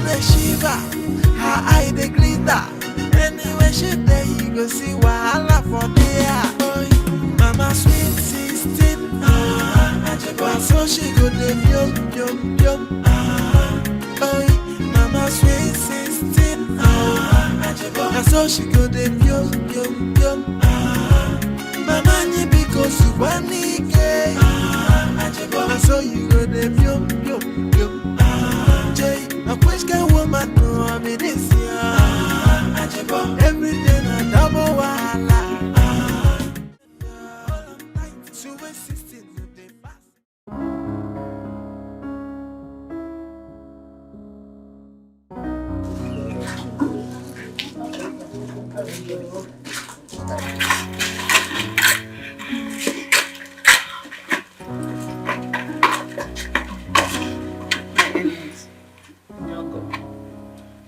the shiver, her eye the glitter. Anyway, she there, you go see wahala for there. Oh, mama sweet 16, so she go the yum yum yum. Oh, mama sweet 16, so she go the yum yum yum. Mama ni because you want me, so you go the yum yum yum. Jay, a quick woman no I be this year. Everything I double wahala. So when 16 they pass.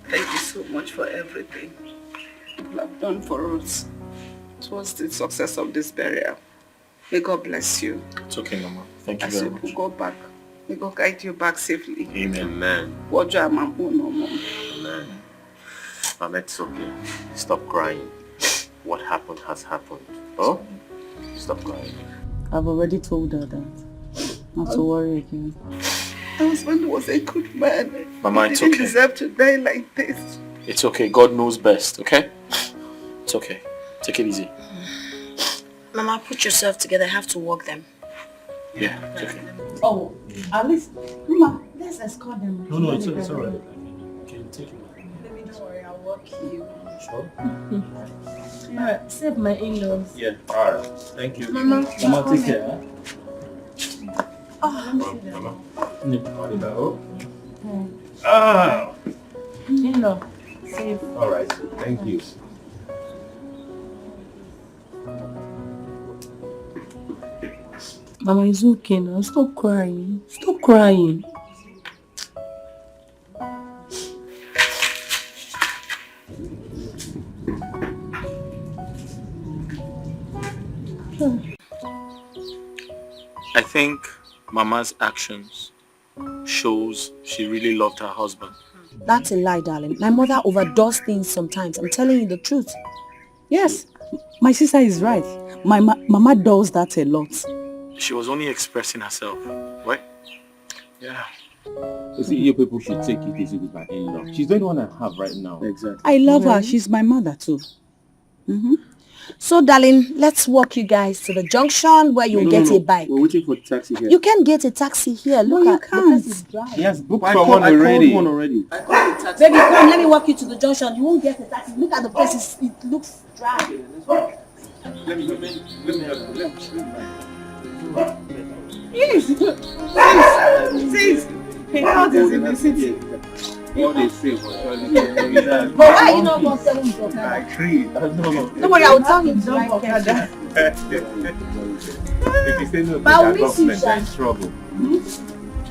Thank you so much for everything you have done for us towards the success of this burial. May God bless you. It's okay, Mama. Thank you very much. As you go back, may God guide you back safely. Amen. Amen. Mama, it's okay. Stop crying. What happened has happened. Oh? Stop crying. I've already told her that. Not to worry again. My husband was a good man. Mama, he it's didn't okay. deserve to die like this. It's okay. God knows best, okay? It's okay. Take it easy. Mama, put yourself together. I have to walk them. Yeah, it's okay. Oh, at least, Mama, let's escort them. No, it's alright. You can take it. Baby, don't worry, I'll walk you. Sure? Alright, save my in-laws. Yeah, alright. Thank you. Mama, Mama, take care. Mama. Ah! In-law, save. Alright, thank you. Mama, it's okay now. Stop crying. Stop crying. I think Mama's actions shows she really loved her husband. that's a lie, darling. My mother overdoes things sometimes. I'm telling you the truth. Yes, my sister is right. My mama does that a lot. She was only expressing herself, right? Yeah. You see, you people should take it easy with my in-law. She's the only one I have right now. Exactly. I love her. She's my mother too. So, darling, let's walk you guys to the junction where you'll get a bike. We're waiting for the taxi here. You can get a taxi here. Look you at the can't. place is dry. He has booked for one already. I called one already. Baby, come, let me walk you to the junction. You won't get a taxi. Look at the place. It looks dry. Let me Please. Hey, how is it in the city? What they say was But why are you not going to tell him to I agree. Don't worry, I will tell him to ride Okada. If you say no to But I'll that miss you, government, you're in trouble.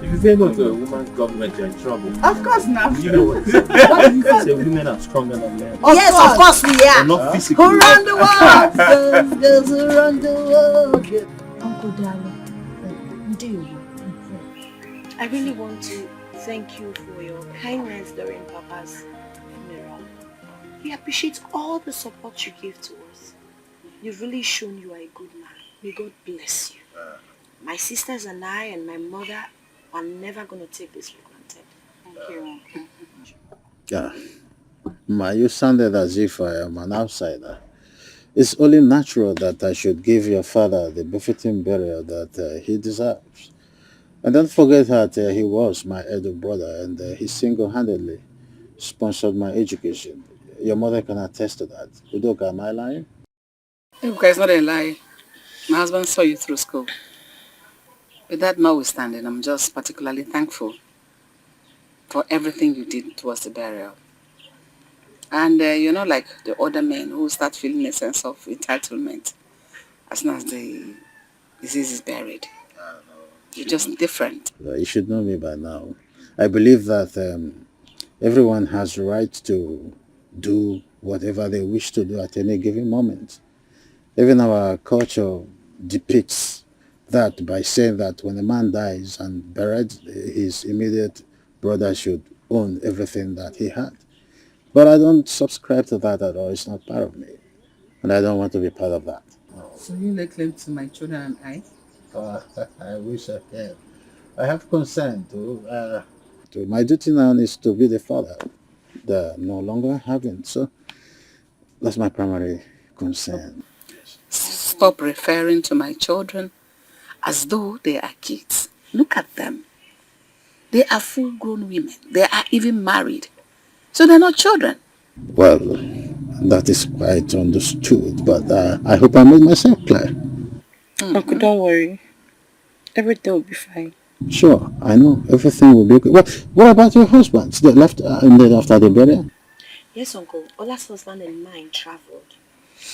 If you say no to a woman's government, you're in trouble. Of course not. You know what? Say women are stronger than men. Yes, of course we They're are. not physically. Around the world, girls around the world. Uncle Darling, do you? I really want to thank you for your kindness during Papa's funeral. We appreciate all the support you gave to us. You've really shown you are a good man. May God bless you. My sisters and I and my mother are never going to take this for granted. Thank you. Yeah. Ma, you sounded as if I am an outsider. It's only natural that I should give your father the befitting burial that he deserves. And don't forget that he was my elder brother and he single-handedly sponsored my education. Your mother can attest to that. Udoka, am I lying? Evuke, it's not a lie. My husband saw you through school. With that notwithstanding, I'm just particularly thankful for everything you did towards the burial. And like the other men who start feeling a sense of entitlement as soon as the disease is buried. You're just different. You should know me by now. I believe that everyone has the right to do whatever they wish to do at any given moment. Even our culture depicts that by saying that when a man dies and buried, his immediate brother should own everything that he had. But I don't subscribe to that at all. It's not part of me. And I don't want to be part of that. So you lay claim to my children and I? I wish I can. I have consent to my duty now is to be the father. They're no longer having. So that's my primary concern. Stop referring to my children as though they are kids. Look at them. They are full-grown women. They are even married. So they're not children. Well, that is quite understood, but I hope I made myself clear. Uncle, don't worry. Everything will be fine. Sure, I know everything will be okay. What about your husbands? They left after the burial? Yes, Uncle. Ola's husband and mine traveled,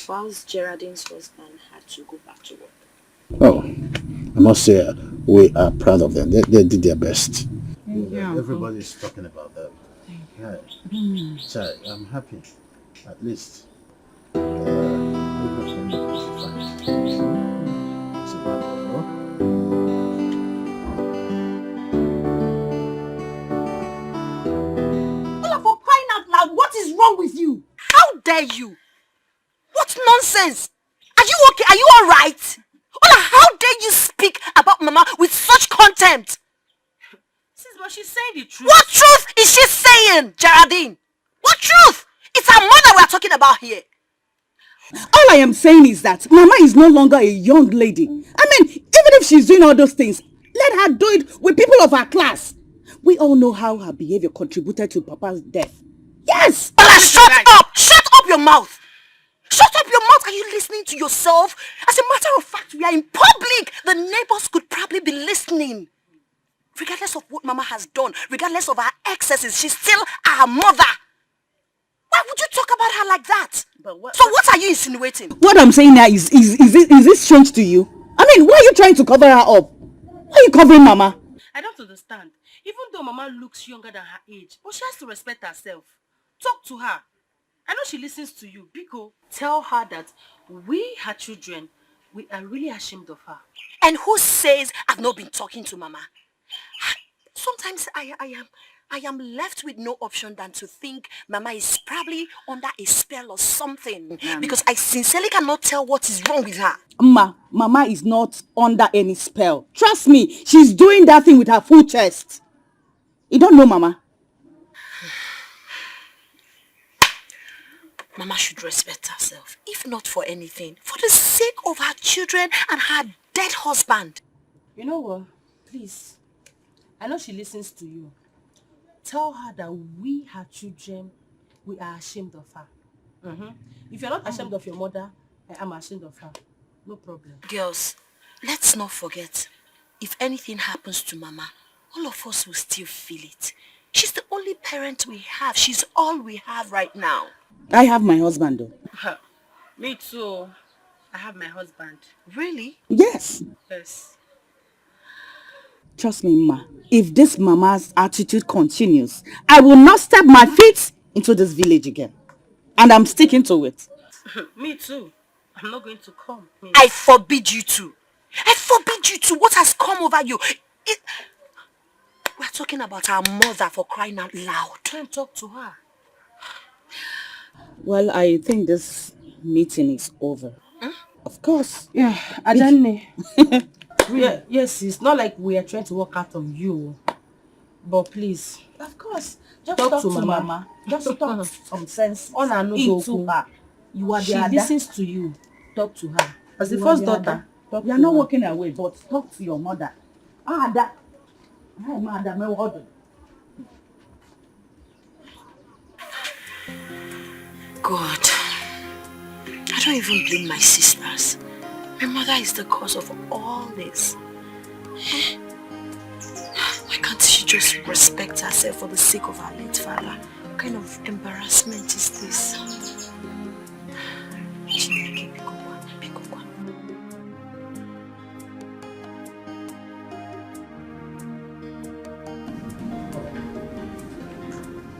whilst Geraldine's husband had to go back to work. Oh, I must say we are proud of them. They did their best. Everybody's talking about them. So I'm happy. At least everything is fine. It's about For crying out loud, what is wrong with you? How dare you? What nonsense! Are you okay? Are you alright? Ola, how dare you speak about Mama with such contempt? Sis, but she's saying the truth. What truth is she saying, Geraldine? What truth? It's her mother we're talking about here. All I am saying is that Mama is no longer a young lady. I mean, even if she's doing all those things, let her do it with people of her class. We all know how her behavior contributed to Papa's death. Yes! Ola, shut up! Shut up your mouth! Shut up your mouth! Are you listening to yourself? As a matter of fact, we are in public. The neighbors could probably be listening. Regardless of what Mama has done, regardless of her excesses, she's still our mother. Why would you talk about her like that? So what are you insinuating? What I'm saying now is this strange to you? I mean, why are you trying to cover her up? Why are you covering Mama? I don't understand. Even though Mama looks younger than her age, but she has to respect herself. Talk to her. I know she listens to you. Biko, tell her that we, her children, we are really ashamed of her. And who says I've not been talking to Mama? Sometimes I am left with no option than to think Mama is probably under a spell or something. Because I sincerely cannot tell what is wrong with her. Mama is not under any spell. Trust me, she's doing that thing with her full chest. You don't know Mama? Mama should respect herself, if not for anything, for the sake of her children and her dead husband. You know what? Please, I know she listens to you. Tell her that we, her children, we are ashamed of her. If you're not ashamed of your mother, I am ashamed of her. No problem. Girls, let's not forget, if anything happens to Mama, all of us will still feel it. She's the only parent we have. She's all we have right now. I have my husband though. Me too. I have my husband. Really? Yes. Yes. Trust me, Ma. If this Mama's attitude continues, I will not step my feet into this village again. And I'm sticking to it. Me too. I'm not going to come. I forbid you to. I forbid you to. What has come over you? We're talking about our mother, for crying out loud. Don't talk to her. Well, I think this meeting is over. Of course. Yeah, Adane. Yes, it's not like we are trying to work out on you. But please, of course, just talk to Mama. Just talk some sense into her. You are she listens to you. Talk to her. As the first daughter, you are not walking away, but talk to your mother. God, I don't even blame my sisters. My mother is the cause of all this. Why can't she just respect herself for the sake of her late father? What kind of embarrassment is this?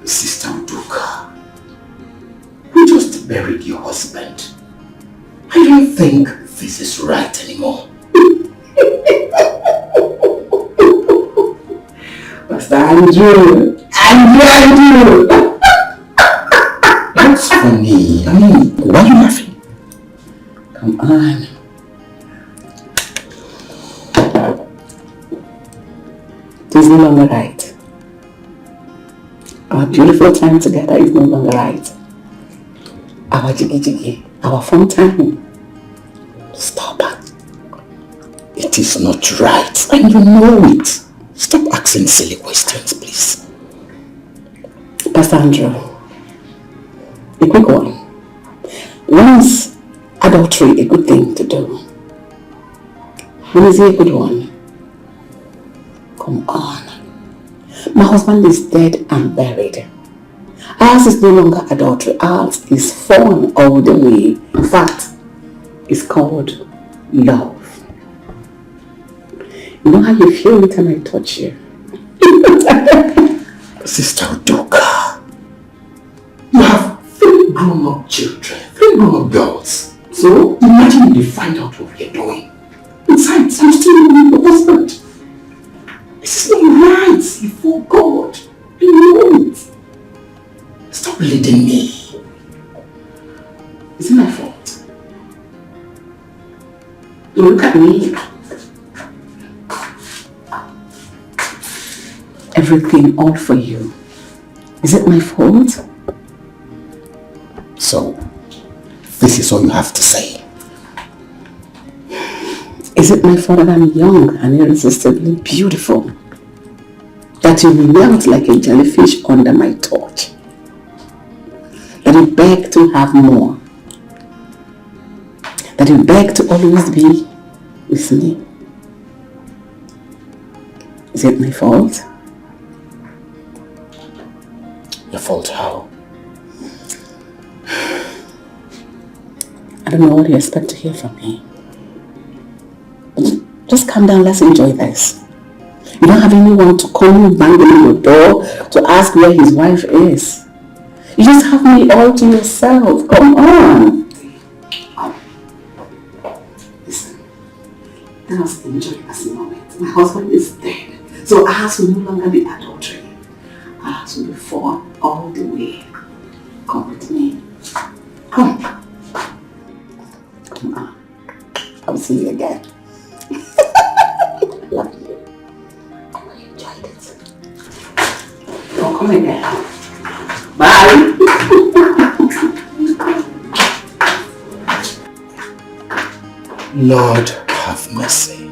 Sister Udoka, you just buried your husband. I don't think this is right anymore. Pastor Andrew, behind you. That's funny. I mean, why are you laughing? Come on. It is no longer right. Our beautiful time together is no longer right. Our jiggy, our fun time. Stop. It is not right, and you know it. Stop asking silly questions, please. Pastor Andrew, a quick one. When is adultery a good thing to do? When is it a good one? Come on. My husband is dead and buried. Ours is no longer adultery. Ours is fun all the way. In fact, it's called love. You know how you feel every time I touch you? Sister Udoka, you have 3 grown-up children, 3 grown-up girls. So imagine if they find out what we're doing. Besides, I'm still your husband. This is not right before God. You know it. Stop leading me. Is it my fault? Don't look at me. Everything all for you. Is it my fault? So, this is all you have to say. Is it my fault that I'm young and irresistibly beautiful? That you melt like a jellyfish under my torch? That you beg to have more? That you beg to always be with me? Is it my fault? Your fault how? I don't know what you expect to hear from me. Just calm down, let's enjoy this. You don't have anyone to come banging on your door to ask where his wife is. You just have me all to yourself. Come on. Listen, let us enjoy this moment. My husband is dead, so ours will no longer be adultery. Ours will be fun all the way. Come with me. Come. Come on. I'll see you again. Love you. I enjoyed it. Oh, come again. Bye. Lord, have mercy.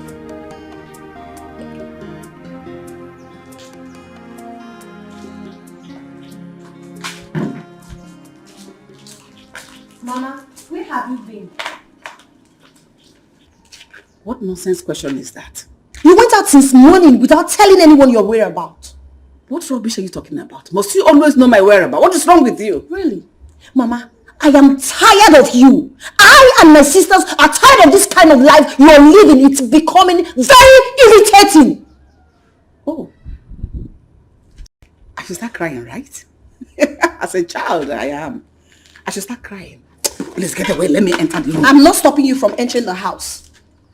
Mama, where have you been? What nonsense question is that? You went out since morning without telling anyone your whereabouts. What rubbish are you talking about? Must you always know my whereabouts? What is wrong with you? Really? Mama, I am tired of you. I and my sisters are tired of this kind of life you are living. It's becoming very irritating. Oh. I should start crying, right? As a child, I am. I should start crying. Please get away. Let me enter the room. I'm not stopping you from entering the house.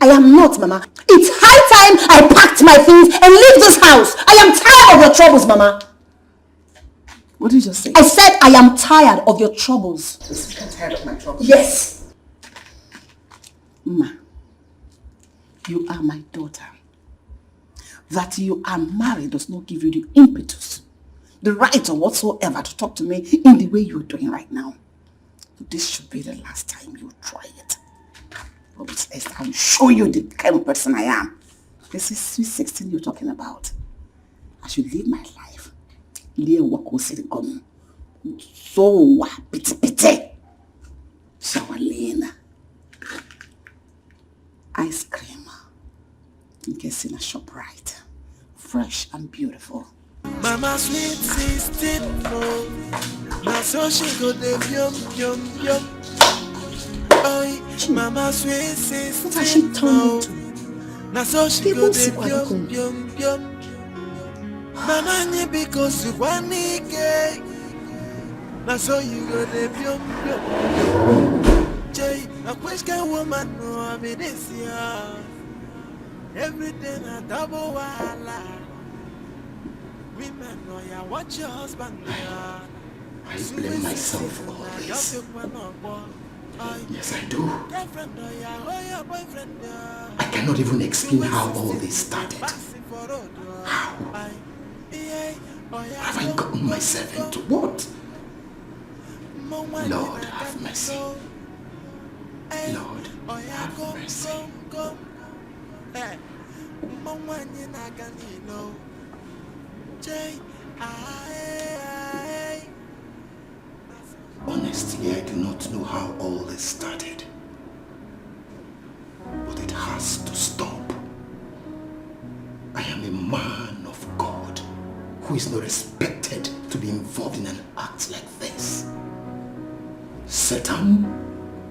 I am not, Mama. It's high time I packed my things and leave this house. I am tired of your troubles, Mama. What did you just say? I said I am tired of your troubles. You're tired of my troubles? Yes. Ma, you are my daughter. That you are married does not give you the impetus, the right or whatsoever to talk to me in the way you're doing right now. This should be the last time you try it. I'll show you the kind of person I am. This is sweet 16 you're talking about. I should live my life. So pity. Shower lane. Ice cream. In case in a shop right. Fresh and beautiful. Mama sweet 16, no. Now so she go the yum. Oh, Mama sweet 16, what has she turned into? Now so she go the yum. Mama ni because you want nike. Now so you go the yum. Jay, a question woman no I be this year. Everything a double wala. I blame myself always. Yes, I do. I cannot even explain how all this started. How? Have I gotten myself into what? Lord, have mercy. Lord, have mercy. Honestly, I do not know how all this started. But it has to stop. I am a man of God who is not expected to be involved in an act like this. Satan,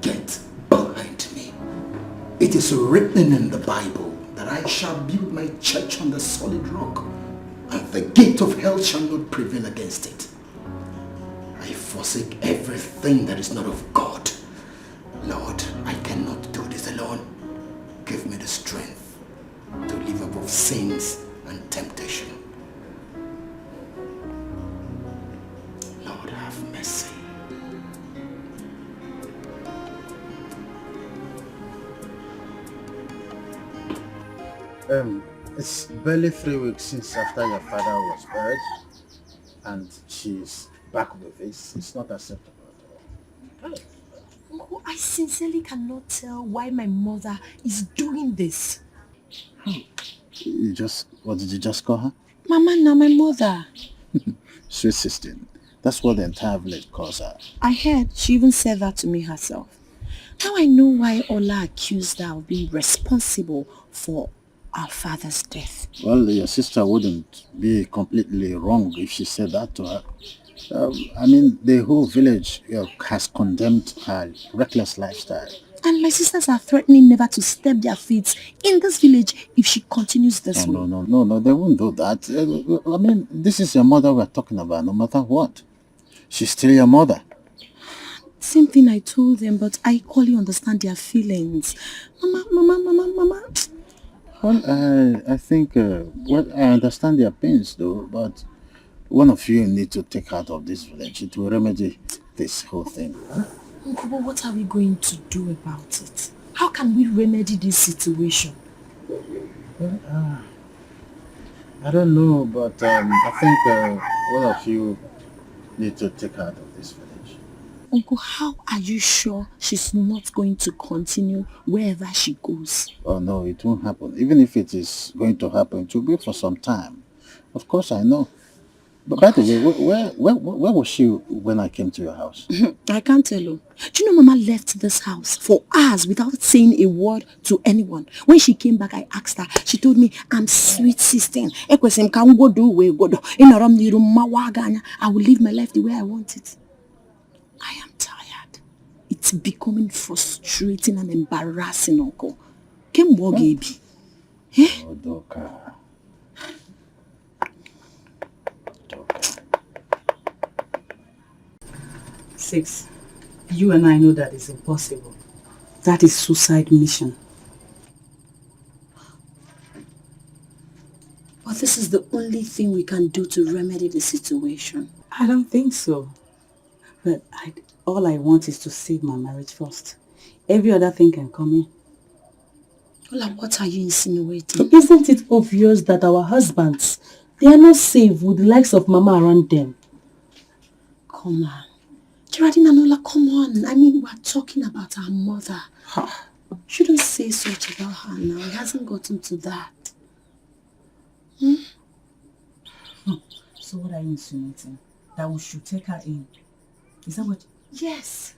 get behind me. It is written in the Bible that I shall build my church on the solid rock, and the gate of hell shall not prevail against it. I forsake everything that is not of God. Lord, I cannot do this alone. Give me the strength to live above sins and temptation. Lord, have mercy. It's barely 3 weeks since after your father was buried, and she's back with this. It's not acceptable at all. Uncle, I sincerely cannot tell why my mother is doing this. What did you just call her? Mama, now my mother. Sweet 16. That's what the entire village calls her. I heard she even said that to me herself. Now I know why Ola accused her of being responsible for our father's death. Well, your sister wouldn't be completely wrong if she said that to her. I mean, the whole village has condemned her reckless lifestyle. And my sisters are threatening never to step their feet in this village if she continues this way. No, they won't do that. I mean, this is your mother we're talking about, no matter what. She's still your mother. Same thing I told them, but I equally understand their feelings. Mama. Well, I think, I understand their pains though, but one of you need to take her out of this village. It will remedy this whole thing. Uncle, but what are we going to do about it? How can we remedy this situation? Well, I don't know, but I think one of you need to take her out of this village. Uncle, how are you sure she's not going to continue wherever she goes? Oh no, it won't happen. Even if it is going to happen, it will be for some time. Of course, I know. But by the way, where was she when I came to your house? I can't tell you. Do you know Mama left this house for hours without saying a word to anyone? When she came back, I asked her. She told me, I'm sweet sister. I will live my life the way I want it. I am tired. It's becoming frustrating and embarrassing, Uncle. Came baby. Oh, Doka. 6. You and I know that is impossible. That is suicide mission. But this is the only thing we can do to remedy the situation. I don't think so. But all I want is to save my marriage first. Every other thing can come in. Ola, what are you insinuating? Isn't it obvious that our husbands, they are not safe with the likes of Mama around them? Come on. Geraldine and Ola, come on. I mean, we're talking about our mother. Shouldn't say such about her now. It hasn't gotten to that. So what are you insinuating? That we should take her in? Is that what? Yes.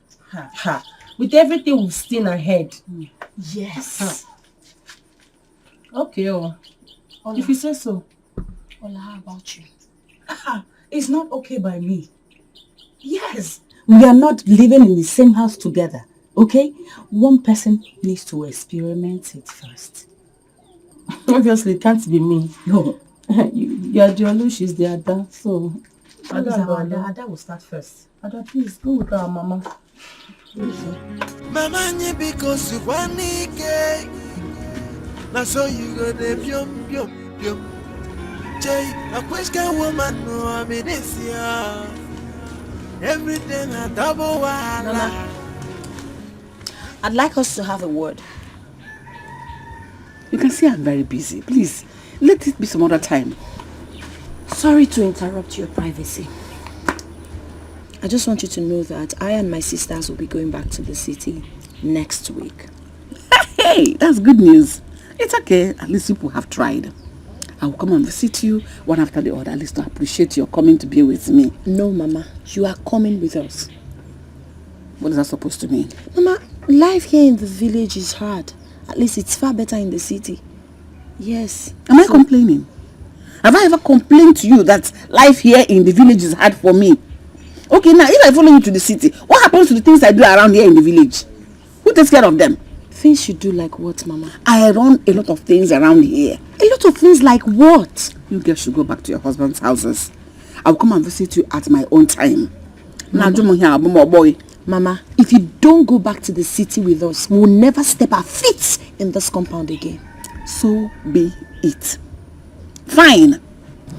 With everything we've seen ahead. Yes. Okay, Ola. If you say so. Ola, how about you? It's not okay by me. Yes. We are not living in the same house together. Okay? One person needs to experiment it first. Obviously, it can't be me. No. You are the Olu, she's the Ada. So, Ada will start first. Ada, please go with our Mama. Mama, because you want it. Now so you go there, pyom. Jay, a question woman, no, I mean this year. Everything a double Mama, I'd like us to have a word. You can see I'm very busy. Please, let it be some other time. Sorry to interrupt your privacy. I just want you to know that I and my sisters will be going back to the city next week. Hey, that's good news. It's okay. At least people have tried. I will come and visit you one after the other. At least to appreciate your coming to be with me. No, Mama. You are coming with us. What is that supposed to mean? Mama, life here in the village is hard. At least it's far better in the city. Yes. Am I complaining? Have I ever complained to you that life here in the village is hard for me? Okay, now if I follow you to the city, what happens to the things I do around here in the village? Who takes care of them? Things you do like what, Mama? I run a lot of things around here. A lot of things like what? You girls should go back to your husband's houses. I'll come and visit you at my own time. Mama, if you don't go back to the city with us, we'll never step our feet in this compound again. So be it. Fine.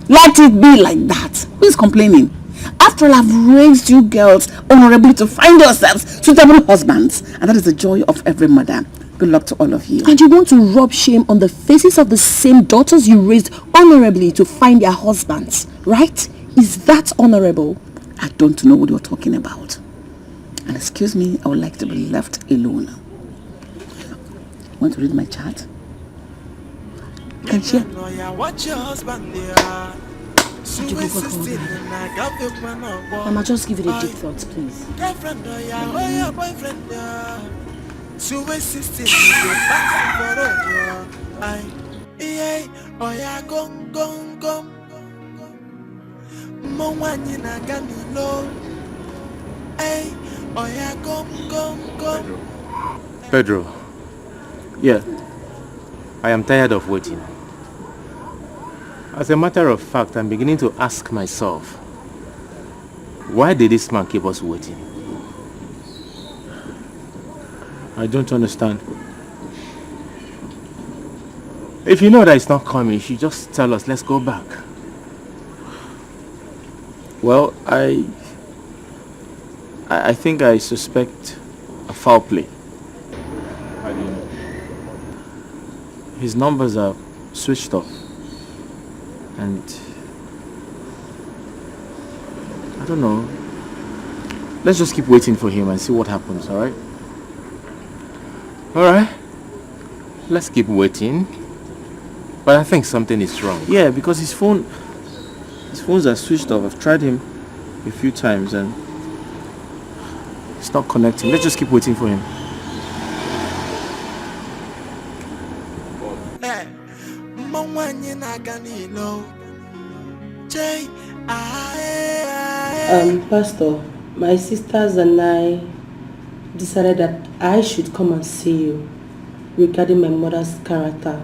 Let it be like that. Who is complaining? After all, I've raised you girls honorably to find yourselves suitable husbands. And that is the joy of every mother. Good luck to all of you. And you want to rub shame on the faces of the same daughters you raised honorably to find their husbands, right? Is that honorable? I don't know what you're talking about. And excuse me, I would like to be left alone. Want to read my chart? Can share. Watch your husband there. Mama, just give it a deep thought, please. Girlfriend or your boyfriend there. So sister, you back for over. Oh yeah, gong. Mwani na ganilo. Oh yeah, gong. Pedro. Yeah. I am tired of waiting. As a matter of fact, I'm beginning to ask myself, why did this man keep us waiting? I don't understand. If you know that it's not coming, you should just tell us, let's go back. Well, I think I suspect a foul play. How do you know? His numbers are switched off. And I don't know. Let's just keep waiting for him and see what happens, alright? Alright. Let's keep waiting. But I think something is wrong. Yeah, because his phones are switched off. I've tried him a few times and it's not connecting. Let's just keep waiting for him. Pastor, my sisters and I decided that I should come and see you regarding my mother's character.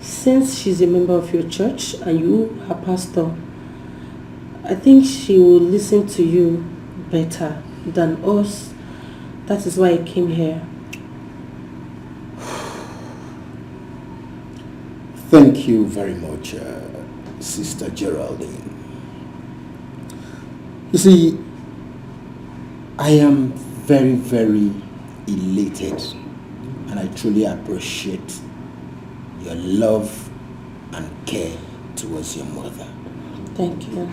Since she's a member of your church and you, her pastor, I think she will listen to you better than us. That is why I came here. Thank you very much, Sister Geraldine. You see, I am very, very elated and I truly appreciate your love and care towards your mother. Thank you.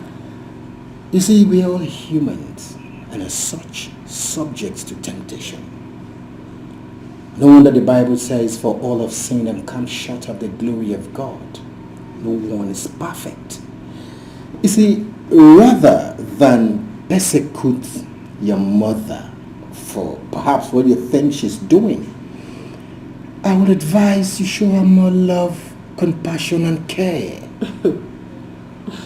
You see, we are all humans and as such, subject to temptation. No wonder the Bible says, for all have sinned and come short of the glory of God. No one is perfect. You see, rather than persecute your mother for perhaps what you think she's doing, I would advise you show her more love, compassion and care.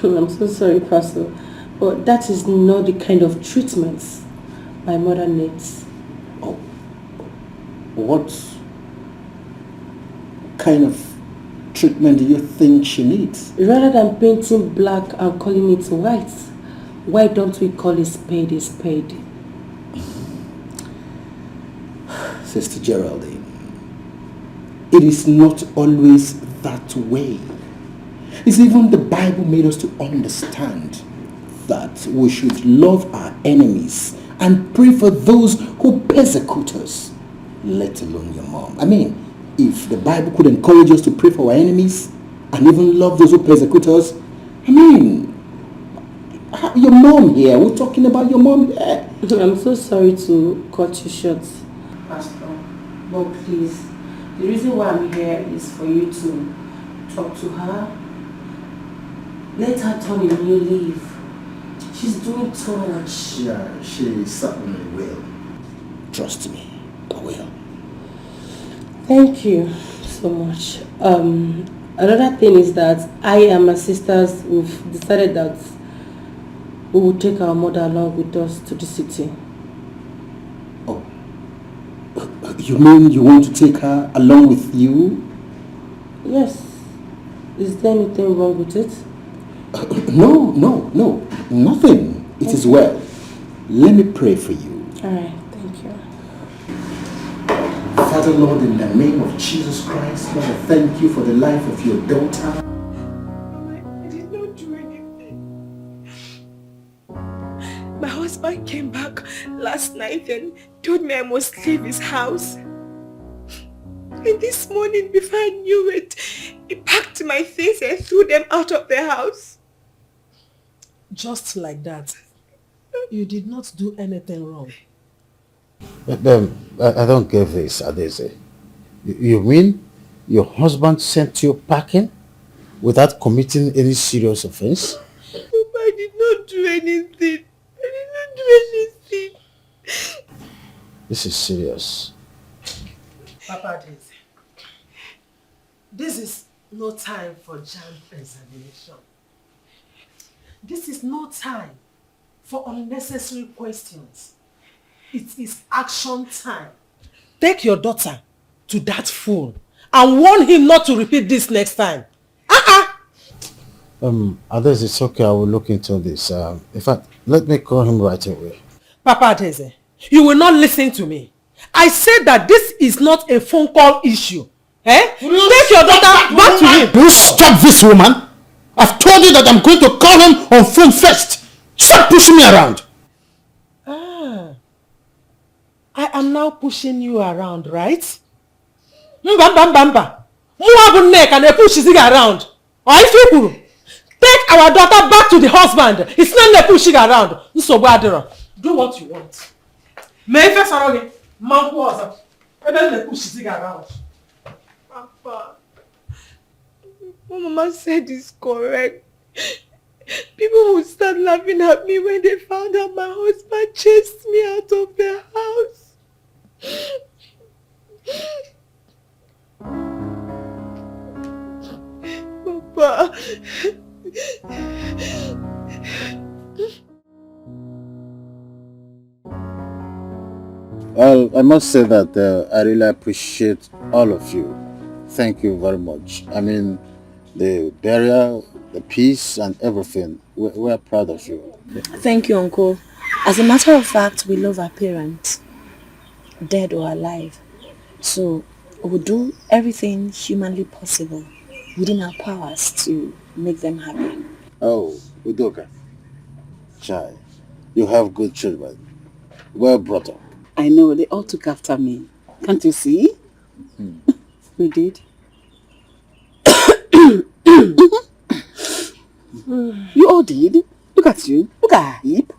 I'm so sorry, Pastor, but that is not the kind of treatment my mother needs. Oh, what kind of treatment do you think she needs? Rather than painting black and calling it white, why don't we call a spade a spade? Sister Geraldine, it is not always that way. It's even the Bible made us to understand that we should love our enemies and pray for those who persecute us, let alone your mom. I mean, if the Bible could encourage us to pray for our enemies and even love those who persecute us, I mean, your mom here, we're talking about your mom here. I'm so sorry to cut you short, Pastor, but please, the reason why I'm here is for you to talk to her. Let her turn a new leaf. She's doing too much. Yeah, she certainly will. Trust me, I will. Thank you so much. Another thing is that I and my sisters, we've decided that we will take our mother along with us to the city. Oh, you mean you want to take her along with you? Yes. Is there anything wrong with it? No, nothing. It is well. Let me pray for you. Alright, thank you. Father Lord, in the name of Jesus Christ, Lord, I thank you for the life of your daughter. I did not do anything. My husband came back last night and told me I must leave his house. And this morning, before I knew it, he packed my things and threw them out of the house. Just like that. You did not do anything wrong. I don't get this, Adeze. You mean your husband sent you packing without committing any serious offense? I did not do anything. I did not do anything. This is serious. Papa Daisy, this is no time for jam examination. This is no time for unnecessary questions. It is action time. Take your daughter to that fool and warn him not to repeat this next time. Adeze, it's okay. I will look into this. In fact, let me call him right away. Papa Daisy, you will not listen to me. I said that this is not a phone call issue. Take your daughter back to him. Will you stop this, woman? I've told you that I'm going to call him on phone first. Stop pushing me around. I am now pushing you around, right? Mbamba. Muabu neck and they push his around. Take our daughter back to the husband. It's not they pushing around. Do what you want. Papa, what Mama said is correct. People would start laughing at me when they found out my husband chased me out of the house. Papa. Well, I must say that I really appreciate all of you. Thank you very much. I mean, the burial, the peace and everything. We're proud of you. Thank you, Uncle. As a matter of fact, we love our parents, dead or alive. So we'll do everything humanly possible within our powers to make them happy. Oh, Udoka. Chai, you have good children. Well brought up. I know, they all took after me. Can't you see? We did. You all did. Look at you. Look at her hip.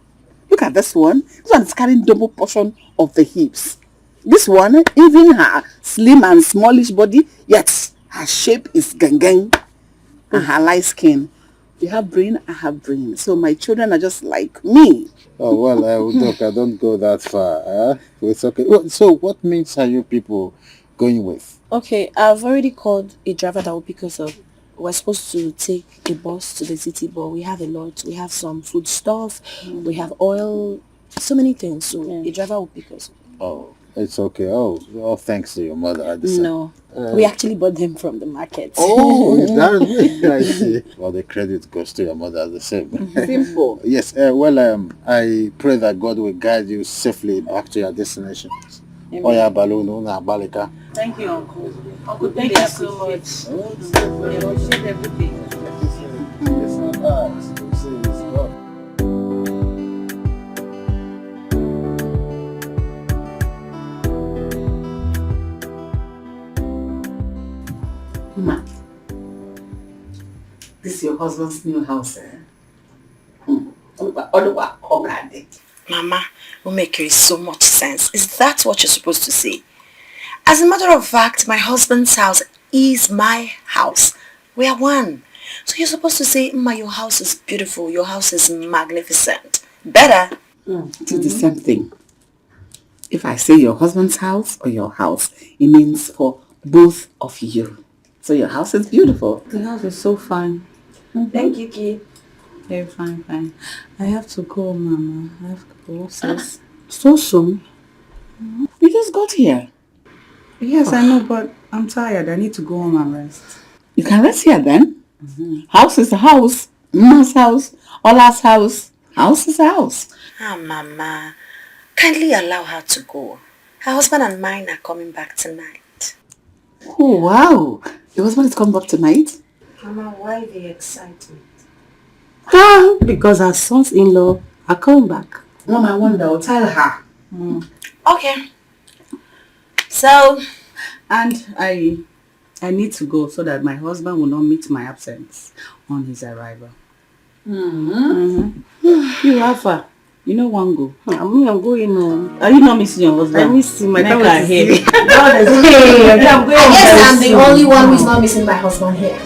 Look at this one. This one is carrying double portion of the hips. This one, even her slim and smallish body, yet her shape is gang and her light skin. You have brain, I have brain. So my children are just like me. Oh, well, Udoka, don't go that far. It's okay. Well, so what means are you people going with? Okay, I've already called a driver that will pick us up. We're supposed to take a bus to the city, but we have a lot. We have some food stuff, we have oil, so many things. So a driver will pick us up. Oh, it's okay. Oh, thanks to your mother. No, we actually bought them from the market. Oh, that's me. I see. Well, the credit goes to your mother the same. Simple. Yes, I pray that God will guide you safely back to your destination. Oya Balunu na Balika. Thank you, Uncle. Uncle, thank you so much. We appreciate everything. You see, it's God. Ma, this is your husband's new house, eh? Mama, will make you so much sense. Is that what you're supposed to say? As a matter of fact, my husband's house is my house. We are one. So you're supposed to say, Ma, your house is beautiful. Your house is magnificent. Better. It is the same thing. If I say your husband's house or your house, it means for both of you. So your house is beautiful. The house is so fine. Thank you, Kid. Very fine, fine. I have to go, Mama. I have to go. Sis. So soon? You just got here. Yes, I know, but I'm tired. I need to go home and rest. You can rest here then. House is a house. Mama's house. Ola's house. House is a house. Mama, kindly allow her to go. Her husband and mine are coming back tonight. Oh, wow. Your husband is coming back tonight? Mama, why the excitement? Because her sons-in-law are coming back. Mom, I wonder. I'll tell her. Okay. So, and I need to go so that my husband will not meet my absence on his arrival. You have her. You know one go. I'm going home. Are you not missing your husband? I miss him. My time is here. I guess I'm the only one who's not missing my husband here.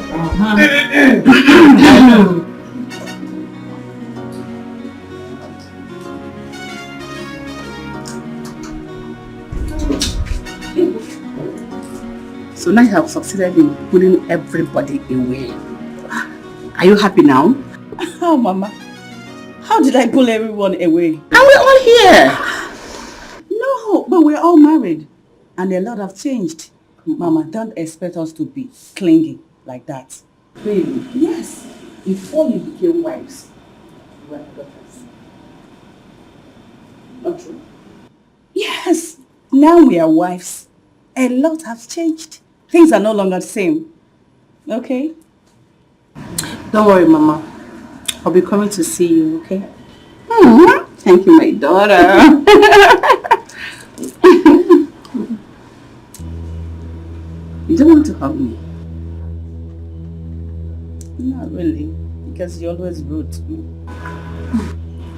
So now you have succeeded in pulling everybody away. Are you happy now? Oh, Mama. How did I pull everyone away? And we're all here. No, but we're all married. And a lot have changed. Mama, don't expect us to be clingy like that. Really? Yes. Before you became wives, you were daughters. Not true? Yes. Now we are wives. A lot has changed. Things are no longer the same. Okay? Don't worry, Mama. I'll be coming to see you, okay? Thank you, my daughter. You don't want to hug me? Not really, because you're always rude to me.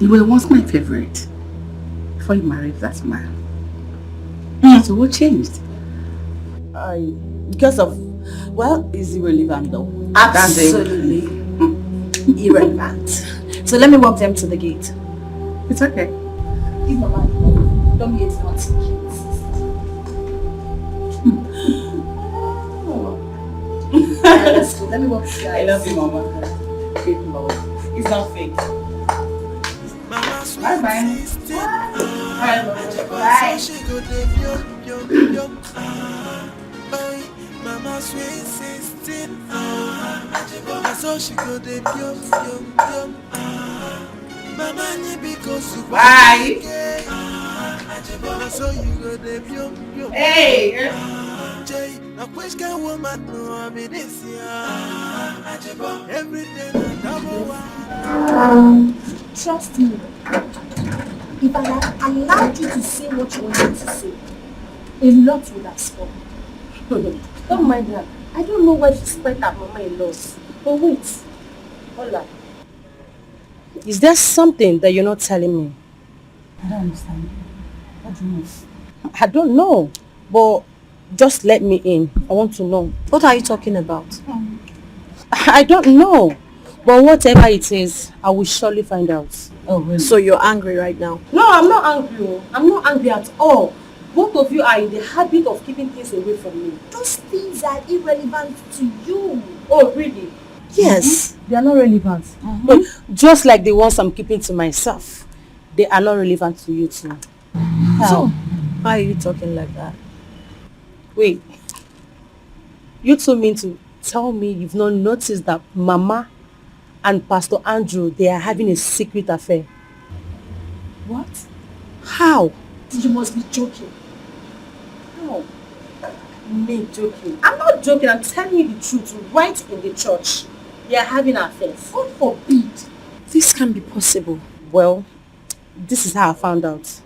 You were once my favorite before you married that man. So what changed? Because of, well, it's irrelevant though. Absolutely irrelevant. So let me walk them to the gate. It's okay. Give Mama, don't be a naughty kid. Let's go. Let me walk you guys. I love you, Mama. Fake love. It's not fake. Bye bye. Bye, Mama. Bye. Mama sweet 16. So she go de pium. Mama ni because you bye. So you go de pium. Hey. Jay, a question woman no I'm in this year. Everything I Trust me. If I had allowed you to say what you wanted to say, a lot would have spoken. Don't mind her. I don't know why she spent her mama-in-laws. But wait. Hola. Is there something that you're not telling me? I don't understand. What do you mean? I don't know. But just let me in. I want to know. What are you talking about? I don't know. But whatever it is, I will surely find out. Oh, really? So you're angry right now? No, I'm not angry. I'm not angry at all. Both of you are in the habit of keeping things away from me. Those things are irrelevant to you. Oh, really? Yes. They are not relevant. But just like the ones I'm keeping to myself, they are not relevant to you too. How? So, why are you talking like that? Wait. You two mean to tell me you've not noticed that Mama and Pastor Andrew, they are having a secret affair? What? How? You must be joking. No. Me joking? I'm not joking. I'm telling you the truth right in the church. They are having affairs. God forbid. This can be possible. Well, this is how I found out.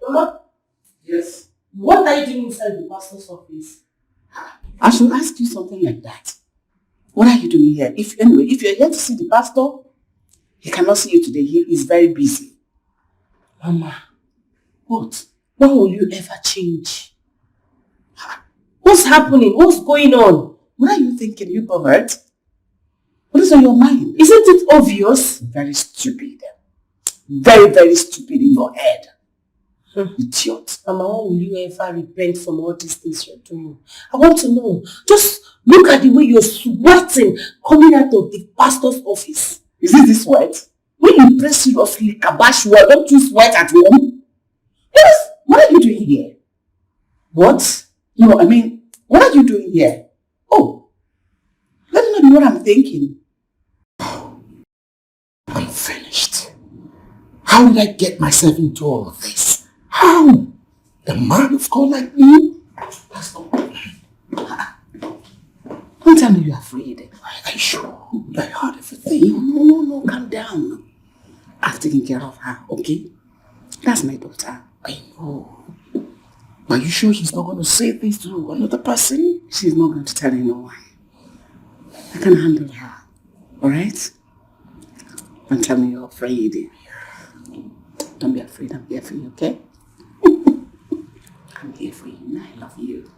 Mama? Yes. What are you doing inside the pastor's office? I should ask you something like that. What are you doing here? If you're here to see the pastor, he cannot see you today. He is very busy. Mama, What? when will you ever change? What's happening? What's going on? What are you thinking, you pervert? What is on your mind? Isn't it obvious? Very stupid. Very, very stupid in your head. Idiot. Mama, when will you ever repent from all these things you're doing? I want to know. Just look at the way you're sweating coming out of the pastor's office. Is it this sweat? When you pray seriously, kabash, don't you sweat at home? Yes. What are you doing here? What? No, I mean, what are you doing here? Oh, let me know what I'm thinking. I'm finished. How did I get myself into all of this? How? A man of God like me? That's not... Don't tell me you're afraid. Are you sure? I heard everything. No, calm down. I've taken care of her, okay? That's my daughter. I know. Are you sure she's not going to say this to another person? She's not going to tell anyone. I can handle her. Alright? Don't tell me you're afraid. Don't be afraid. I'm here for you, okay? I'm here for you and I love you.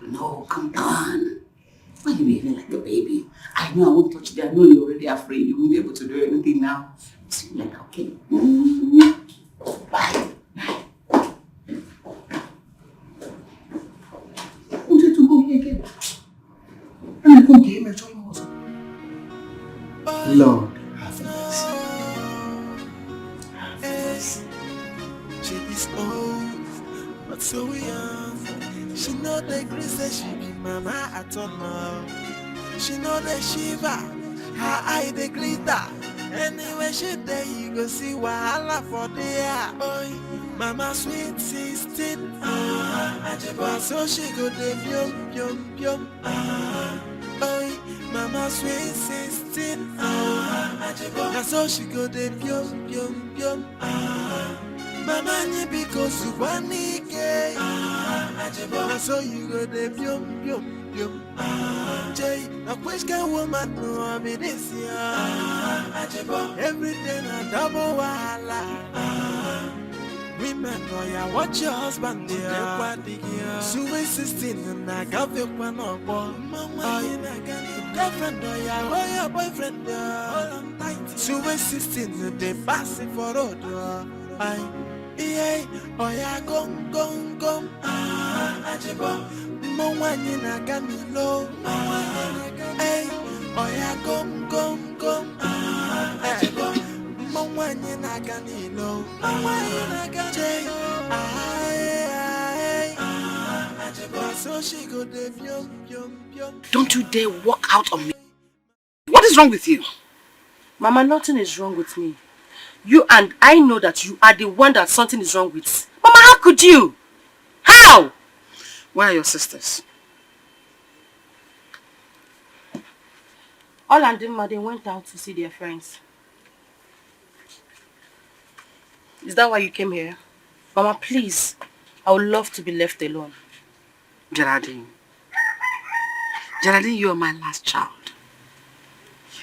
No, come on. Why are you behaving like a baby? I know I won't touch you. I know you're already afraid. You won't be able to do anything now. See you later, okay? Bye. Lord, have mercy. Have mercy. She is old, but so young. She know the grace that she be mama at all now. She know the shiva, her eye the glitter. Anyway she there you go see wahala for there. Oi, mama sweet 16. So she go the yum. Oi, mama sweet 16. So she go the yum. Mama ni because you want it. So you go the yum. Jay, a question woman no I mean this year. Everything a double wahala. Women know ya watch your husband there. So 16 and I got your one or mama girlfriend or ya boyfriend there. So 16 they pass it for road. Oh ya gum. Mama ni na ganilo. Hey, oh ya gum. Mama ni na ganilo. So she go the yum. Don't you dare walk out on me. What is wrong with you? Mama, nothing is wrong with me. You and I know that you are the one that something is wrong with. Mama, how could you? How? Where are your sisters? All and Dimma, they went out to see their friends. Is that why you came here? Mama, please. I would love to be left alone. Geraldine, you are my last child.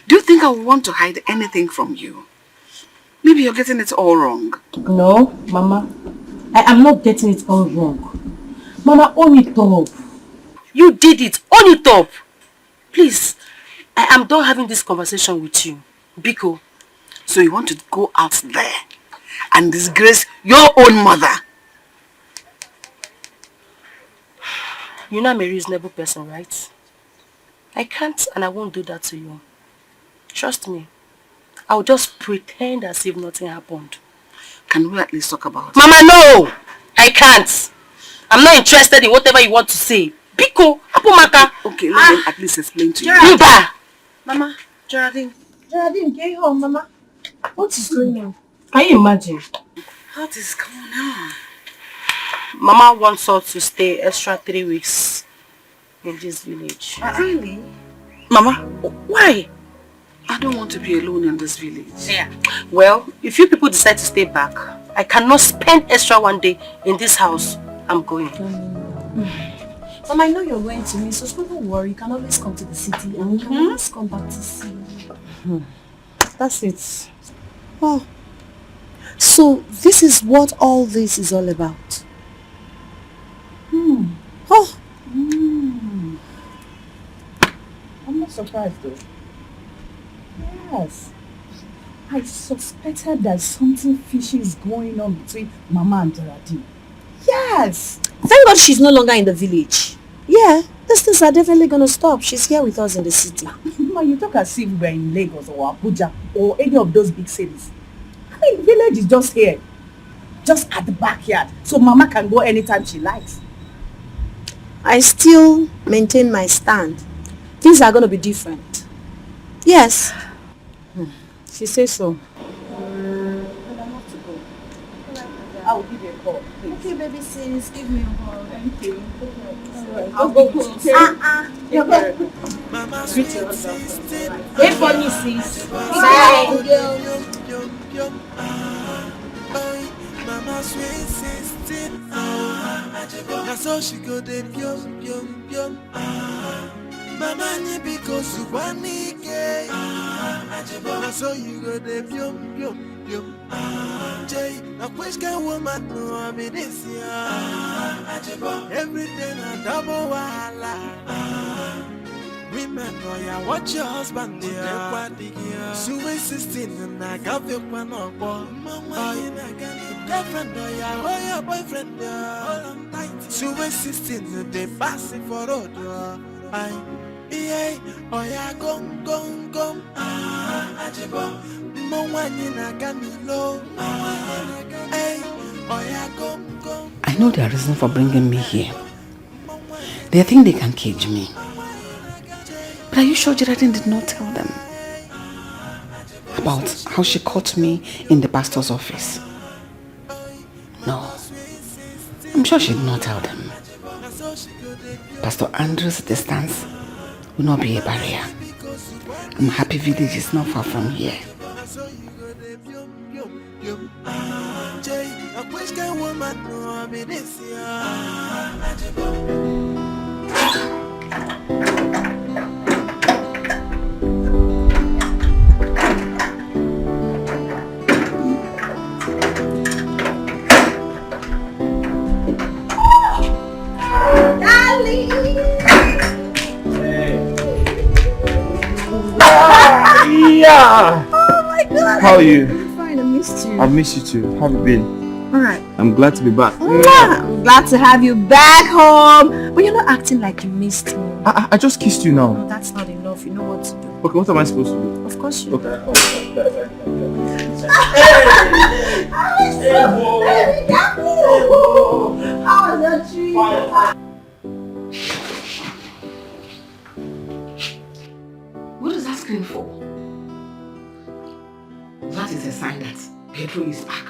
Do you think I would want to hide anything from you? Maybe you're getting it all wrong. No, Mama. I am not getting it all wrong. Mama, own it up. You did it. Own it up. Please, I am done having this conversation with you. Biko. So you want to go out there and disgrace your own mother? You know I'm a reasonable person, right? I can't and I won't do that to you. Trust me. I'll just pretend as if nothing happened. Can we at least talk about it? Mama, no! I can't. I'm not interested in whatever you want to say. Biko, Apumaka. Okay, let me at least explain to you. Mba! Mama, Geraldine. Geraldine, get home, Mama. What is going on? Can you imagine? What is going on? Mama wants us to stay extra 3 weeks in this village. Really? Mama, why? I don't want to be alone in this village. Yeah. Well, if you people decide to stay back, I cannot spend extra 1 day in this house. I'm going. Mama, I know you're going to me, so don't worry. You can always come to the city and we can always come back to see you. That's it. Oh. So this is what all this is all about. Oh. I'm not surprised though. Yes. I suspected that something fishy is going on between Mama and Geraldine. Yes. Thank God she's no longer in the village. Yeah, these things are definitely going to stop. She's here with us in the city. Ma, you talk as if we're in Lagos or Abuja or any of those big cities. I mean, village is just here. Just at the backyard. So Mama can go anytime she likes. I still maintain my stand. Things are going to be different. Yes. She says so. I will give you a call, please. Okay, baby sis, give me a call. Thank you. Alright, I'll go home. You're welcome. Wait for me, sis. Mama sweet 16. That's all she go dey pyom. Mama ni because you want me gay. That's all you go dey pyom. Jay, a which kind woman no I mean this year. Everything a double wahala. Women know ya watch your husband there. Sweet 16 and I got your one up. Girlfriend know ya or your boyfriend there. Sweet 16 they pass it for road. Yeah, oh yeah, gum. I know their reason for bringing me here. They think they can cage me. But are you sure Geraldine did not tell them about how she caught me in the pastor's office? No. I'm sure she did not tell them. Pastor Andrew's distance will not be a barrier. I'm happy village is not far from here. Yeah! Oh my God! How are you? I'm fine, I missed you. I've missed you too. How have you been? Alright. I'm glad to be back. I'm glad to have you back home. But you're not acting like you missed me. I just kissed you now. No, that's not enough. You know what to do. Okay, what am I supposed to do? Of course you Okay. How was that treat? What is that scream for? That is a sign that Pedro is back.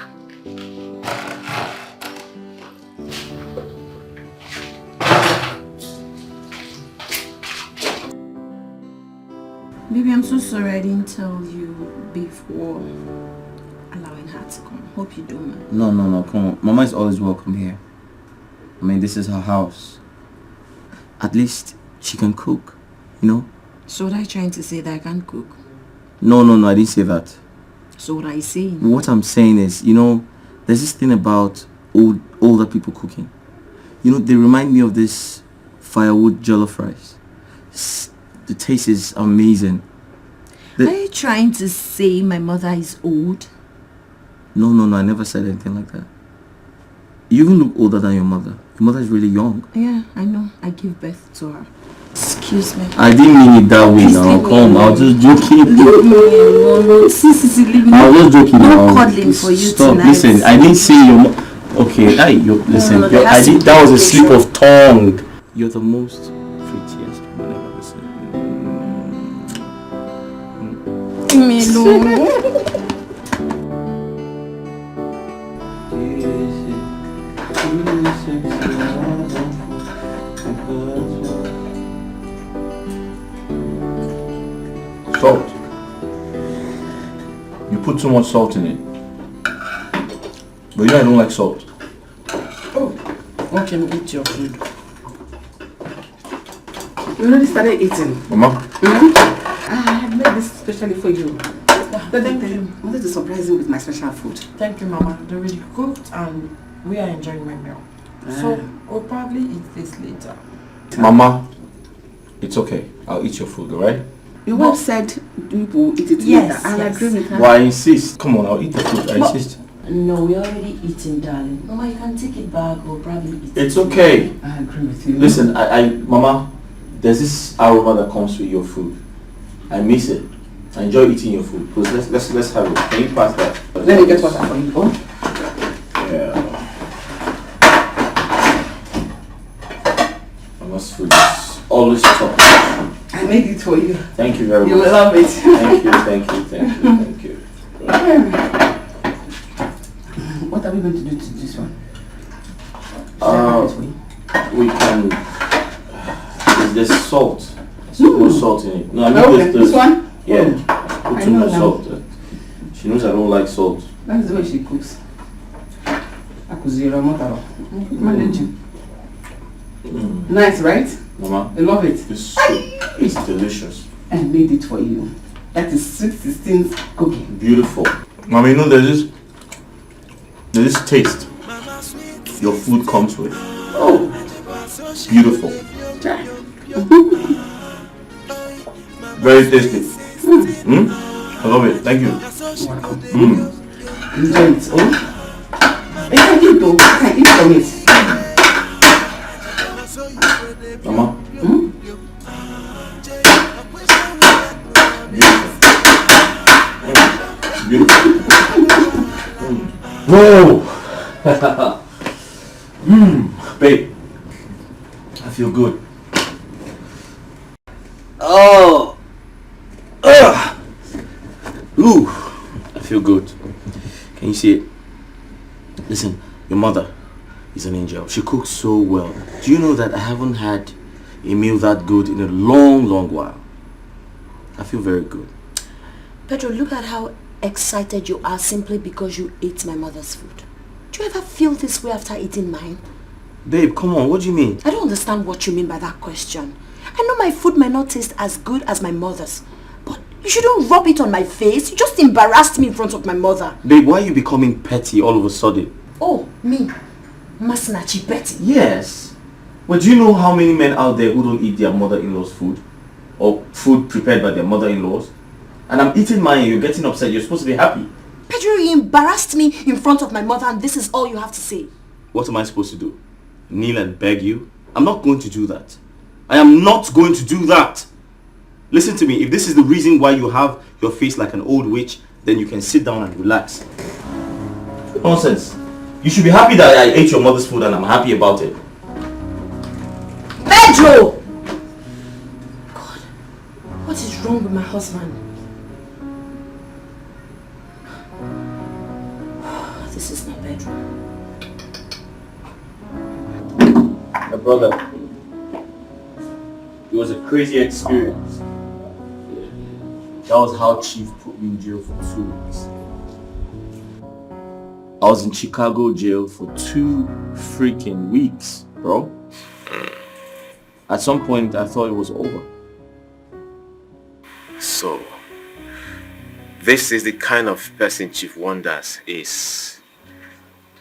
Baby, I'm so sorry I didn't tell you before allowing her to come. Hope you don't mind. No, come on. Mama is always welcome here. I mean, this is her house. At least she can cook, you know? So what are you trying to say, that I can't cook? No, I didn't say that. So what are you saying? What I'm saying is, you know, there's this thing about older people cooking. You know, they remind me of this firewood jollof rice. The taste is amazing. Are you trying to say my mother is old? No, I never said anything like that. You even look older than your mother. Your mother is really young. Yeah, I know. I give birth to her. Excuse me. I didn't mean it that way. Please now. Come, I was just joking. Leave me alone. Leave me. I was just joking. No cuddling for you Stop. tonight. Listen, I didn't say your okay, listen. No, that was a slip of tongue. You're the most prettiest woman I've ever seen. leaving me alone. Salt. You put too much salt in it. But you know I don't like salt. Okay, eat your food. You already started eating. Mama? I have made this specially for you. Thank you. I wanted to surprise you with my special food. Thank you, Mama. They're really cooked and we are enjoying my meal. So we'll probably eat this later. Mama, it's okay. I'll eat your food, alright? Your wife said you will eat it Yes, later. I'll agree with her. Well, I insist. Come on, I'll eat the food. I insist. No, we're already eating, darling. Mama, you can take it back. We'll probably eat It's okay. I agree with you. Listen, Mama, there's this aroma that comes with your food. I miss it. I enjoy eating your food. Please, let's have it. Can you pass that? Let me get water for you. Oh. Yeah. Mama's food is always top. I made it for you. Thank you very much. You will love it. Thank you. What are we going to do to this one? We can. There's salt. No salt in it. No, I mean this one? Yeah. Put too much salt. She knows I don't like salt. That's the way she cooks. Managing. Nice, right? Mama. I love it. It's delicious. I made it for you. That is sweet 16 cooking. Beautiful. Mama, you know there's this taste your food comes with. Oh. Beautiful. Very tasty. I love it. Thank you. Enjoy it. Oh. You can eat though. You can eat from it. Mama. Beautiful. Whoa! Babe, I feel good. Oh! Ooh! I feel good. Can you see it? Listen, your mother is an angel. She cooks so well. Do you know that I haven't had a meal that good in a long, long while? I feel very good. Pedro, look at how excited you are simply because you ate my mother's food. Do you ever feel this way after eating mine? Babe, come on, what do you mean? I don't understand what you mean by that question. I know my food might not taste as good as my mother's, but you shouldn't rub it on my face. You just embarrassed me in front of my mother. Babe, why are you becoming petty all of a sudden? Oh, me? Masnachi petty? Yes. But do you know how many men out there who don't eat their mother-in-law's food? Or food prepared by their mother-in-laws? And I'm eating mine and you're getting upset. You're supposed to be happy. Pedro, you embarrassed me in front of my mother and this is all you have to say. What am I supposed to do? Kneel and beg you? I'm not going to do that. I am not going to do that. Listen to me. If this is the reason why you have your face like an old witch, then you can sit down and relax. Nonsense. You should be happy that I ate your mother's food and I'm happy about it. Pedro! God, what is wrong with my husband? This is my bedroom. My brother, it was a crazy experience. That was how Chief put me in jail for 2 weeks. I was in Chicago jail for 2 freaking weeks, bro. At some point, I thought it was over. So, this is the kind of person Chief Wonders is.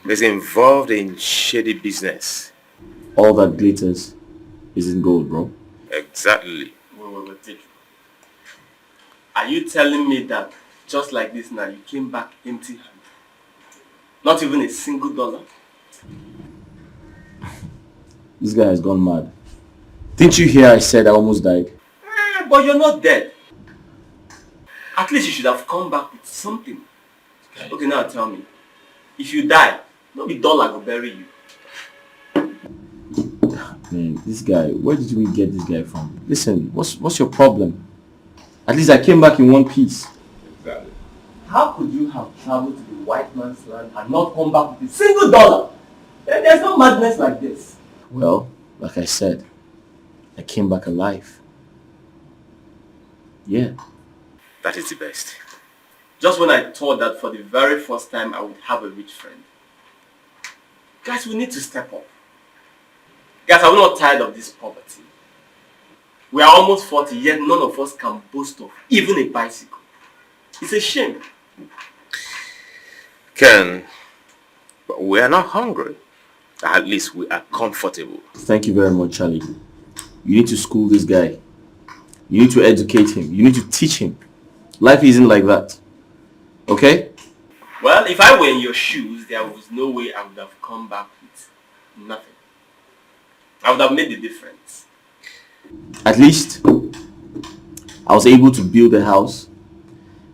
He's involved in shady business. All that glitters is in gold, bro. Exactly. Wait. Are you telling me that just like this now you came back empty-handed? Not even a single dollar? This guy has gone mad. Didn't you hear I said I almost died? But you're not dead. At least you should have come back with something. Okay, now tell me. If you die, no be dollar go bury you. Man, this guy, where did we get this guy from? Listen, what's your problem? At least I came back in one piece. How could you have traveled to the white man's land and not come back with a single dollar? There's no madness like this. Well, like I said, I came back alive. Yeah. That is the best. Just when I thought that for the very first time I would have a rich friend. Guys, we need to step up. Guys, I'm not tired of this poverty. We are almost 40, yet none of us can boast of even a bicycle. It's a shame. Ken, but we are not hungry. At least we are comfortable. Thank you very much, Charlie. You need to school this guy. You need to educate him. You need to teach him. Life isn't like that. Okay? Well, if I were in your shoes, there was no way I would have come back with nothing. I would have made the difference. At least, I was able to build a house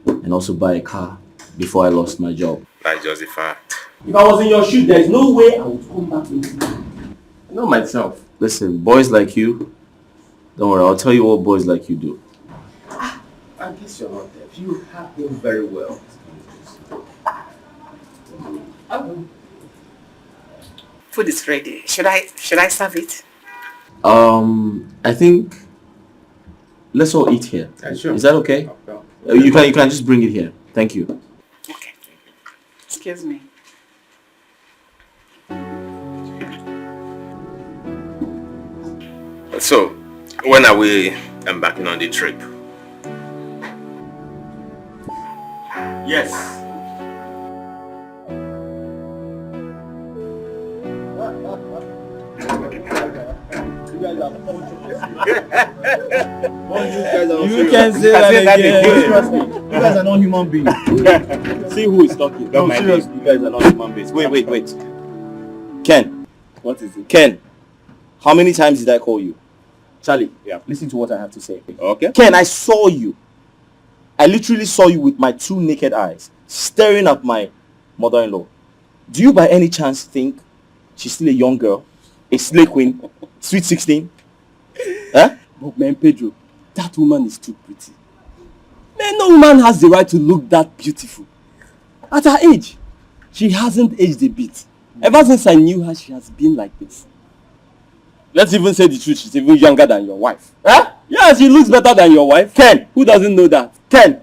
and also buy a car before I lost my job. That's just a fact. If I was in your shoes, there is no way I would come back with it. I know myself. Listen, boys like you, don't worry, I'll tell you what boys like you do. I guess you're not deaf. You have him very well. Food is ready. Should I serve it? I think let's all eat here. Sure. Is that okay? You can just bring it here. Thank you. Okay. Excuse me. So, when are we embarking on the trip? Yes. You can say that again. Trust me. You guys are not human beings. See who is talking. No, seriously, you guys are not human beings. Wait. Ken. What is it? Ken. How many times did I call you? Charlie, Yeah. Listen to what I have to say. Okay. Ken, I saw you. I literally saw you with my 2 naked eyes, staring at my mother-in-law. Do you by any chance think she's still a young girl? A slay queen? Sweet 16? Huh? But man, Pedro, that woman is too pretty. Man, no woman has the right to look that beautiful. At her age, she hasn't aged a bit. Ever since I knew her, she has been like this. Let's even say the truth, she's even younger than your wife. Huh? Yeah, she looks better than your wife. Ken, who doesn't know that? Ken,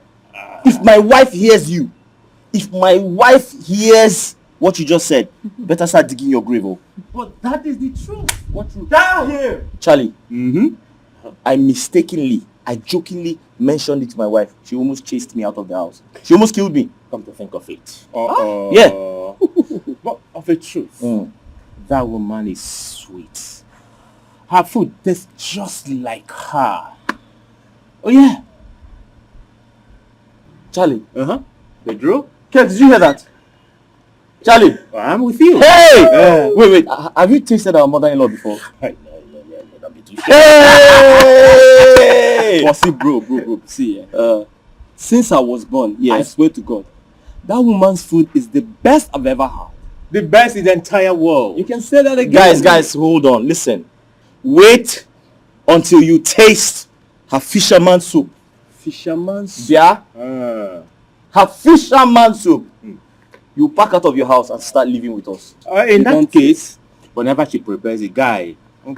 if my wife hears you, if my wife hears what you just said, better start digging your grave. Oh. But that is the truth. What truth? Down here! Charlie, I jokingly mentioned it to my wife. She almost chased me out of the house. She almost killed me. Come to think of it. Yeah. But of a truth, that woman is sweet. Her food tastes just like her. Oh yeah. Charlie. Pedro? Ken, did you hear that? Charlie. I'm with you. Hey! Wait. Have you tasted our mother-in-law before? Hey! But see, bro. See, since I was born, I swear to God, that woman's food is the best I've ever had. The best in the entire world. You can say that again. Guys, hold on. Listen. Wait until you taste her fisherman soup. Fisherman soup? Yeah? Her fisherman soup. You pack out of your house and start living with us. In that case, whenever she prepares a guy, I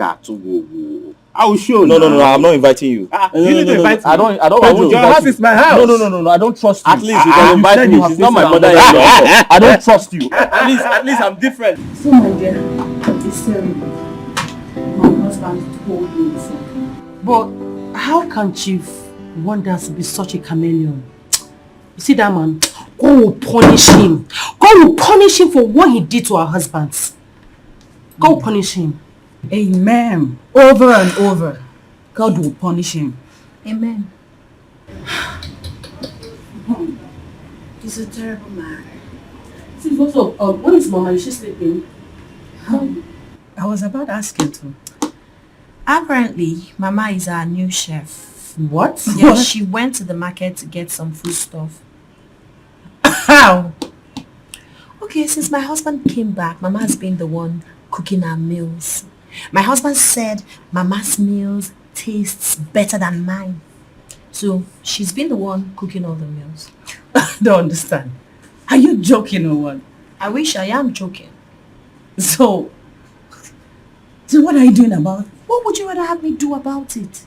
will show. No, I'm not inviting you. You need to invite me. I don't. Your house is my house. No, I don't trust you. At least you can invite me. She's not my mother-in-law. I don't trust you. At least I'm different. So my dear, it's terrible. My husband told me the same thing. But how can Chief Wonders be such a chameleon? You see that man? God will punish him. God will punish him for what he did to our husbands. God will punish him. Amen. Over and over. God will punish him. Amen. He's a terrible man. See, what's up? When is Mama? Is she sleeping? I was about to ask you to. Apparently, Mama is our new chef. What? Yeah, she went to the market to get some food stuff. How? Okay, since my husband came back, Mama has been the one cooking our meals. My husband said Mama's meals tastes better than mine. So she's been the one cooking all the meals. don't understand. Are you joking or what? I wish I am joking. So what are you doing about it? What would you rather have me do about it?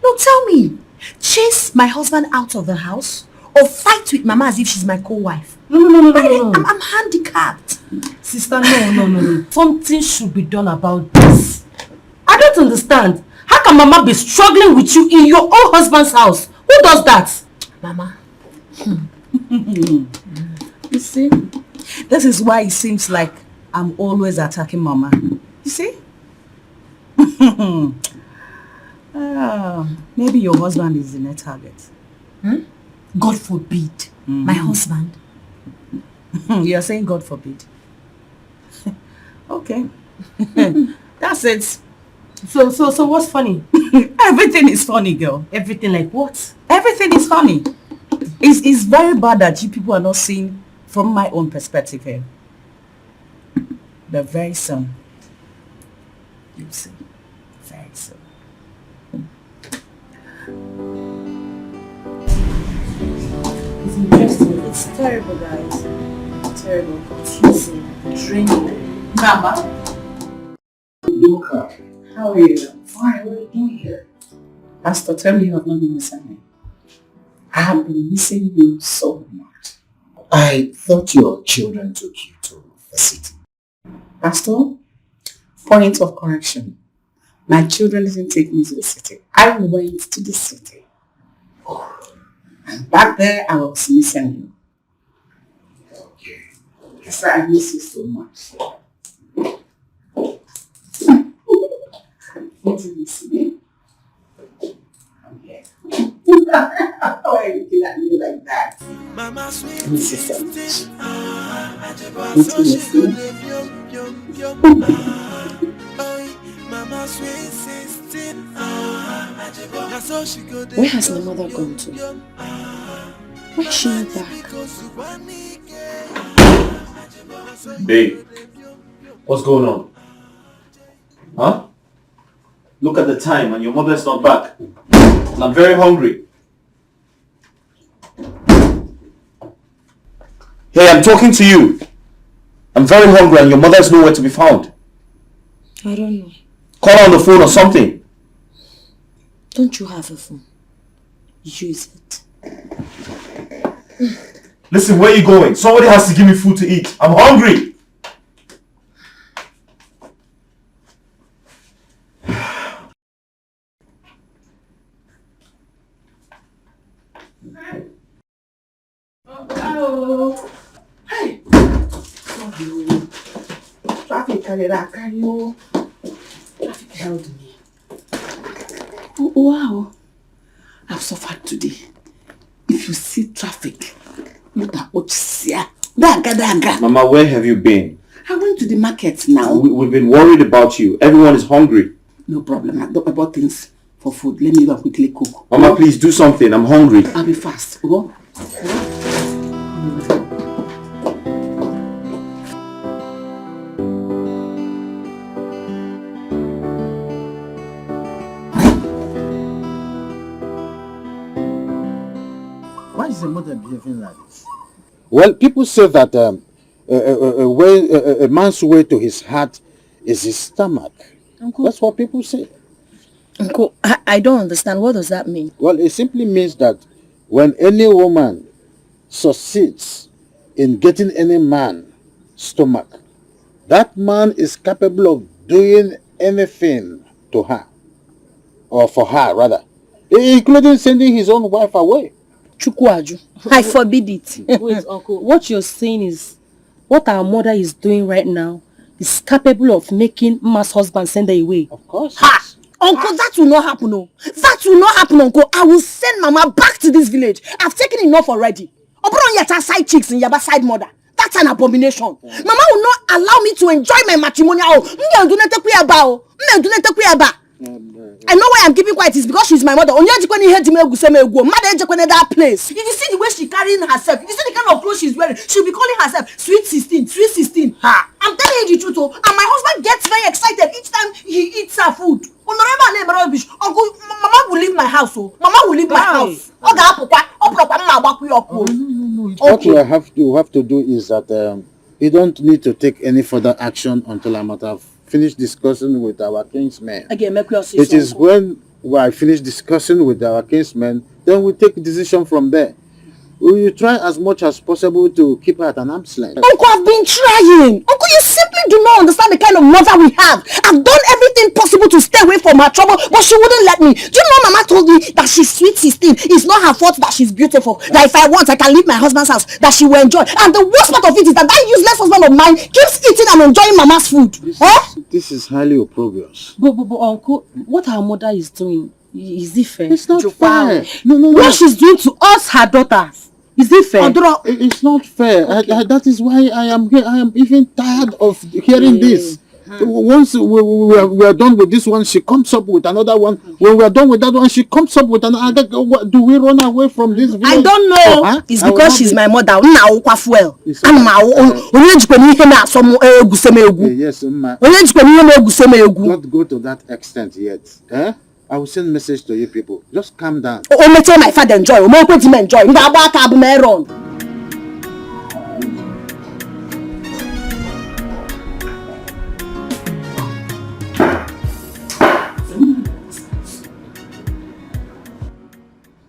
No, tell me. Chase my husband out of the house or fight with Mama as if she's my co-wife? No. I'm handicapped. Sister, no. Something should be done about this. I don't understand. How can Mama be struggling with you in your own husband's house? Who does that? Mama. You see? This is why it seems like I'm always attacking Mama. You see? Maybe your husband is in a target. God forbid. My husband. You're saying God forbid. Okay. That's it. So what's funny? Everything is funny, girl. Everything like what? Everything is funny. It's very bad that you people are not seeing from my own perspective here. But very soon, you'll see. Very soon. It's interesting. It's terrible, guys. Terrible, confusing, draining. Mama. Luca, how are you? Fine, what are you doing here? Pastor, tell me you have not been missing me. I have been missing you so much. I thought your children took you to the city. Pastor, point of correction. My children didn't take me to the city. I went to the city. And back there, I was missing you. Okay. That's why I miss you so much. You didn't miss me. I'm here. Why are you looking at me like that? I miss you so much. Don't you miss me? Where has my mother gone to? Why is she not back? Babe, what's going on? Huh? Look at the time and your mother's not back. And I'm very hungry. Hey, I'm talking to you. I'm very hungry and your mother's nowhere to be found. I don't know. Call her on the phone or something. Don't you have a phone? Use it. Listen, where are you going? Somebody has to give me food to eat. I'm hungry. Oh, hey. Traffic carried. Traffic held me. Oh, wow. I've suffered today. If you see traffic, look at what you see. Mama, where have you been? I went to the market now. We've been worried about you. Everyone is hungry. No problem. I bought things for food. Let me go and quickly cook. Mama, please do something. I'm hungry. I'll be fast. Oh. Why is the mother behaving like this? Well, people say that a man's way to his heart is his stomach. Uncle, that's what people say. Uncle, I don't understand. What does that mean? Well, it simply means that when any woman succeeds in getting any man's stomach, that man is capable of doing anything to her, or for her rather, including sending his own wife away. Chukwaju, I forbid it. Wait, Uncle, what you're saying is what our mother is doing right now is capable of making Ma's husband send her away. Of course. Ha! Uncle, that will not happen, oh. That will not happen, Uncle. I will send Mama back to this village. I've taken enough already. Obron yata side chicks and Yaba side mother. That's an abomination. Yeah. Mama will not allow me to enjoy my matrimonial. I know why I'm keeping quiet is because she's my mother. Only that place. If you see the way she's carrying herself, if you see the kind of clothes she's wearing, she'll be calling herself Sweet 16, Sweet 16. Ha! I'm telling you the truth, oh. And my husband gets very excited each time he eats her food. Uncle, Mama will leave my house, oh. Mama will leave my house. No, What you have to do is that you don't need to take any further action until I might have finished discussing with our kinsmen. It is when I finish discussing with our kinsmen, then we take a decision from there. We will try as much as possible to keep her at an arm's length. Uncle, I've been trying. Uncle, you simply do not understand the kind of mother we have. I've done everything possible to stay away from her trouble, but she wouldn't let me. Do you know Mama told me that she's sweet 16. It's not her fault that she's beautiful. That if I want, I can leave my husband's house. That she will enjoy. And the worst part of it is that that useless husband of mine keeps eating and enjoying Mama's food. This is highly opprobrious. But Uncle, what our mother is doing, is it fair? It's not fair. No. What she's doing to us, her daughters. Is it fair? It's not fair. Okay. That is why I am here. I am even tired of hearing this. Once we are done with this one, she comes up with another one. When we are done with that one, she comes up with another. Do we run away from this village? I don't know. It's because she's my mother. Yes, not go to that extent yet. I will send message to you people. Just calm down. My father enjoy.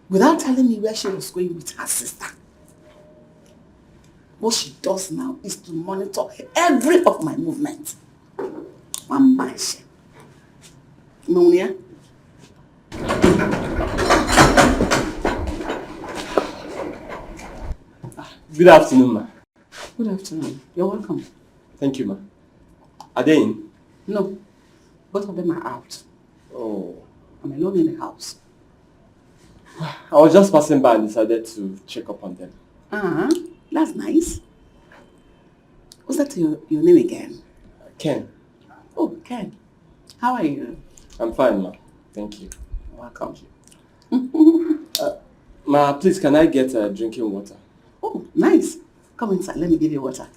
Without telling me where she was going with her sister. What she does now is to monitor every of my movement. Monia? Good afternoon, ma. Good afternoon. You're welcome. Thank you, ma. Are they in? No. Both of them are out. Oh. I'm alone in the house. I was just passing by and decided to check up on them. That's nice. What's that your name again? Ken. Oh, Ken. How are you? I'm fine, ma. Thank you. Welcome. Ma, please, can I get drinking water? Oh, nice. Come inside. Let me give you water.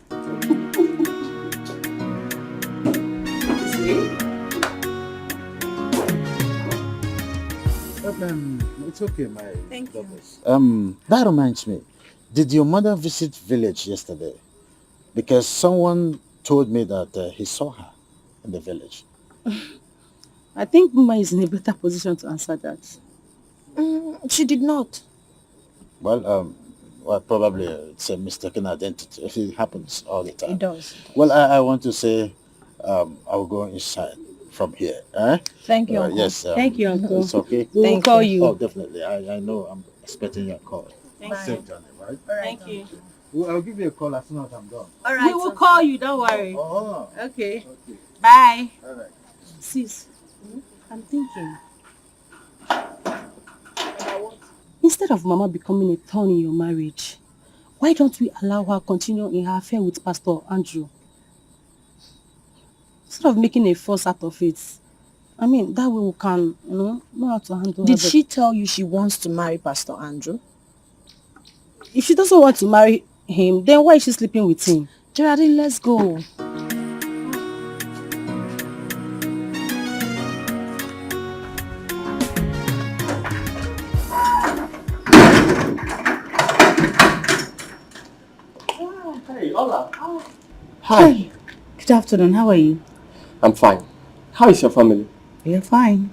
It's okay, my Thank daughters. That reminds me. Did your mother visit village yesterday? Because someone told me that he saw her in the village. I think Mama is in a better position to answer that. She did not. Well, probably it's a mistaken identity. It happens all the time. It does. Well, I want to say I'll go inside from here. Thank you, Uncle. Yes. Thank you, Uncle. It's okay. We'll call you. Oh, definitely. I know I'm expecting your call. Safe journey, right? Thank you. Well, I'll give you a call as soon as I'm done. All right. We will call you. Don't worry. Oh. Okay. Bye. All right. Sis, I'm thinking. Instead of Mama becoming a thorn in your marriage, why don't we allow her continue in her affair with Pastor Andrew? Instead of making a fuss out of it. I mean, that way we can, know how to handle Did her. she tell you she wants to marry Pastor Andrew? If she doesn't want to marry him, then why is she sleeping with him? Geraldine, let's go. Hey, hola. Hi. Good afternoon. How are you? I'm fine. How is your family? You're fine.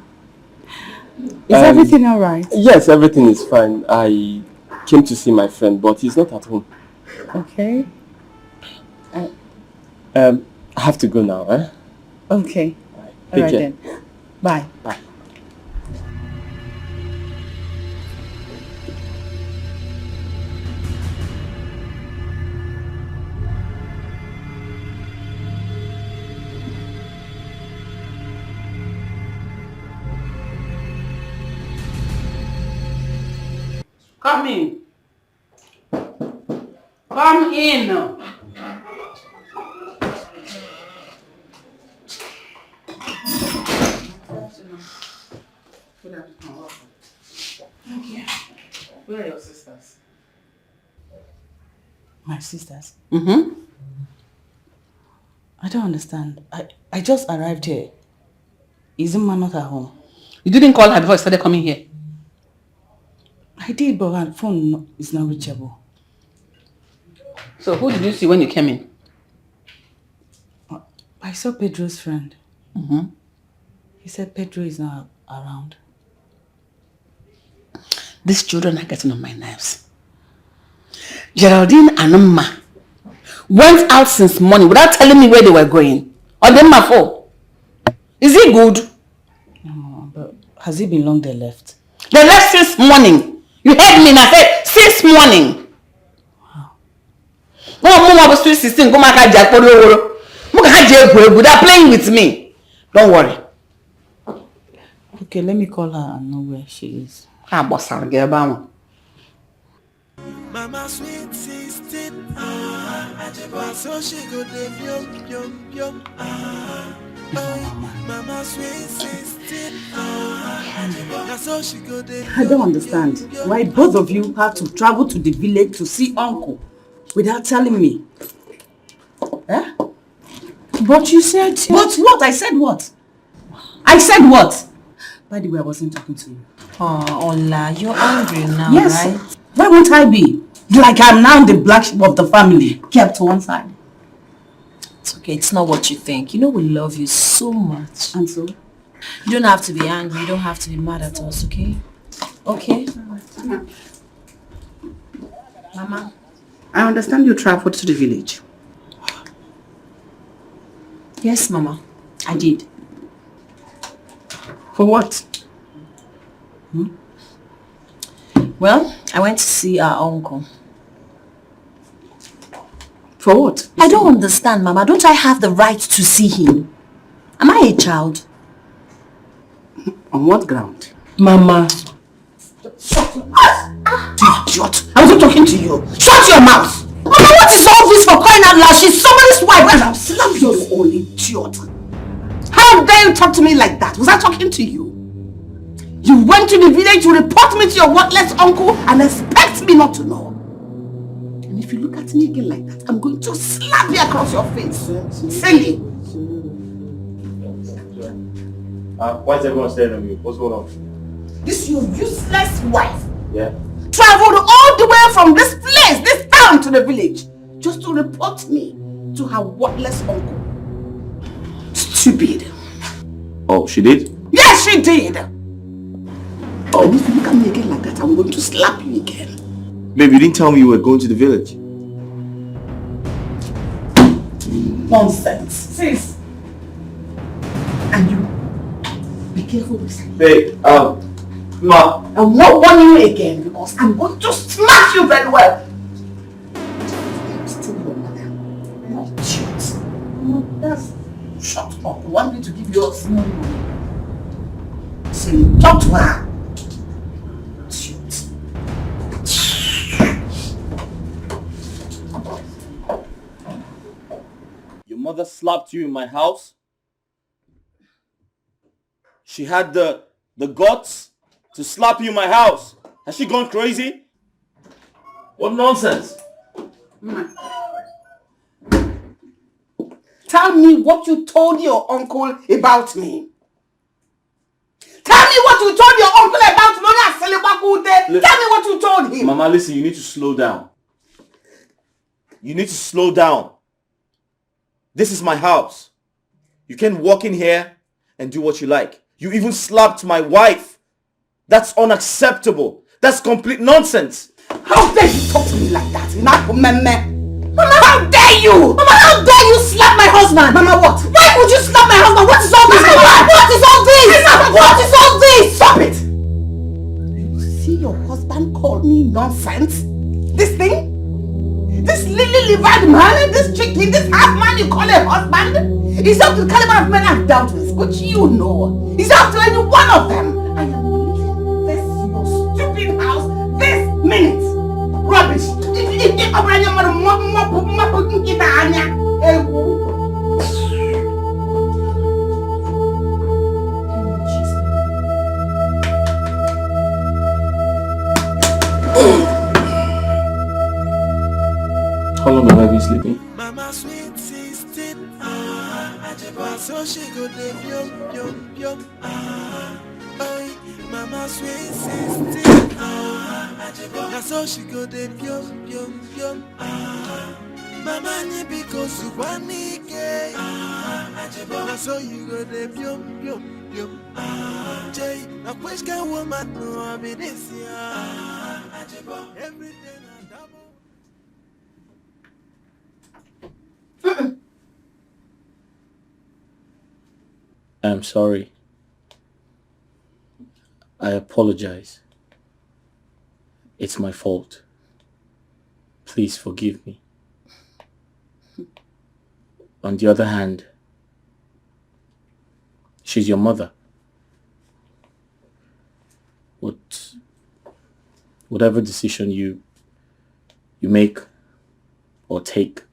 Is everything all right? Yes, everything is fine. I came to see my friend, but he's not at home. Okay. I have to go now, eh? Okay. Take All right care. then. Bye. Bye. Come in. Come in. Good afternoon. Thank you. Where are your sisters? My sisters? Mm-hmm. I don't understand. I just arrived here. Is Mama not at home? You didn't call her before you started coming here? I did, but her phone is not reachable. So who did you see when you came in? I saw Pedro's friend. Mm-hmm. He said Pedro is not around. These children are getting on my nerves. Geraldine and Umma went out since morning without telling me where they were going. On them my phone. Is it good? No, but has it been long they left? They left since morning. You heard me and I said since morning. Wow. Mama was 16. Go back they're playing with me. Don't worry. Okay, let me call her and know where she is. Mama sweet 16, so she go dey yum. Mama sweet 16, so she go dey. I don't understand why both of you had to travel to the village to see uncle without telling me. Eh? But you said... But what? I said what? I said what? By the way, I wasn't talking to you. Oh, Ola, you're angry now, yes, right? Why won't I be? Like I'm now the black sheep of the family, kept to one side. It's okay, it's not what you think. You know we love you so much. And so? You don't have to be angry, you don't have to be mad at us, okay? Okay? Mama, I understand you traveled to the village. Yes, Mama, I did. For what? Well, I went to see our uncle. For what? I don't understand, Mama. Don't I have the right to see him? Am I a child? On what ground? Mama. Shut your mouth! Idiot! I wasn't talking to you. Shut your mouth! Mama, what is all this for crying out loud? She's somebody's wife and I'll slap you. You old idiot! How dare you talk to me like that? Was I talking to you? You went to the village to report me to your worthless uncle and expect me not to know. And if you look at me again like that, I'm going to slap you across your face. Silly! Why is everyone staring at me? What's going on? This your useless wife. Yeah? Traveled all the way from this place, this town, to the village just to report me to her worthless uncle. Stupid. Oh, she did? Yes, she did. Oh, and if you look at me again like that, I'm going to slap you again. Babe, you didn't tell me you were going to the village. Nonsense. Sis. And you, be careful with me. Babe, Ma. I will not warn you again because I'm going to smack you very well. I'm still your mother. Not cute. Mothers, shut up. I want me to give you a small money. So talk to her. Cute. Your mother slapped you in my house? She had the guts to slap you in my house. Has she gone crazy? What nonsense? Tell me what you told your uncle about me. Tell me what you told your uncle about me. Tell me what you told him. Mama, listen, you need to slow down. You need to slow down. This is my house. You can walk in here and do what you like. You even slapped my wife. That's unacceptable. That's complete nonsense. How dare you talk to me like that? Mama, how dare you? Mama, how dare you slap my husband? Mama, what? Why would you slap my husband? What is all this? Mama, what is all this? What is all this? Stop it! You see your husband call me nonsense? This thing? This lily-livered man, this chicken, this half man you call a husband? He's up to the caliber of men I've dealt with, which you know. He's up to any one of them. I am leaving this your stupid house this minute. Rubbish. How long have I been sleeping? Mama sweet 16, so she go dey yum. Mama sweet 16, so she go dey yum. Mama ni because you want me gay. Now so you go the byum byum byum. Jay, now which kind woman no I be this year? Everything I double. I'm sorry. I apologize. It's my fault. Please forgive me. On the other hand, she's your mother. Whatever decision you make or take,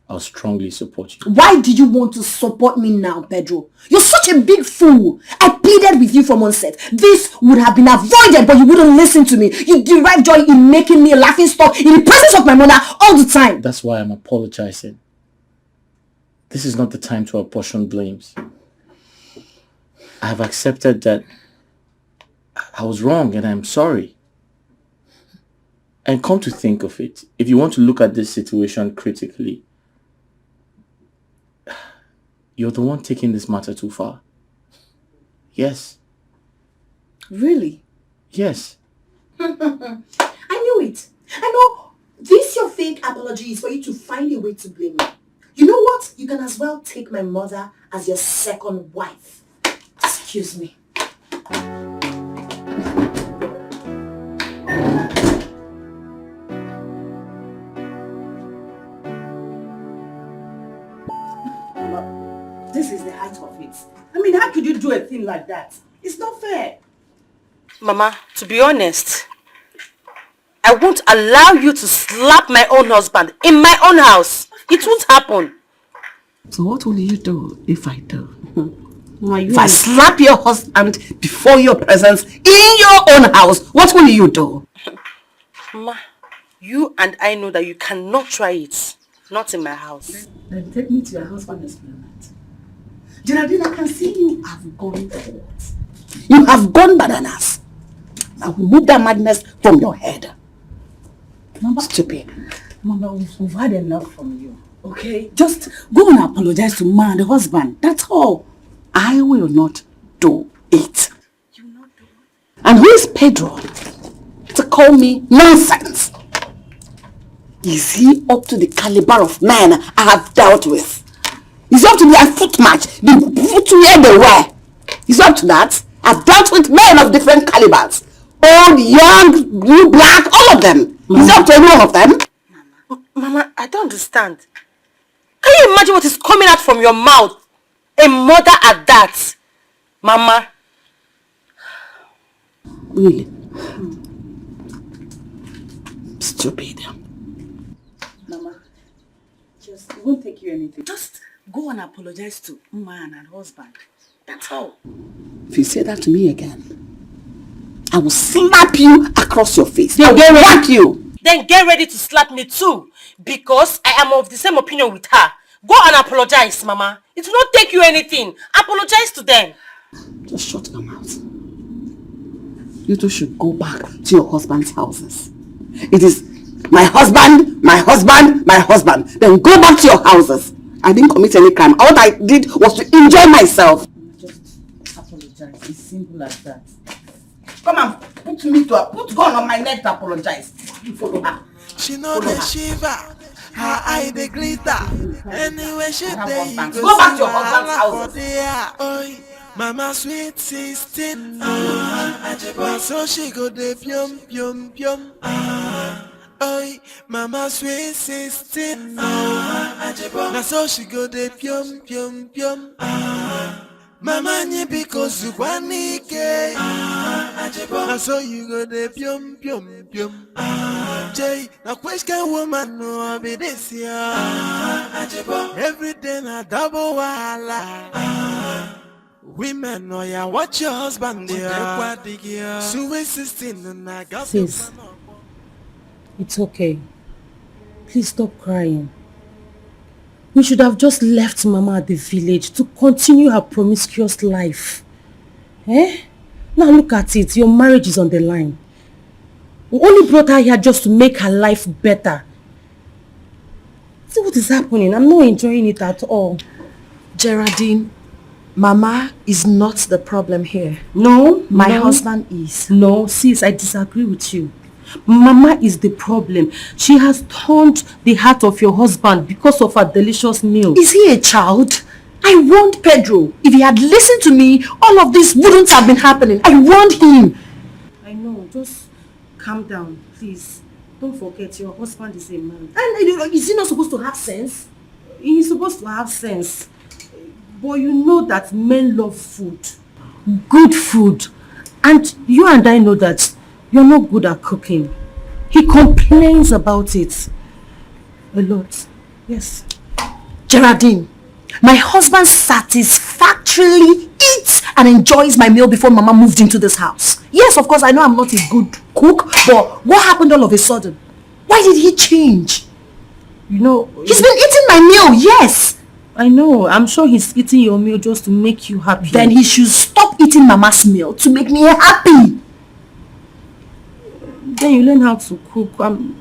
I'll strongly support you. Why do you want to support me now, Pedro? You're such a big fool. I pleaded with you from onset. This would have been avoided, but you wouldn't listen to me. You derive joy in making me a laughing stock in the presence of my mother all the time. That's why I'm apologizing. This is not the time to apportion blames. I have accepted that I was wrong and I'm sorry. And come to think of it, if you want to look at this situation critically, you're the one taking this matter too far. Yes. Really? Yes. I knew it. I know this your fake apology is for you to find a way to blame me. You know what? You can as well take my mother as your second wife. Excuse me. This is the height of it. I mean, how could you do a thing like that? It's not fair. Mama, to be honest, I won't allow you to slap my own husband in my own house. It won't happen. So what will you do if I do? If I slap your husband before your presence in your own house, what will you do? Mama, you and I know that you cannot try it. Not in my house. Then take me to your husband and explain that. Geraldine, I can see you have gone forward. You have gone bananas. Now remove that madness from your head. Mama, stupid. Mama, we've had enough from you. Okay? Just go and apologize to Ma and the husband. That's all. I will not do it. You will not do it? And who is Pedro to call me nonsense? Is he up to the caliber of man I have dealt with? Is he up to their foot match? The footwear they wear? Is he up to that? I've dealt with men of different calibers. Old, young, blue, black, all of them. Is he up to any one of them? Mama, I don't understand. Can you imagine what is coming out from your mouth? A mother at that. Mama. Really? Stupid. Mama, it won't take you anything. Just go and apologize to Ma and her husband. That's all. If you say that to me again, I will slap you across your face. I will whack you. Then get ready to slap me too. Because I am of the same opinion with her. Go and apologize, Mama. It will not take you anything. Apologize to them. Just shut your mouth. You two should go back to your husband's houses. It is my husband, my husband, my husband. Then go back to your houses. I didn't commit any crime. All I did was to enjoy myself. Just apologize. It's simple as that. Come on, put gun on my neck to apologize. You follow her. She know the shiver. Her eye they glitter. Anyway she there you go back to your husband's house. Oi, Mama sweet 16. So she go the pyum pyum pyum. Oi, Mama sweet 16. Now so she go the pyum pyum pyum. Mama ni because you want me gay. Now so you go the pyum pyum pyum. Jay, now which kind woman no I be this year? Every day na double wala. Women know ya watch your husband there. So we 16 and I got. Sis, it's okay. Please stop crying. We should have just left Mama at the village to continue her promiscuous life. Eh? Now look at it. Your marriage is on the line. We only brought her here just to make her life better. See what is happening? I'm not enjoying it at all. Geraldine, Mama is not the problem here. No, My no. husband is. No, sis, I disagree with you. Mama is the problem. She has turned the heart of your husband because of her delicious meal. Is he a child? I warned Pedro. If he had listened to me, all of this wouldn't have been happening. I warned him. I know, just calm down, please. Don't forget, your husband is a man. And Is he not supposed to have sense? he's supposed to have sense. But you know that men love food. Good food. And you and I know that you're not good at cooking. He complains about it a lot. Yes. Geraldine, my husband satisfactorily eats and enjoys my meal before Mama moved into this house. Yes, of course, I know I'm not a good cook, but what happened all of a sudden? Why did he change? You know... He's been eating my meal, yes! I know. I'm sure he's eating your meal just to make you happy. Then he should stop eating Mama's meal to make me happy. Then you learn how to cook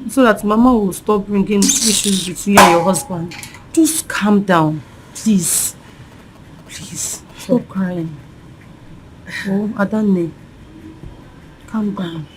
so that Mama will stop bringing issues between you and your husband. Just calm down, please. Please, stop crying. Oh, Adane, calm down.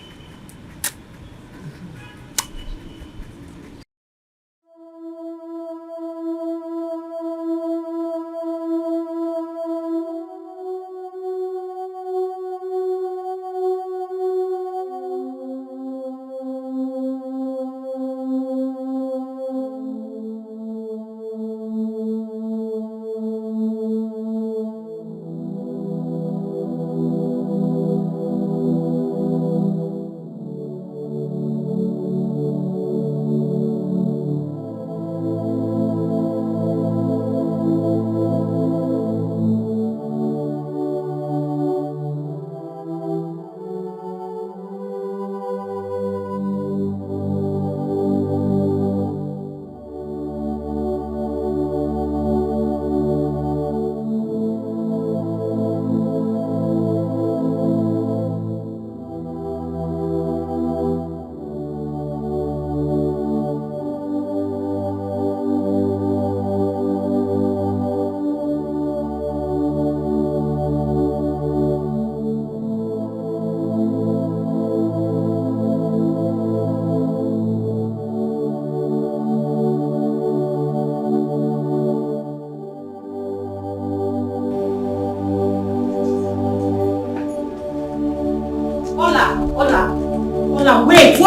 Wait,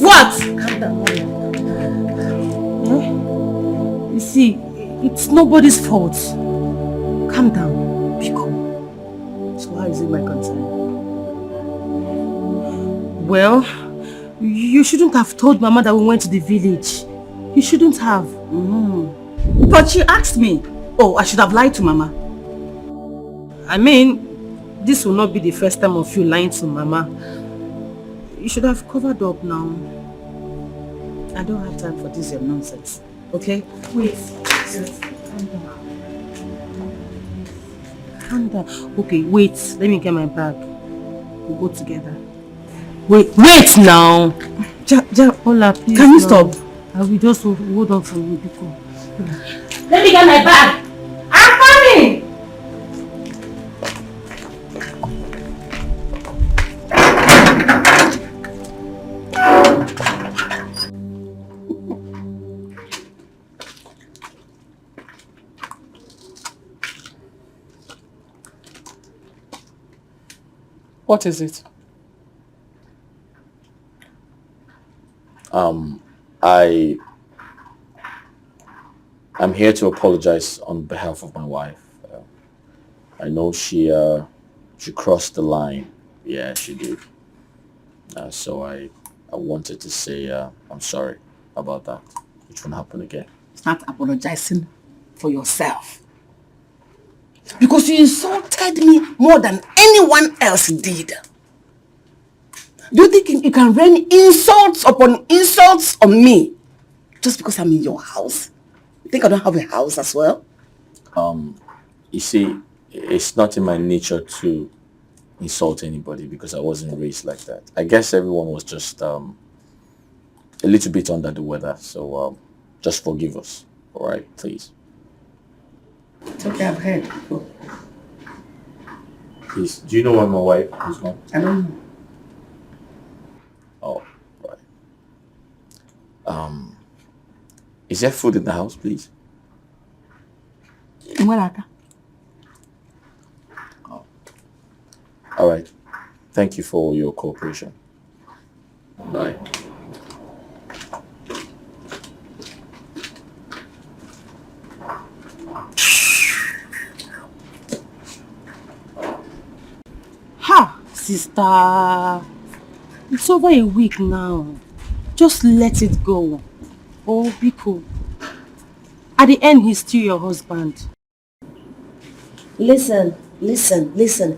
what? Calm down, You see, it's nobody's fault. Calm down. Biko. So how is it my concern? Well, you shouldn't have told Mama that we went to the village. You shouldn't have. But she asked me. Oh, I should have lied to Mama. I mean, this will not be the first time of you lying to Mama. You should have covered up now. I don't have time for this your nonsense. Okay? Wait. Calm down. Calm down. Okay, wait. Let me get my bag. We'll go together. Wait now. Hola, please. Can you stop? I will just hold on for you because... Let me get my bag. I'm coming. What is it? I'm here to apologize on behalf of my wife. I know she crossed the line. Yeah, she did. So I wanted to say I'm sorry about that. It won't happen again. Start apologizing for yourself. Because you insulted me more than anyone else did. Do you think you can rain insults upon insults on me just because I'm in your house? You think I don't have a house as well? You see, it's not in my nature to insult anybody because I wasn't raised like that. I guess everyone was just a little bit under the weather, so Just forgive us. Alright, please. It's okay, I've heard. Go. Please, do you know where my wife is gone? I don't know. Oh, right. Is there food in the house, please? Alright. Thank you for your cooperation. Bye. Ha! Sister. It's over a week now. Just let it go. Oh, be cool. At the end, he's still your husband. Listen.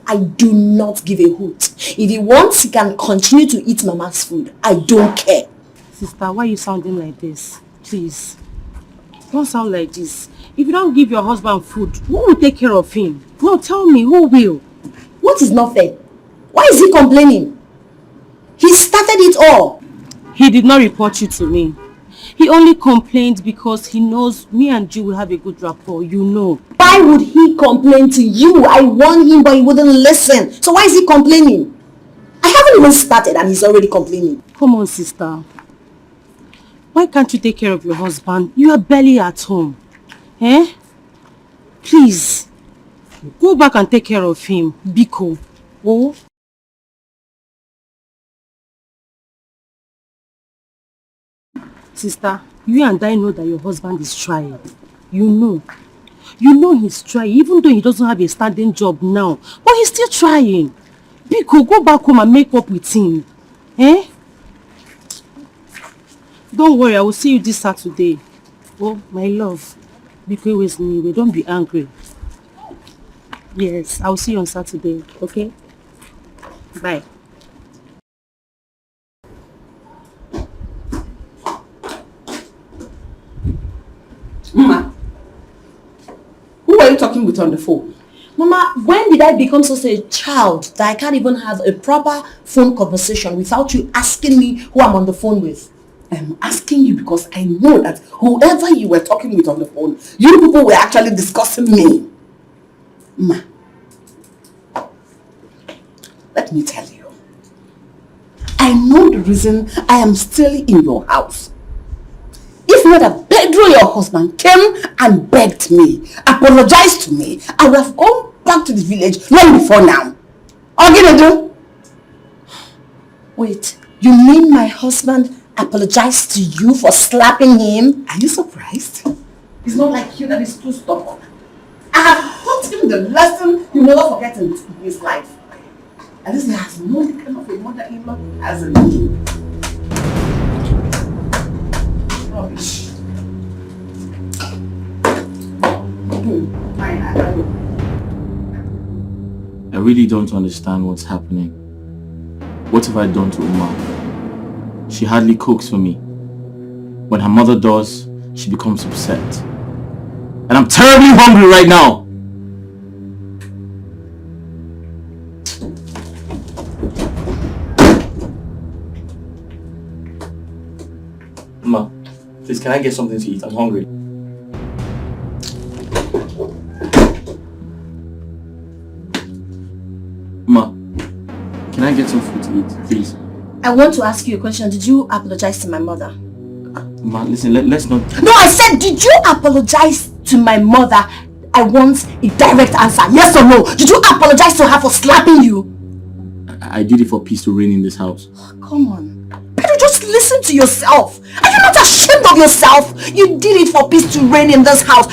I do not give a hoot. If he wants, he can continue to eat Mama's food. I don't care. Sister, why are you sounding like this? Please. Don't sound like this. If you don't give your husband food, who will take care of him? No, tell me, who will? What is not fair? Why is he complaining? He started it all. He did not report you to me. He only complained because he knows me and you will have a good rapport, you know. Why would he complain to you? I warned him, but he wouldn't listen. So why is he complaining? I haven't even started and he's already complaining. Come on, sister. Why can't you take care of your husband? You are barely at home. Eh? Please. Go back and take care of him. Biko. Oh? Sister, you and I know that your husband is trying. You know. You know he's trying, even though he doesn't have a standing job now. But he's still trying. Biko, go back home and make up with him. Eh? Don't worry, I will see you this Saturday. Oh, my love. Biko with me. Don't be angry. Yes, I will see you on Saturday. Okay? Bye. Mama, who are you talking with on the phone? Mama, when did I become such a child that I can't even have a proper phone conversation without you asking me who I'm on the phone with? I'm asking you because I know that whoever you were talking with on the phone, you people were actually discussing me. Ma, let me tell you. I know the reason I am still in your house. If not that Pedro, your husband, came and begged me, apologized to me, I would have gone back to the village long before now. Oginedu? Wait, you mean my husband apologized to you for slapping him? Are you surprised? It's not like you that is too stubborn. I have taught him the lesson he will never forget in his life. At least he has known the kind of a mother-in-law as a me. Rubbish. I really don't understand what's happening. What have I done to Uma? She hardly cooks for me. When her mother does, she becomes upset. And I'm terribly hungry right now! Ma, please, can I get something to eat? I'm hungry. Ma, can I get some food to eat, please? I want to ask you a question. Did you apologize to my mother? Ma, listen, let's not... No, I said, did you apologize to my mother? I want a direct answer. Yes or no? Did you apologize to her for slapping you? I did it for peace to reign in this house. Come on. Pedro, just listen to yourself. Are you not ashamed of yourself? You did it for peace to reign in this house.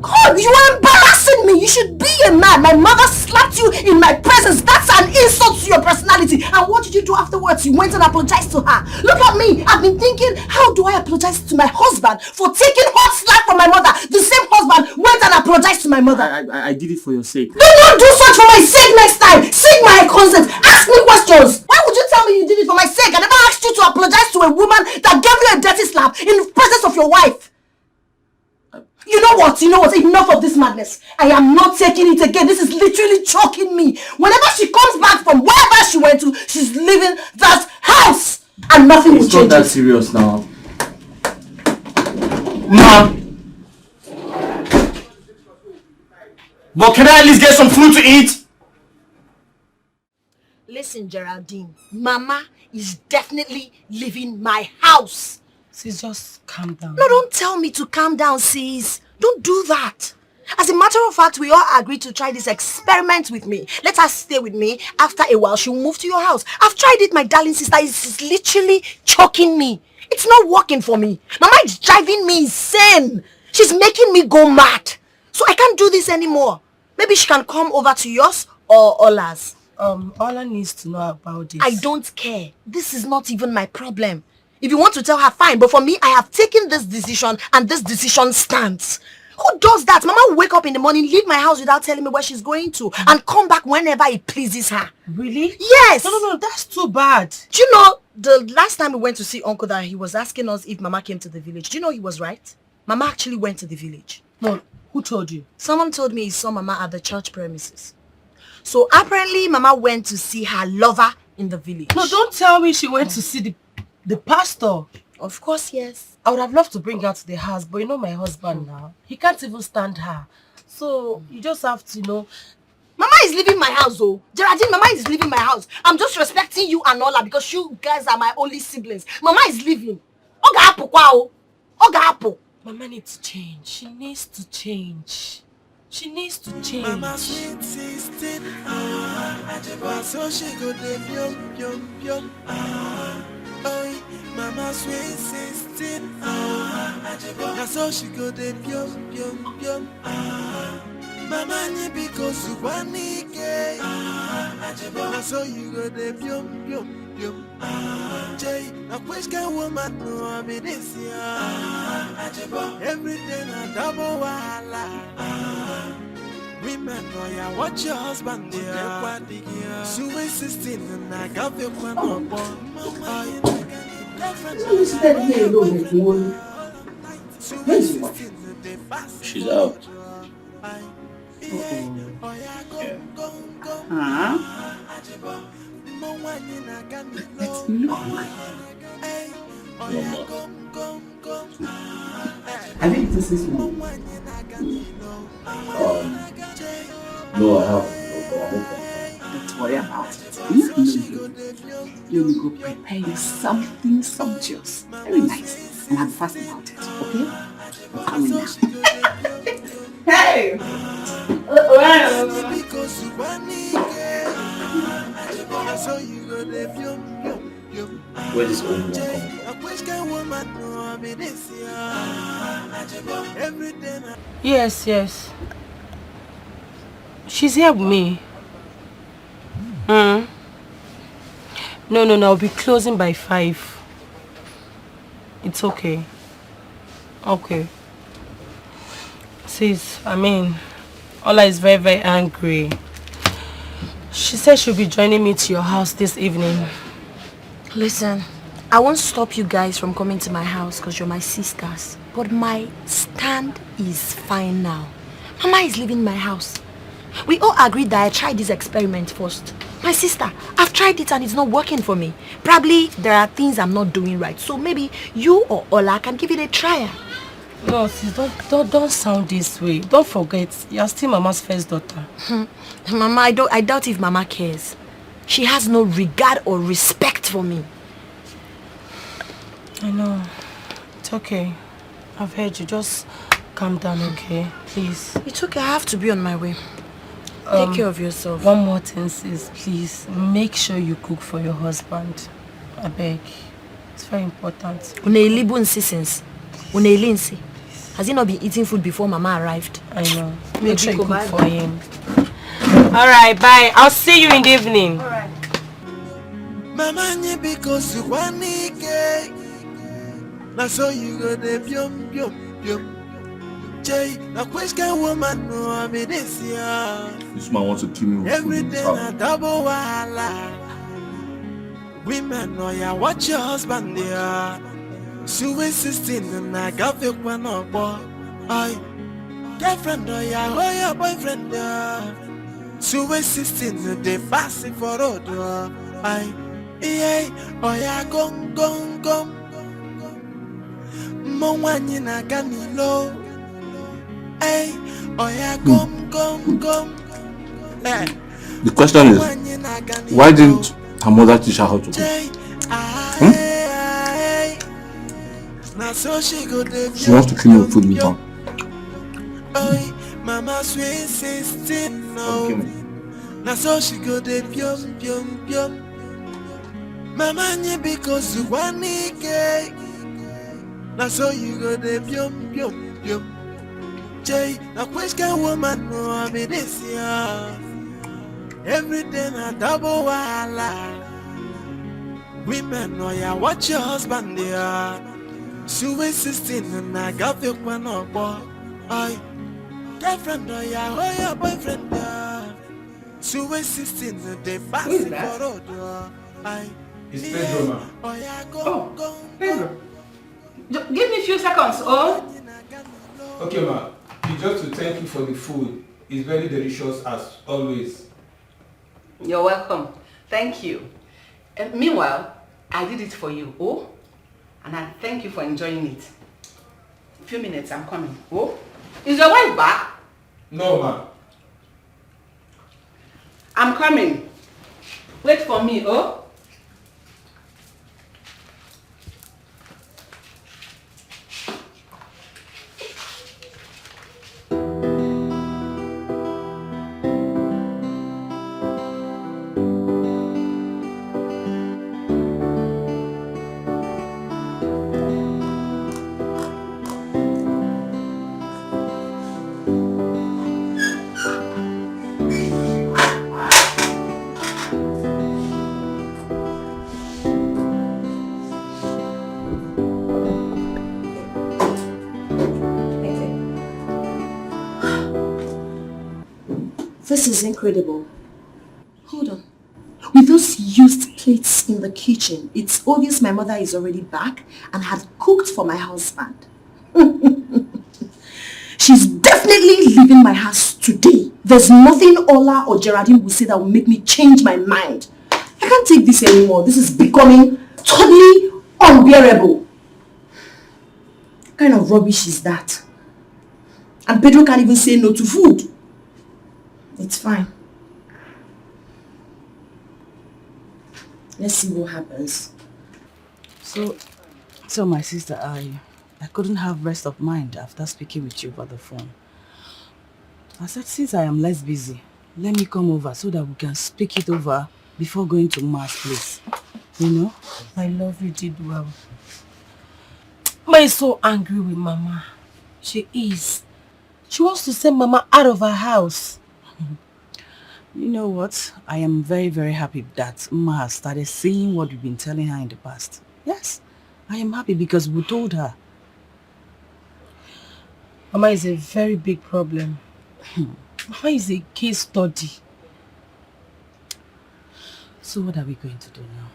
God, you are embarrassing me. You should be a man. My mother slapped you in my presence. That's an insult to your personality. And what did you do afterwards? You went and apologized to her. Look at me. I've been thinking, how do I apologize to my husband for taking hot slap from my mother? The same husband went and apologized to my mother. I did it for your sake. Do not do such for my sake next time. Seek my consent. Ask me questions. Why would you tell me you did it for my sake? I never asked you to apologize to a woman that gave you a dirty slap in the presence of your wife. You know what? Enough of this madness. I am not taking it again. This is literally choking me. Whenever she comes back from wherever she went to, she's leaving that house. And nothing will change. It's not that serious now. Ma! But can I at least get some food to eat? Listen, Geraldine, Mama is definitely leaving my house. Sis, just calm down. No, don't tell me to calm down, sis. Don't do that. As a matter of fact, we all agreed to try this experiment with me. Let her stay with me. After a while, she'll move to your house. I've tried it, my darling sister. It's literally choking me. It's not working for me. Mama is driving me insane. She's making me go mad. So I can't do this anymore. Maybe she can come over to yours or Ola's. Ola needs to know about this. I don't care. This is not even my problem. If you want to tell her, fine. But for me, I have taken this decision and this decision stands. Who does that? Mama will wake up in the morning, leave my house without telling me where she's going to, and come back whenever it pleases her. Really? Yes! No, that's too bad. Do you know, the last time we went to see Uncle, that he was asking us if Mama came to the village. Do you know he was right? Mama actually went to the village. No, who told you? Someone told me he saw Mama at the church premises. So apparently Mama went to see her lover in the village. No, don't tell me she went to see the pastor. Of course, yes. I would have loved to bring her to the house, but you know my husband now. He can't even stand her. So you just have to know. Mama is leaving my house, oh. Geraldine, Mama is leaving my house. I'm just respecting you and Ola because you guys are my only siblings. Mama is leaving. Oga hapo kwa o. Oga hapo. Mama needs to change. She needs to change. She needs to change. Mama sweet 16, so she go dey pyom pyom pyom. Oi, Mama sweet 16, so she go dey pyom pyom pyom. Mama ni because you want ke, so you go dey pyom pyom pyom. Jay, a which kind woman no I be this year. Everything a double wahala. Women know ya watch your husband there. So we 16 and I got the one on board. She's out. Huh? Let's look. I think this is one. No, I haven't. Don't worry about it. Let me go prepare you something sumptuous. Very nice. And I'm fast about it, okay? I'm coming now. Hey! Where is old one coming from? Yes. She's here with me. No, I'll be closing by 5. It's okay. Okay. Sis, Ola is very, very angry. She said she'll be joining me to your house this evening. Listen, I won't stop you guys from coming to my house because you're my sisters. But my stand is fine now. Mama is leaving my house. We all agreed that I tried this experiment first. My sister, I've tried it and it's not working for me. Probably there are things I'm not doing right. So maybe you or Ola can give it a try. No, sis, don't sound this way. Don't forget, you're still Mama's first daughter. Mama, I doubt if Mama cares. She has no regard or respect for me. I know. It's okay. I've heard you. Just calm down, okay? Please. It's okay. I have to be on my way. Take care of yourself. One more thing, sis. Please, make sure you cook for your husband. I beg. It's very important. Has he not been eating food before Mama arrived? I know. Make sure you cook for him. Alright, bye. I'll see you in the evening. Alright. Mama ni because you want ke. Na so you go dey pyom pyom pyom. Jay, na which kind woman no I be this year. This man wants to kill me with food in his Everything house. a double wahala. Women know ya watch your husband there. So we 16 and I got the one on board. I girlfriend or your boyfriend there. So we 16 and they pass it for road. I yeah, oh yeah, gong. Mama wanyi na ganilo. Hey, oya gum. Hey. The question is, why didn't her mother teach her how to cook? She wants to kill me with food in town. Mama sweet 16 no. Now so she go de pium. Mama nye because you want me gay. Now so you go de pium. Jay, now which kind woman no I be this year? Every day na double wala. Women know ya watch your husband there. Sweet 16 and I got you one up boy. Girlfriend know ya oh your boyfriend there. Sweet 16 and they pass it for road. It's Pedro, ma. Oh yeah, go. Pedro. Give me a few seconds, oh. Okay, ma. It's just to thank you for the food. It's very delicious as always. You're welcome. Thank you. And meanwhile, I did it for you, oh? And I thank you for enjoying it. A few minutes, I'm coming, oh? Is your wife back? No, ma. I'm coming. Wait for me, oh? This is incredible. Hold on. With those used plates in the kitchen, it's obvious my mother is already back and had cooked for my husband. She's definitely leaving my house today. There's nothing Ola or Geraldine will say that will make me change my mind. I can't take this anymore. This is becoming totally unbearable. What kind of rubbish is that? And Pedro can't even say no to food. It's fine. Let's see what happens. So my sister, I couldn't have rest of mind after speaking with you over the phone. I said, since I am less busy, let me come over so that we can speak it over before going to Ma's place. You know? I love you did well. Mama is so angry with Mama. She is. She wants to send Mama out of her house. You know what? I am very, very happy that Ma has started seeing what we've been telling her in the past. Yes, I am happy because we told her. Mama is a very big problem. Mama is a case study. So what are we going to do now?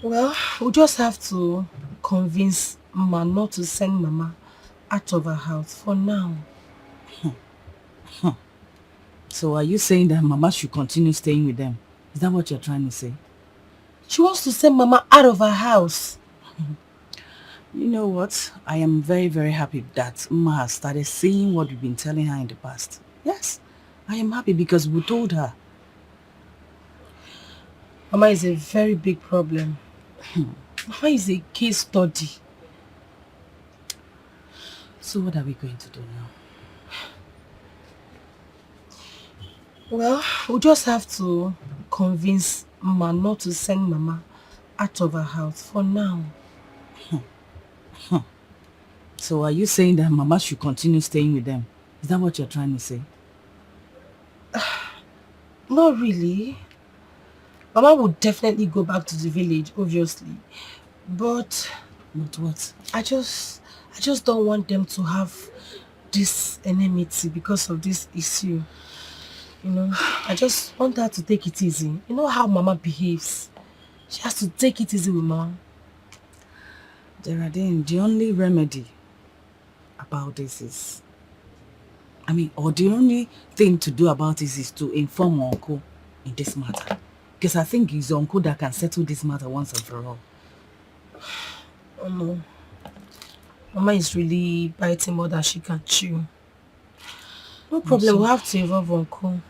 Well, we'll just have to convince Mama not to send Mama out of her house for now. So are you saying that Mama should continue staying with them? Is that what you're trying to say? She wants to send Mama out of her house. You know what? I am very, very happy that Ma has started seeing what we've been telling her in the past. Yes, I am happy because we told her. Mama is a very big problem. Mama is a case study. So what are we going to do now? Well, we'll just have to convince Mama not to send Mama out of her house for now. So are you saying that Mama should continue staying with them? Is that what you're trying to say? Not really. Mama would definitely go back to the village, obviously. But what? I just don't want them to have this enmity because of this issue. You know, I just want her to take it easy. You know how Mama behaves. She has to take it easy with Mama. Geraldine, the only remedy about this is, or the only thing to do about this is to inform Uncle in this matter. Because I think it's Uncle that can settle this matter once and for all. Oh no. Mama is really biting more than she can chew. No problem, we'll have to involve Uncle.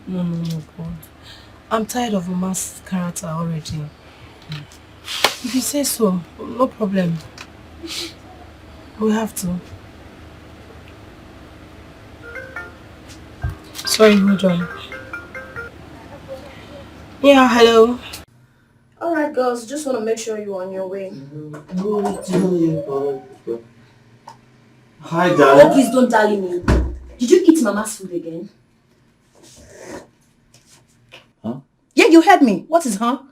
No, God. I'm tired of Mama's character already. If you say so, no problem. We have to. Sorry, hold on. Yeah, hello. Alright girls, just want to make sure you're on your way. Hi, darling. Oh, please don't darling me. Did you eat Mama's food again? Huh? Yeah, you heard me. What is huh?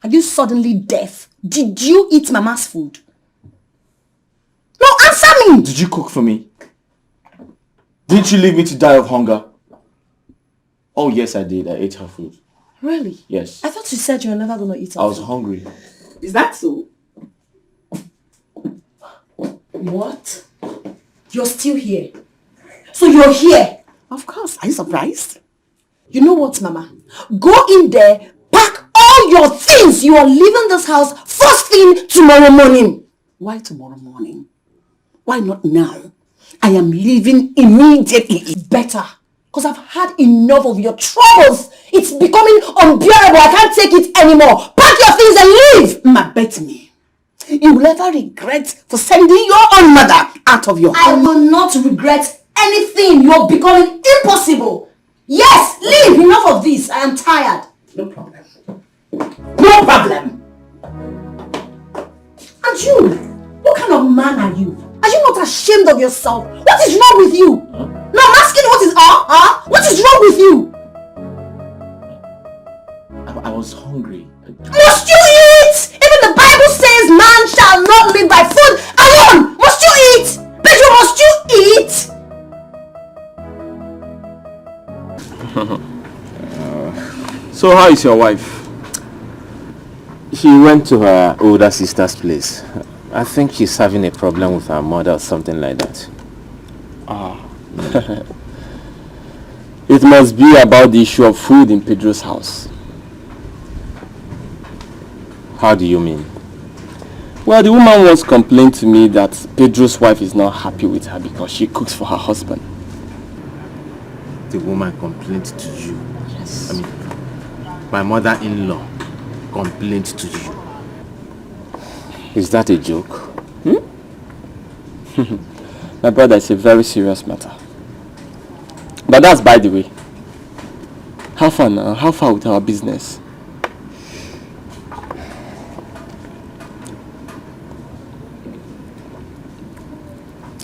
Are you suddenly deaf? Did you eat Mama's food? No, answer me! Did you cook for me? Didn't you leave me to die of hunger? Oh yes, I did. I ate her food. Really? Yes. I thought you said you were never going to eat her I was food. hungry. Is that so? What? You're still here. So you're here? Of course. Are you surprised? You know what, Mama? Go in there, pack all your things. You are leaving this house first thing tomorrow morning. Why tomorrow morning? Why not now? I am leaving immediately. It's better. Because I've had enough of your troubles. It's becoming unbearable. I can't take it anymore. Pack your things and leave. Ma, bet me. You will never regret for sending your own mother out of your home. I will not regret anything. You're becoming impossible. Yes, leave. Enough of this. I am tired. No problem. No problem. And you, what kind of man are you? Are you not ashamed of yourself? What is wrong with you? No, I'm asking what is what is wrong with you? I was hungry. Must you eat? Even the Bible says man shall not live by food alone. Must you eat? Pedro, must you eat? So how is your wife? She went to her older sister's place. I think she's having a problem with her mother or something like that. It must be about the issue of food in Pedro's house. How do you mean? Well, the woman once complained to me that Pedro's wife is not happy with her because she cooks for her husband. The woman complained to you? Yes. I mean, my mother-in-law complained to you. Is that a joke? My brother, it's a very serious matter. But that's by the way. How far now? How far with our business?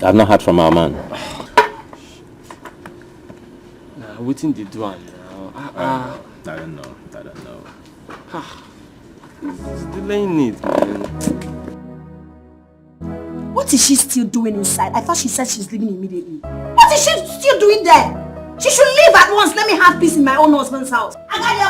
I've not heard from our man. Waiting the door now. I don't know. It's delaying it, man. What is she still doing inside? I thought she said she's leaving immediately. What is she still doing there? She should leave at once. Let me have peace in my own husband's house. What are you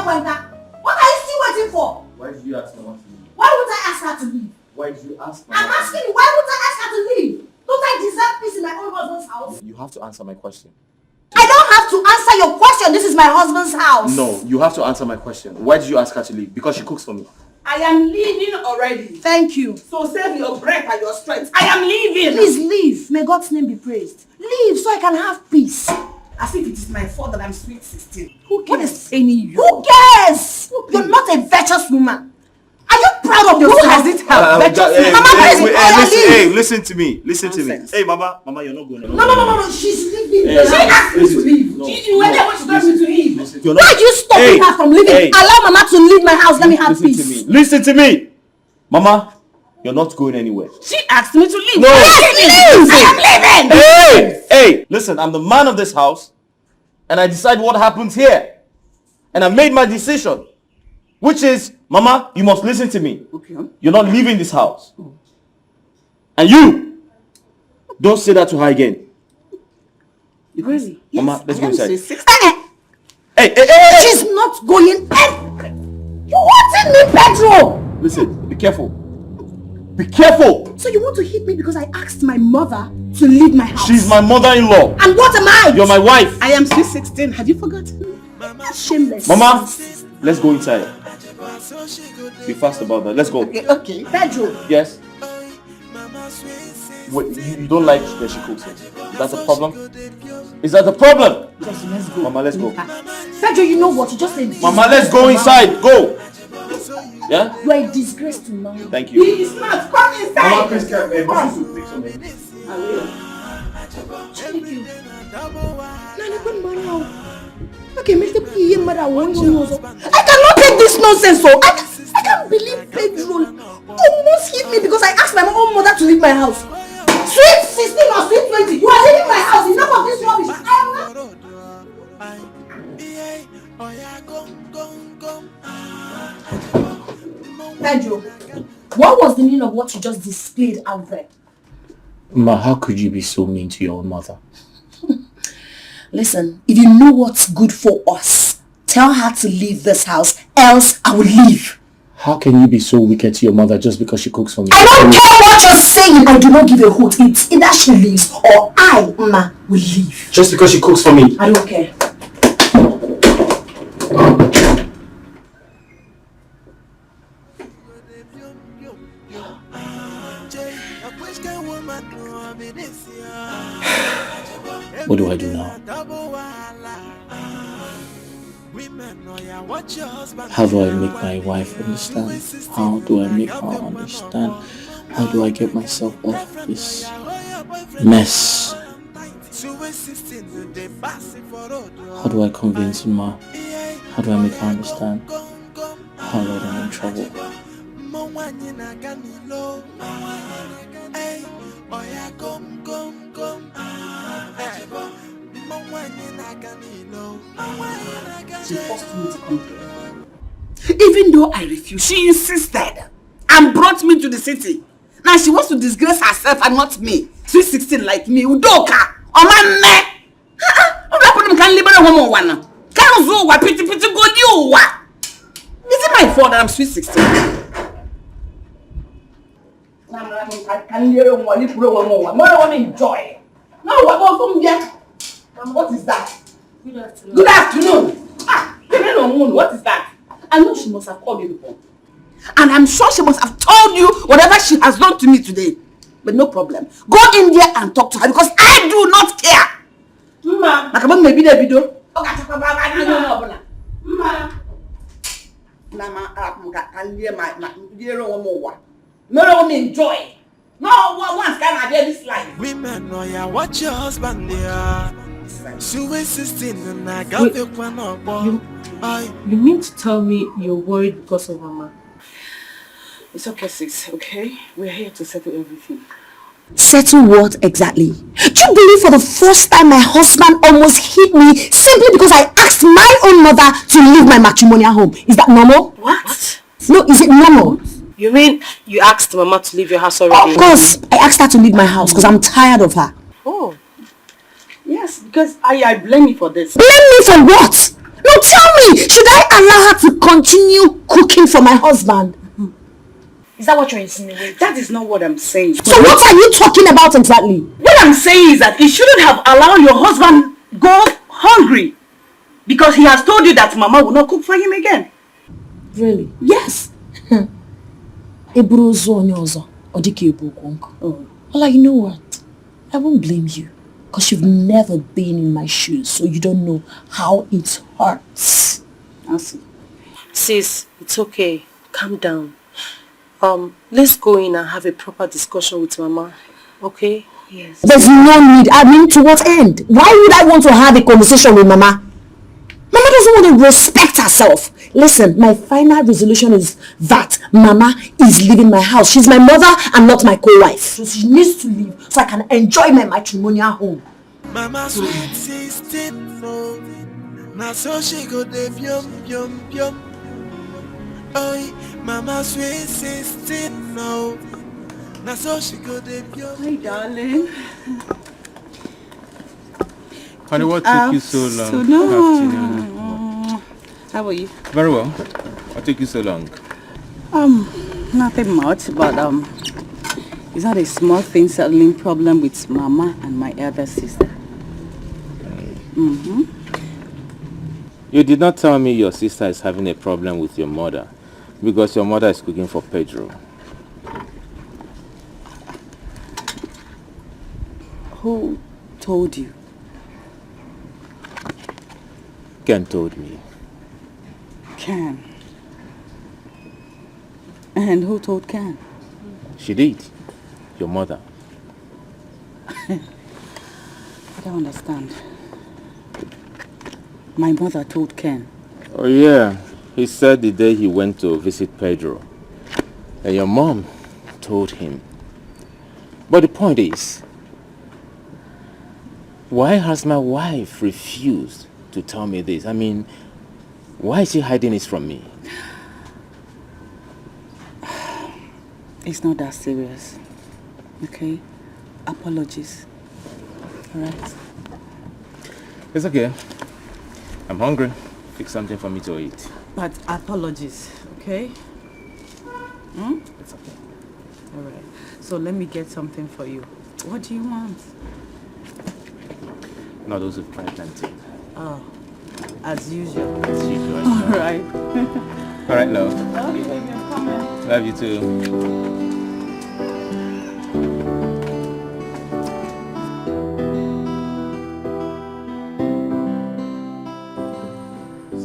still waiting for? Why did you ask her not to leave? Why would I ask her to leave? Why did you ask her? I'm asking you, why would I ask her to leave? Don't I deserve peace in my own husband's house? You have to answer my question. I don't have to answer your question. This is my husband's house. No, you have to answer my question. Why did you ask her to leave? Because she cooks for me. I am leaving already. Thank you. So save your breath and your strength. I am leaving. Please leave. May God's name be praised. Leave so I can have peace. As if it is my fault that I'm sweet 16. Who cares? What is paining you? Who cares? You're not a virtuous woman. Are you proud of yourself? Who has it helped? Listen to me. Listen to me. Hey, Mama, you're not going to. No. She's leaving. She asked me to leave. You were there when she told me to leave. Why are you stopping her from leaving? Allow Mama to leave my house. Let me have peace. Listen to me. Mama, you're not going anywhere. She asked me to leave. No. Yes, leave. I am leaving. Hey, listen, I'm the man of this house and I decide what happens here. And I made my decision. Which is, Mama, you must listen to me. Okay. You're not leaving this house. And you, don't say that to her again. Really? Mama, let's go inside. Hey. She's not going in. You wanted me, Pedro. Listen, be careful. Be careful. So you want to hit me because I asked my mother to leave my house? She's my mother-in-law. And what am I? You're my wife. I am sweet 16. Have you forgotten? That's shameless. Mama, let's go inside. Be fast about that. Let's go. Okay. Pedro. Yes? Wait, you don't like that she cooks it? Is that a problem? Is that a problem? Yes, let's go. Mama, let's go. Pedro, you know what? You just said... Mama, let's go inside. Go. Yeah? You are a disgrace to mommy. Thank you. He is not. Come inside. Mama, please come. Take something. I will. Thank you. Okay, Mr. P. I cannot take this nonsense. So I can't believe Pedro almost hit me because I asked my own mother to leave my house. Sweet 16 or sweet 20. You are leaving my house. Enough of this rubbish. I am not. Pedro, what was the meaning of what you just displayed out there? Ma, how could you be so mean to your own mother? Listen, if you know what's good for us, tell her to leave this house, else I will leave. How can you be so wicked to your mother just because she cooks for me? I don't care what you're saying. I do not give a hoot. It's either she leaves or I, Ma, will leave. Just because she cooks for me? I don't care. What do I do now? How do I make my wife understand? How do I make her understand? How do I get myself off this mess? How do I convince Ma? How do I make her understand? Oh Lord, I'm in trouble. She forced me to come here. Even though I refused, she insisted and brought me to the city. Now she wants to disgrace herself and not me. Sweet 16 like me, Udoka, or my man. Is it my fault that I'm sweet 16? Enjoy. No, what is that? Good afternoon. Good afternoon. What is that? I know she must have called you before. And I'm sure she must have told you whatever she has done to me today. But no problem. Go in there and talk to her because I do not care. Mama. Maybe the video. No, enjoy. No, once can I get this life? Women know ya, watch your husband there. Sweet 16 and I got the one up. You mean to tell me you're worried because of Mama? It's okay, sis, okay? We're here to settle everything. Settle what exactly? Do you believe for the first time my husband almost hit me simply because I asked my own mother to leave my matrimonial home? Is that normal? What? No, is it normal? You mean you asked Mama to leave your house already? Of course, I asked her to leave my house because I'm tired of her. Oh. Yes, because I blame you for this. Blame me for what? No, tell me, should I allow her to continue cooking for my husband? Is that what you're insinuating? That is not what I'm saying. So what are you talking about exactly? What I'm saying is that you shouldn't have allowed your husband go hungry because he has told you that Mama will not cook for him again. Really? Yes. Oh. Well, you know what? I won't blame you because you've never been in my shoes, so you don't know how it hurts. I see. Sis, it's okay. Calm down. Let's go in and have a proper discussion with Mama. Okay? Yes. There's no need. I mean, to what end? Why would I want to have a conversation with Mama? Mama doesn't want to respect herself. Listen, my final resolution is that Mama is leaving my house. She's my mother and not my co-wife. So she needs to leave so I can enjoy my matrimonial home. Mama sweet 16, no. Now so she go de yum. Oh, Mama sweet 16, no. Now so she go de yum. Hi, darling. Honey, what took you so long? How are you? Very well. What took you so long? Nothing much, but it's not a small thing settling problem with Mama and my elder sister. You did not tell me your sister is having a problem with your mother. Because your mother is cooking for Pedro. Who told you? Ken told me. Ken. And who told Ken? She did. Your mother. I don't understand. My mother told Ken. Oh yeah. He said the day he went to visit Pedro. And your mom told him. But the point is, why has my wife refused to tell me this? I mean, why is she hiding it from me? It's not that serious. Okay? Apologies. Alright? It's okay. I'm hungry. Fix something for me to eat. But apologies, okay? Hmm? It's okay. Alright. So let me get something for you. What do you want? Not those with fried plantain. Oh, as usual. As usual. Alright. Alright, love. Okay, baby, I'm coming. Love you too.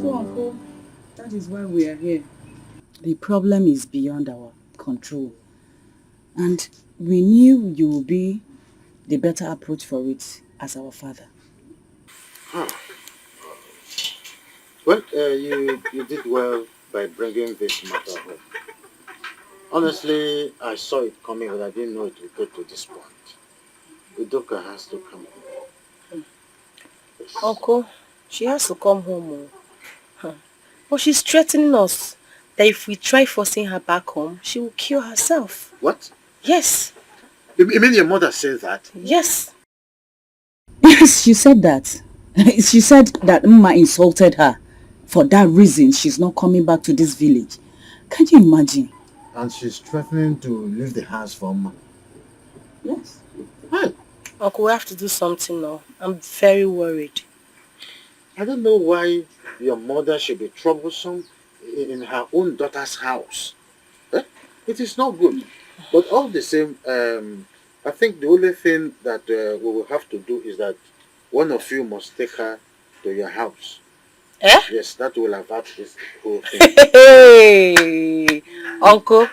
So, Uncle, that is why we are here. The problem is beyond our control. And we knew you would be the better approach for it as our father. Well, you did well by bringing this matter up. Honestly, I saw it coming, but I didn't know it would get to this point. Udoka has to come home. Yes. Uncle, she has to come home. But she's threatening us that if we try forcing her back home, she will kill herself. What? Yes. You mean your mother says that? Yes. Yes, she said that. She said that Mma insulted her. For that reason, she's not coming back to this village. Can you imagine? And she's threatening to leave the house for Mma. Yes. Hey. Uncle, we have to do something now. I'm very worried. I don't know why your mother should be troublesome in her own daughter's house. Eh? It is not good. But all the same, I think the only thing that we will have to do is that one of you must take her to your house. Eh? Yes, that will avert this whole thing. Hey, Uncle,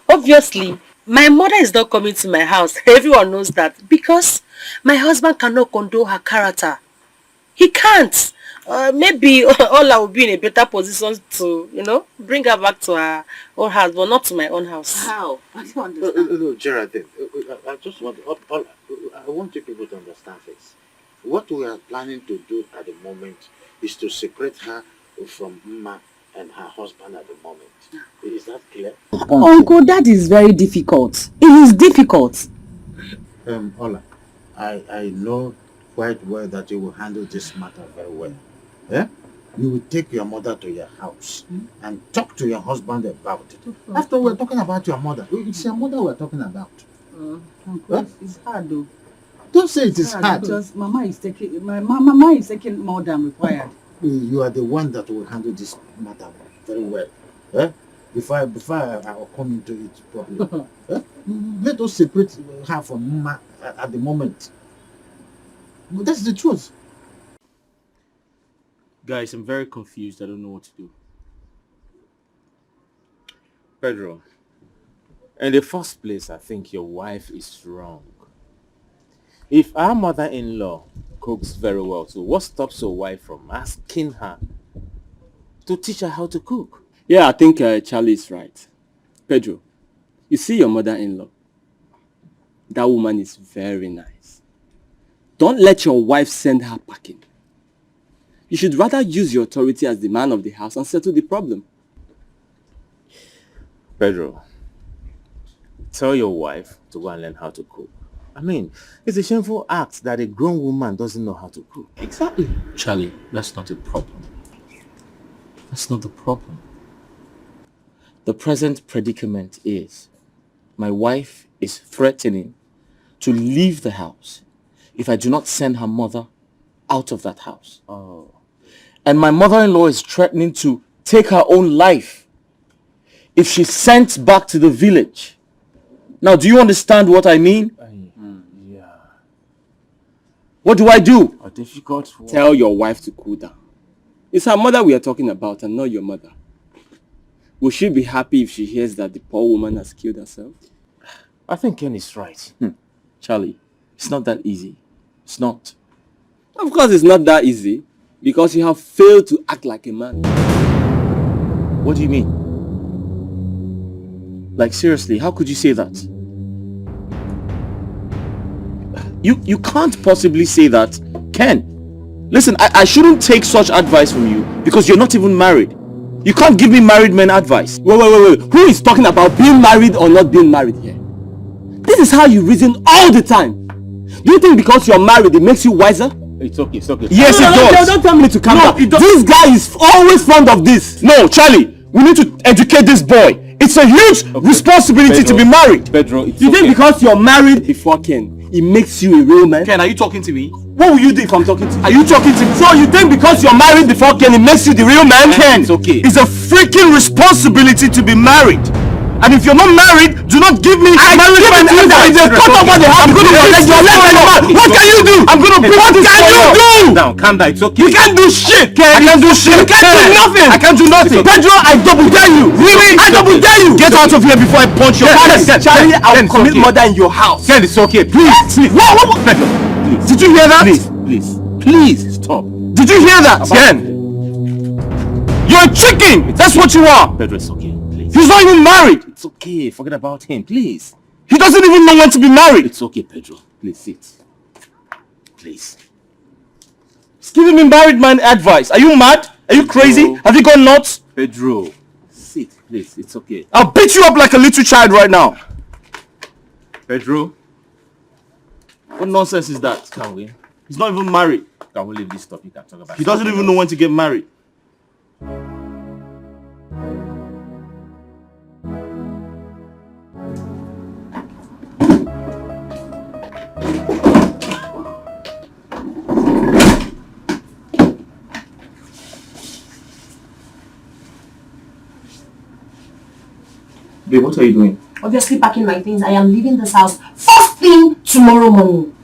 obviously, my mother is not coming to my house. Everyone knows that. Because my husband cannot condone her character. He can't. Maybe Ola will be in a better position to, bring her back to her own house, but not to my own house. How? I don't understand. No, Geraldine, I just want I want you people to understand this. What we are planning to do at the moment is to separate her from Mma and her husband at the moment. Is that clear? Uncle, that is very difficult. It is difficult. Ola, I know quite well that you will handle this matter very well. Yeah? You will take your mother to your house and talk to your husband about it. After we're talking about your mother, it's your mother we're talking about. Uncle, it's hard though. Don't say it is hard. Because my mama is taking more than required. You are the one that will handle this matter very well. Eh? Before I come into it properly. Let us separate her from Mma at the moment. That's the truth. Guys, I'm very confused. I don't know what to do. Pedro, in the first place, I think your wife is wrong. If our mother-in-law cooks very well, so what stops your wife from asking her to teach her how to cook? Yeah, I think Charlie is right. Pedro, you see your mother-in-law? That woman is very nice. Don't let your wife send her packing. You should rather use your authority as the man of the house and settle the problem. Pedro, tell your wife to go and learn how to cook. I mean, it's a shameful act that a grown woman doesn't know how to cook. Exactly. Charlie, that's not a problem. That's not the problem. The present predicament is my wife is threatening to leave the house if I do not send her mother out of that house. Oh. And my mother-in-law is threatening to take her own life if she's sent back to the village. Now, do you understand what I mean? Yeah. What do I do? A difficult one. Tell your wife to cool down. It's her mother we are talking about and not your mother. Will she be happy if she hears that the poor woman has killed herself? I think Ken is right. Charlie, it's not that easy. It's not. Of course it's not that easy, because you have failed to act like a man. What do you mean? Like, seriously, how could you say that? You can't possibly say that. Ken, listen, I shouldn't take such advice from you because you're not even married. You can't give me married men advice. Wait. Who is talking about being married or not being married here? This is how you reason all the time. Do you think because you're married it makes you wiser? It's okay. Yes, it does. Don't tell me to calm down. This guy is always fond of this. No, Charlie, we need to educate this boy. It's a huge responsibility to be married. Pedro, you think because you're married before Ken, it makes you a real man? Ken, are you talking to me? What will you do if I'm talking to you? Are you talking to me? So you think because you're married before Ken, it makes you the real man? Ken, it's okay. It's a freaking responsibility to be married. And if you're not married, do not give me married men advice. If they cut off what they have, I'm going to protect your leg and your man. What can you do? I'm going to put what can you do? Now, calm down. It's okay. You can't do shit. I can't do shit. You can't do nothing. I can't do nothing. Pedro, I double dare you. Really? I double dare you. Get out of here before I punch your face. Charlie, I will commit murder in your house. Ken, it's okay. Please. What? Pedro, please. Did you hear that? Please stop. Did you hear that? Ken, you're a chicken. That's what you are. Pedro, it's okay. Please. He's not even married. It's okay. Forget about him. Please. He doesn't even know when to be married. It's okay, Pedro. Please sit. Please. He's giving me married man advice. Are you mad? Are you crazy? Have you gone nuts? Pedro, sit. Please. It's okay. I'll beat you up like a little child right now. Pedro. What nonsense is that? Can we? He's not even married. Can we leave this topic and talk about it? He doesn't even know when to get married. Babe, what are you doing? Obviously packing my things. I am leaving this house first thing tomorrow morning.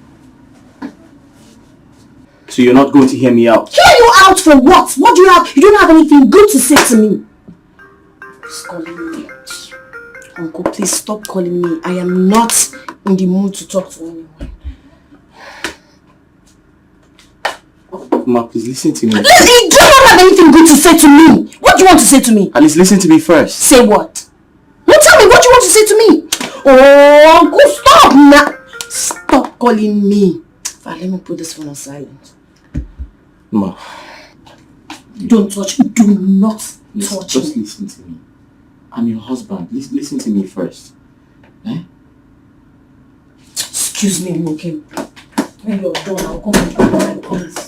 So you're not going to hear me out? Hear you out for what? What do you have? You don't have anything good to say to me. Please calling me. Uncle, please stop calling me. I am not in the mood to talk to anyone. Ma, please listen to me. Listen, you do not have anything good to say to me. What do you want to say to me? Alice, listen to me first. Say what? No, tell me what you want to say to me. Oh, Uncle, stop now. Stop calling me. Let me put this phone on silent. Ma. Don't touch me. Do not touch me. Just listen to me. I'm your husband. Listen to me first. Eh? Excuse me, okay? When you're done, I'll come and pick my things.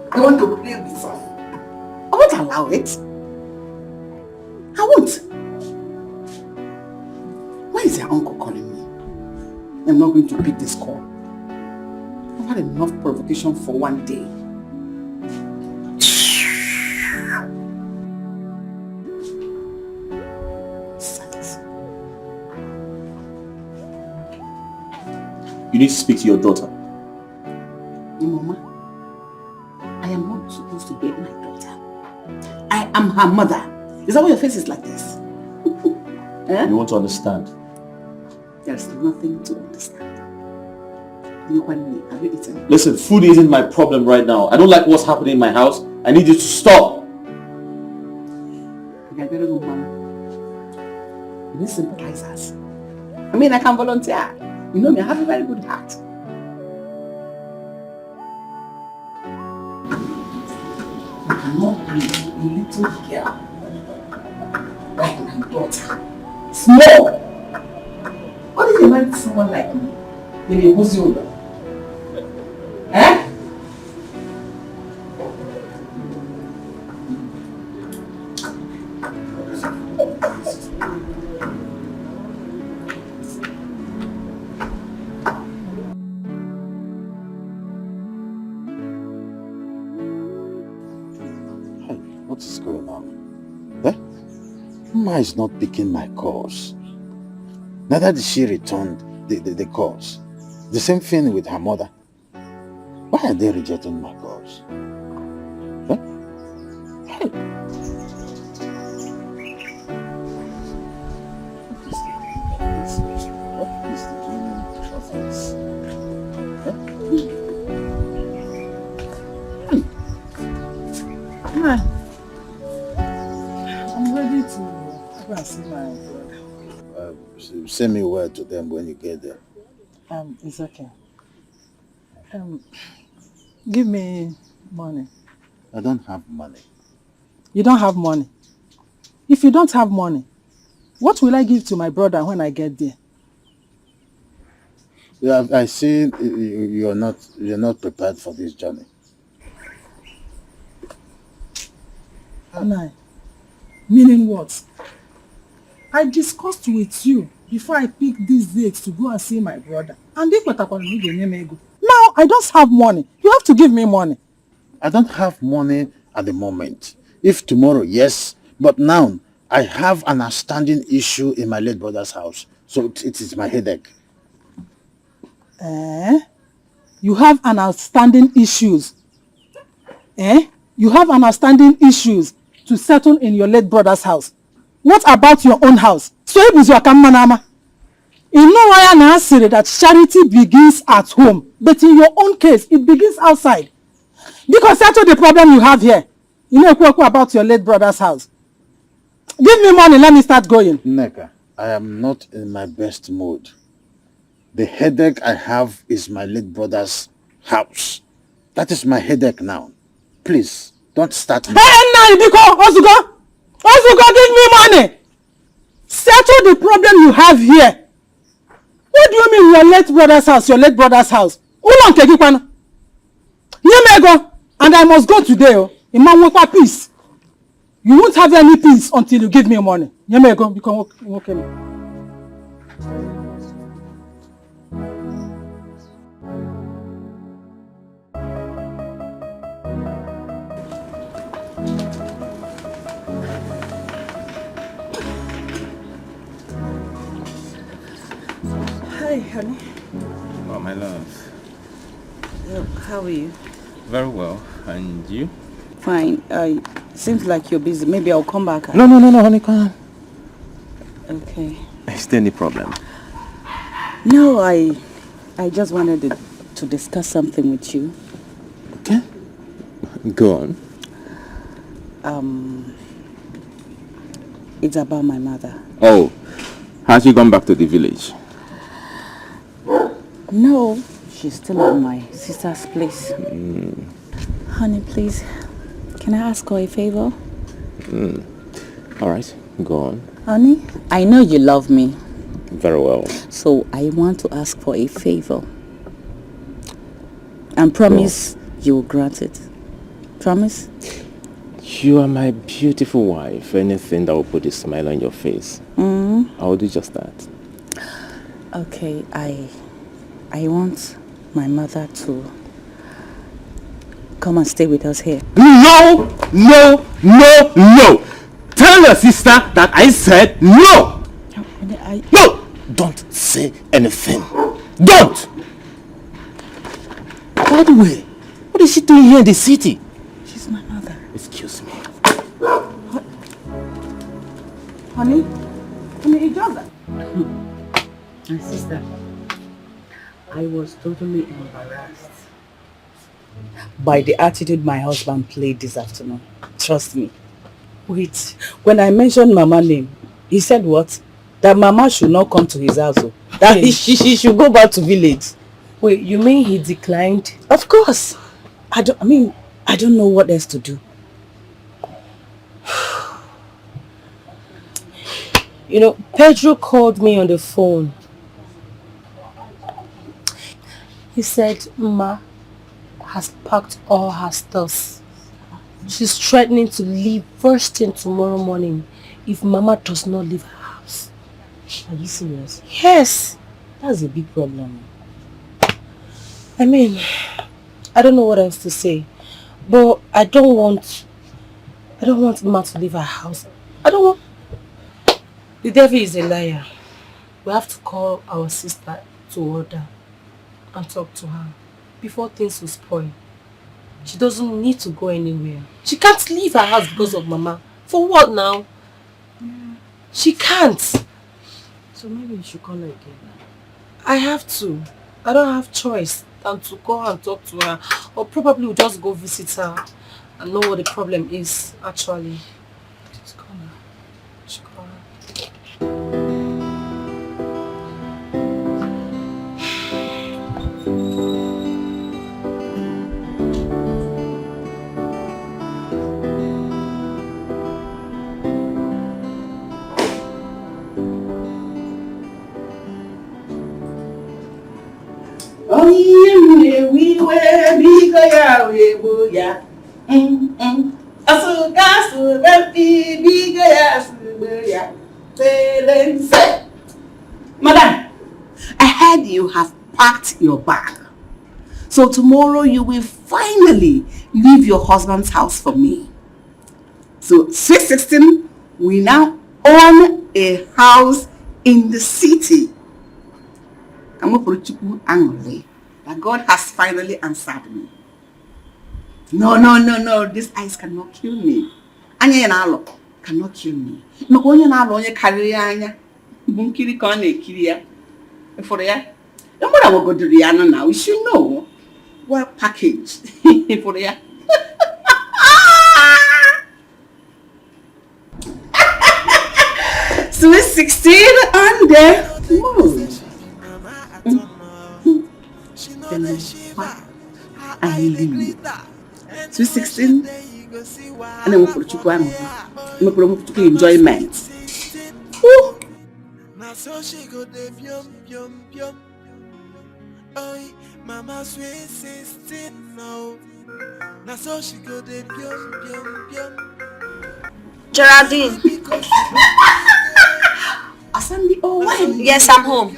I want to play with you. I won't allow it. I won't. Why is your uncle calling me? I'm not going to pick this call. I've had enough provocation for one day. You need to speak to your daughter. Mama, I am not supposed to beat my daughter. I am her mother. Is that why your face is like this? You want to understand? There's nothing to understand. You want me? Have you eaten? Listen, food isn't my problem right now. I don't like what's happening in my house. I need you to stop. You're very good, Mama. You need sympathizers. I mean, I can volunteer. You know me, I have a very good heart. I cannot be a little girl like my daughter. Small! What if you marry someone like me? Maybe who's older? Eh? Mama is not picking my calls. Neither did she return the calls. The same thing with her mother. Why are they rejecting my calls? Huh? Hey. What is the meaning of this? Huh? I'm ready to go and see my brother. Send me word to them when you get there. It's okay. Give me money. I don't have money. You don't have money? If you don't have money, what will I give to my brother when I get there? Yeah, I see you're not prepared for this journey. Anai, meaning what? I discussed with you before I picked these dates to go and see my brother. And if what happened, now I don't have money. You have to give me money. I don't have money at the moment. If tomorrow, yes. But now, I have an outstanding issue in my late brother's house. So it is my headache. You have an outstanding issues. You have an outstanding issues to settle in your late brother's house. What about your own house? So it is your kamanama. You know why I'm answering that charity begins at home, but in your own case, it begins outside. Because that's the problem you have here. You know about your late brother's house. Give me money, let me start going. Neka, I am not in my best mood. The headache I have is my late brother's house. That is my headache now. Please, don't start me. Hey, Nandiko, Ozuko! Ozuko, give me money! Settle the problem you have here. What do you mean your late brother's house, your late brother's house? Ulon Kekipana. Yemego, and I must go today. Imam peace. You won't have any peace until you give me money. Yemego, you can walk in. Hi, honey. Oh, my love. How are you? Very well. And you? Fine. Seems like you're busy. Maybe I'll come back. No, honey, come. Okay. Is there any problem? No, I just wanted to discuss something with you. Okay. Go on. It's about my mother. Oh, has she gone back to the village? No, she's still at my sister's place. Honey, please, can I ask her a favor? All right, go on. Honey, I know you love me. Very well. So I want to ask for a favor. And promise you will grant it. Promise? You are my beautiful wife. Anything that will put a smile on your face, I will do just that. Okay, I want my mother to come and stay with us here. No! Tell your sister that I said no! No! Don't say anything. Don't! By the way, what is she doing here in the city? She's my mother. Excuse me. Honey, it does that. My sister, I was totally embarrassed by the attitude my husband played this afternoon. Trust me. Wait, when I mentioned Mama's name, he said what? That Mama should not come to his house. That she should go back to village. Wait, you mean he declined? Of course. I don't know what else to do. You know, Pedro called me on the phone. He said Ma has packed all her stuff. She's threatening to leave first thing tomorrow morning if Mama does not leave her house. Are you serious? Yes. That's a big problem. I mean, I don't know what else to say. But I don't want Ma to leave her house. I don't The devil is a liar. We have to call our sister to order and talk to her before things will spoil. She doesn't need to go anywhere. She can't leave her house because of Mama. For what now? Yeah. She can't. So maybe you should call her again. I have to. I don't have choice than to go and talk to her. Or probably we'll just go visit her and know what the problem is actually. Just call her. Just call her. Madam, I heard you have packed your bag. So tomorrow you will finally leave your husband's house for me. So Sweet 16, we now own a house in the city. That God has finally answered me. No. This eyes cannot kill me. Anya na cannot kill me. No onye na onye kariri anya. Bunkiri ka na ekiri ya. For ya. The more I will go to the ano now, we should know what package. For ya. Sweet 16 on the moon. I leave. Sweet 16, and then we'll put you on. We'll put you enjoyment. Now so she go de pium. Oi, Mama Sweet 16 now. Now so she go de pium. Geraldine. Asandi, oh when? Yes, I'm home.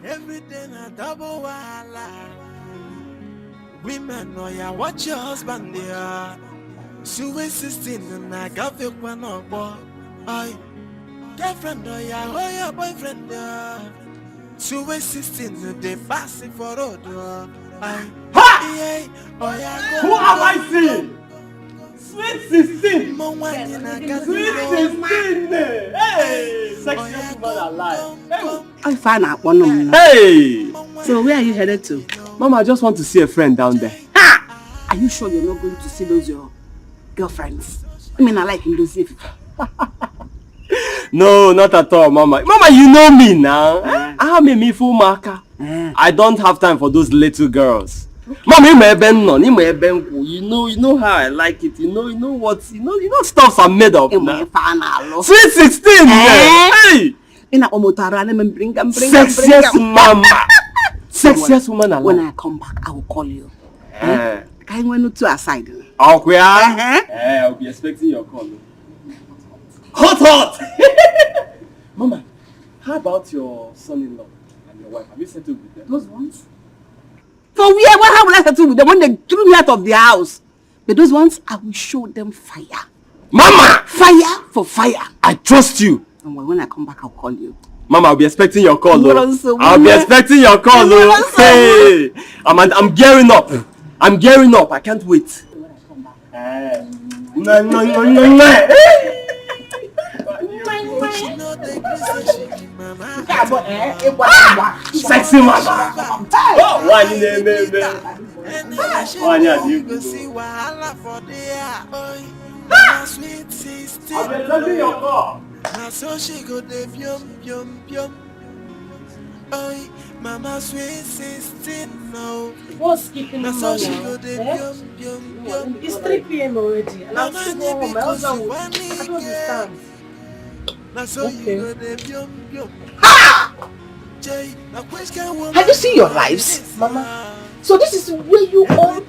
Everything a double wala. Women know ya watch your husband there. Sweet 16 and I got the one of boy. I girlfriend know ya oh your boyfriend there. Sweet 16 they pass it for road. I Who am I seeing? Sweet 16! Sweet 16! Hey! Sexy woman alive! I found out one of them. Hey! So where are you headed to? Mama, I just want to see a friend down there. Ha! Are you sure you're not going to see those your girlfriends? I mean, I like Ngozi Evuke. No, not at all, Mama. Mama, you know me now. I am a meaningful marker. I don't have time for those little girls. Mama, you know how I like it. You know what, you know stuffs are made of now. Sweet 16, hey! Sexiest mama. Sexiest woman alive. When I come back, I will call you. Can you went to aside? Okay. I'll be expecting your call. Hot! Mama, how about your son-in-law and your wife? Have you settled with them? Those ones? For where? How will I settle with them when they threw me out of the house? But those ones, I will show them fire. Mama! Fire for fire. I trust you. And when I come back, I'll call you. Mama, I'll be expecting your call. I'll be expecting your call. Hey! I'm gearing up. I can't wait. When I come back. No. Sexy mama. Oh, why you name me? Why you go see wahala for there? Sweet 16. I'm expecting your call. Now so she go de pium. Oi, Mama Sweet 16 now. What's keeping you now? So she go de pium. It's 3 p.m. already, and I'm still home. My husband will. I don't understand. Okay. Have you seen your lives? Mama. So this is where you all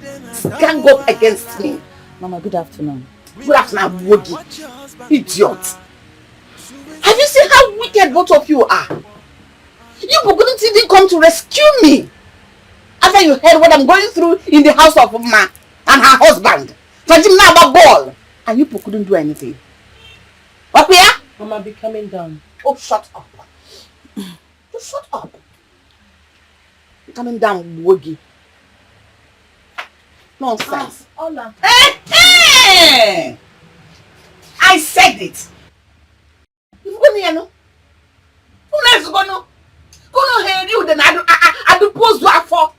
gang up against me. Mama, good afternoon. Good afternoon, Wogi. Idiot. Have you seen how wicked both of you are? You couldn't even come to rescue me. After you heard what I'm going through in the house of Ma and her husband. Charging now about ball. And you couldn't do anything. What we are? Mama, be coming down. Oh, shut up. Just shut up. You're coming down, Wogi. Nonsense. Hola. Hey! I said it. You go near no? Who knows go no? Go no hear you then I do post you for.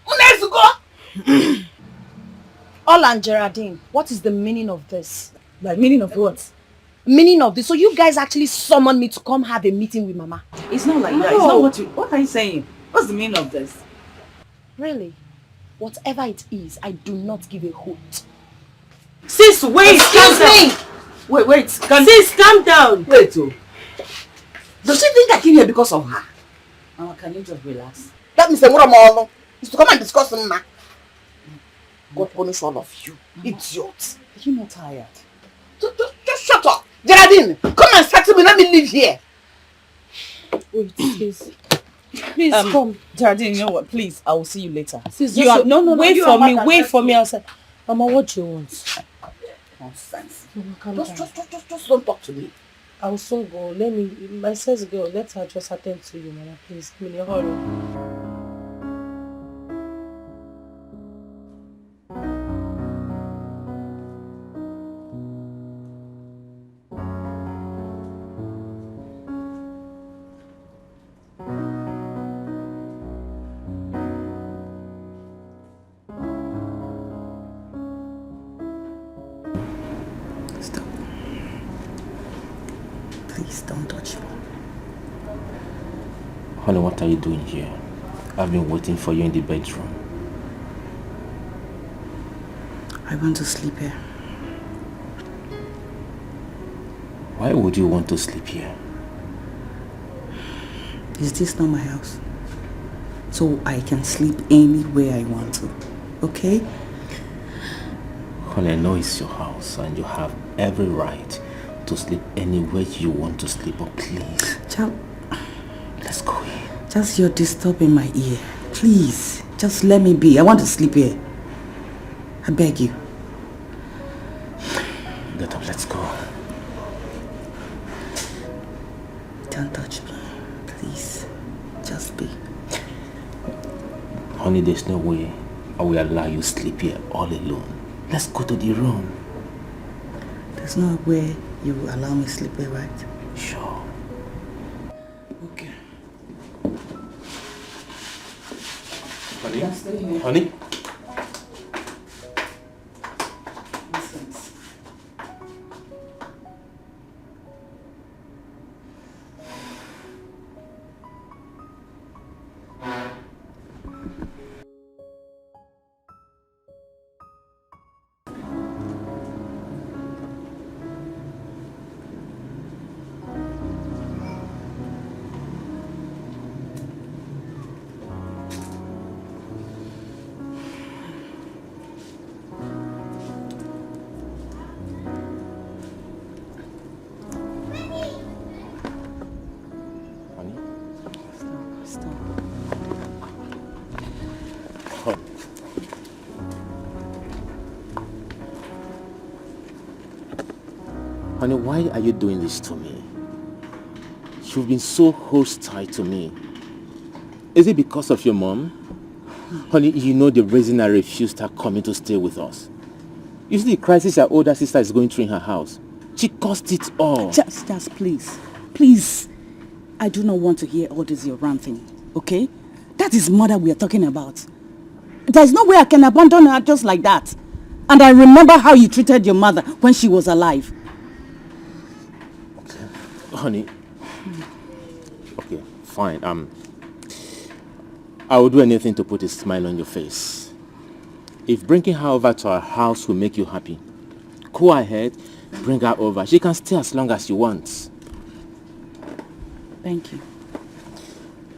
Who knows go? Ola and Geraldine, what is the meaning of this? Like, meaning of what? Meaning of this. So you guys actually summoned me to come have a meeting with Mama. It's not like that. It's not what are you saying? What's the meaning of this? Really? Whatever it is, I do not give a hoot. Sis, wait! Excuse me! Wait. Sis, calm down. Wait, oh. Does she think I came here because of her? Mama, can you just relax? That means what is to come and discuss them now. God punish all of you. Idiots. Are you not tired? Just shut up. Geraldine, come and settle me. Let me live here. Wait, please. Please come. Geraldine, you know what? Please, I will see you later. Sis, no. Wait for me outside. Mama, what do you want? Nonsense. Mama, just don't talk to me. I will soon go. My sis girl, let her just attend to you, Mama, please. I'm in a hurry. Honey, what are you doing here? I've been waiting for you in the bedroom. I want to sleep here. Why would you want to sleep here? Is this not my house? So I can sleep anywhere I want to, okay? Honey, I know it's your house and you have every right to sleep anywhere you want to sleep, but please. Child, let's go in. Just you're disturbing my ear. Please, just let me be. I want to sleep here. I beg you. Get up, let's go. Don't touch me. Please. Just be. Honey, there's no way I will allow you to sleep here all alone. Let's go to the room. There's no way you will allow me to sleep here, right? Sure. Okay. Honey? Honey? Honey, why are you doing this to me? You've been so hostile to me. Is it because of your mom? Honey, you know the reason I refused her coming to stay with us. You see the crisis our older sister is going through in her house. She caused it all. Just please. Please. I do not want to hear all this your ranting, okay? That is mother we are talking about. There's no way I can abandon her just like that. And I remember how you treated your mother when she was alive. Okay. Honey. Okay, fine. I will do anything to put a smile on your face. If bringing her over to our house will make you happy, go ahead, bring her over. She can stay as long as you want. Thank you.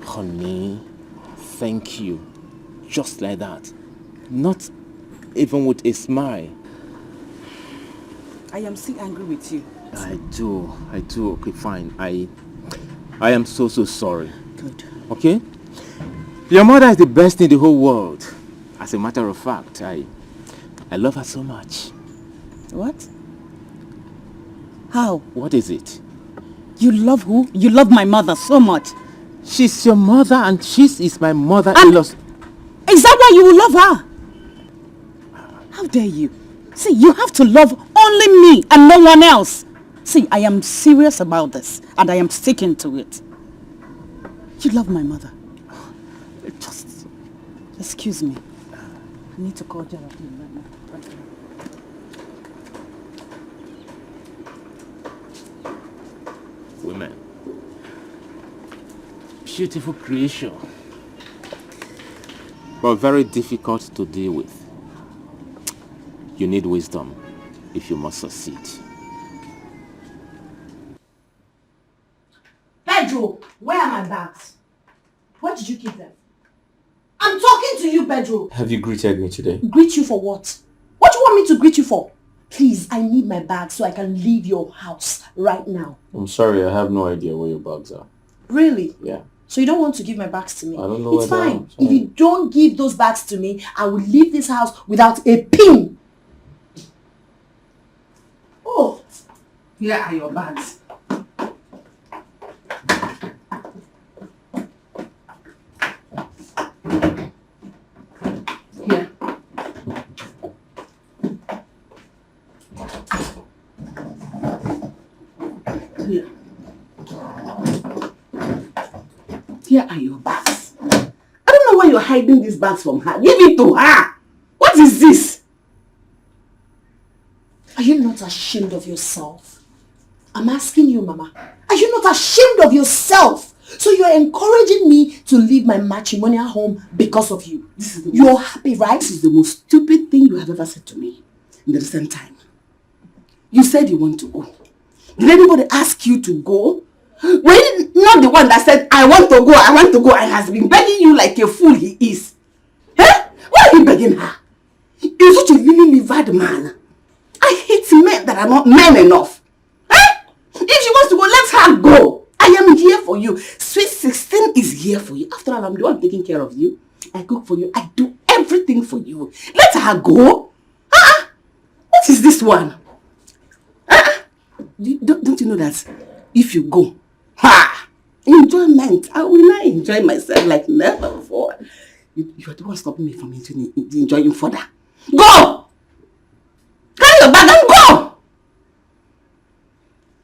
Honey, thank you. Just like that. Not even with a smile. I am still angry with you. I do. Okay, fine. I am so sorry. Good. Okay? Your mother is the best in the whole world. As a matter of fact, I love her so much. What? How? What is it? You love who? You love my mother so much. She's your mother and she is my mother-in-law. Is that why you will love her? How dare you? See, you have to love only me and no one else. See, I am serious about this and I am sticking to it. You love my mother. Just excuse me. I need to call Geraldine right now. Women. Beautiful creation. But very difficult to deal with. You need wisdom if you must succeed. Pedro, where are my bags? Where did you keep them? I'm talking to you, Pedro. Have you greeted me today? Greet you for what? What do you want me to greet you for? Please, I need my bags so I can leave your house right now. I'm sorry, I have no idea where your bags are. Really? Yeah. So you don't want to give my bags to me? I don't know it's where they fine. are. If you don't give those bags to me, I will leave this house without a pin. Oh, here are your bags. Here. Here. Here are your bags. I don't know why you're hiding these bags from her. Give it to her. What is this? Are you not ashamed of yourself? I'm asking you, Mama. Are you not ashamed of yourself? So you're encouraging me to leave my matrimonial home because of you. You're happy, right? This is the most stupid thing you have ever said to me in the recent time. You said you want to go. Did anybody ask you to go? Were you not the one that said, I want to go, and has been begging you like a fool he is? Eh? Why are you begging her? You're such a lily-livered man. I hate men that are not men enough. Eh? If she wants to go, let her go. I am here for you. Sweet 16 is here for you. After all, I'm the one taking care of you. I cook for you. I do everything for you. Let her go. What is this one? Don't you know that if you go, enjoyment, I will not enjoy myself like never before. You are the one stopping me from enjoying further. Go! Carry your bag and go!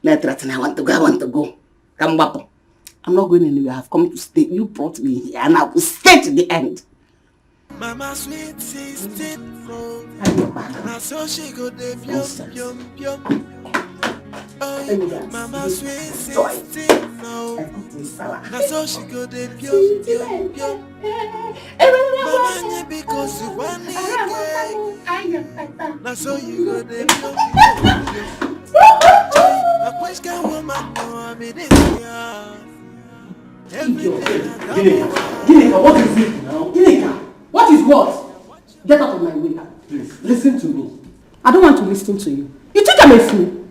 Let threaten, I want to go. Come back. I'm not going anywhere. I've come to stay. You brought me here and I will stay to the end. Mama sweet 16, no. Now so she go the yum. Oh, Mama sweet 16, no. Now so she go the yum. Mama because you want it. Now so you go the yum. A question woman, no, I mean it. Ginika, what is it now? Ginika, what is what? Get out of my way. Please, listen to me. I don't want to listen to you. You think I'm a fool?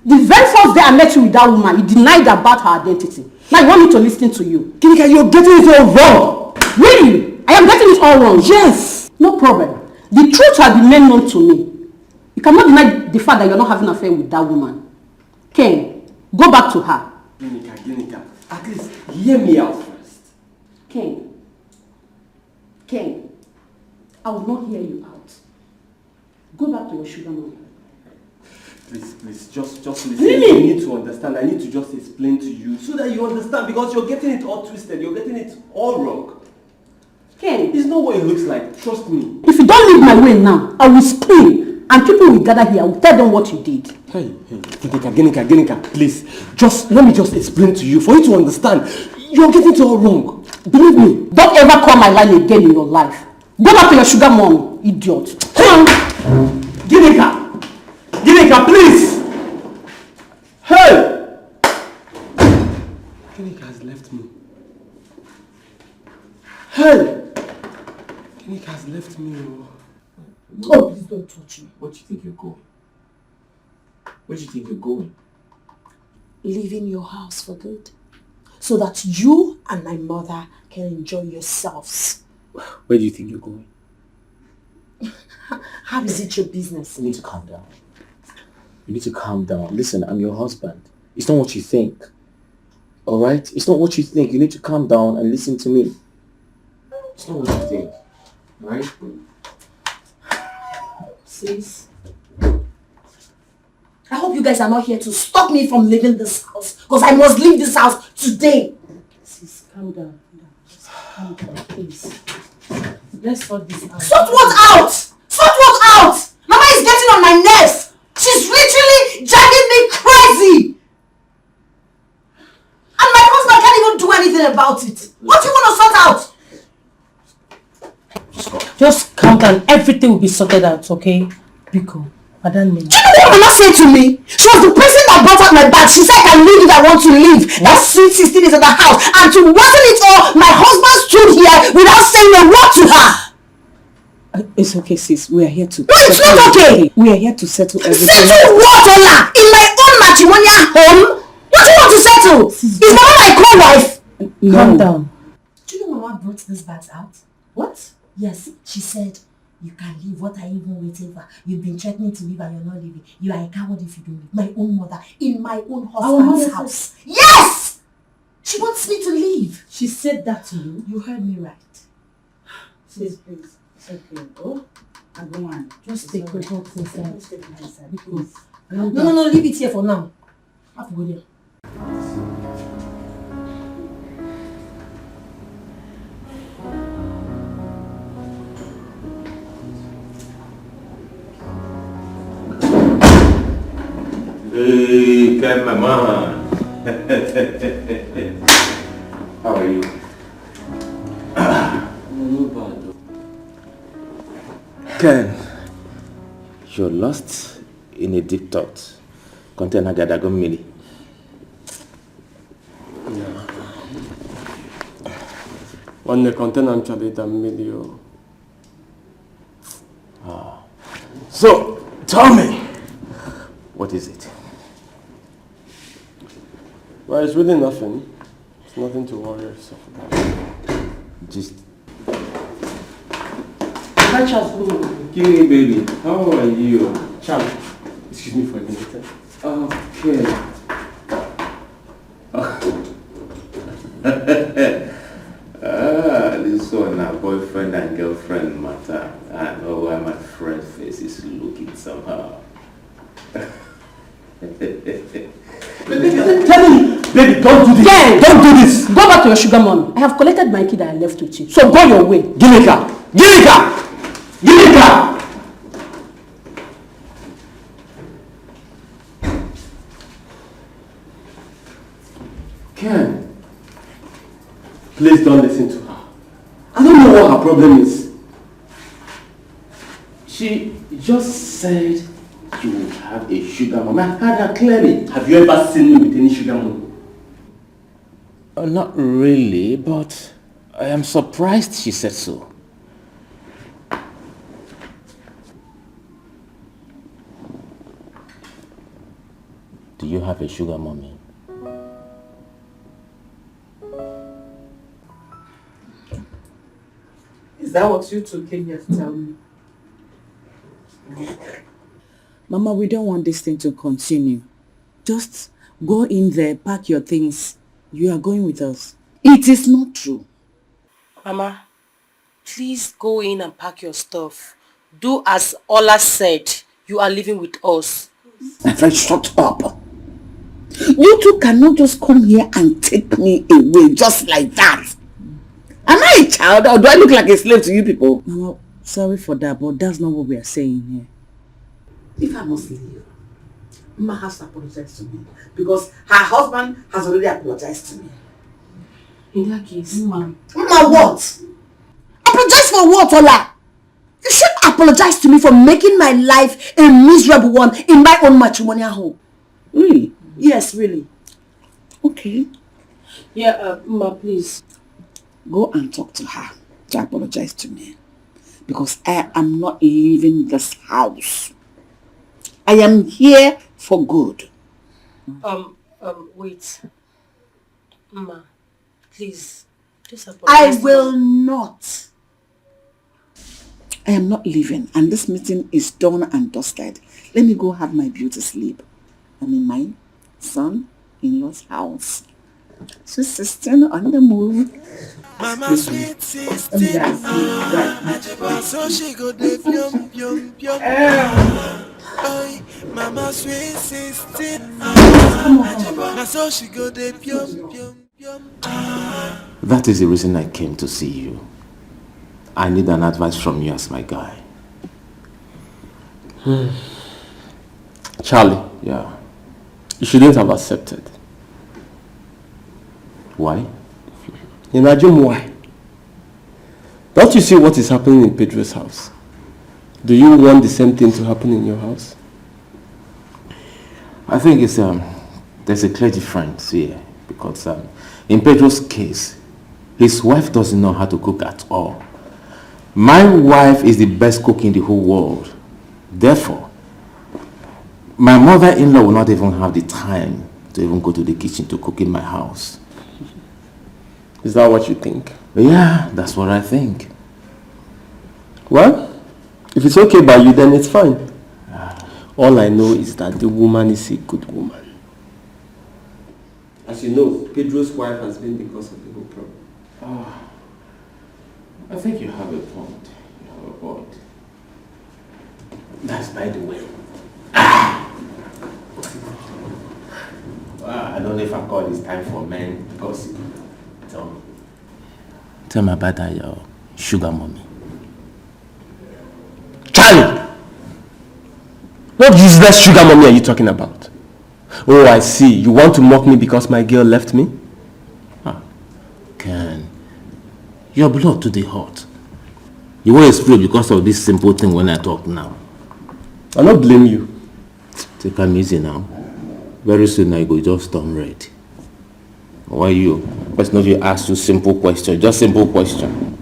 The very first day I met you with that woman, you denied about her identity. Now you want me to listen to you. Ginika, you're getting it all wrong. Really? I am getting it all wrong? Yes. No problem. The truth has been made known to me. You cannot deny the fact that you're not having an affair with that woman. Ken, go back to her. Ginika, at least hear me out first. Ken, I will not hear you out. Go back to your sugar mommy. Please, just listen. Really? You need to understand. I need to just explain to you so that you understand, because you're getting it all twisted. You're getting it all wrong. Ken, it's not what it looks like. Trust me. If you don't leave my way now, I will scream and people will gather here. I will tell them what you did. Hey, Ginika, please. Let me just explain to you for you to understand. You're getting it all wrong. Believe me. Don't ever call my line again in your life. Go back to your sugar mom, idiot. Come on. Ginika, please. Hey! Ginika has left me. Hey! Ginika has left me. Oh, please don't touch me. Where do you think you're going? Where do you think you're going? Leaving your house for good. So that you and my mother can enjoy yourselves. Where do you think you're going? How is it your business? You need to calm down. You need to calm down. Listen, I'm your husband. It's not what you think. Alright? It's not what you think. You need to calm down and listen to me. It's not what you think. Alright? Sis, I hope you guys are not here to stop me from leaving this house. Because I must leave this house today. Sis, calm down. Just calm down, please. Let's sort this out. Sort what out? Sort what out? Mama is getting on my nerves. She's literally driving me crazy. And my husband can't even do anything about it. What do you want to sort out? Just calm down. Everything will be sorted out, okay? Biko, Madam Nina. Do you know what Mama said to me? She was the person that brought out my bag. She said I can leave if I want to leave. That sweet 16 is at the house. And to worsen it all, my husband stood here without saying a word to her. It's okay, sis. We are here to... No, it's not okay. We are here to settle everything. Settle what, Ola? In my own matrimonial home? What do you want to settle? Is Mama my co-wife? No. Calm down. Do you know Mama brought these bags out? What? Yes, she said, you can leave. What are you even waiting for? You've been threatening to leave and you're not leaving. You are a coward if you don't leave. My own mother, in my own husband's house. Yes! She wants me to leave. She said that to you? You heard me right. Sis, please. It's okay. Oh, I go on. Just take your box inside. Just take my side. Because no, leave it here for now. I have to go there. Hey, Ken, my man. How are you? No bad. Ken, you're lost in a deep thought. Container Gadago Mili. Yeah. When the container actually $1 million. So, tell me, what is it? Well, it's really nothing. It's nothing to worry yourself about. Just... Hi, Charles. Give me, baby. How are you? Charles, excuse me for a minute. Okay. This one, our boyfriend and girlfriend matter. I know why my friend's face is looking somehow. Tell me! Baby, don't do this! Ken! Don't do this! Go back to your sugar mom. I have collected my key that I left with you. So go your way. Give me car! Give me car! Give me car! Ken, please don't listen to her. I don't know what her problem is. She just said you have a sugar mom. I heard her clearly. Have you ever seen me with any sugar mom? Not really, but I am surprised she said so. Do you have a sugar mommy? Is that what you two came here to tell me? Mama, we don't want this thing to continue. Just go in there, pack your things. You are going with us. It is not true. Mama, please go in and pack your stuff. Do as Ola said. You are living with us. My friend, shut up. You two cannot just come here and take me away just like that. Am I a child or do I look like a slave to you people? Mama, sorry for that, but that's not what we are saying here. If I must leave, Mama has to apologize to me because her husband has already apologized to me. In that case, Mama what? Apologize for what, Ola? You should apologize to me for making my life a miserable one in my own matrimonial home. Really? Yes, really. Okay. Yeah, Ma, please. Go and talk to her to apologize to me. Because I am not leaving this house. I am here for good. Wait. Ma, please. Just apologize. I will not. I am not leaving, and this meeting is done and dusted. Let me go have my beauty sleep. I'm in my son-in-law's house. Sweet 16 on the move. Mama sweet 16, so she go dey pium pium pium. Oi, Mama sweet 16, na so she go dey pium pium pium. That is the reason I came to see you. I need an advice from you as my guy. Charlie, Yeah. you shouldn't have accepted. Why? Imagine why. Don't you see what is happening in Pedro's house? Do you want the same thing to happen in your house? I think it's there's a clear difference here because in Pedro's case, his wife doesn't know how to cook at all. My wife is the best cook in the whole world. Therefore, my mother-in-law will not even have the time to even go to the kitchen to cook in my house. Is that what you think? Yeah, that's what I think. Well, if it's okay by you, then it's fine. All I know is that the woman is a good woman. As you know, Pedro's wife has been the cause of the whole problem. I think you have a point. You have a point. That's by the way. I don't know if I call this time for men gossip. Tell me about that your sugar mommy. Charlie! What useless sugar mommy are you talking about? Oh, I see. You want to mock me because my girl left me? Ken, your blood to the heart. You will explode because of this simple thing when I talk now. I'll not blame you. Take it easy now. Very soon I go just turn red. Why you? First not you ask you simple question, just simple question.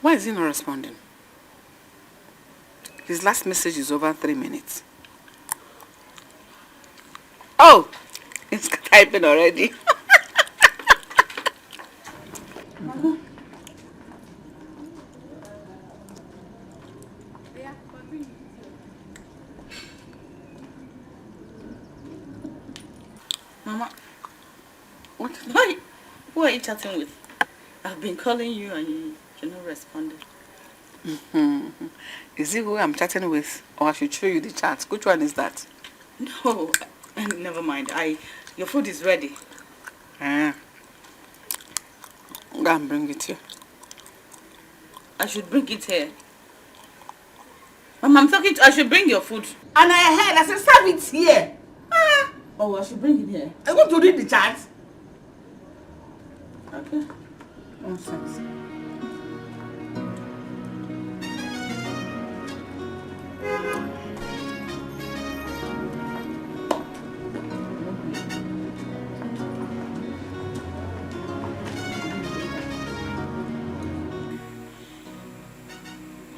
Why is he not responding? His last message is over 3 minutes. Oh, it's typing already. Mama, who are you chatting with? I've been calling you and you're not responding. Is it who I'm chatting with? Or I should show you the chat? Which one is that? No, never mind. Your food is ready. Go and bring it here. I should bring it here. Mama, I'm talking to I should bring your food. And I heard, I said, serve it here. Oh, I should bring it here. I want to read the chat. Okay. Nonsense.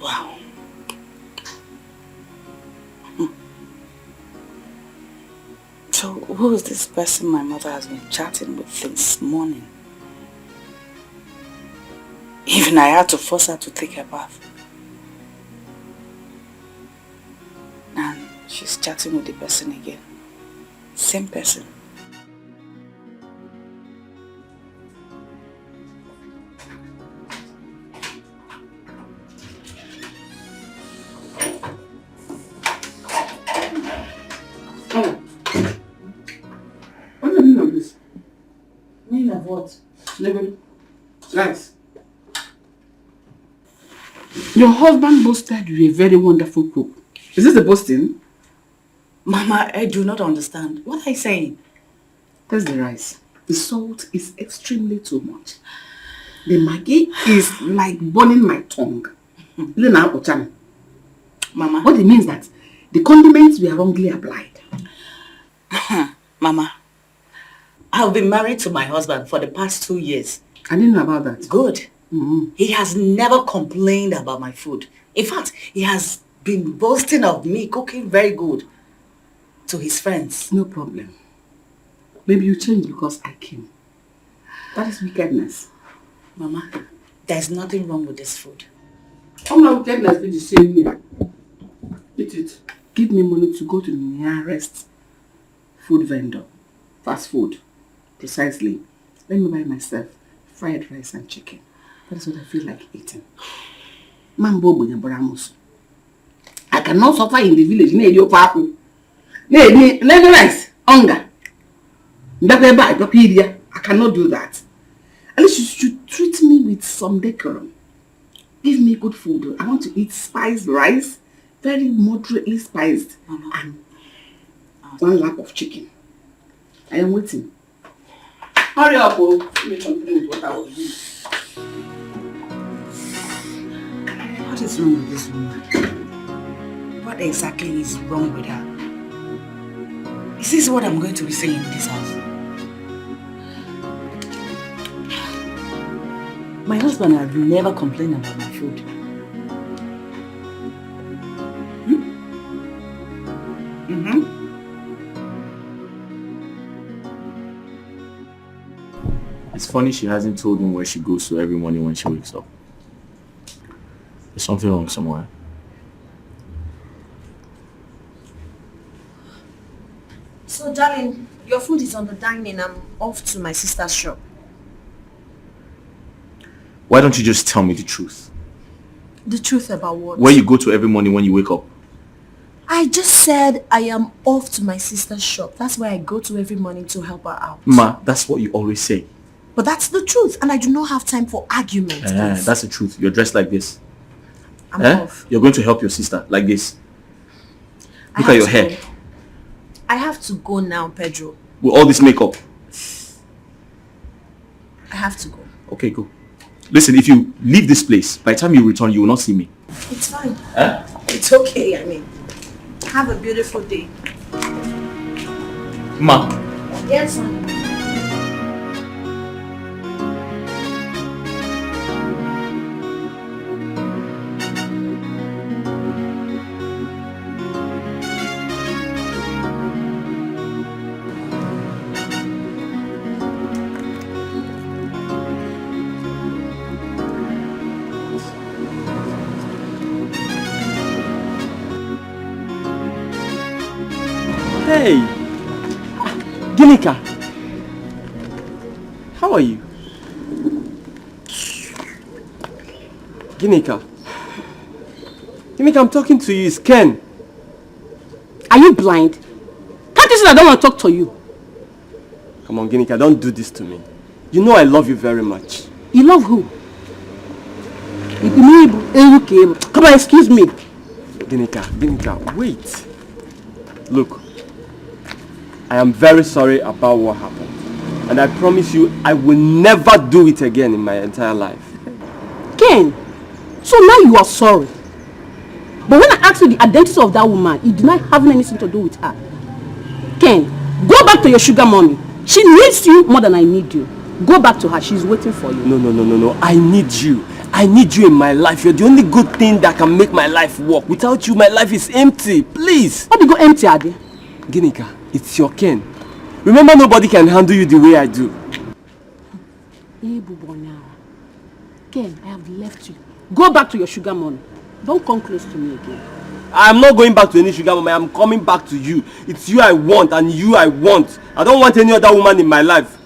Wow. So, who is this person my mother has been chatting with since morning? Even I had to force her to take a bath. And she's chatting with the person again. Same person. What's the meaning of this? Meaning of what? Guys. Your husband boasted you're a very wonderful cook. Is this a boasting? Mama, I do not understand. What are you saying? Taste the rice. The salt is extremely too much. The Maggi is like burning my tongue. Mama. What it means that the condiments were wrongly applied. Mama, I've been married to my husband for the past 2 years. I didn't know about that. Good. He has never complained about my food. In fact, he has been boasting of me cooking very good to his friends. No problem. Maybe you changed because I came. That is wickedness. Mama, there's nothing wrong with this food. All my wickedness be the same here. Eat it. Give me money to go to the nearest food vendor. Fast food. Precisely. Let me buy myself fried rice and chicken. That is what I feel like eating. Mambo Bunyabramus. I cannot suffer in the village. Need rice, hunger. I cannot do that. At least you should treat me with some decorum. Give me good food. I want to eat spiced rice, very moderately spiced, and one lap of chicken. I am waiting. Hurry up, oh. Let me complete what I was doing. What is wrong with this woman? What exactly is wrong with her? Is this what I'm going to be saying in this house? My husband has never complained about my food. It's funny she hasn't told him where she goes to every morning when she wakes up. There's something wrong somewhere. So, darling, your food is on the dining. I'm off to my sister's shop. Why don't you just tell me the truth? The truth about what? Where you go to every morning when you wake up? I just said I am off to my sister's shop. That's where I go to every morning to help her out. Ma, that's what you always say. But that's the truth, and I do not have time for arguments. That's the truth. You're dressed like this. I'm off. You're going to help your sister like this. Look at your hair. I have to go now, Pedro. With all this makeup. I have to go. Okay, go. Listen, if you leave this place, by the time you return, you will not see me. It's fine. It's okay, I mean. Have a beautiful day. Ma. Yes, honey. Hey, Ginika, how are you? Ginika, I'm talking to you, it's Ken. Are you blind? Can't you see that I don't want to talk to you? Come on, Ginika, don't do this to me. You know I love you very much. You love who? Come on, excuse me. Ginika, wait. Look, I am very sorry about what happened. And I promise you, I will never do it again in my entire life. Ken, so now you are sorry. But when I asked you the identity of that woman, you did not have anything to do with her. Ken, go back to your sugar mommy. She needs you more than I need you. Go back to her. She's waiting for you. No. I need you. I need you in my life. You're the only good thing that can make my life work. Without you, my life is empty. Please. What do you go empty, Adi? Ginika, it's your Ken. Remember, nobody can handle you the way I do. Ken, I have left you. Go back to your sugar mommy. Don't come close to me again. I'm not going back to any sugar mommy. I'm coming back to you. It's you I want and you I want. I don't want any other woman in my life.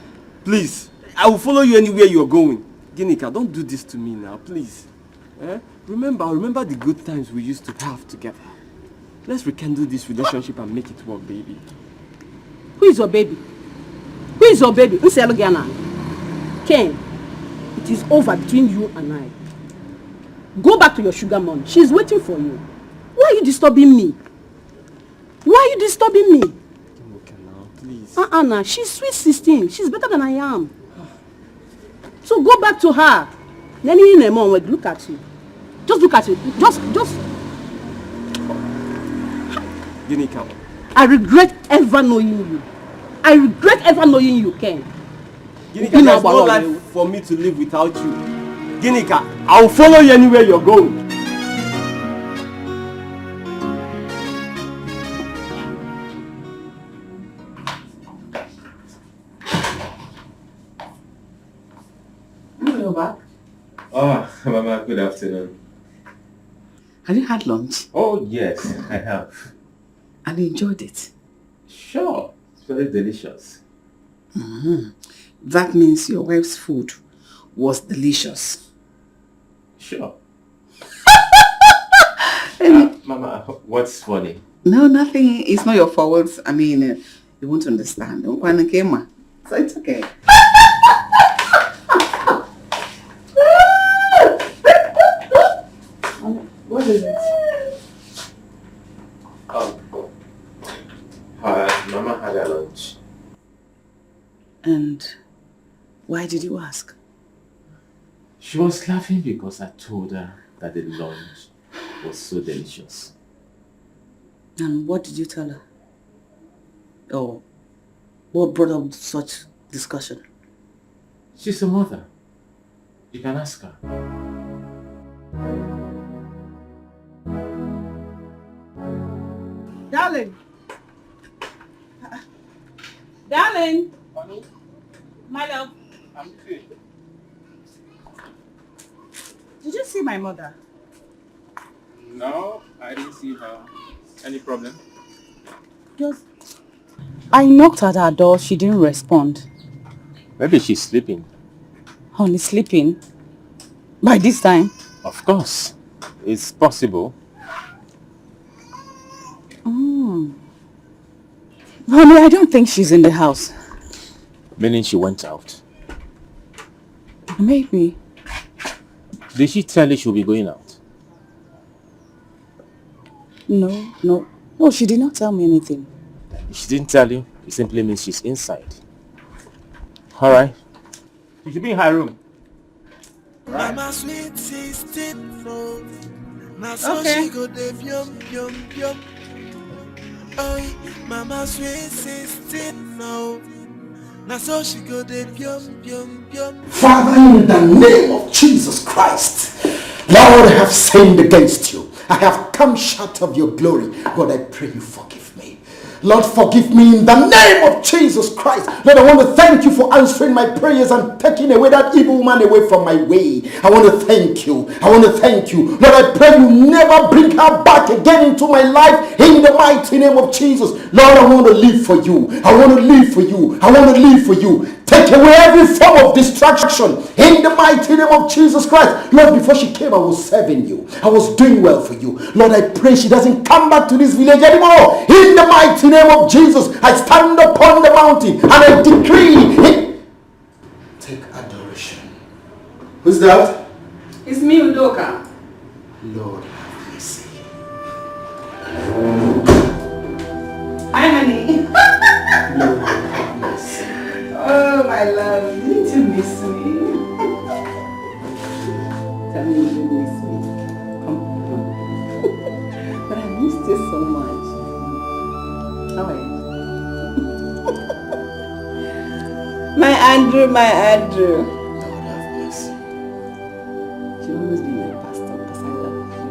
Please. I will follow you anywhere you're going. Ginika, don't do this to me now, please. Remember the good times we used to have together. Let's rekindle this relationship and make it work, baby. Who is your baby? Who is your baby? Ken, it is over between you and I. Go back to your sugar mom. She's waiting for you. Why are you disturbing me? Why are you disturbing me? Okay, now, please. Nah. She's sweet 16. She's better than I am. So go back to her. Look at you. Just look at you. Just. Ginika. I regret ever knowing you. I regret ever knowing you, Ken. Ginika, there's no life for me to live without you. Ginika, I will follow you anywhere you're going. afternoon. Have you had lunch? Oh, yes, I have. And you enjoyed it? Sure. It's very delicious. That means your wife's food was delicious. Sure. Mama, what's funny? No, nothing. It's not your fault. I mean, you won't understand. So it's okay. What is it? Mama had her lunch. And why did you ask? She was laughing because I told her that the lunch was so delicious. And what did you tell her? Or what brought up such discussion? She's a mother. You can ask her. Darling. Darling. Hello? My love. I'm okay. Did you see my mother? No, I didn't see her. Any problem? Just... I knocked at her door. She didn't respond. Maybe she's sleeping. Honey, sleeping? By this time? Of course. It's possible. Honey, I don't think she's in the house. Meaning she went out. Maybe. Did she tell you she'll be going out? No, she did not tell me anything. If she didn't tell you, it simply means she's inside. Alright. You should be in her room. Mama sweet 16 no. Now so she go de yum. Oh, Mama sweet 16 no. Now so she go de yum. Father, in the name of Jesus Christ, Lord, I have sinned against you. I have come short of your glory. God, I pray you forgive me. Lord, forgive me in the name of Jesus Christ. Lord, I want to thank you for answering my prayers and taking away that evil man away from my way. I want to thank you. Lord, I pray you never bring her back again into my life in the mighty name of Jesus. Lord, I want to live for you. Take away every form of distraction in the mighty name of Jesus Christ. Lord, before she came, I was serving you. I was doing well for you. Lord, I pray she doesn't come back to this village anymore. In the mighty name of Jesus, I stand upon the mountain and I decree. Take adoration. Who's that? It's me, Udoka. Lord, have mercy. Hi, honey. Lord, have mercy. Oh, my love, didn't you miss me? Tell me you didn't miss me. But I missed you so much. How are you? My Andrew. Lord, have mercy. She'll always be my pastor because I love you.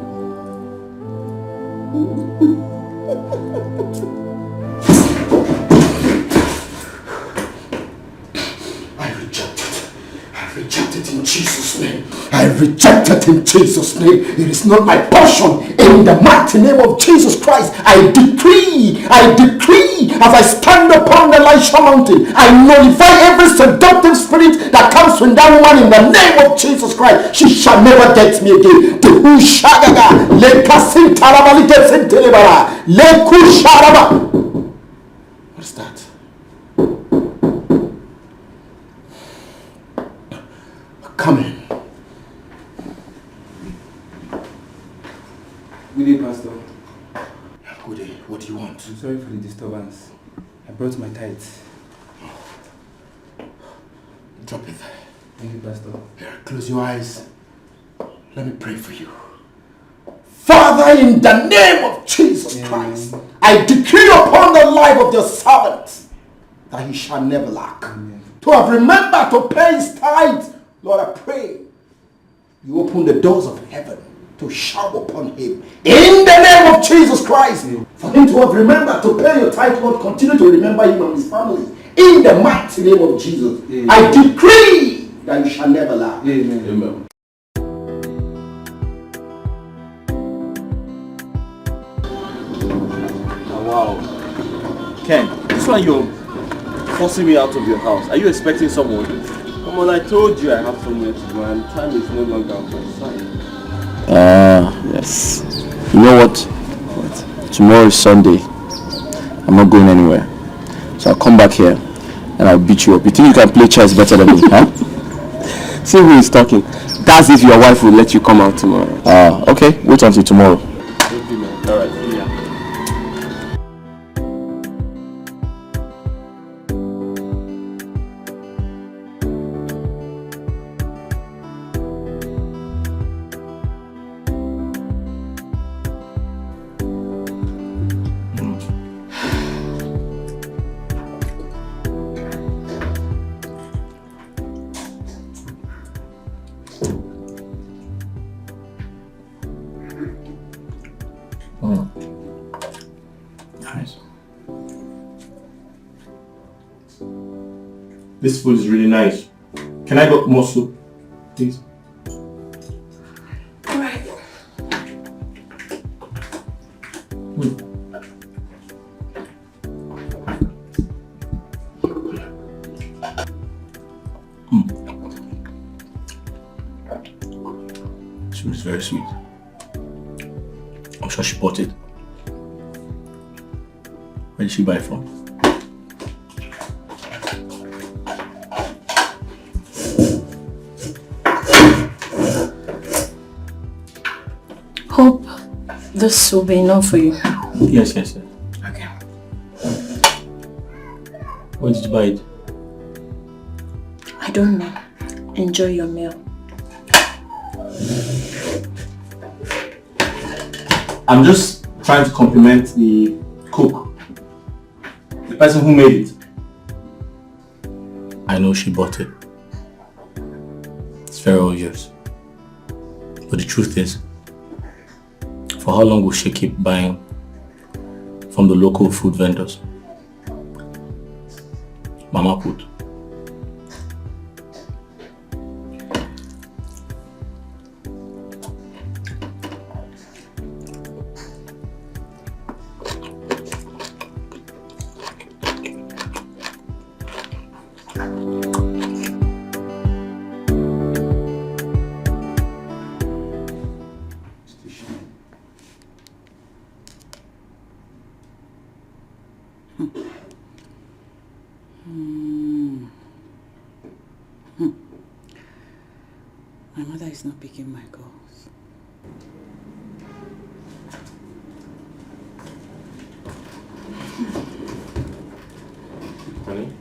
I reject it in Jesus' name. I reject it in Jesus' name. It is not my portion. In the mighty name of Jesus Christ, I decree, as I stand upon the Elisha mountain, I nullify every seductive spirit that comes from that woman in the name of Jesus Christ. She shall never get me again. What is that? Come in. Good day, Pastor. Good day. What do you want? I'm sorry for the disturbance. I brought my tithes. Drop it. Thank you, Pastor. Here, close your eyes. Let me pray for you. Father, in the name of Jesus Christ, I decree upon the life of your servant that he shall never lack. To have remembered to pay his tithes. Lord, I pray you open the doors of heaven to shower upon him. In the name of Jesus Christ. For him to have remembered to pay your tithe, Lord, continue to remember him and his family. In the mighty name of Jesus. I decree that you shall never lack. Amen. Wow. Ken, this one you're forcing me out of your house. Are you expecting someone? Come on, I told you I have somewhere to go and time is no longer on my side. Yes. You know what? Tomorrow is Sunday. I'm not going anywhere. So I'll come back here and I'll beat you up. You think you can play chess better than me, huh? See who is talking. That's if your wife will let you come out tomorrow. Okay. Wait until tomorrow. Alright, yeah. Nice. This food is really nice. Can I get more soup, please? Alright. This food is very sweet. I'm sure she bought it. Where did she buy it from? Hope this will be enough for you. Yes. Okay. Where did you buy it? I don't know. Enjoy your meal. I'm just trying to compliment the cook. The person who made it. I know she bought it. It's very obvious. But the truth is, for how long will she keep buying from the local food vendors? Mama put. My mother is not picking my calls. Honey?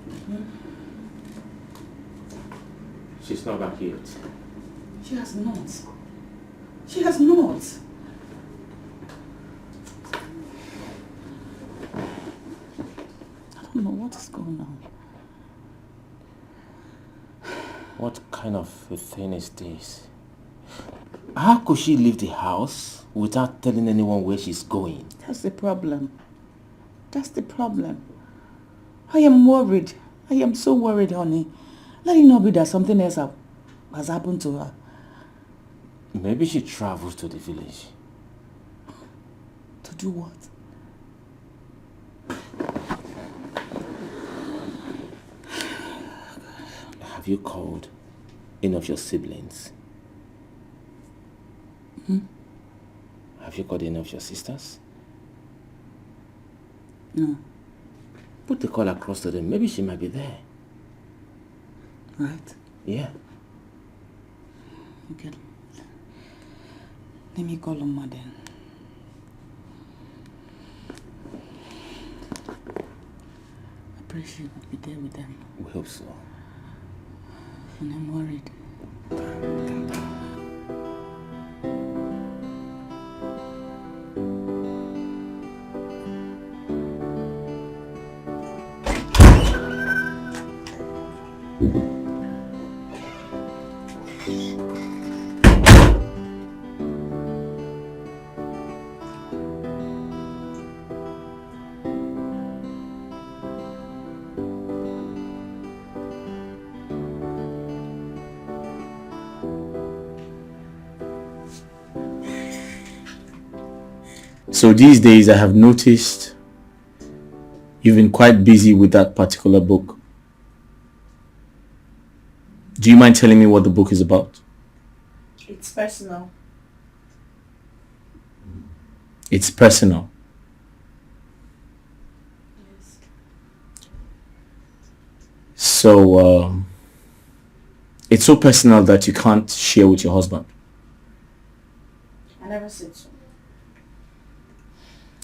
She's not back yet. She has not. She has not. I don't know what is going on. What kind of a thing is this? How could she leave the house without telling anyone where she's going? That's the problem. That's the problem. I am worried. I am so worried, honey. Let it not be that something else has happened to her. Maybe she travels to the village. To do what? Have you called any of your siblings? Have you called any of your sisters? No. Put the call across to them. Maybe she might be there. Right? Yeah. Okay. Let me call Oma then. I pray she will be there with them. We hope so. And I'm worried. So these days I have noticed You've been quite busy with that particular book. Do you mind telling me what the book is about? It's personal. It's personal. Yes. So, it's so personal that you can't share with your husband. I never said so.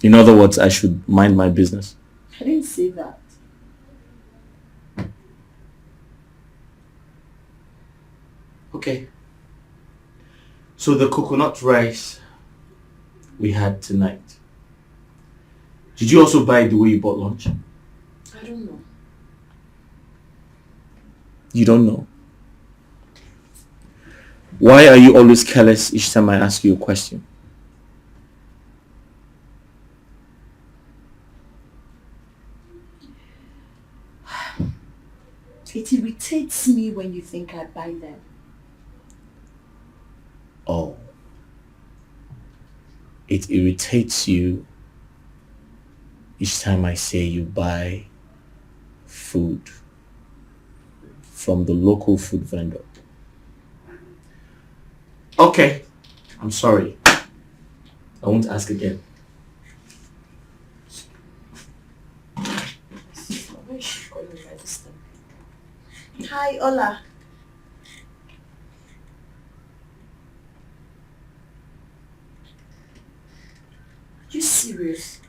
In other words, I should mind my business. I didn't say that. Okay. So the coconut rice we had tonight, did you also buy it the way you bought lunch? I don't know. You don't know? Why are you always careless each time I ask you a question? It irritates me when you think I buy them. Oh. It irritates you each time I say you buy food from the local food vendor. Okay. I'm sorry. I won't ask again. Where is she calling me by this time? Hi, Ola. Are you serious?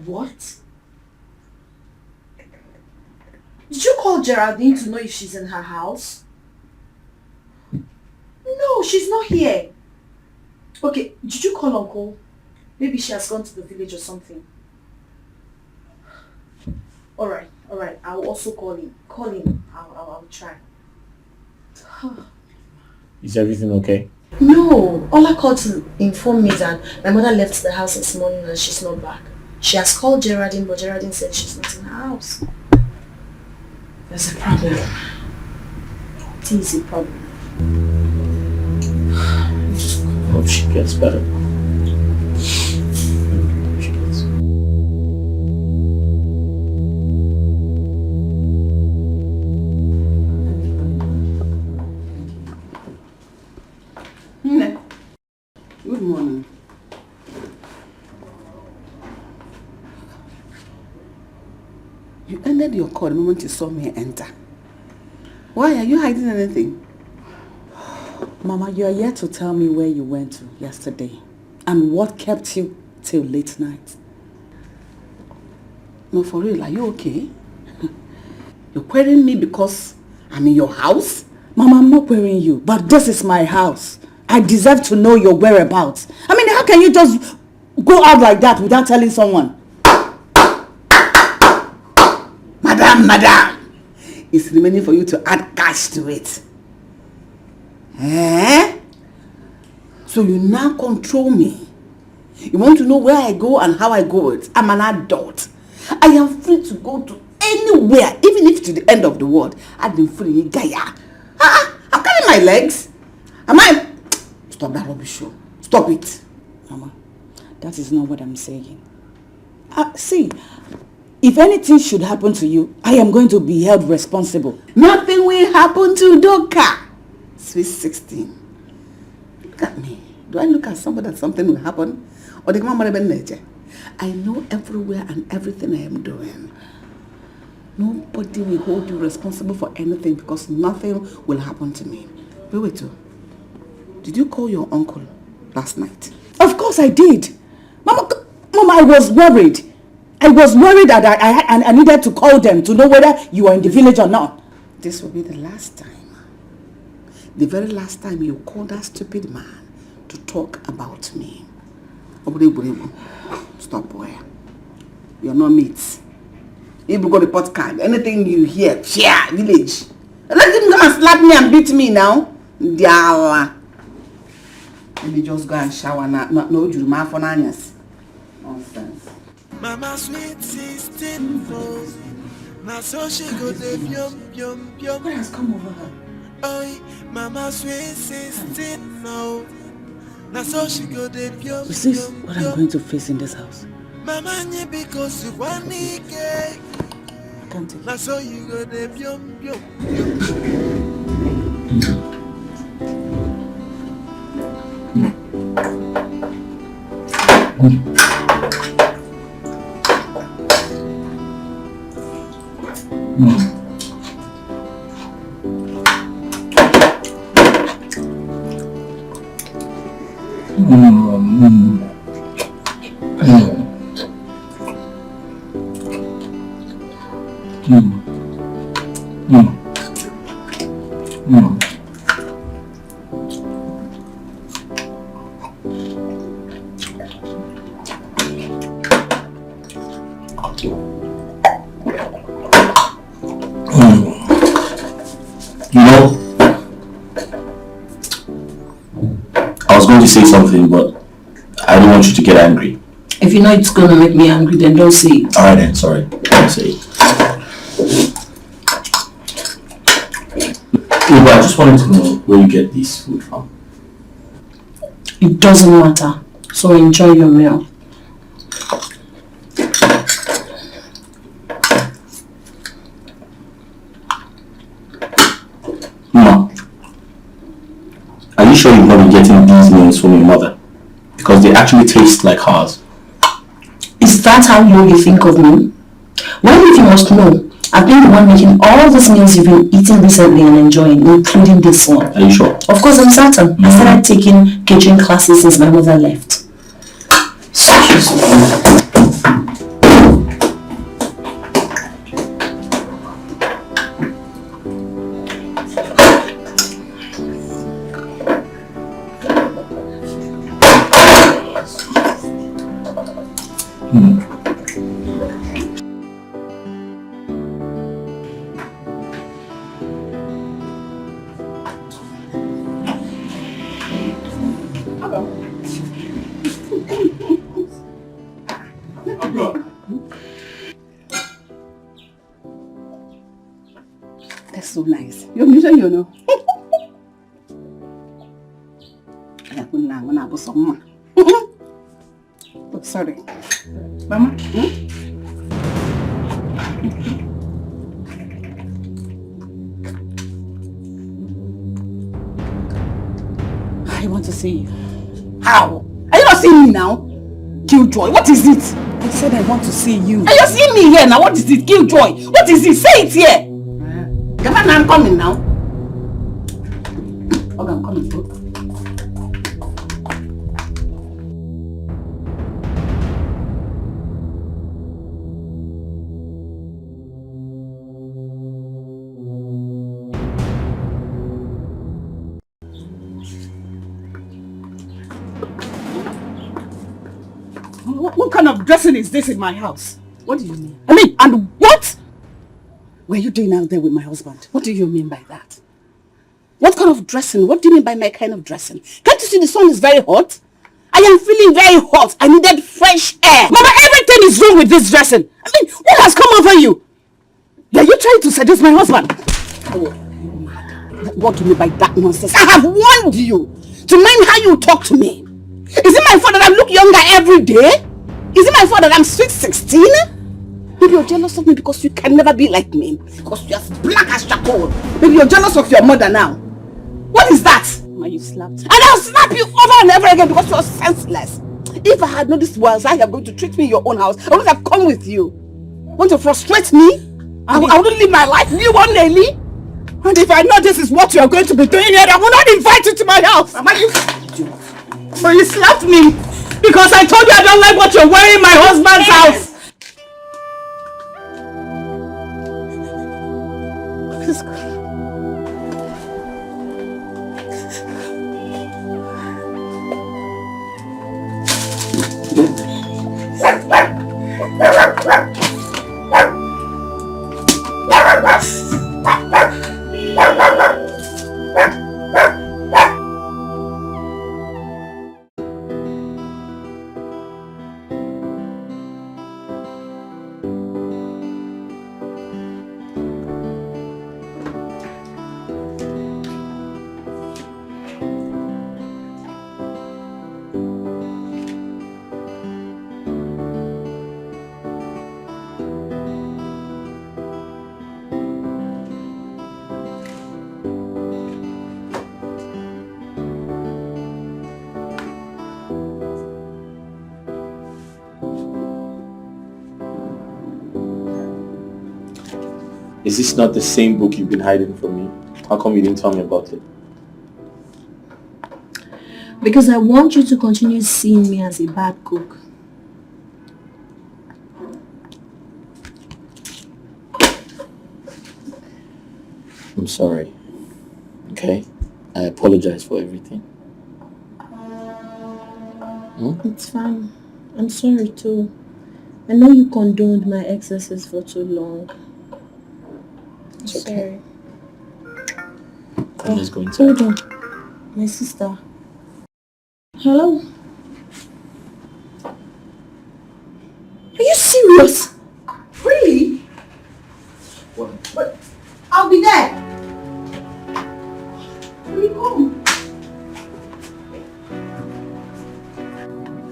What? Did you call Geraldine to know if she's in her house? No, she's not here. Okay, did you call Uncle? Maybe she has gone to the village or something. Alright. I'll also call him. Call him. I'll try. Is everything okay? No, Ola called to inform me that my mother left the house this morning and she's not back. She has called Geraldine, but Geraldine said she's not in her house. There's a problem. What is the problem? Hope she gets better. Good morning. You ended your call the moment you saw me enter. Why? Are you hiding anything? Mama, you are yet to tell me where you went to yesterday and what kept you till late night. No, for real, are you okay? You're querying me because I'm in your house? Mama, I'm not querying you, but this is my house. I deserve to know your whereabouts. I mean, how can you just go out like that without telling someone? Madam, it's remaining for you to add cash to it. Eh? So you now control me. You want to know where I go and how I go it. I'm an adult. I am free to go to anywhere, even if to the end of the world. I've been free, Gaia. I'm carrying my legs. Am I? Stop that rubbish show. Stop it. Mama, that is not what I'm saying. See, if anything should happen to you, I am going to be held responsible. Nothing will happen to Doka. Sweet 16. Look at me. Do I look at somebody that something will happen? Or the mama nature? I know everywhere and everything I am doing. Nobody will hold you responsible for anything because nothing will happen to me. Wait. Did you call your uncle last night? Of course I did. Mama, I was worried. I was worried that I needed to call them to know whether you are in the village or not. This will be the last time. The very last time you called that stupid man to talk about me. Stop, boy. You're not mates. If you got a report card, anything you hear, fear, village. Let him come and slap me and beat me now. Diala. Let me just go and shower now. No, you my for nanyas. Nonsense. Mama sweet 16 foes. Now so she go the yum. What has come over her? Oi, Mama sweet 16 no. Is this what I'm going to face in this house? Mama nye because you want me cake. Can't take it. Na so you go de biom biom. I was going to say something, but I don't want you to get angry. If you know it's gonna make me angry, then don't say it. Alright then, sorry. I'll say it. Yeah, but I just wanted to know where you get this food from. It doesn't matter. So enjoy your meal. Ma, are you sure you've not been getting these meals from your mother? Because they actually taste like hers. Is that how low you think of me? Well, if you must know, I've been the one making all those meals you've been eating recently and enjoying, including this one. Are you sure? Of course, I'm certain. I started taking kitchen classes since my mother left. Excuse me. That's so nice. You're musician, you know. Oh, sorry. Mama? I want to see you. How? Are you not seeing me now? Killjoy, what is it? I said I want to see you. Are you seeing me here now? What is it? Killjoy, what is it? Say it here. Come on, I'm coming now. Okay, I'm coming. What kind of dressing is this in my house? What do you mean? I mean, and what were you doing out there with my husband? What do you mean by that? What kind of dressing? What do you mean by my kind of dressing? Can't you see the sun is very hot? I am feeling very hot. I needed fresh air. Mama, everything is wrong with this dressing. I mean, what has come over you? Are you trying to seduce my husband? Oh, what do you mean by that nonsense? I have warned you to mind how you talk to me. Is it my fault that I look younger every day? Is it my fault that I'm sweet 16? Maybe you're jealous of me because you can never be like me. Because you're as black as charcoal. Maybe you're jealous of your mother now. What is that? Mama, you slapped me. And I'll slap you over and over again because you're senseless. If I had known this was how you're going to treat me in your own house, I would have come with you. Want to frustrate me? I wouldn't live my life. You want Nelly? And if I know this is what you're going to be doing here, I will not invite you to my house. Mama, you slapped me because I told you I don't like what you're wearing in my husband's house. Is this not the same book you've been hiding from me? How come you didn't tell me about it? Because I want you to continue seeing me as a bad cook. I'm sorry. Okay? I apologize for everything. It's fine. I'm sorry too. I know you condoned my excesses for too long. I'm sorry. I'm just going to... Hold on. My sister. Hello? Are you serious? Really? What? I'll be there. Will you come?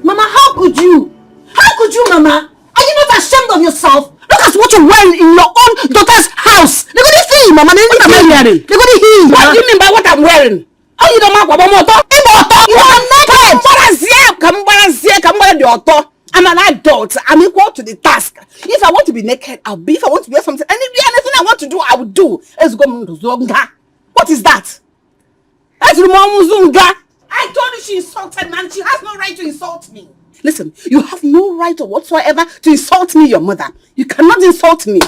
Mama, how could you? How could you, Mama? Are you not ashamed of yourself? Look at what you're wearing in your own daughter's house. They're going to see you, Mama. What am I wearing? They're going to hear you. What do you mean by what I'm wearing? Oh, you don't know what I'm naked. I'm an adult. I'm equal to the task. If I want to be naked, I'll be. If I want to wear something, anything I want to do, I will do. What is that? I told you she insulted me, and she has no right to insult me. Listen, you have no right whatsoever to insult me, your mother. You cannot insult me.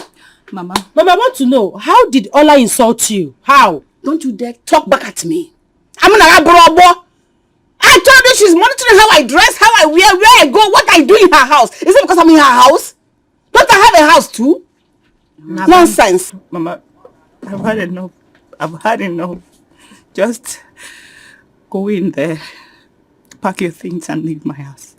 Mama, I want to know, how did Ola insult you? How? Don't you dare talk back at me. I'm an Arabobo. I told you she's monitoring how I dress, how I wear, where I go, what I do in her house. Is it because I'm in her house? Don't I have a house too? Mama, Nonsense. Mama, I've had enough. I've had enough. Just go in there, pack your things and leave my house.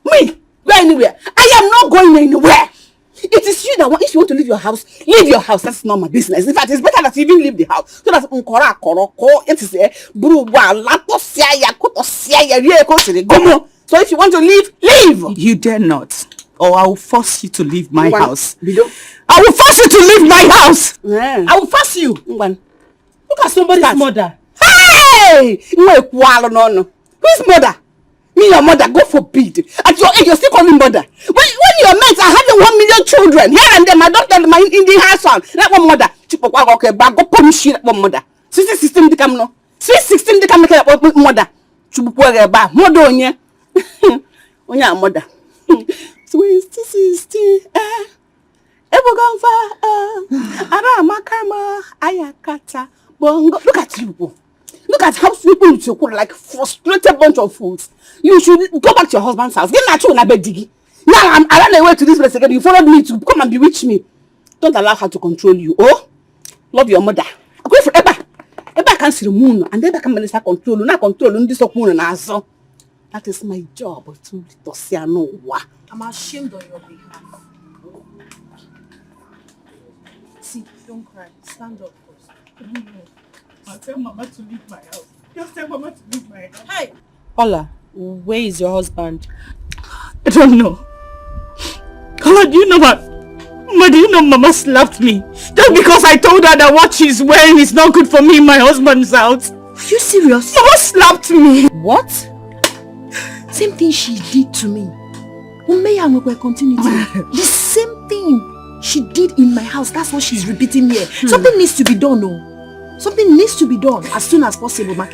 Me, go anywhere. I am not going anywhere. It is you that want. If you want to leave your house, leave your house. That's not my business. In fact, it's better that you even leave the house. So that so if you want to leave, leave. You dare not, or I will force you to leave my house. I will force you to leave my house. Yeah. I will force you. Look at somebody's mother. Hey! Whose mother? Me, your mother, God forbid. At your age, you're still calling mother. When your mates are having 1 million children, here and there, my daughter, my Indian husband, that one mother. Okay, but go punish that one mother. 16 they come no. 16 they come make that mother. Mother on ya. On your mother. Sweet 16. Look at you. Look at how people you could like frustrated bunch of fools. You should go back to your husband's house. Get natural na bedigi. Now I ran away to this place again. You followed me to come and bewitch me. Don't allow her to control you. Oh, love your mother. Go for Eba. Eba can see the moon and then I can minister control. Not control this moon and also. That is my job to see I know what. I'm ashamed on your behalf. See, don't cry. Stand up first. I'll tell Mama to leave my house. Just tell Mama to leave my house. Hey! Ola, where is your husband? I don't know. Ola, do you know what? Mama, do you know Mama slapped me? Just because I told her that what she's wearing is not good for me in my husband's house. Are you serious? Mama slapped me. What? Same thing she did to me. The same thing she did in my house. That's what she's repeating here. Something needs to be done, no? Something needs to be done as soon as possible. Mama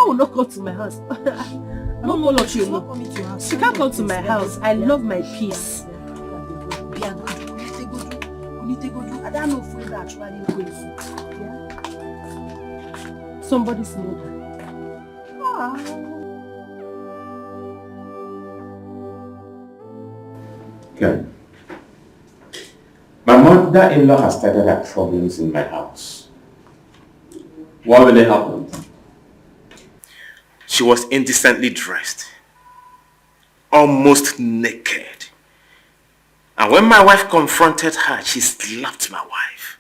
will not come to my house. No more of you. She can't come to my house. I love my peace. Somebody's mother. Good. My mother-in-law has started her problems in my house. What really happened? She was indecently dressed, almost naked. And when my wife confronted her, she slapped my wife.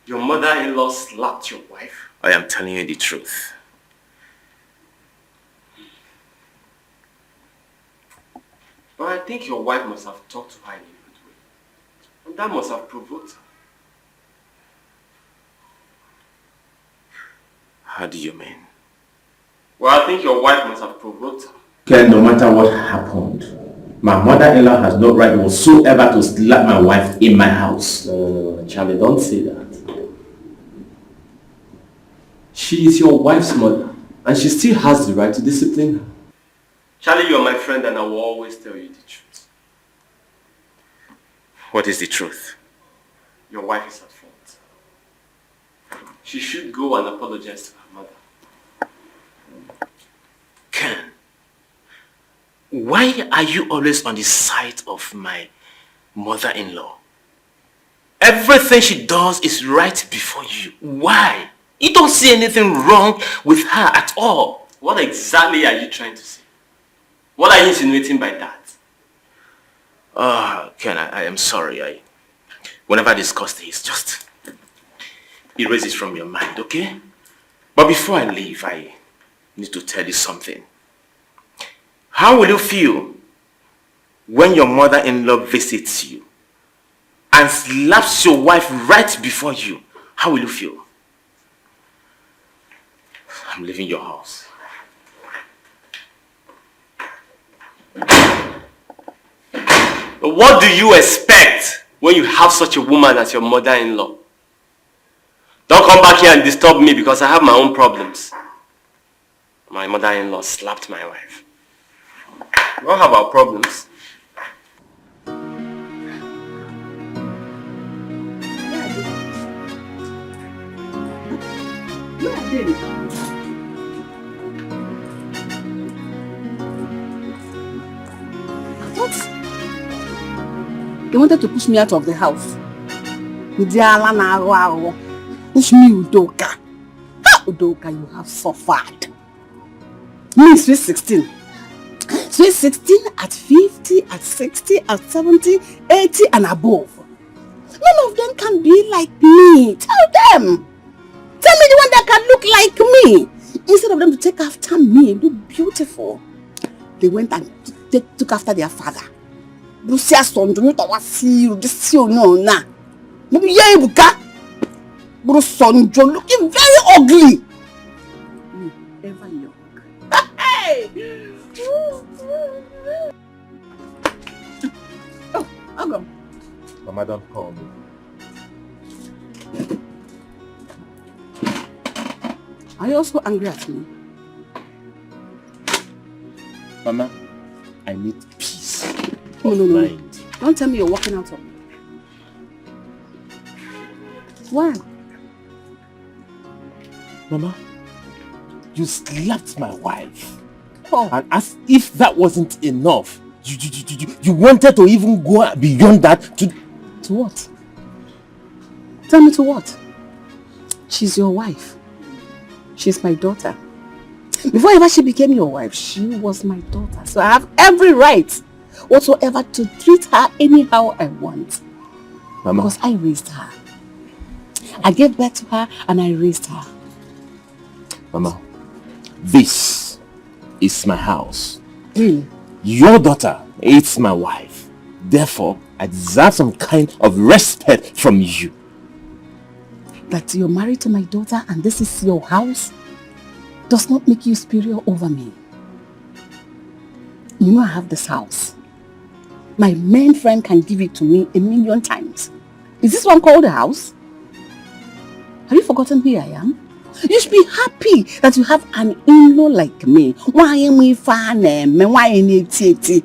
Your mother-in-law slapped your wife? I am telling you the truth. But I think your wife must have talked to her in a good way. And that must have provoked her. How do you mean? Well, I think your wife must have provoked her. Ken, no matter what happened, my mother-in-law has no right whatsoever to slap my wife in my house. No, Charlie, don't say that. She is your wife's mother, and she still has the right to discipline her. Charlie, you're my friend and I will always tell you the truth. What is the truth? Your wife is at fault. She should go and apologize to her mother. Ken, why are you always on the side of my mother-in-law? Everything she does is right before you. Why? You don't see anything wrong with her at all. What exactly are you trying to say? What are you insinuating by that? Ken, I am sorry. Whenever I discuss this, just erase it from your mind, okay? But before I leave, I need to tell you something. How will you feel when your mother-in-law visits you and slaps your wife right before you? How will you feel? I'm leaving your house. What do you expect when you have such a woman as your mother-in-law? Don't come back here and disturb me because I have my own problems. My mother-in-law slapped my wife. We all have our problems. They wanted to push me out of the house. Push me, Udoka. Udoka, you have suffered. Me, sweet 16. Sweet 16 at 50, at 60, at 70, 80 and above. None of them can be like me. Tell them. Tell me the one that can look like me. Instead of them to take after me and look beautiful, they went and took after their father. Lucia son, don't you see you? This you know now. Maybe Evuke. Bruce son, John looking very ugly. Ever young. Hey! Oh, I'll go. Mama, don't call me. Are you also angry at me? Mama, I need peace. No. Don't tell me you're walking out of me. Why? Mama, you slapped my wife. Oh. And as if that wasn't enough, you wanted to even go beyond that to... To what? Tell me to what? She's your wife. She's my daughter. Before ever she became your wife, she was my daughter. So I have every right whatsoever to treat her anyhow I want. Mama. Because I raised her. I gave birth to her and I raised her. Mama, this is my house. Really? Your daughter is my wife. Therefore, I deserve some kind of respect from you. That you're married to my daughter and this is your house does not make you superior over me. You know I have this house. My main friend can give it to me 1,000,000 times. Is this one called a house? Have you forgotten who I am? You should be happy that you have an in-law like me. Why am I fan? Why am I titi?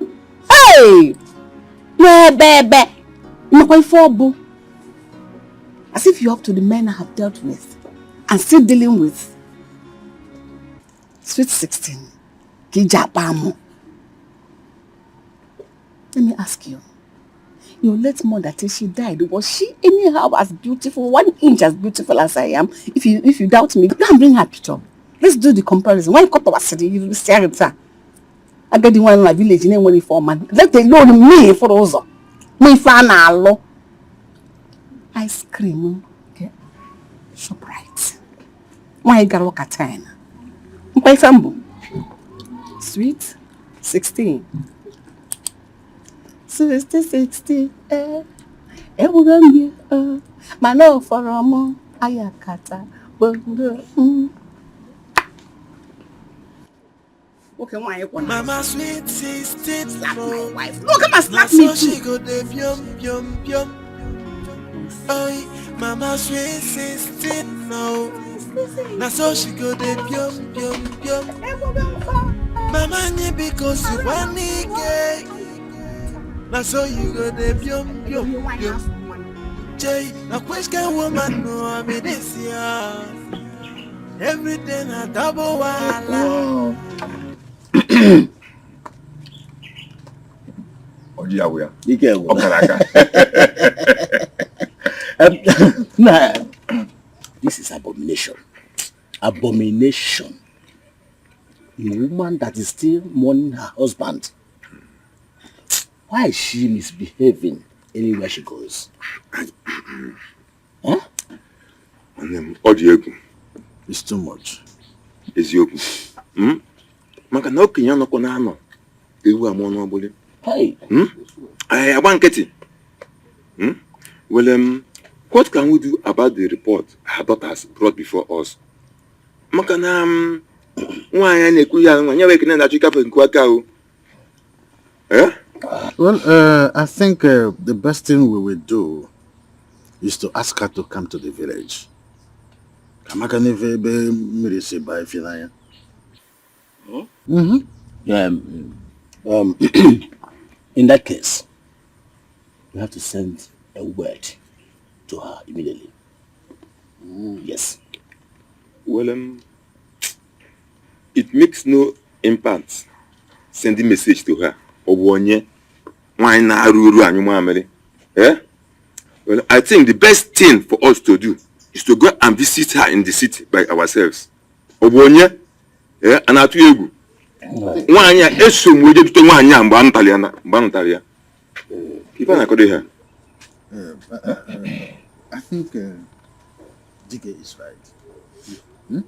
Hey! Yeah, baby. As if you're up to the men I have dealt with and still dealing with. Sweet 16. Kijapamo. Let me ask you. Your late mother till she died, was she anyhow as beautiful, 1 inch as beautiful as I am? If you doubt me, go and bring her picture. Let's do the comparison. Why you cut our city? You stare at her. I get the one in my village, you know, for man. Let alone me for those. Me fan allo. Ice cream. Okay. ShopRite. Why you gotta walk at 10? Sweet 16. 60, Ebugambi, my love for Ramo, Ayakata, Okay, why you want Mama sweet 16, slap my no. wife? Look at my slap So me she too. go de bium bium bium. Oi, Mama sweet 16, no. Now so she go de bium bium bium. Mama ni because you want gay. Now so you go de bium bium bium. Jay, now question woman no I mean this year. Everything a double wala. Ojiawea. Nah, this is abomination. Abomination. A woman that is still mourning her husband. Why is she misbehaving anywhere she goes? Huh? Ojiegu. It's too much. Eziokwu. Maka na okenye anọkọ na anọ ewu amụọ n'ọbụla. Hey. Agba nkịtị. Well, what can we do about the report her daughters brought before us? Maka na nwaanyị na-ekwu ya nwa nyewe ekene na chikafe nke aka o. Well, I think the best thing we will do is to ask her to come to the village. In that case, we have to send a word to her immediately. Yes. Well, it makes no impact sending message to her. Well, I think the best thing for us to do is to go and visit her in the city by ourselves. And I think Dike is right. We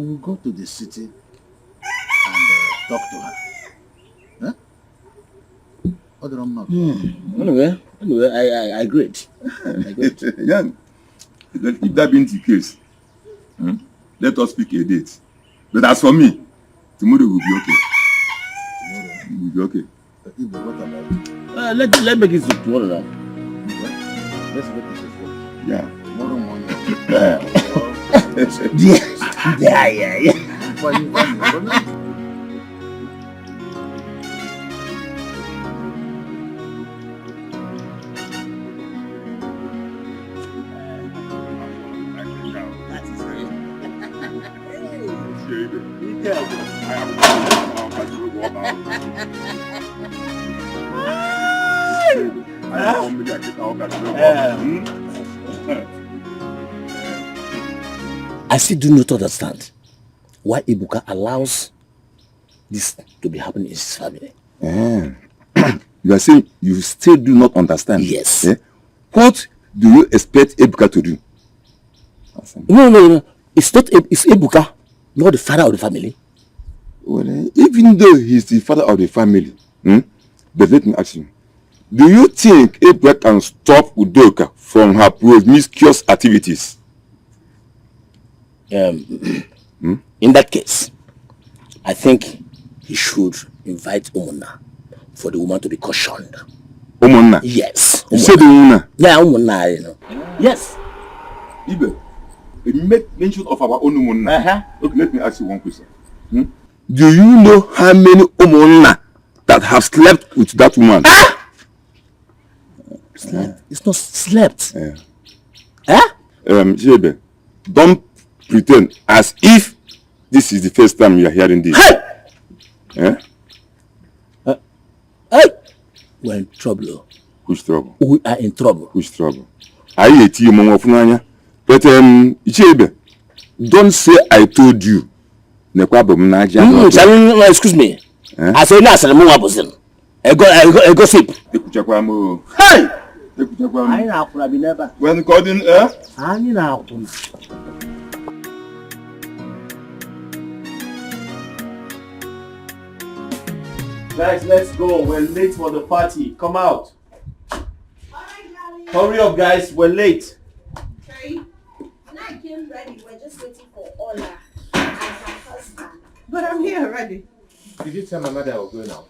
will go to the city and talk to her. Huh? Anyway, I agree. Young, if that being the case, let us pick a date. But as for me, tomorrow will be okay. Tomorrow will be okay. What about Let's make it tomorrow now. Let's make it tomorrow. Yeah. Tomorrow morning. Yeah. I still do not understand why Ebuka allows this to be happening in his family. You are saying you still do not understand? Yes. What do you expect Ebuka to do? No. It's Ebuka, not the father of the family. Well, even though he's the father of the family, but let me ask you, do you think Ebuka can stop Udoka from her promiscuous activities? In that case, I think he should invite Umuna for the woman to be cautioned. Umuna? Yes. You said Umuna? Yeah, Umuna, you know. Yes. Ibe, you made mention of our own Umuna. Okay, let me ask you one question. Do you know how many Umuna that have slept with that woman? Slept? It's not slept. Jebe, don't pretend as if this is the first time you are hearing this. We're in trouble. Which trouble? We are in trouble. Which trouble? I hate you, Mama Funanya. But Jebe, don't say I told you. Excuse me. I say no, I said more opposite. I gossip. Hey! I know never. When calling I know. Guys, let's go. We're late for the party. Come out. Hurry up, guys. We're late. Okay. When I came ready, we're just waiting for Ola and her husband. But I'm here already. Did you tell my mother I was going out?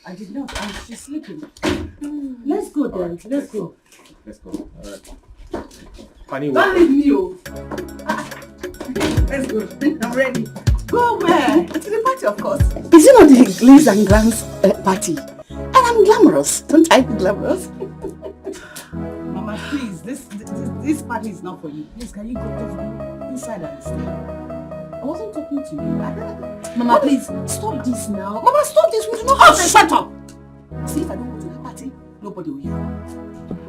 I did not, and she's sleeping. Let's go then. Right, let's go. Let's go. All right. Funny Don't leave me, oh. Let's go. I'm ready. Go where? To the party, of course. Is it not the Glaze and Glance party? And I'm glamorous. Don't I be glamorous? Mama, please, this party is not for you. Please, can you just go inside and stay? I wasn't talking to you. Mama, please, stop this now. Mama, stop this. We do not have Oh, shut up! See, if I don't go to the party, nobody will hear.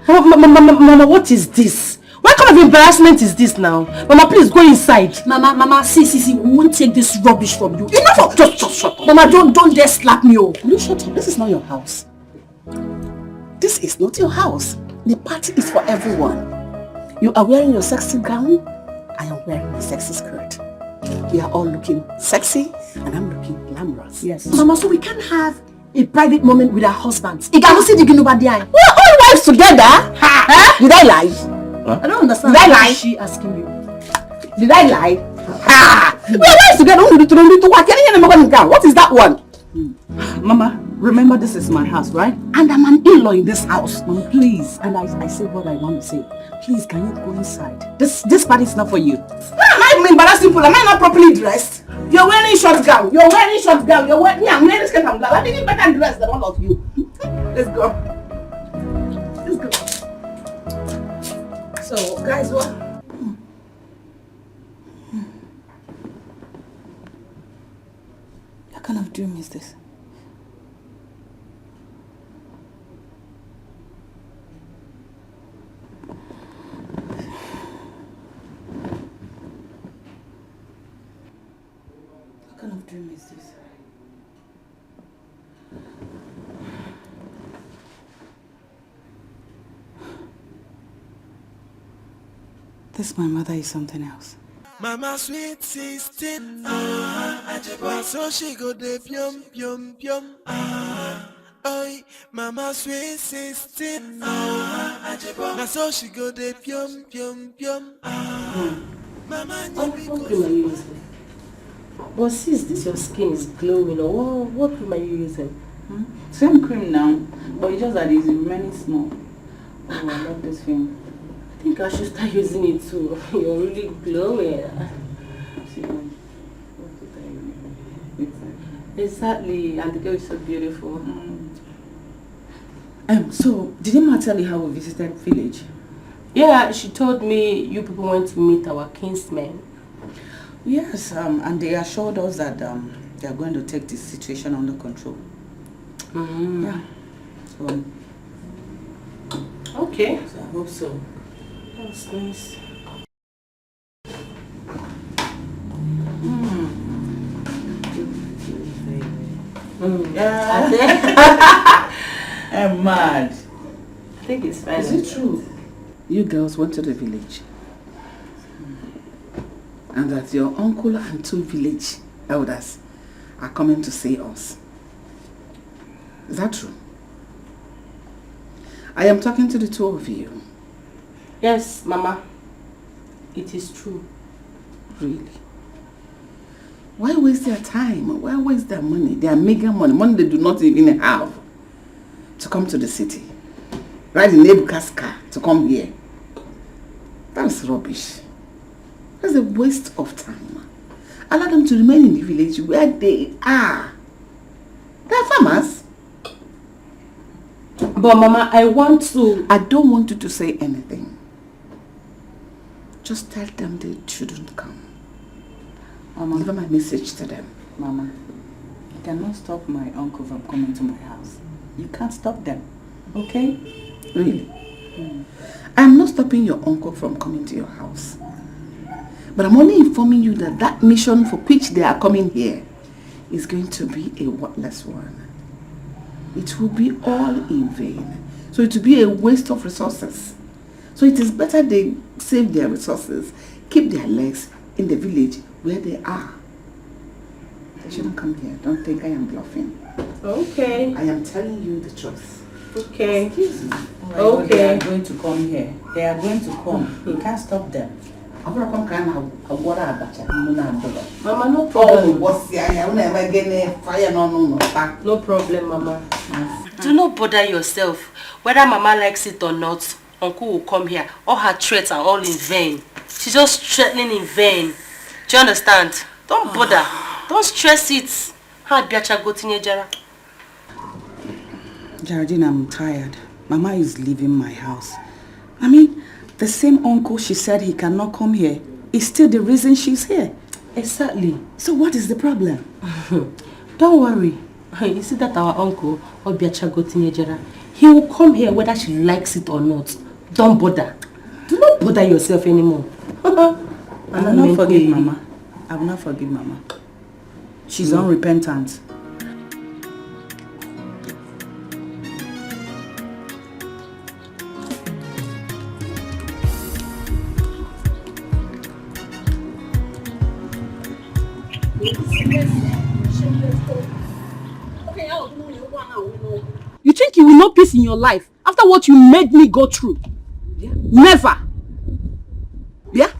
Mama, what is this? What kind of embarrassment is this now? Mama, please go inside. Mama, see, we won't take this rubbish from you. Enough of just shut up. Mama, don't dare slap me, oh. Will you shut up? This is not your house. This is not your house. The party is for everyone. You are wearing your sexy gown. I am wearing a sexy skirt. We are all looking sexy and I'm looking glamorous. Yes. Mama, so we can't have a private moment with our husbands. You can see the over there. We're all wives together. Ha? Did I lie? Huh? I don't understand. Did I lie? Is she asking you? Did I lie? Ha! We are wives together. What is that one? Mama, remember this is my house, right? And I'm an in-law in this house. Mama, please. And I say what I want to say. Please, can you go inside? This party is not for you. Am I embarrassing people? Am I not properly dressed? You're wearing short gown. You're wearing short gown. You're wearing. I'm wearing skirt and blouse. I'm even better dressed than all of you. Let's go. Let's go. So, guys, what? What kind of dream is this? What kind of dream is this? This my mother is something else. Mama sweet 16, so she go de pium. Oi, Mama sweet 16, na so she go de pium. Mama, What cream are you using? But sis, this your skin is glowing. Or what cream are you using? Same cream now, but it's just that it's remaining small. Oh, I love this film. I think I should start using it too. You're really glowing. Exactly, and the girl is so beautiful. So, did Emma tell you how we visited village? Yeah, she told me you people went to meet our kinsmen. Yes, and they assured us that they are going to take this situation under control. Yeah. So, okay. So I hope so. That's nice. Yeah. I'm mad. I think it's fine. Is it true? You girls went to the village. And that your uncle and 2 village elders are coming to see us. Is that true? I am talking to the 2 of you. Yes, Mama. It is true. Really? Why waste their time? Why waste their money? Their mega money they do not even have to come to the city. Ride in Ebuka's car to come here. That's rubbish. That's a waste of time. Allow them to remain in the village where they are. They are farmers. But Mama, I don't want you to say anything. Just tell them they shouldn't come. Mama, give my message to them. Mama, you cannot stop my uncle from coming to my house. You can't stop them. Okay? Really? I'm not stopping your uncle from coming to your house. But I'm only informing you that that mission for which they are coming here is going to be a worthless one. It will be all in vain. So it will be a waste of resources. So it is better they save their resources, keep their legs in the village where they are. They shouldn't come here. Don't think I am bluffing. Okay. I am telling you the truth. Okay. Excuse me. Okay. They are going to come here. They are going to come. You can't stop them. Mama, no problem. No problem, Mama. Do not bother yourself. Whether Mama likes it or not, Uncle will come here. All her threats are all in vain. She's just threatening in vain. Do you understand? Don't bother. Don't stress it. Geraldine, I'm tired. Mama is leaving my house. I mean, the same uncle she said he cannot come here is still the reason she's here. Exactly. So what is the problem? Don't worry. You see that our uncle, he will come here whether she likes it or not. Don't bother. Do not bother yourself anymore. I will not forgive Mama. I will not forgive Mama. She's unrepentant. You think you will know peace in your life after what you made me go through? Yeah. Never. Yeah?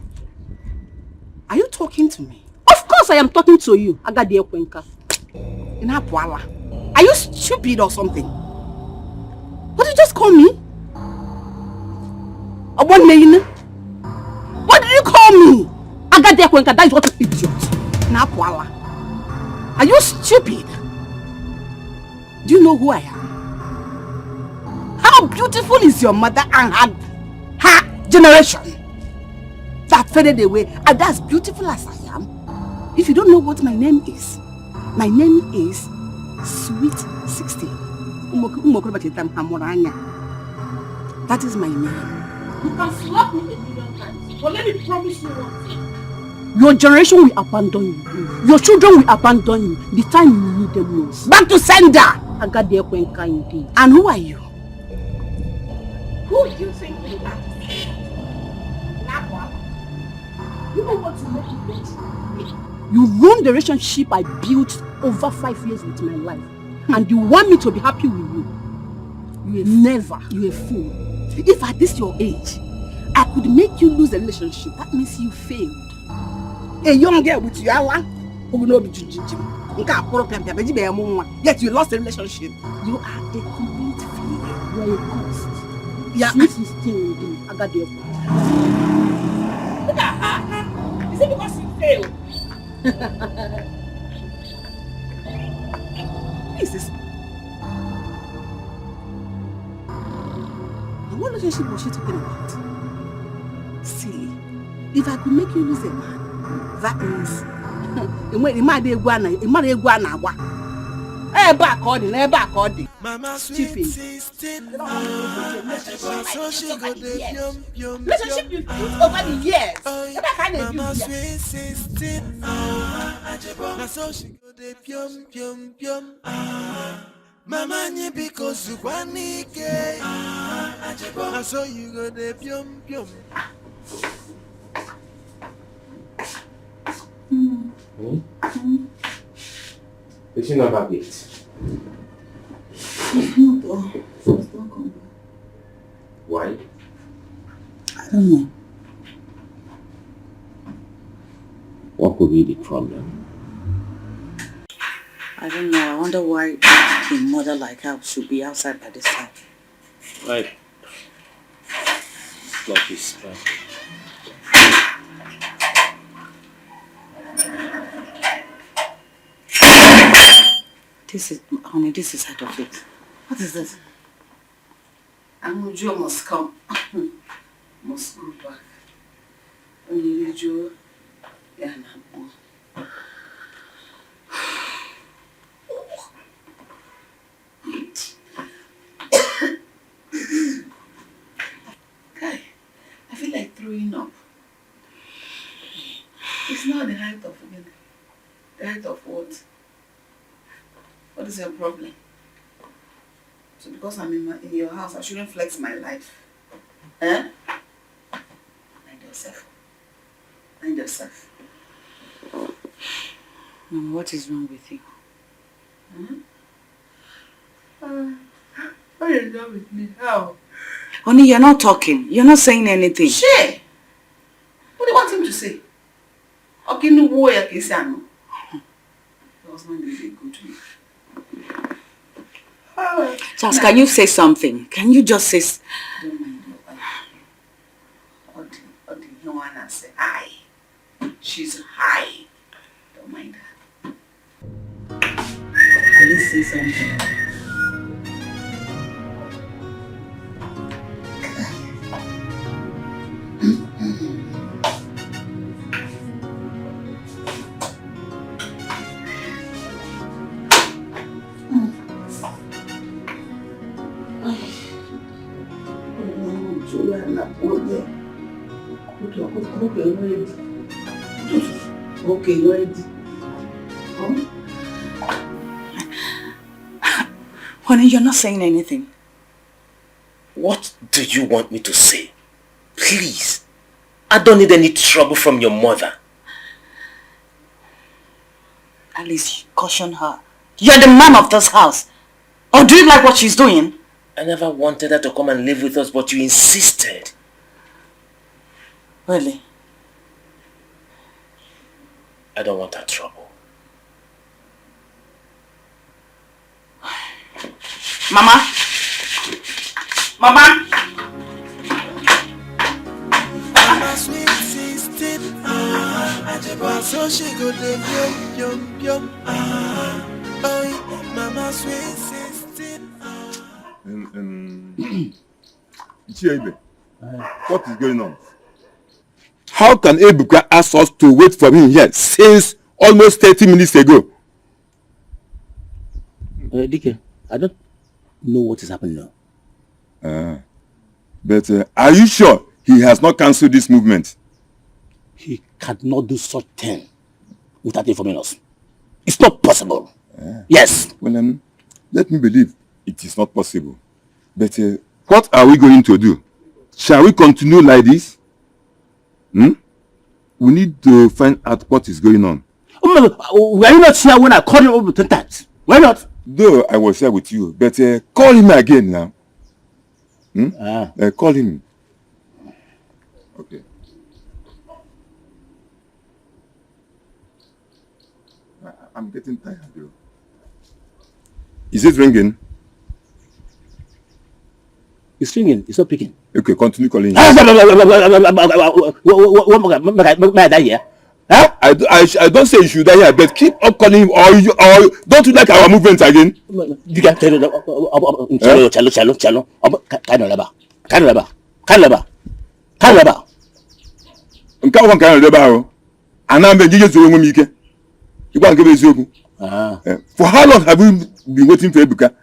Are you talking to me? Of course I am talking to you. Agadi Ekwenka. Are you stupid or something? What did you just call me? What did you call me? Agadi Ekwenka, that is what you idiot. Are you stupid? Do you know who I am? How beautiful is your mother and her generation that faded away, and as beautiful as I am? If you don't know what my name is Sweet 16. That is my name. You can slap me a million times, but let me promise you one thing. Your generation will abandon you. Your children will abandon you the time you need them most. Back to sender! Agadi Ekwenka indeed. And who are you? Who do you think you are? You know what you make it get? You ruined the relationship I built over 5 years with my life. And you want me to be happy with you? Never. You're a fool. If at this your age, I could make you lose a relationship, that means you failed. A young girl with you, yet you lost the relationship. You are a complete failure. You are a ghost. Yeah. Sweet 16 Agadi Ekwenka. Look at her. Is it because you failed? What is this? And what relationship was she talking about? Silly. If I could make you lose a man, that means Mama stupid. Relationship you built over the years. Mama sweet 16. So she go de pium pium pium. Mama nye because you kwanike. So you go de pium pium. Did she not have it? She's not come back. Why? I don't know. What could be the problem? I don't know. I wonder why a mother like her should be outside by this time. Right. Love is fine. Honey, this is out of it. What is this? Joe must come. Must go back. Only Joe. Yeah, no. Guy, I feel like throwing up. It's not the height of it. The height of what? What is your problem? So because I'm in your house, I shouldn't flex my life. Eh? Mind yourself. Mind yourself. Mama, what is wrong with you? What is wrong with me? How? Honey, you're not talking. You're not saying anything. Shit! What do you want him to say? Okay, no way I can say no. Your husband is a good man. Charles, can you say something? Can you just say... Don't mind her. Odi, no one has said hi. She's high. Don't mind her. At least say something. Okay, ready. Honey, you're not saying anything. What do you want me to say? Please. I don't need any trouble from your mother. At least caution her. You're the man of this house. Or do you like what she's doing? I never wanted her to come and live with us, but you insisted. Really? I don't want her trouble. Mama? Mama? Mama sweet 16, so she go live yum yum. Oh, Mama sweet 16. Chiebe, what is going on? How can Ebuka ask us to wait for him here since almost 30 minutes ago? Dike, I don't know what is happening now. But are you sure he has not cancelled this movement? He cannot do such thing without informing us. It's not possible. Yes. Well, let me believe it is not possible. But what are we going to do? Shall we continue like this? We need to find out what is going on. Were you not here when I called him over 10 times? Why not? Though I was here with you, but call him again now. Call him. Okay. I'm getting tired, though. Is it ringing? It's ringing. It's not picking. Okay, continue calling. What may I die here? Huh? I don't say you should die here, but keep on calling him, or don't you like our movement again? You can tell For how long have you been waiting for Ebuka?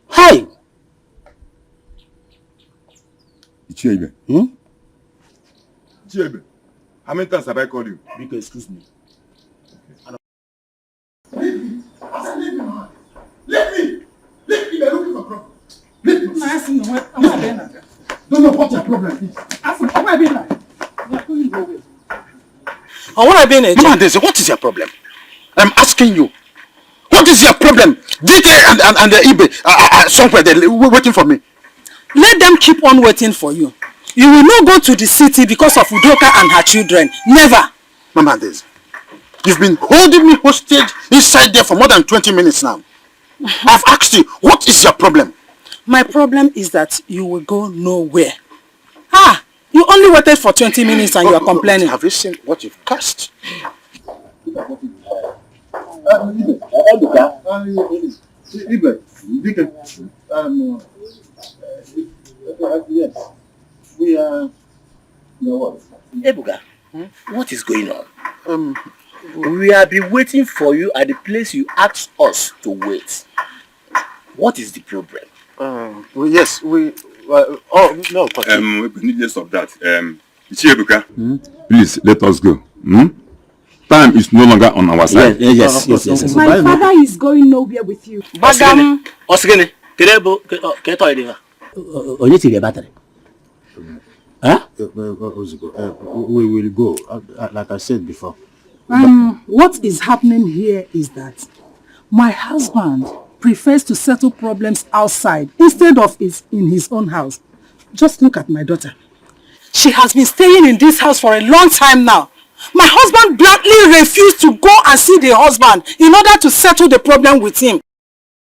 Hi. Chiebe. Chiebe. How many times have I called you? Because excuse me. Let me. Let me. They're looking for problem. Let me. Don't know what your problem is. What is your problem? I'm asking you. What is your problem? DK and the Ibe somewhere they're waiting for me. Let them keep on waiting for you. You will not go to the city because of Udoka and her children. Never. Mama Daisy, you've been holding me hostage inside there for more than 20 minutes now. I've asked you, what is your problem? My problem is that you will go nowhere. You only waited for 20 minutes and you are complaining. Have you seen what you've cast? Yes, we are. Ebuka, what is going on? We have been waiting for you at the place you asked us to wait. What is the problem? Yes, we. Needless of that. Ebuka, please let us go. Time is no longer on our side. Yes. My father is going nowhere with you. Bagam. Osgene, onye tiri battery. We will go. Like I said before. What is happening here is that my husband prefers to settle problems outside instead of in his own house. Just look at my daughter. She has been staying in this house for a long time now. My husband bluntly refused to go and see the husband in order to settle the problem with him.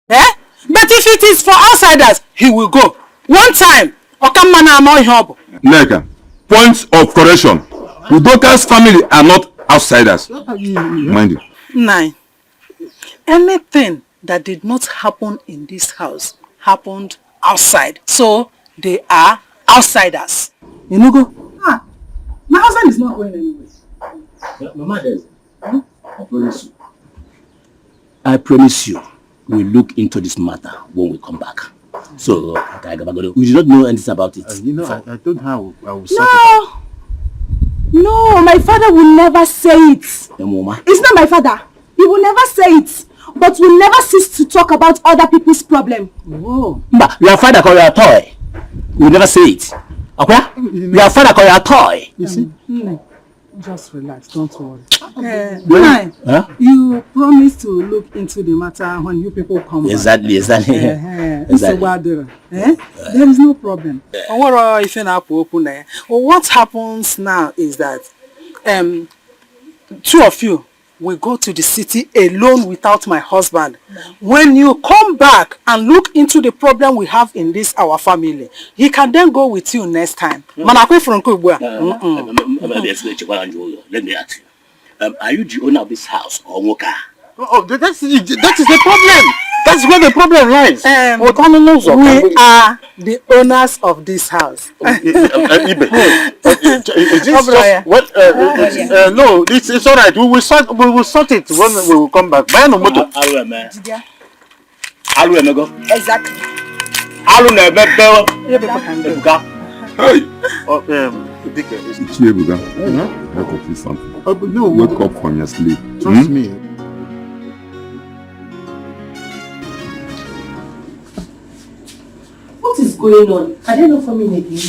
Eh? But if it is for outsiders, he will go. One time, Neka, point of correction. Udoka's family are not outsiders. Mind you. 9. Anything that did not happen in this house happened outside. So they are outsiders. You go. My husband is not going anywhere. Mama, I promise you, we'll look into this matter when we come back. So, we do not know anything about it. I told her I will sort it out. No, my father will never say it. It's not my father. He will never say it. But will never cease to talk about other people's problem. Whoa. But your father call you a toy. He will never say it. Okay? Your father call you a toy. You see? Just relax, don't worry. Huh? You promised to look into the matter when you people come Exactly. back. There is no problem. What happens now is that 2 of you will go to the city alone without my husband. When you come back and look into the problem we have in this our family, he can then go with you next time. Let me ask you. Are you the owner of this house or Woka? That is the problem. That's where the problem lies. We are the owners of this house. No, it's all right. We will sort it when we will come back. Exactly. No, wake up from your sleep. Trust me. What is going on? Are they not coming again?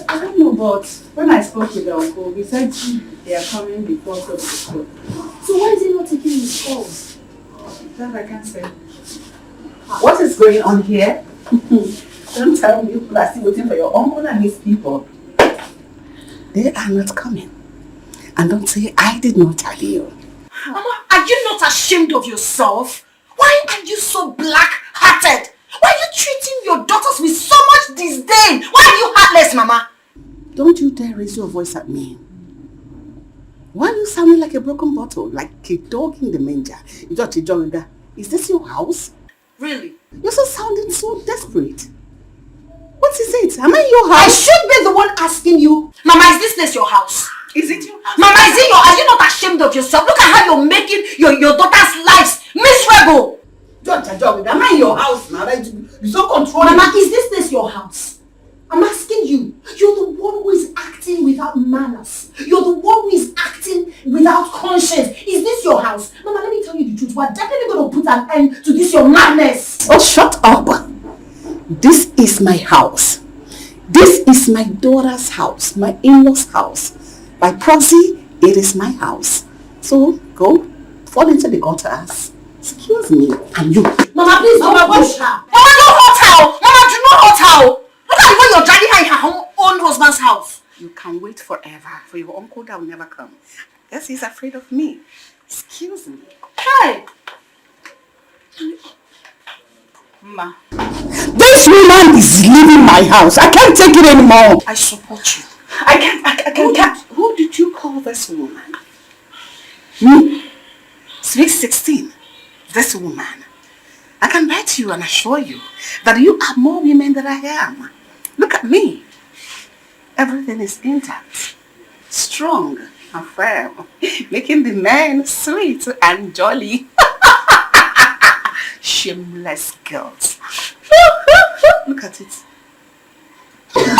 I don't know, but when I spoke with the uncle, he said they are coming before 12 o'clock. So why is he not taking his calls? That I can't say. What is going on here? Don't tell me people are still waiting for your uncle and his people. They are not coming. And don't say I did not tell you. Mama, are you not ashamed of yourself? Why are you so black-hearted? Why are you treating your daughters with so much disdain? Why are you heartless, Mama? Don't you dare raise your voice at me. Why are you sounding like a broken bottle, like a dog in the manger? Is this your house? Really? You're so sounding so desperate. What is it? Am I in your house? I should be the one asking you. Mama, is this place your house? Is it your house? Mama, is it your? Are you not ashamed of yourself? Look at how you're making your daughters' lives miserable. Am I in your house now? You're so controlling. Mama, is this place your house? I'm asking you. You're the one who is acting without manners. You're the one who is acting without conscience. Is this your house? Mama, let me tell you the truth. We're definitely going to put an end to this your madness. Oh, shut up. This is my house. This is my daughter's house, my in-law's house. By proxy, it is my house. So, go, fall into the gutter. Excuse me, and you. Mama, please don't push her. Mama, don't hurt her. Mama, do not hurt her. Look at the way you're dragging her in her own husband's house. You can wait forever for your uncle that will never come. Yes, he's afraid of me. Excuse me. Hey! Ma. This woman is leaving my house. I can't take it anymore. I support you. I can't. Who did you call this woman? Me. Sweet 16. This woman. I can bet you and assure you that you are more women than I am. Look at me. Everything is intact, strong and firm, making the men sweet and jolly. Shameless girls. Look at it. I'm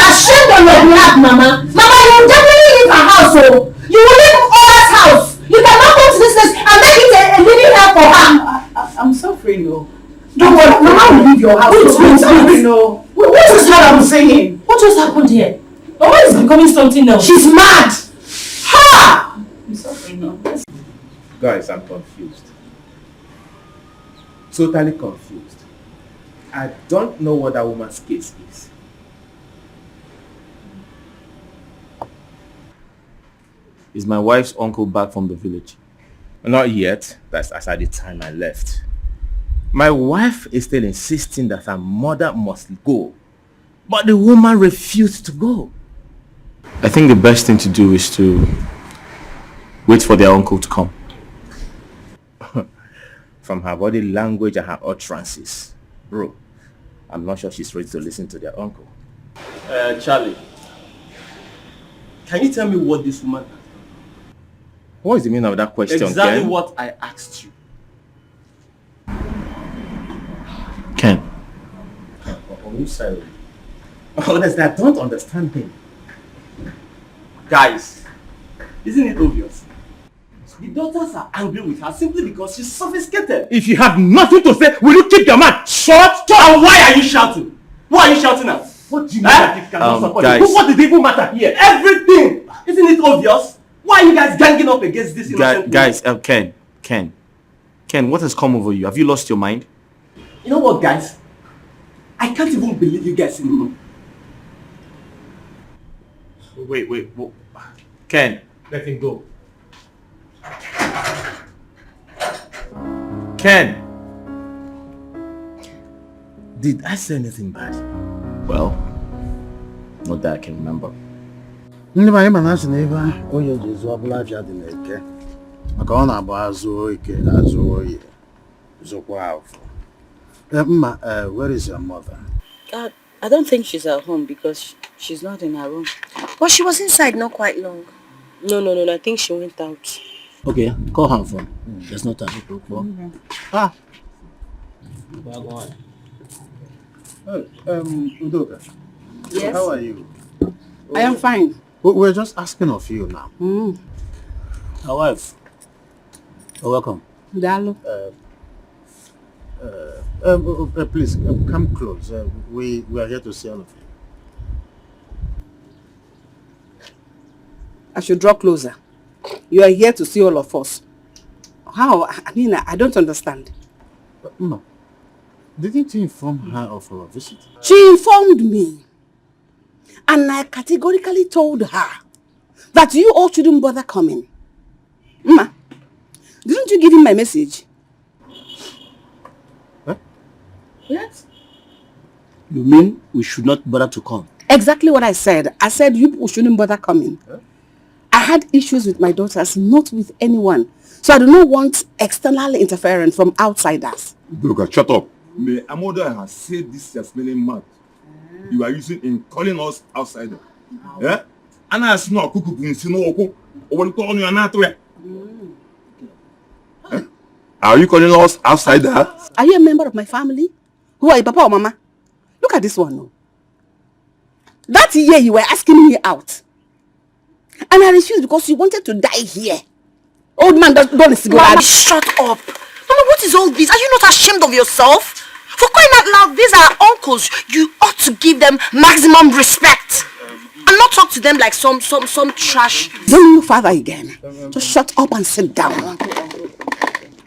ashamed on your behalf, Mama. Mama, you will definitely leave her house, oh. You will leave Ola's house. You cannot come to this place and make it a living hell for her. I'm suffering, no. Don't worry, Mama will leave your house. I'm suffering, no. What is what I'm saying? What just happened here? Mama is becoming something else. She's mad. Ha! I'm suffering, no. Guys, I'm confused. totally confused. I don't know what that woman's case is. Is my wife's uncle back from the village? Not yet. That's as at the time I left. My wife is still insisting that her mother must go. But the woman refused to go. I think the best thing to do is to wait for their uncle to come. From her body language and her utterances, bro, I'm not sure she's ready to listen to their uncle. Charlie, can you tell me what this woman has done? What is the meaning of that question, Exactly Ken? what I asked you. Ken. On which side? Honestly, I don't understand him. Guys, isn't it obvious? The daughters are angry with her simply because she's sophisticated. If you have nothing to say, will you keep your mouth shut? And why are you shouting? Who are you shouting at? What do you mean that it cannot support guys. you? What did it even matter here? Everything! Isn't it obvious? Why are you guys ganging up against this innocent Guys, Ken, what has come over you? Have you lost your mind? You know what, guys? I can't even believe you guys anymore. Wait. Ken, let him go. Ken, did I say anything bad? Well, not that I can remember. Ndị anyị ma na-asị na ebe onye ji zụọ ọbụla afịa dị n'eke maka ọ na-abụ azụ ike azụ oyi zụkwa afọ. Mma, where is your mother? I don't think she's at home because she's not in her room. But she was inside not quite long. No, I think she went out. Okay, call her phone. There's no time to talk. Ah. Well, go on. Udoka. Yes? How are you? I am fine. We're just asking of you now. My wife. You're welcome. Dalo. Please come close. We are here to see all of you. I should draw closer. You are here to see all of us. How? I mean, I don't understand. No. Didn't you inform her of our visit? She informed me. And I categorically told her that you all shouldn't bother coming. Ma, didn't you give him my message? What? Yes. You mean we should not bother to come? Exactly what I said. I said you people shouldn't bother coming. Huh? I had issues with my daughters, not with anyone. So I do not want external interference from outsiders. Look, shut up. May Amoda has said this is smelling mad. You are using in calling us outsider. Yeah? And I know kuku no or calling you an Are you calling us outsider? Are you a member of my family? Who are you, Papa or Mama? Look at this one. No. That year you were asking me out. And I refused because you wanted to die here. Old man, don't listen. Mama, shut up. Mama, what is all this? Are you not ashamed of yourself? For crying out loud, these are uncles. You ought to give them maximum respect. And not talk to them like some trash. Don't you father again. Just shut up and sit down.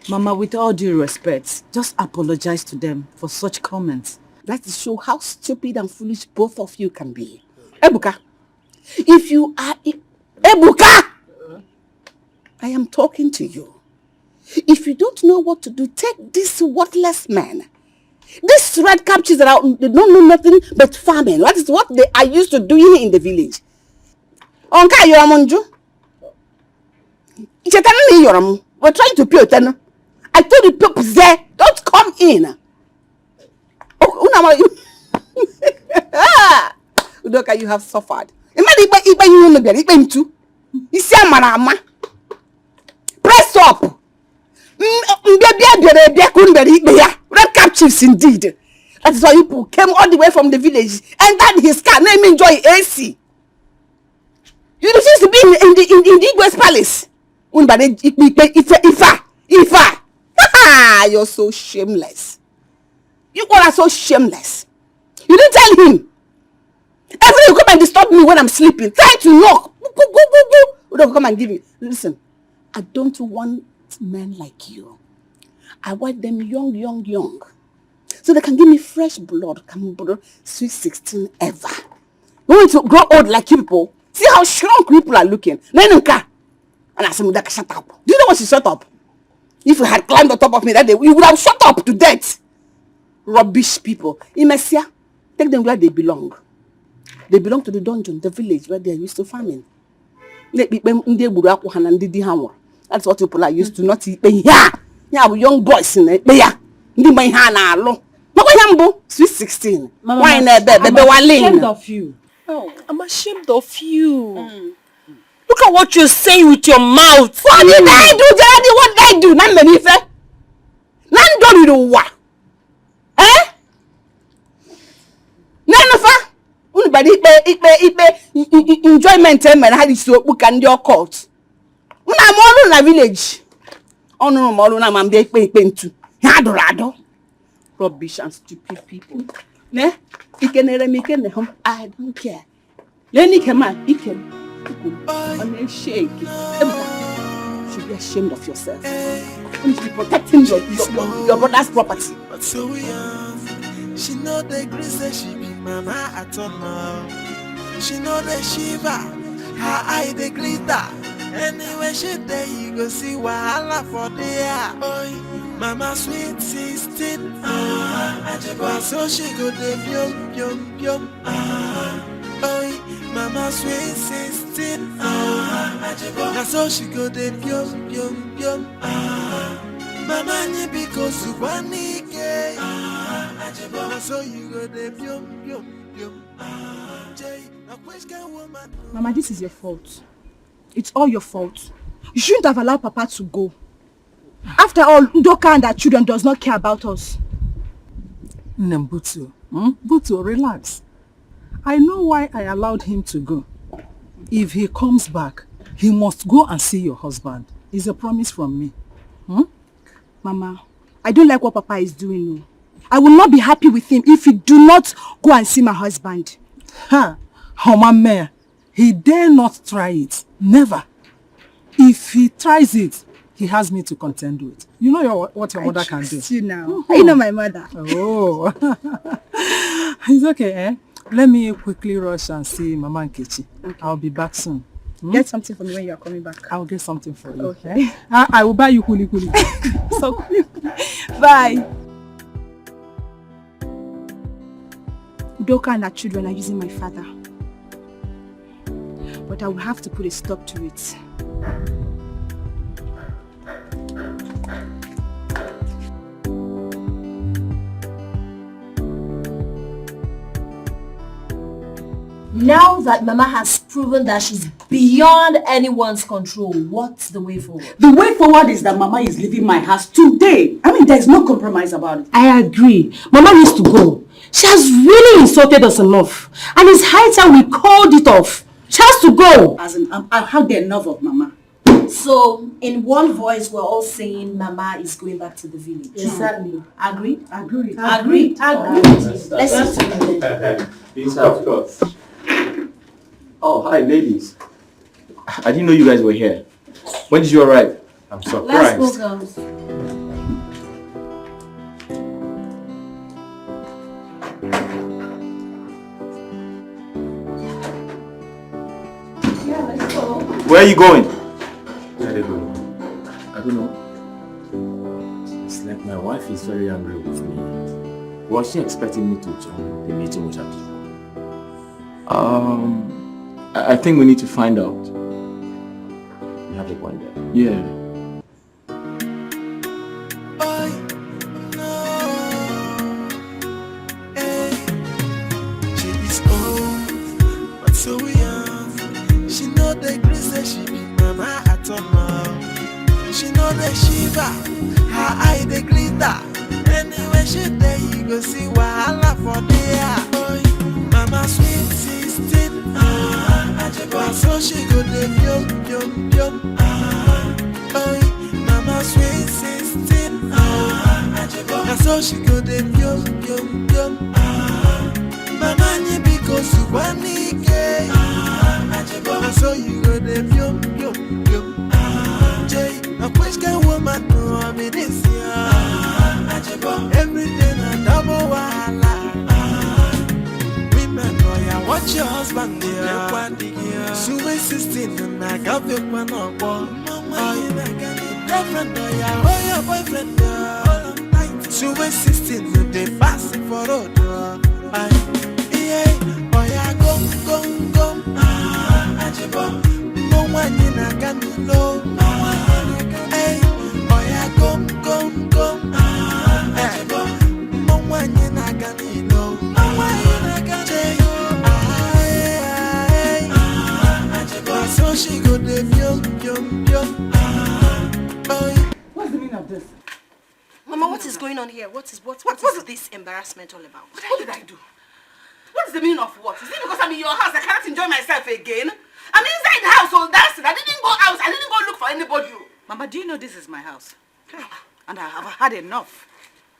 Mama, with all due respect, just apologize to them for such comments. That to show how stupid and foolish both of you can be. Ebuka, if you are... Ebuka! I am talking to you. If you don't know what to do, take this worthless man. These red captures that they don't know nothing but farming. That is what they are used to doing in the village. Onka Yoramunju. We're trying to pay attention. I told the people there, don't come in. Udoka, you have suffered. Press up. Red cap chiefs indeed. That is why people came all the way from the village, entered his car, name enjoy AC. You refuse to be in the Igwe's palace. Ifa. You're so shameless. You all are so shameless. You didn't tell him. Every day you come and disturb me when I'm sleeping. Try to knock. Don't come and give me. Listen, I don't want men like you. I want them young. So they can give me fresh blood, sweet 16 ever. You want to grow old like you people? See how shrunk people are looking. And I said, shut up. Do you know what she shut up? If you had climbed on top of me that day, you would have shut up to death. Rubbish people. Imesia, take them where they belong. They belong to the dungeon, the village where they are used to farming. That's what people are used to, not eat. Yeah, young boys in it. Sweet 16. Mama, I'm ashamed of you. Oh, I'm ashamed of you. Look at what you're saying with your mouth. What did I do, Daddy? What did I do? Enjoyment and how this book and your court. When I'm all in a village. Oh no, I'm being too. Rubbish and stupid people. Ne? I don't care. Lenny come on, he can. On a shake. You should be ashamed of yourself. You should be protecting your brother's property. But so young, she know the grace that she be mama at all now. She know the shiva, her eye the glitter. Anyway, she there you go see wahala for there. Oi, mama sweet 16. So she go the yum. Oi, mama sweet 16. So she go the yum. Mama ni because you want it. So you go the yum. Mama, this is your fault. It's all your fault. You shouldn't have allowed Papa to go. After all, Udoka and her children does not care about us. Butu, Butu, relax. I know why I allowed him to go. If he comes back, he must go and see your husband. It's a promise from me. Mama, I don't like what Papa is doing. No. I will not be happy with him if he do not go and see my husband. Mama, he dare not try it. Never. If he tries it, he has me to contend with. You know what your mother can do. You now. I know my mother. Oh. It's okay, eh? Let me quickly rush and see Mama Nkechi. Okay. I'll be back soon. Get something for me when you are coming back. I'll get something for you. Okay. Eh? I will buy you kuli. So, bye. Udoka and her children are using my father. But I will have to put a stop to it. Now that Mama has proven that she's beyond anyone's control, what's the way forward? The way forward is that Mama is leaving my house today. I mean, there's no compromise about it. I agree. Mama needs to go. She has really insulted us enough. And it's high time we called it off. She has to go. As in, I've had enough of Mama. So, in one voice, we're all saying Mama is going back to the village. Exactly. Agree? Agree. Let's see. Yes, of course. Oh, hi, ladies. I didn't know you guys were here. When did you arrive? I'm surprised. Let's go, girls. Yeah, let's go. Where are you going? Where are they going? I don't know. It's like my wife is very angry with me. Was she expecting me to join the meeting with her people? I think we need to find out. You have a point there. Yeah. She is old, but so young. She know the grace that she be mama at all now. She know the shiva, her eye the glitter. Anyway, she there you go see wahala for there. Mama sweet 16. So she go the yum. Oi, Mama sweet 16. So she go the yum. Mama ni because you want it. So you go the yum. Jay, a question woman no I'm in this year. Every day na double wahala. Women, oh yeah, watch your husband there. Sweet 16 and I got the one on board. Girlfriend, oh yeah, oh your boyfriend there. Sweet 16, they passing for road. Yeah, oh yeah, go. No one in a can know. Hey, oh yeah, go. No one in a can know. So she go the What's the meaning of this? Mama, what is going on here? What is this embarrassment all about? What did I do? What is the meaning of what? Is it because I'm in your house I cannot enjoy myself again? I'm inside the house all dancing. I didn't go out. I didn't go look for anybody. Mama, do you know this is my house? And I have had enough.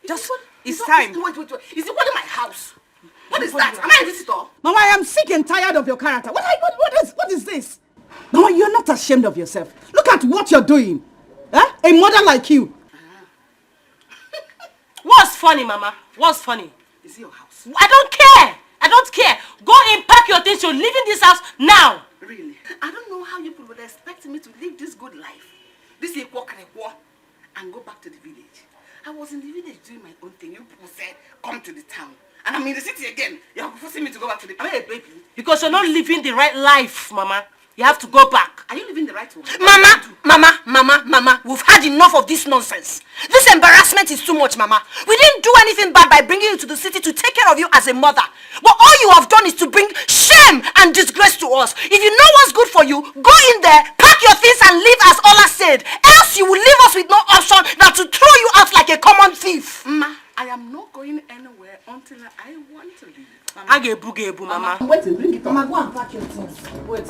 It's time. Wait. Is it only my house? What is that? Am I a visitor? Mama, I am sick and tired of your character. What is this? Mama, you're not ashamed of yourself. Look at what you're doing. Huh? A mother like you. What's funny, Mama? What's funny? Is it your house? I don't care. Go and pack your things. You're leaving this house now. Really? I don't know how you people would expect me to live this good life. This is walk and go back to the village. I was in the village doing my own thing. You people said, come to the town. And I'm in the city again. You're forcing me to go back to the... Am I a baby? Because you're not living the right life, Mama. You have to go back. Are you living the right one? Mama, we've had enough of this nonsense. This embarrassment is too much, Mama. We didn't do anything bad by bringing you to the city to take care of you as a mother. But all you have done is to bring shame and disgrace to us. If you know what's good for you, go in there, pack your things and leave as Ola said. Else you will leave us with no option than to throw you out like a common thief. Ma, I am not going anywhere until I want to leave. Agebu, Mama. Wait, bring it up. Mama, go and pack your things. Wait,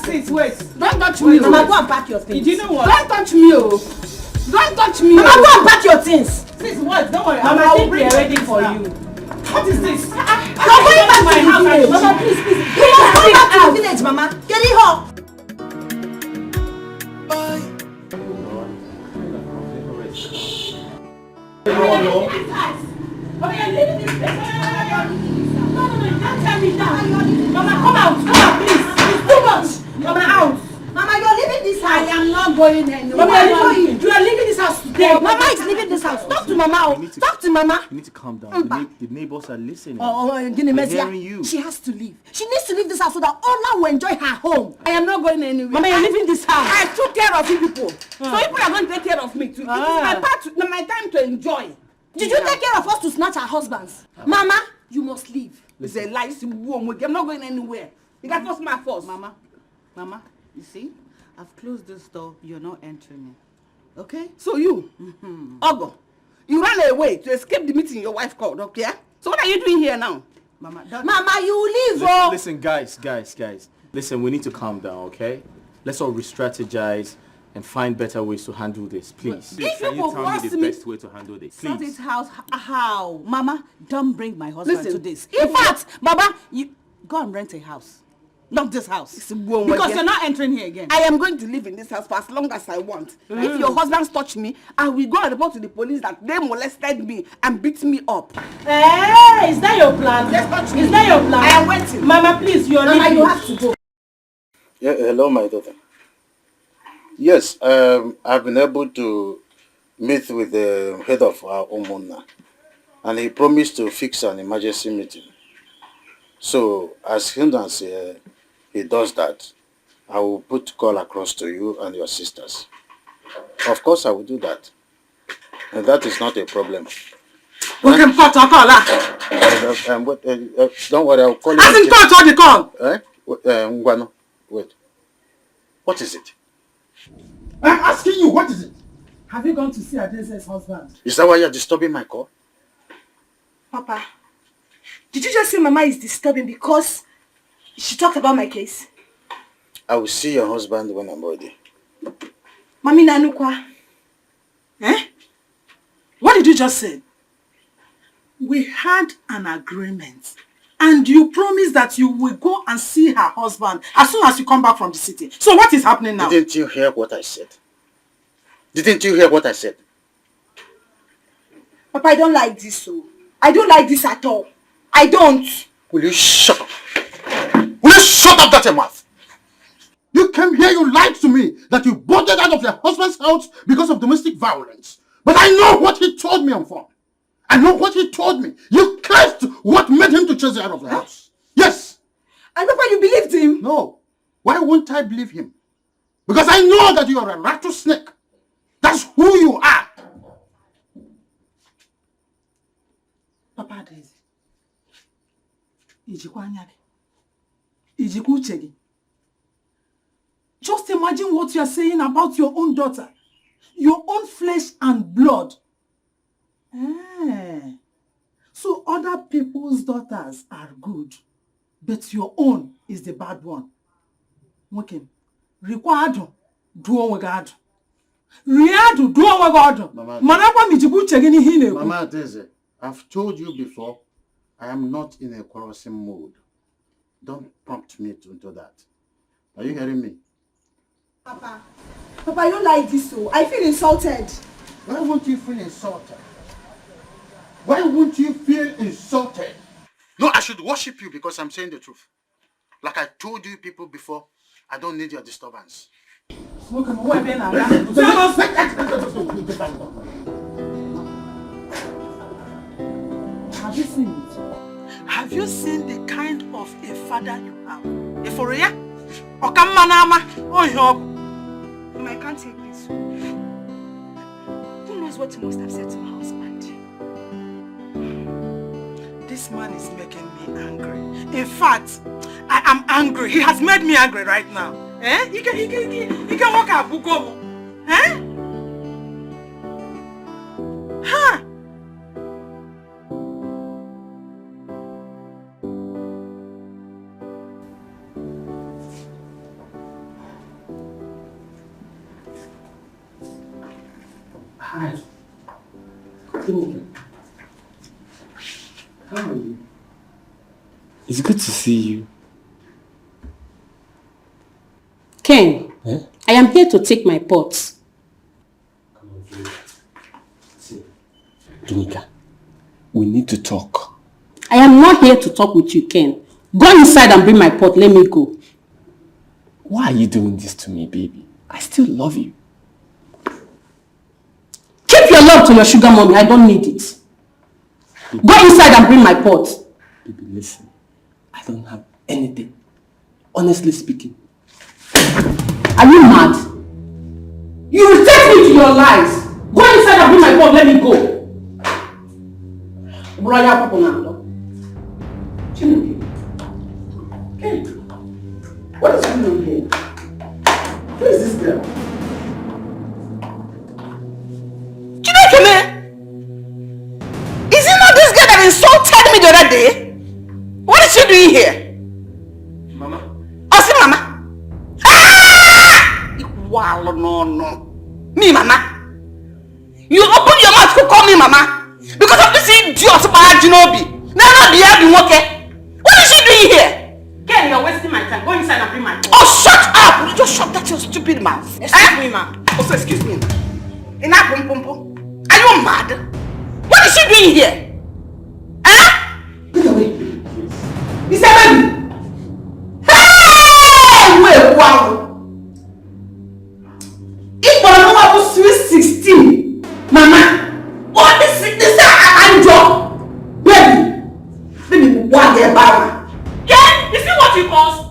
sis, wait. Don't touch me. Mama, go and pack your things. You know what? Don't touch me, Don't touch me. Mama, go and pack your things. Sis, what? Don't worry. Mama, I think we are ready for you. What is this? You're going back to the village. Mama, please. You must go back to the village, Mama. Get it home. Mama, you're leaving this place. No, you can't tell me that. Mama, come out, please. It's too much. Mama, out. Mama, you're leaving this house. I am not going anywhere. Mama, you are leaving this house today. Mama is leaving this house. Talk to Mama. Talk to Mama. You need to calm down. The neighbors are listening. They're hearing you. She has to leave. She needs to leave this house so that Ola will enjoy her home. I am not going anywhere. Mama, you're leaving this house. I took care of you people. So you people are going to take care of me too. It is my time to enjoy. Did you take care of us to snatch our husbands? Mama, you must leave. It's a lie. I'm not going anywhere. You got first my first. Mama, you see? I've closed this door. You're not entering it. Okay? So you, Ogo, you ran away to escape the meeting your wife called, okay? So what are you doing here now? Mama, you leave, Listen, guys. Listen, we need to calm down, okay? Let's all re-strategize and find better ways to handle this, please. Can you tell me the best way to handle this? Sort this house. How? Mama, don't bring my husband to this. In fact, Baba, you go and rent a house. Not this house. Because you're not entering here again. I am going to live in this house for as long as I want. If your husbands touch me, I will go and report to the police that they molested me and beat me up. Hey, is that your plan? Yes, touch me. Is that your plan? I am waiting. Mama, please, you are leaving. You have to go. Yeah, hello, my daughter. Yes, I've been able to meet with the head of our Omona, and he promised to fix an emergency meeting. So, as soon as he does that, I will put call across to you and your sisters. Of course, I will do that. And that is not a problem. We can put a call. Don't worry, I'll call you. I think touch the call. Ngwano, wait. What is it? I'm asking you, what is it? Have you gone to see Adese's husband? Is that why you're disturbing my call? Papa, did you just say Mama is disturbing because she talked about my case? I will see your husband when I'm ready. Mami Nanukwa. What did you just say? We had an agreement. And you promised that you will go and see her husband as soon as you come back from the city. So what is happening now? Didn't you hear what I said? Didn't you hear what I said? Papa, I don't like this, so. I don't like this at all. I don't. Will you shut up? Will you shut up that mouth? You came here, you lied to me that you bolted out of your husband's house because of domestic violence. But I know what he told me on phone. I know what he told me. You cursed what made him to chase you out of the house. Yes. And Papa, you believed him? No. Why wouldn't I believe him? Because I know that you are a rattlesnake. That's who you are. Papa Daisy. Ijikuchegi. Just imagine what you are saying about your own daughter. Your own flesh and blood. So other people's daughters are good, but your own is the bad one. Okay. Required do wagado. Riadu do wagado. Mama Daisy, I've told you before, I am not in a quarrelsome mood. Don't prompt me to do that. Are you hearing me? Papa, I don't like this, so. I feel insulted. Why won't you feel insulted? Why won't you feel insulted? No, I should worship you because I'm saying the truth. Like I told you people before, I don't need your disturbance. Have you seen it? Have you seen the kind of a father you have? Euphoria? Okamanama? Oh, I can't take this. Who knows what you must have said to my husband? This man is making me angry. In fact, I am angry. He has made me angry right now. Eh? He can walk out Bukomo. Eh? Huh? Hi. How are you? It's good to see you. Ken, I am here to take my pot. Donika, we need to talk. I am not here to talk with you, Ken. Go inside and bring my pot. Let me go. Why are you doing this to me, baby? I still love you. Keep your love to your sugar mommy. I don't need it. Go inside and bring my pot. Baby, listen. I don't have anything. Honestly speaking. Are you mad? You will take me to your lies. Go inside and bring my pot. Let me go. What is going on here? Who is this girl? Is it not this girl that insulted me the other day? What is she doing here? Mama. Oh, see, Mama. Ah! Wow, no. Me, Mama. You open your mouth to call me Mama because of this idiot Jinobi. Now not the other okay. What is she doing here? Ken, you're wasting my time. Go inside and bring my pot. Oh, shut up! Will you just shut that your stupid mouth? Excuse me, ma. Also, excuse me. Enough, Are you mad? What is she doing here? Huh? Get away. Is that baby? Hey! Wait, wow! If for a was sweet 16, Mama, what is this job? Baby, what the bar? Ken, you see what you caused?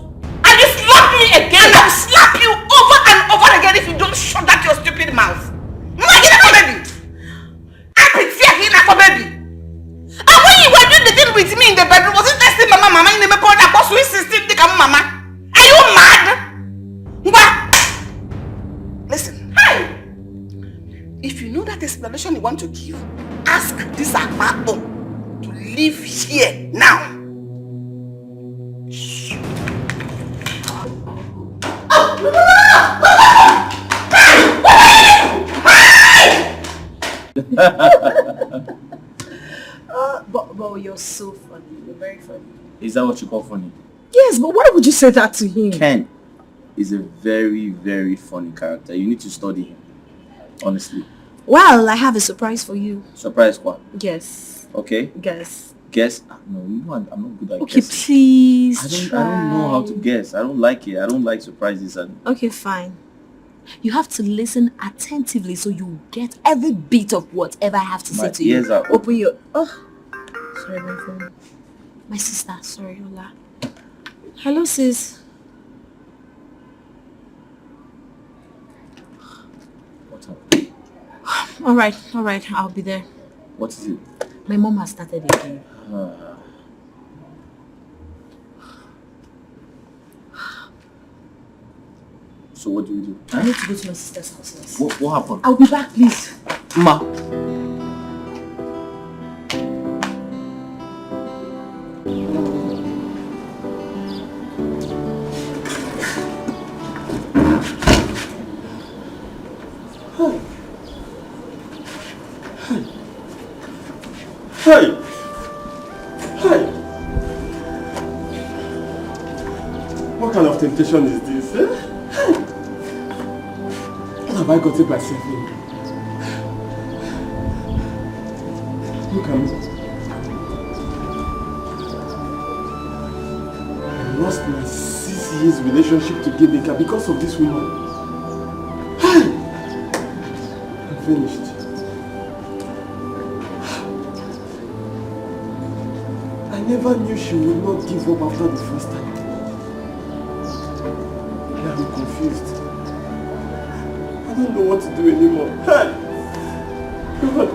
And you slap me again, I'll slap you over and over again if you don't shut that your stupid mouth. Baby. I prefer him for baby. And when you were doing the thing with me in the bedroom, was it testing Mama in the report that was sweet 16 to come Mama? Are you mad? What? Listen, hey. If you know that explanation you want to give, ask this Akpabo to leave here now. But you're so funny. You're very funny. Is that what you call funny? Yes, but why would you say that to him? Ken is a very, very funny character. You need to study him. Honestly. Well, I have a surprise for you. Surprise what? Guess. Okay. Guess. Guess? No, you know I'm not good at Okay, guessing. please I don't know how to guess. I don't like it. I don't like surprises. And Okay, fine. You have to listen attentively so you get every bit of whatever I have to say my to you. ears are Open your... Oh, sorry, my phone. My sister, sorry, Ola. Hello, sis. What's up? All right, I'll be there. What is it? My mom has started again. So what do we do? I need to go to my sister's house. What happened? I'll be back, please. Ma. Hey! Hey! What kind of temptation is this? Eh? What have I gotten myself in? Look at me. I lost my 6 years relationship to Ginika because of this woman. I'm finished. I never knew she would not give up after the first time. I'm confused. I don't know what to do anymore. God.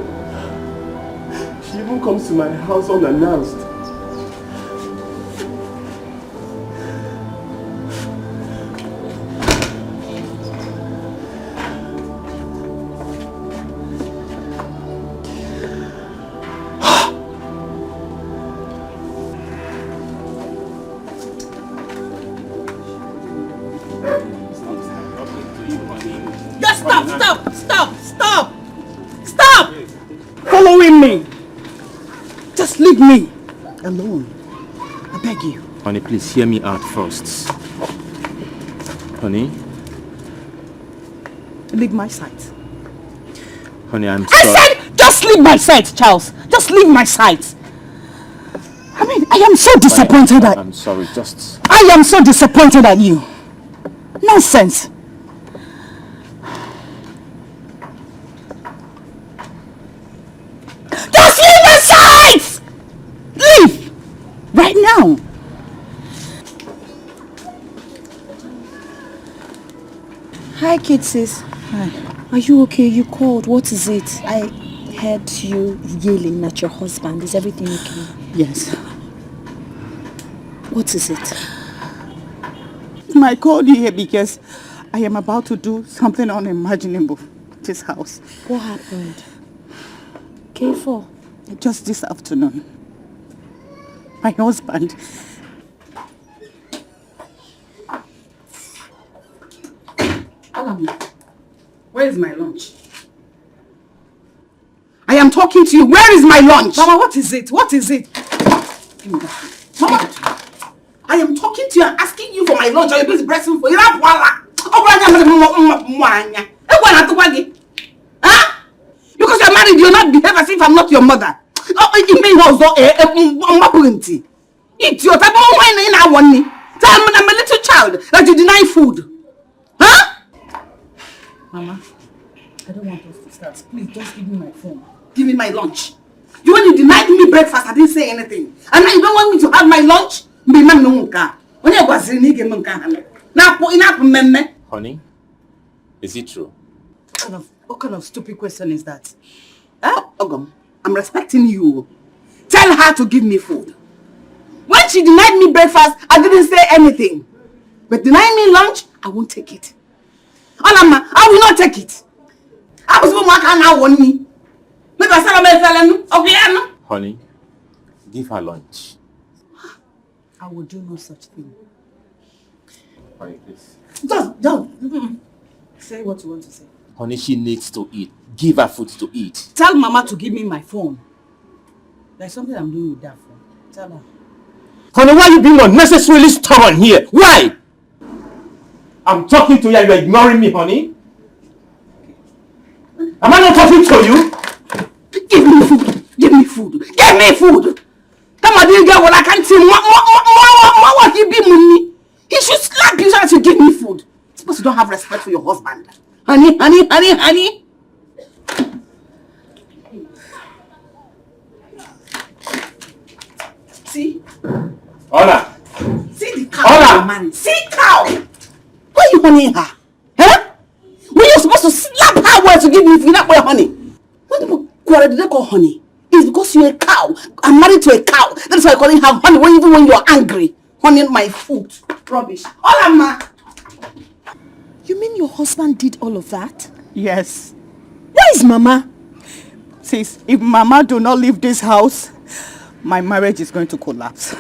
She even comes to my house unannounced. Stop! Following me. Just leave me alone. I beg you. Honey, please hear me out first. Honey? Leave my sight. Honey, I'm sorry. I said just leave my sight, Charles. Just leave my sight. I mean, I am so disappointed at... I'm sorry, just... I am so disappointed at you. Nonsense. Just leave my sight! Leave! Right now. Hi, kid sis. Hi. Are you okay? You called. What is it? I heard you yelling at your husband. Is everything okay? Yes. What is it? I called you here because I am about to do something unimaginable at this house. What happened? K4. Just this afternoon. My husband. Alan, where is my lunch? I am talking to you. Where is my lunch? Mama, what is it? What is it? Give me that. Mama, I am talking to you and asking you for my lunch. Are you busy pressing for you? Huh? Because you're married, you're not behave as if I'm not your mother. It means also eat your type of wine in our one. I'm a little child that you deny food. Huh? Mama, I don't want us to start. Please just give me my phone. Give me my lunch. When you denied me breakfast, I didn't say anything. And now you don't want me to have my lunch? Honey, is it true? What kind of stupid question is that? Ogum, I'm respecting you. Tell her to give me food. When she denied me breakfast, I didn't say anything. But denying me lunch, I won't take it. Alama, I will not take it. I was going to now want me. Maybe I said Honey, give her lunch. I will do no such thing. Honey, please. Don't. Say what you want to say. Honey, she needs to eat. Give her food to eat. Tell Mama to give me my phone. There's something I'm doing with that phone. Tell her. Honey, why are you being unnecessarily stubborn here? Why? I'm talking to you and you're ignoring me, honey. Am I not talking to you? Give me food. Give me food. Give me food. Come on, dear girl, I can't see what he be money. He should slap you so that you give me food. Suppose you don't have respect for your husband. Honey, honey, honey, honey. See? Hola. See the cow you're married. See cow. Why are you honeying her? Huh? Were you supposed to slap her well to give me food, not for honey? When people quarrel, they call honey. It's because you're a cow. I'm married to a cow. That's why I'm calling her honey even when you're angry. Honey my food. Rubbish. Hola, ma. You mean your husband did all of that? Yes. Where is Mama? Sis, if Mama do not leave this house, my marriage is going to collapse.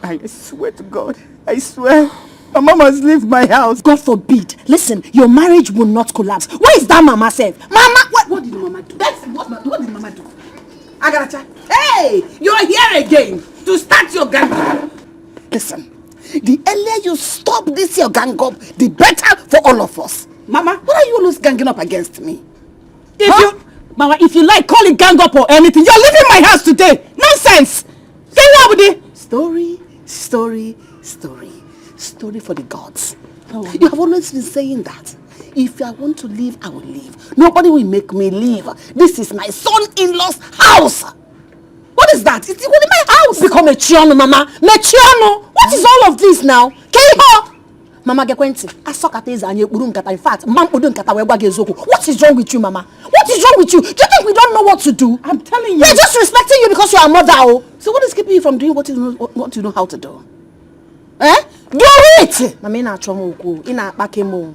I swear to God. I swear. Mama must leave my house. God forbid. Listen, your marriage will not collapse. Where is that Mama safe? Mama, what did Mama do? What did Mama do? Agaracha. Hey, you're here again to start your gang. Listen, the earlier you stop this your gang up, the better for all of us. Mama, what are you always ganging up against me? Mama, if you like, call it gang up or anything. You're leaving my house today. Nonsense. Get out with it. Story for the gods. Oh. You have always been saying that. If I want to leave, I will leave. Nobody will make me leave. This is my son-in-law's house. What is that? It's only my house. Become a chiano, Mama. Mechiano. What is all of this now? Keho. Mama Gekwenti. In fact, what is wrong with you, Mama? What is wrong with you? Do you think we don't know what to do? I'm telling you. We're just respecting you because you're a mother. Oh. So what is keeping you from doing what you know how to do? Eh? Do it! Mama,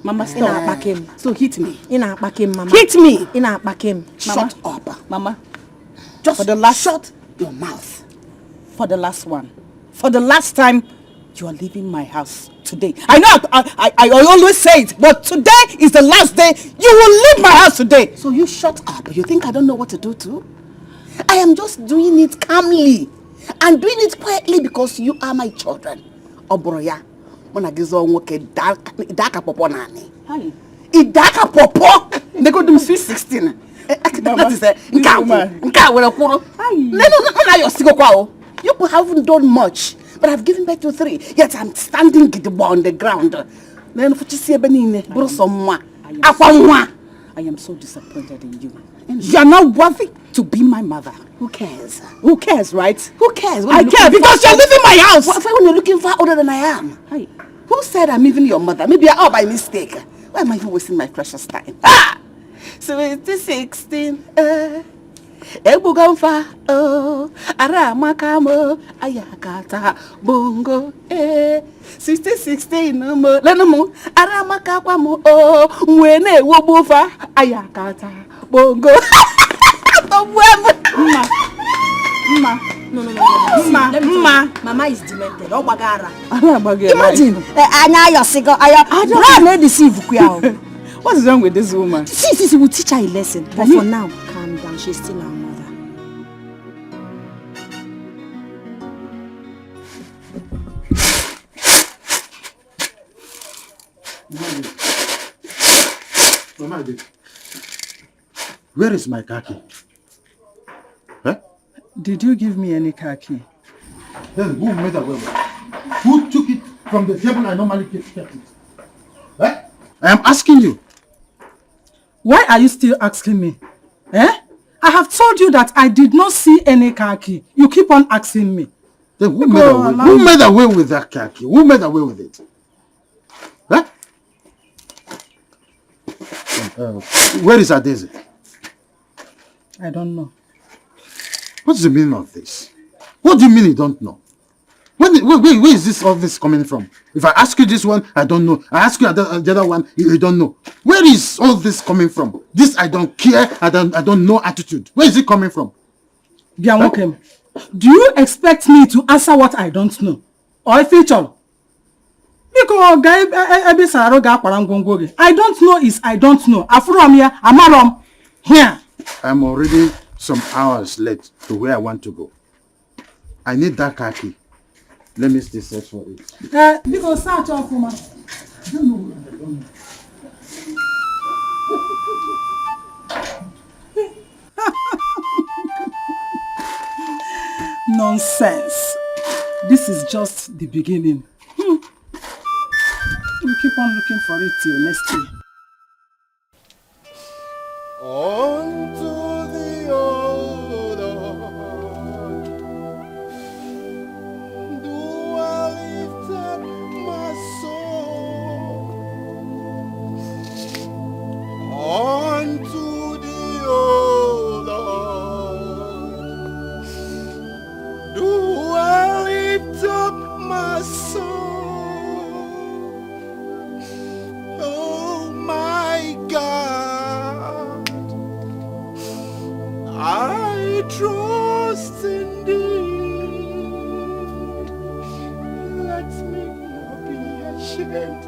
Mama, stop. So hit me. Mama. Hit me. Shut up. Mama. Just for the last shut your mouth. For the last one. For the last time, you are leaving my house today. I know I always say it, but today is the last day. You will leave my house today. So you shut up. You think I don't know what to do too? I am just doing it calmly and doing it quietly because you are my children. Obroya, when I give you dark popo nani. Hi. Idaka popo. They go do sweet 16. That is you haven't done much, but I've given birth to 3. Yet I'm standing on the ground. I am so disappointed in you. You are not worthy to be my mother. Who cares? Who cares, right? Who cares? I care because you're leaving my house. What when you're looking far older than I am? Hi. Who said I'm even your mother? Maybe I'm out by mistake. Why am I even wasting my precious time? Ah! 16. Ebugamfa. Oh. Aramakamo. Ayakata. Bongo. 16. No. Lenomo. Aramakakwamo. Oh. Mwene wobufa. Ayakata. Bongo. No. Mama is demented. Imagine. What is wrong with this woman? See, we'll teach her a lesson. But for now, calm down. She's still our mother. Mama, where is my khaki? Huh? Did you give me any khaki? Then who made away with it? Who took it from the table I normally kept it? Huh? I am asking you. Why are you still asking me? Eh? I have told you that I did not see any khaki. You keep on asking me. Then who made away with that khaki? Who made away with it? Huh? Where is Adeze? I don't know. What's the meaning of this? What do you mean you don't know? Where is all this coming from? If I ask you this one, I don't know. I ask you the other one, you don't know. Where is all this coming from? This I don't care, I don't know attitude. Where is it coming from? Biamokem, do you expect me to answer what I don't know? Or a feature? I don't know is I don't know. Here. I'm already some hours late to where I want to go. I need that khaki. Let me still search for it. Because search off for my. I don't know. Nonsense. This is just the beginning. We'll keep on looking for it till next year. Onto the old Lord, do I lift up my soul? Onto the old Lord, do I lift up my soul? Oh my God, I trust in thee. Let me not be ashamed.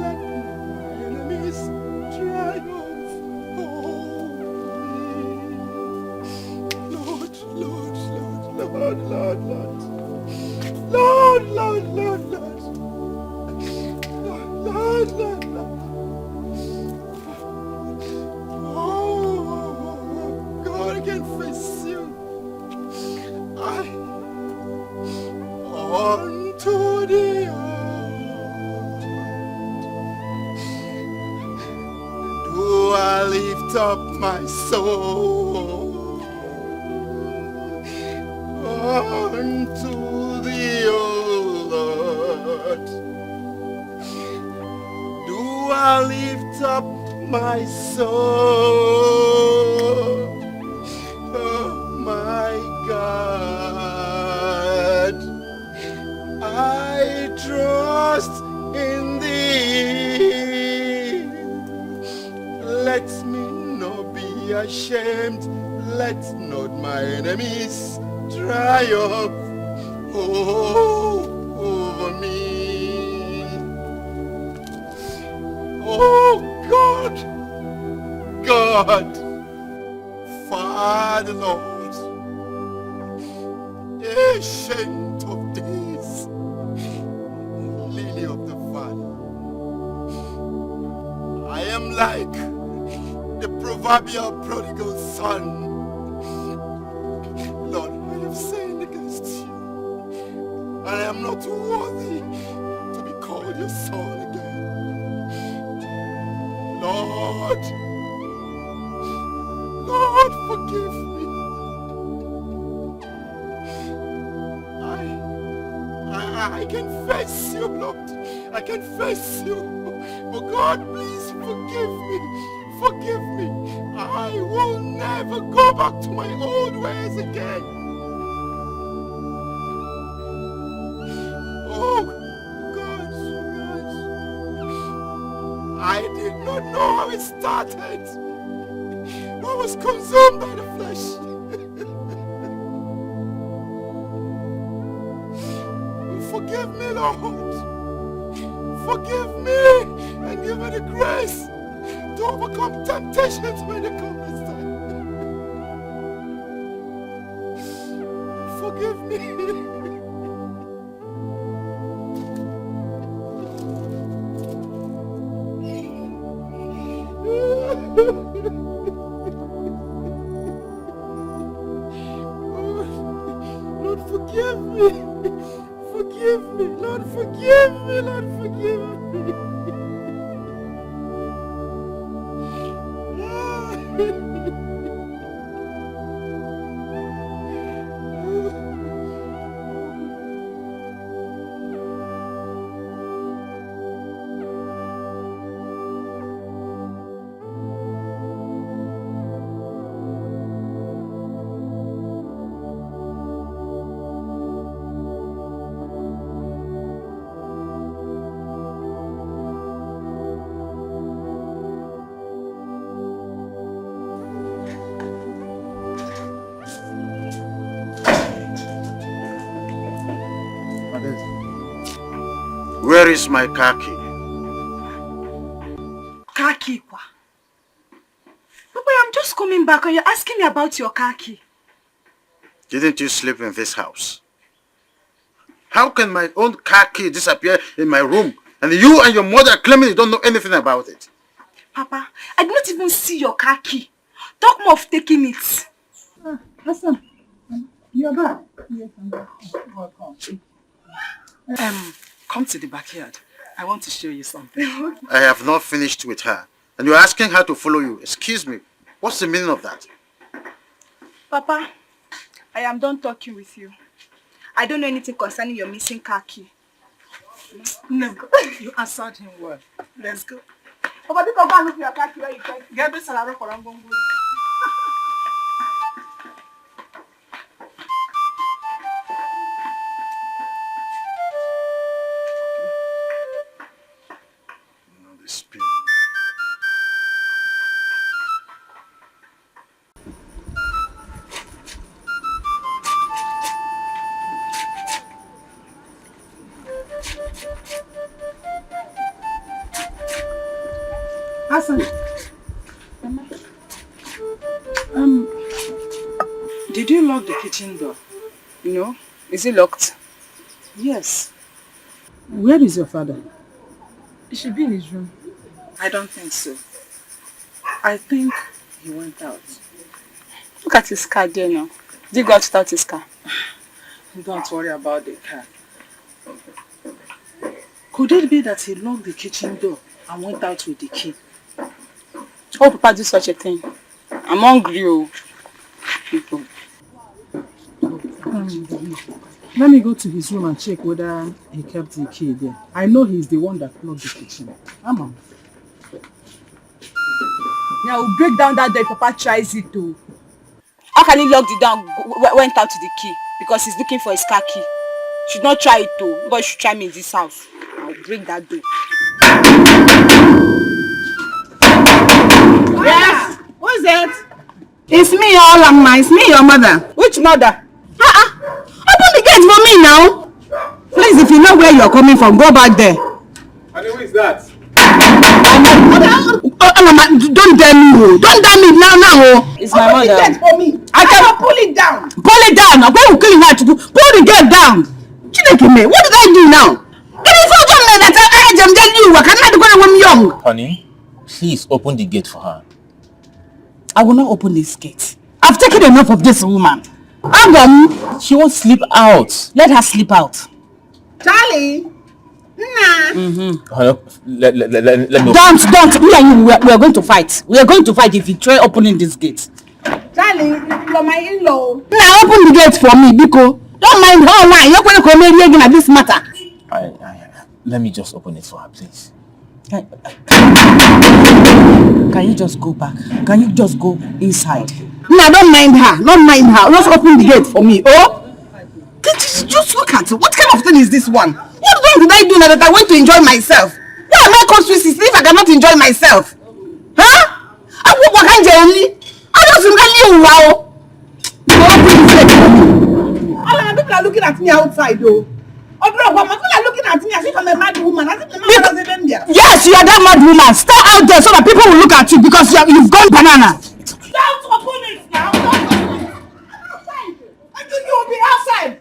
Let my enemies triumph over me. Lord, Lord, Lord, Lord, Lord, Lord. Lord, Lord, Lord, Lord. Lord, Lord, Lord. Oh, God, I can face you. Unto the do I lift up my soul? Unto the Lord do I lift up my soul? Oh my God, I trust in thee. Let me not be ashamed. Let not my enemies triumph over me. Oh God, God, Father Lord, ancient of days, lily of the valley, I am like the proverbial prodigal son. Lord, I have sinned against you, and I am not worthy to be called your son again. Lord, Lord, forgive me. I confess you, Lord. I confess you. Oh God, please forgive me. Forgive me. I will never go back to my old ways again. Oh God, I did not know how it started. I was consumed by the flesh. Forgive me, Lord. Forgive me and give me the grace to overcome temptations when they come this time. Forgive me. Lord, forgive me. Forgive me, Lord, forgive me, Lord, forgive me. Where is my car key? Car key, kwa? Papa, I'm just coming back and you're asking me about your car key. Didn't you sleep in this house? How can my own car key disappear in my room and you and your mother claiming you don't know anything about it? Papa, I did not even see your car key. Talk more of taking it. Hassan, You're back. Yes, I'm back. Welcome. Come to the backyard. I want to show you something. I have not finished with her. And you're asking her to follow you. Excuse me. What's the meaning of that? Papa, I am done talking with you. I don't know anything concerning your missing car key. No, you answered him well. Let's go. Papa, you can go and look for your car key where you can. Get this salary for Rangongo. Hassan. Did you lock the kitchen door? No? Is it locked? Yes. Where is your father? He should be in his room. I don't think so. I think he went out. Look at his car there now. Did he go out without his car? Don't worry about the car. Could it be that he locked the kitchen door and went out with the key? Oh, Papa, do such a thing. I'm hungry, oh. People. Let me go to his room and check whether he kept the key there. I know he's the one that locked the kitchen. Come on. Now we'll break down that door if Papa tries it too. How can he lock the door and went out to the key? Because he's looking for his car key. Should not try it too. But should try me in this house. I'll break that door. Yes? Who's that? It's me, Olama. It's me, your mother. Which mother? Open the gate for me now. Please, if you know where you're coming from, go back there. And who is that? Olama, don't damn me. Don't damn me now. It's my mother. Open the gate for me. I can pull it down. Pull it down. I'm going to kill her to do. Pull the gate down. What did I do now? Honey, please open the gate for her. I will not open this gate. I've taken enough of this woman. She won't sleep out. Let her sleep out. Charlie! Nah. Honey, let me Don't. Me and you, we are going to fight. We are going to fight if you try opening this gate. Charlie, you're my in-law. Now open the gate for me, Biko. Don't mind her. Why? You're going to come here again at this matter. Let me just open it for her, please. Can you just go back? Can you just go inside? No, don't mind her. Don't mind her. Just open the gate for me. Oh? Just look at it. What kind of thing is this one? What wrong did I do now that I want to enjoy myself? Why am I conspicuous if I cannot enjoy myself? Huh? I walk behind you only. I don't think I wow. People are looking at me outside though. People are looking at me as if I'm a mad woman. As if the man doesn't even there. Yes, you are that mad woman. Stay out there so that people will look at you because you've gone banana. Don't open it now. Don't open it. Outside. I think you will be outside.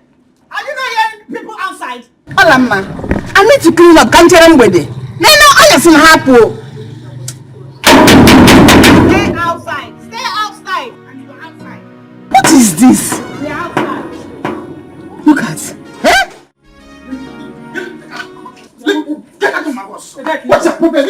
Are you not hearing people outside? Olama, I need to clean up. Can't tell them where they. No, I am happy. Stay outside. Stay outside. And you're outside. What is this? You're outside. Look at. Get out of my house. What's the problem?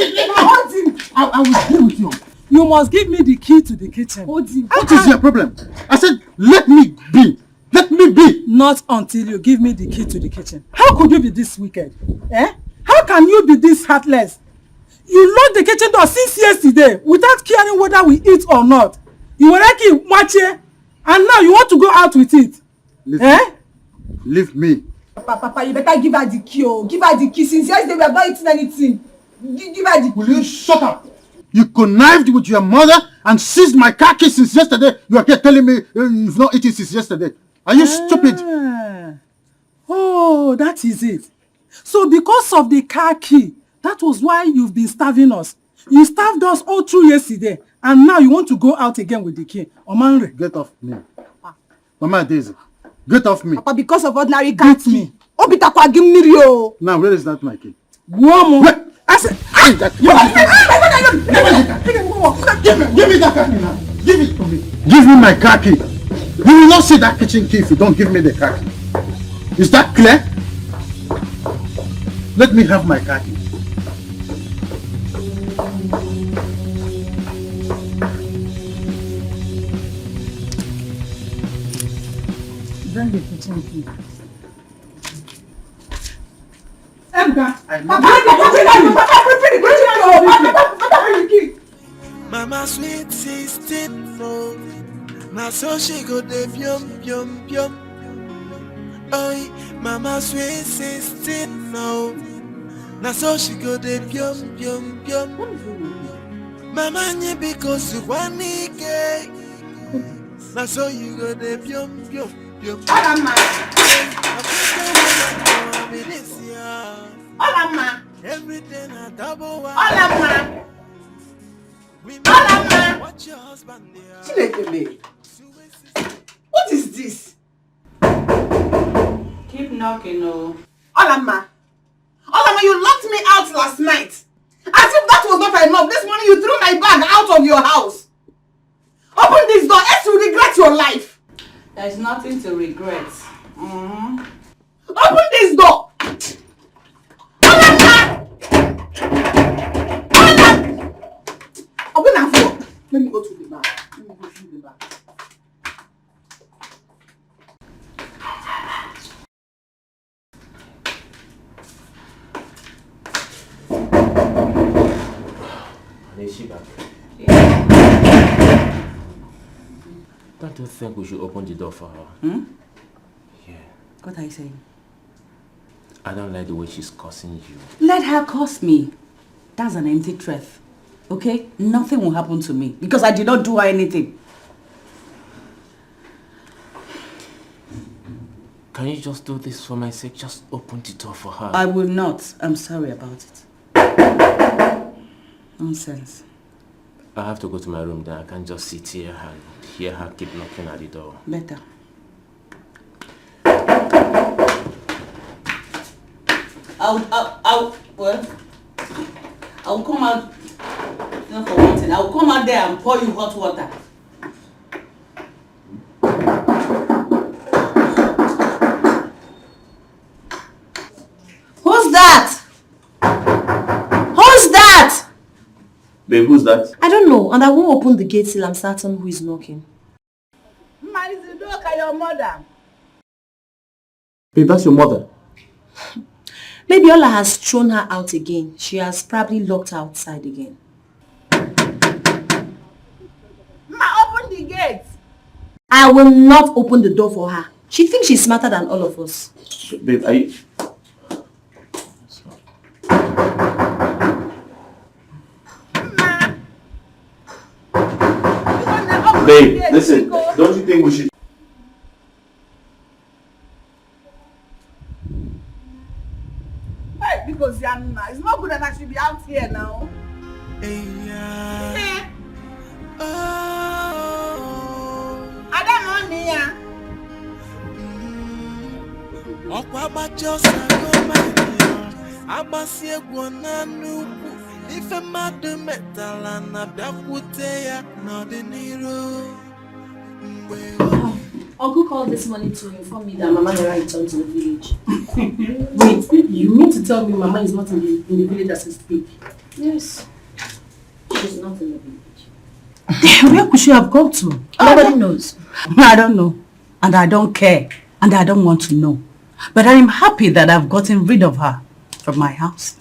I will deal with you. You must give me the key to the kitchen. What is your problem? I said, let me be. Let me be. Not until you give me the key to the kitchen. How could you be this wicked? How can you be this heartless? You locked the kitchen door since yesterday without caring whether we eat or not. You were like and now you want to go out with it. Leave me. Papa, you better give her the key. Oh. Give her the key. Since yesterday we have not eaten anything. Give her the key. Will you shut up? You connived with your mother and seized my car key since yesterday. You are here telling me you've not eaten since yesterday. Are you stupid? Oh, that is it. So because of the car key, that was why you've been starving us. You starved us all through yesterday, and now you want to go out again with the key. Omanre. Get off me. Mama Daisy, get off me. Papa, because of ordinary car key. Obitakwa give me rio. Now, where is that my key? Woman. I said, give me that car key now. Give it to me. Give me my car key. You will not see that kitchen key if you don't give me the car key. Is that clear? Let me have my car key. Bring the kitchen key. Mama sweet 16 no. Now so she go de pium pium pium. Oi, Mama sweet 16 no. Now so she go de pium pium pium. Mama nye because you want gay. Now so you go de pium pium pium. Olama. Everything I double one. Olama. Watch your husband there. What is this? Keep knocking, oh. Olama. Olama, you locked me out last night. As if that was not enough. This morning you threw my bag out of your house. Open this door, else you regret your life. There's nothing to regret. Open this door. Open that door. Let me go to the back. Is she back? Don't you think we should open the door for her? Yeah. What are you saying? I don't like the way she's cursing you. Let her curse me. That's an empty threat. Okay? Nothing will happen to me because I did not do her anything. Can you just do this for my sake? Just open the door for her. I will not. I'm sorry about it. Nonsense. I have to go to my room then. I can't just sit here and hear her keep knocking at the door. Better. I'll come out, not for one thing, I'll come out there and pour you hot water. Who's that? Who's that? Babe, who's that? I don't know, and I won't open the gate till I'm certain who is knocking. Marizidoka, your mother. Babe, that's your mother. Maybe Ola has thrown her out again. She has probably locked her outside again. Ma, open the gate. I will not open the door for her. She thinks she's smarter than all of us. Babe, are you... Babe, listen, don't you think we should... Hey, because Yanna, it's not good that I should be out here now. I don't know Nia. Ife madu metala na biakwute ya n'ọdịnihu. Uncle called this morning to inform me that Mama Nera returned to the village. Wait, you mean to tell me Mama is not in the village as we speak? Yes. She's not in the village. Where could she have gone to? Nobody knows. I don't know. And I don't care. And I don't want to know. But I am happy that I've gotten rid of her from my house.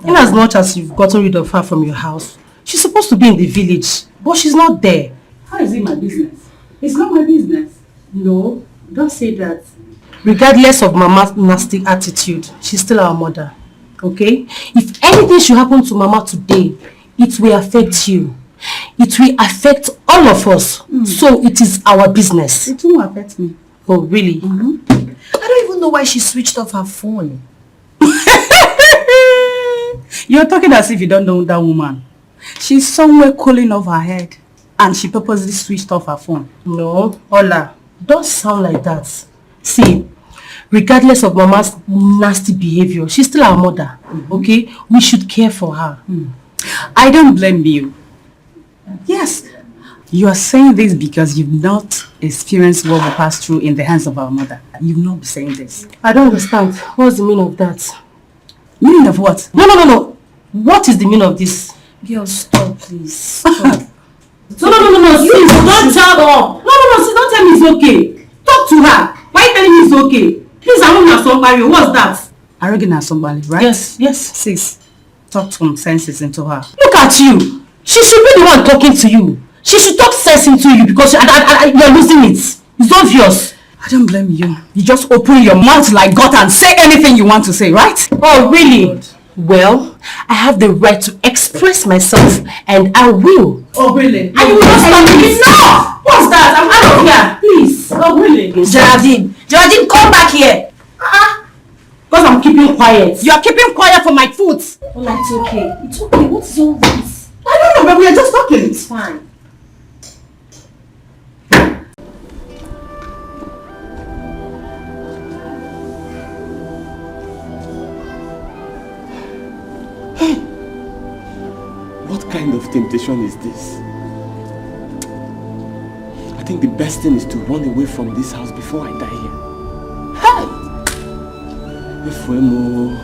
In as much as you've gotten rid of her from your house, she's supposed to be in the village, but she's not there. How is it my business? It's not my business. No, don't say that. Regardless of Mama's nasty attitude, she's still our mother. Okay? If anything should happen to Mama today, it will affect you. It will affect all of us. So it is our business. It won't affect me. Oh, really? I don't even know why she switched off her phone. You're talking as if you don't know that woman. She's somewhere cooling off her head. And she purposely switched off her phone. No, Ola, don't sound like that. See, regardless of Mama's nasty behavior, she's still our mother. Okay? We should care for her. I don't blame you. Yes, You are saying this because you've not experienced what we passed through in the hands of our mother. You've not been saying this. I don't understand. What's the meaning of that? Meaning of what? No. What is the meaning of this? Girl, stop, please. Stop. No, sis, don't tell her. No, sis, don't tell me it's okay. Talk to her. Why are you telling me it's okay? Please, I want somebody. What's that? Arrogant somebody, right? Yes. Sis, talk some senses into her. Look at you. She should be the one talking to you. She should talk sense into you because you're losing it. It's obvious. I don't blame you. You just open your mouth like God and say anything you want to say, right? Oh, really? Well, I have the right to express myself and I will. Oh, really? And you will not stop me. No! What's that? I'm out of here. Please. Oh, really? Geraldine, come back here. Because I'm keeping quiet. You are keeping quiet for my foot. Oh, it's okay. It's okay. What is all this? I don't know, but we are just talking. It's fine. What kind of temptation is this? I think the best thing is to run away from this house before I die here. Hey! Efuemo.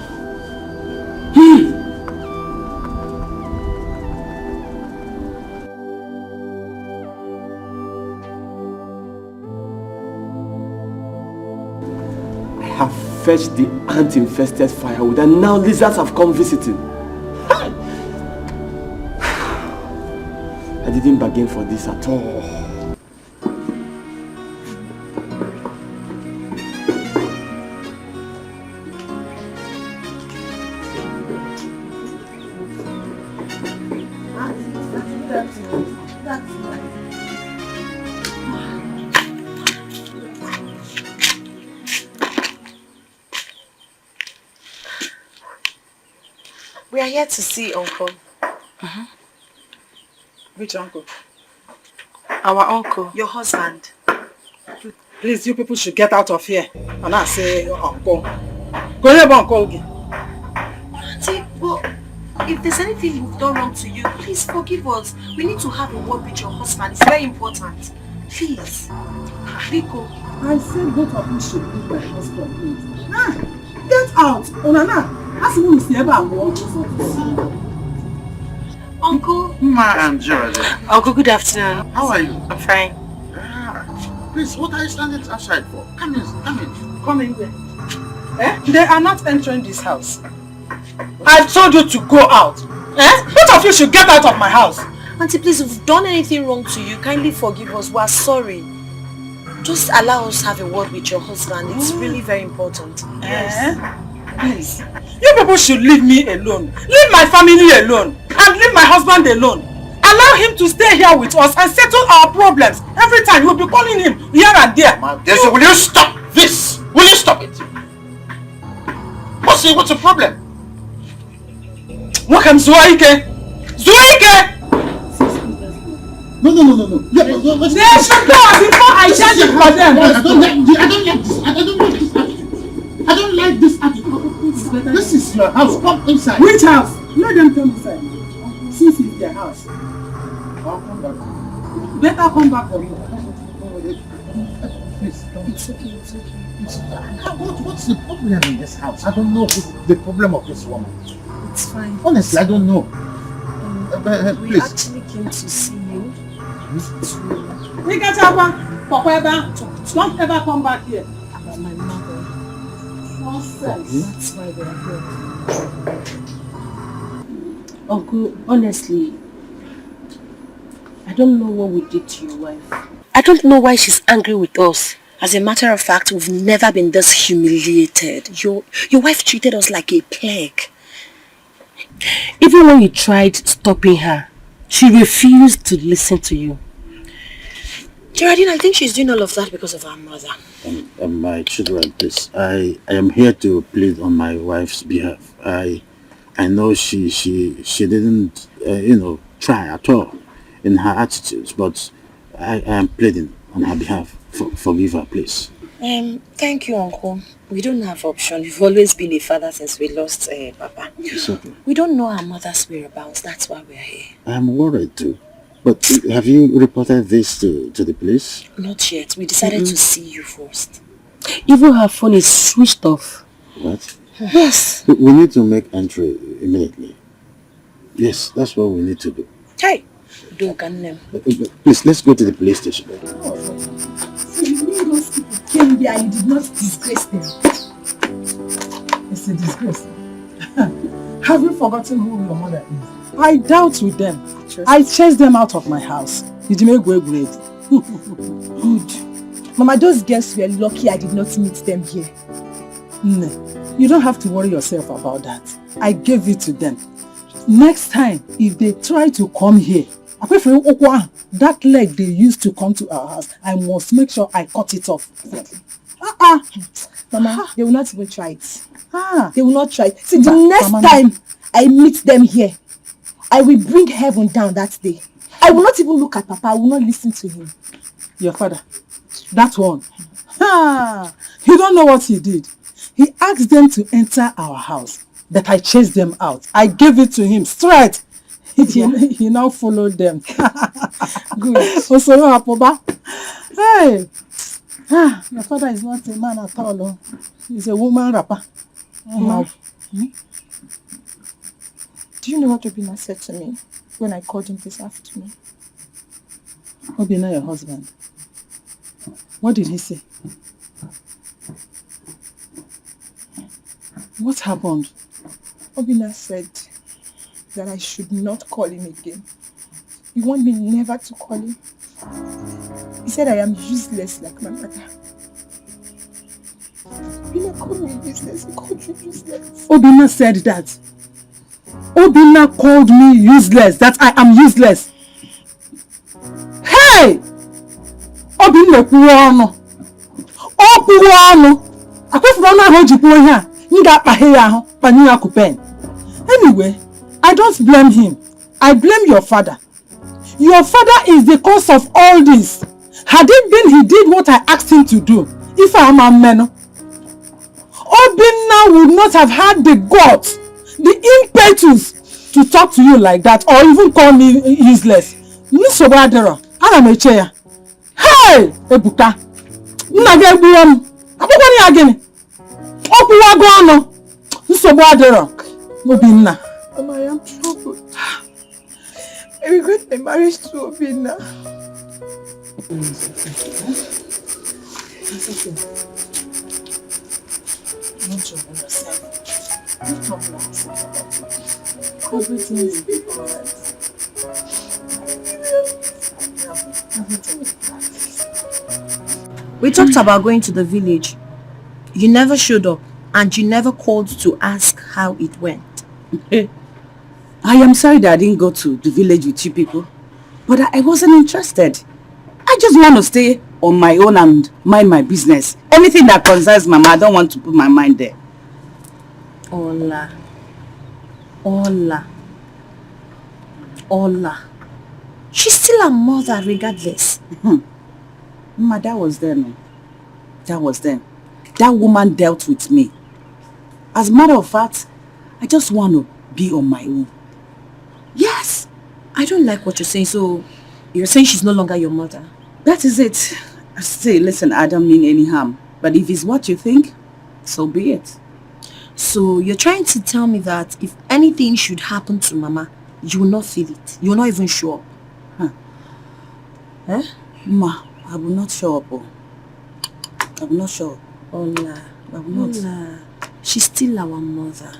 I have fetched the ant-infested firewood and now lizards have come visiting. I didn't bargain for this at all. We are here to see Uncle. Which uncle? Our uncle. Your husband. Please, you people should get out of here. And I say, uncle. Go ahead, uncle. Auntie, well, if there's anything we've done wrong to you, please forgive us. We need to have a word with your husband. It's very important. Please. Biko. I said both of you should leave my husband, please. Get out. Onana. Ask me if you ever want. Uncle. I'm Geraldine. Uncle, good afternoon. How are you? I'm fine. Please, what are you standing outside for? Come in. Come in there. They are not entering this house. I told you to go out. Both of you should get out of my house. Auntie, please, if we've done anything wrong to you, kindly forgive us. We are sorry. Just allow us have a word with your husband. It's really very important. Yes. Please. You people should leave me alone. Leave my family alone. And leave my husband alone. Allow him to stay here with us and settle our problems. Every time you'll be calling him here and there. Will you stop this? Will you stop it? What's the problem? Welcome, Zuaike. Zuaike! No. They should go before I judge it for them. I don't like this attitude. This is your house. Come inside. Which house? Let them come inside. Since it's their house. I'll come back. Better come back for me. Please, it's okay. What's the problem in this house? I don't know the problem of this woman. It's fine. Honestly, I don't know. We please. actually came to see you. Don't ever come back here. About my mother. Nonsense. That's why we are here. Uncle, honestly, I don't know what we did to your wife. I don't know why she's angry with us. As a matter of fact, we've never been this humiliated. Your wife treated us like a plague. Even when you tried stopping her, she refused to listen to you. Geraldine, I think she's doing all of that because of our mother. My children, please. I am here to plead on my wife's behalf. I know she didn't try at all in her attitudes, but I am pleading on her behalf. Forgive her, please. Thank you, Uncle. We don't have option. We've always been a father since we lost Papa. It's okay. We don't know our mother's whereabouts. That's why we're here. I am worried too. But have you reported this to the police? Not yet. We decided to see you first. Even her phone is switched off. What? Yes. We need to make entry immediately. Yes, that's what we need to do. Hey, don't can them. Please, let's go to the police station. So you mean those people came there and you did not disgrace them? It's a disgrace. Have you forgotten who your mother is? I dealt with them. I chased them out of my house. Did you make great? Good. Mama, those girls were lucky I did not meet them here. No, you don't have to worry yourself about that. I gave it to them. Next time, if they try to come here, that leg they used to come to our house, I must make sure I cut it off. Mama, they will not even try it. They will not try it. See, the next time I meet them here, I will bring heaven down that day. I will not even look at Papa. I will not listen to him. Your father, that one. You don't know what he did. He asked them to enter our house, but I chased them out. I gave it to him straight. He now followed them. Good. Hey, your father is not a man at all. He's a woman rapper. Do you know what Obina said to me when I called him this afternoon? Obina, your husband. What did he say? What happened? Obina said that I should not call him again. You want me never to call him? He said I am useless like my mother. Obina called me useless. He called you useless. Obina said that. Obina called me useless, that I am useless. Hey! Obina kuwano. O kuwano. Akwefuna na hoji po here. Nga pahe ya ho, paniya kupen. Anyway, I don't blame him. I blame your father. Your father is the cause of all this. Had it been he did what I asked him to do, if I am a man, Obina would not have had the guts, the impetus to talk to you like that or even call me useless. Nisobadera, I'm a chair. Hey, Ebuka, Nagabum, I'm again. Okuwagono, Nisobadera, Obina. Mama, I am troubled. I regret my marriage to Obina. Don't trouble yourself. Don't trouble yourself. Everything is alright. We talked about going to the village. You never showed up and you never called to ask how it went. I am sorry that I didn't go to the village with you people, but I wasn't interested. I just want to stay on my own and mind my business. Anything that concerns Mama, I don't want to put my mind there. Ola. She's still a mother regardless. Mama, that was then. That was then. That woman dealt with me. As a matter of fact, I just want to be on my own. Yes. I don't like what you're saying, so you're saying she's no longer your mother? That is it. Say, listen, I don't mean any harm. But if it's what you think, so be it. So you're trying to tell me that if anything should happen to Mama, you will not feel it? You will not even show up? Huh? Ma, I will not show up. I will not show up. Ola. I will not. Ola. She's still our mother.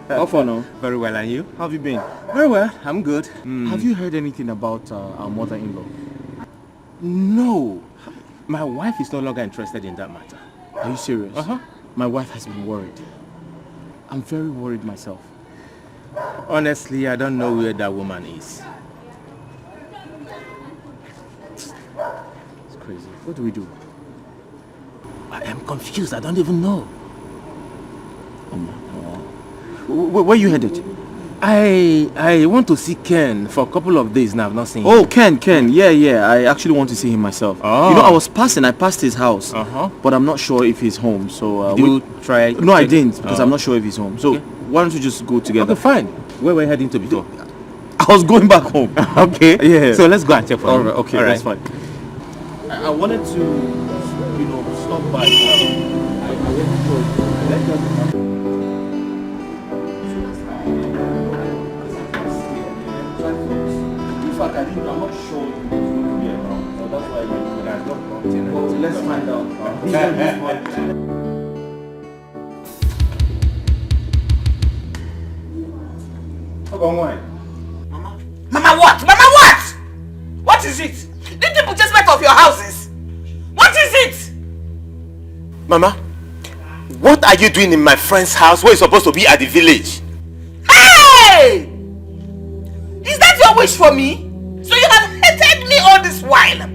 How far now? Very well, and you? How have you been? Very well, I'm good. Have you heard anything about our mother-in-law? No. My wife is no longer interested in that matter. Are you serious? Uh-huh. My wife has been worried. I'm very worried myself. Honestly, I don't know where that woman is. It's crazy. What do we do? I am confused. I don't even know. Where are you headed? I want to see Ken for a couple of days now. I've not seen him. Oh, Ken. Yeah. I actually want to see him myself. Oh. You know, I passed his house. But I'm not sure if he's home. So Did you try? No, I didn't because I'm not sure if he's home. So why don't you just go together? Okay, fine. Where were you heading to before? I was going back home. Okay. Yeah. So let's go and check for him. Okay, that's fine. I wanted to, stop by. In fact, I'm not sure if he's going to be around. So that's why let's find out. Mama what? Mama what? What is it? Did people just met of your houses? What is it? Mama, what are you doing in my friend's house where you're supposed to be at the village? Hey! Is that your wish for me? So you have hated me all this while.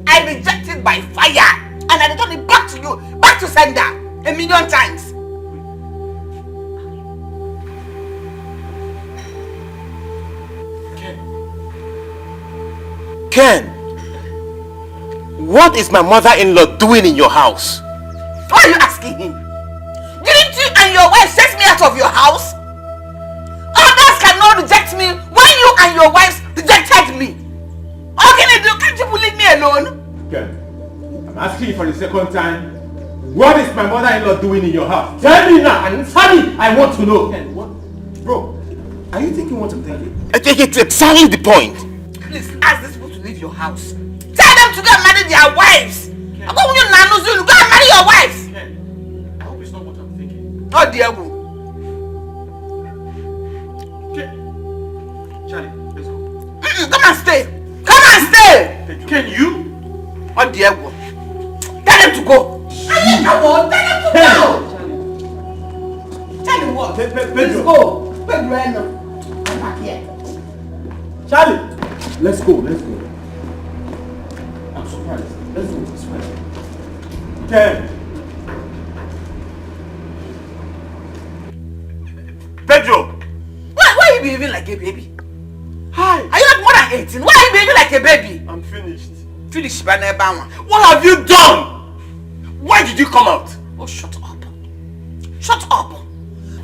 I rejected by fire and I return it back to you, back to sender, 1,000,000 times. Ken, what is my mother-in-law doing in your house? Why are you asking him? Didn't you and your wife chase me out of your house? Others cannot reject me when you and your wives rejected me. How can I do? Can't you leave me alone? Ken, I'm asking you for the second time. What is my mother-in-law doing in your house? Tell me now, and tell me. I want to know. Ken, what? Bro, are you thinking what I'm thinking? It's exactly the point. Please ask these people to leave your house. Tell them to go and marry their wives. Go and marry your wives. Ken, I hope it's not what I'm thinking. Oh dear. Charlie, let's go. Come and stay. Come and stay. Ken, you? Oh dear. Tell them to go. Tell them to go. Tell them what? Let's go. Come back here. Charlie, let's go. I'm surprised. Let's go. It's fine. Ken. Pedro! Why are you behaving like a baby? Hi. Are you not more than 18? Why are you behaving like a baby? I'm finished. Finished by never. What have you done? Why did you come out? Oh, shut up. Shut up.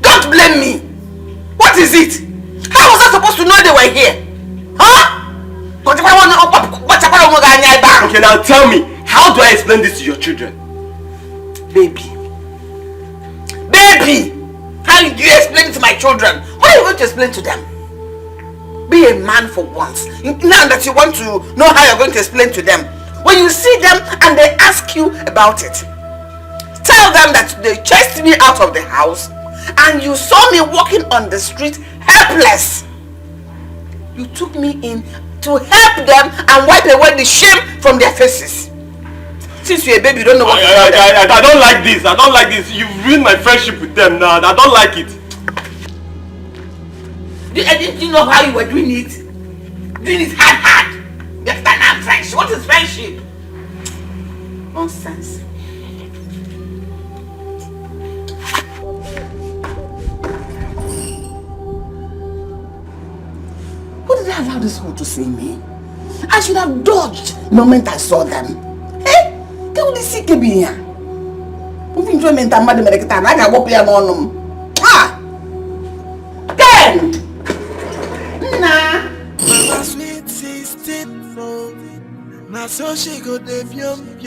Don't blame me. What is it? How was I supposed to know they were here? Huh? Okay, now tell me, how do I explain this to your children? Baby, how do you explain it to my children? What are you going to explain to them? Be a man for once. Now that you want to know how you're going to explain to them, when you see them and they ask you about it, tell them that they chased me out of the house and you saw me walking on the street helpless. You took me in to help them and wipe away the shame from their faces. Since you're a baby, you don't know what I don't like this. I don't like this. You've ruined my friendship with them now. I don't like it. Didn't you know how you were doing it? Doing it hard. That's not friendship. What is friendship? Nonsense. What did I allow this whole to see me? I should have dodged the moment I saw them. Hey, can you see me here? Moving enjoyment and madam, I got walk here on them. Ah, Ken. Nah. Mama sweet 16, no. Now so she go de yum.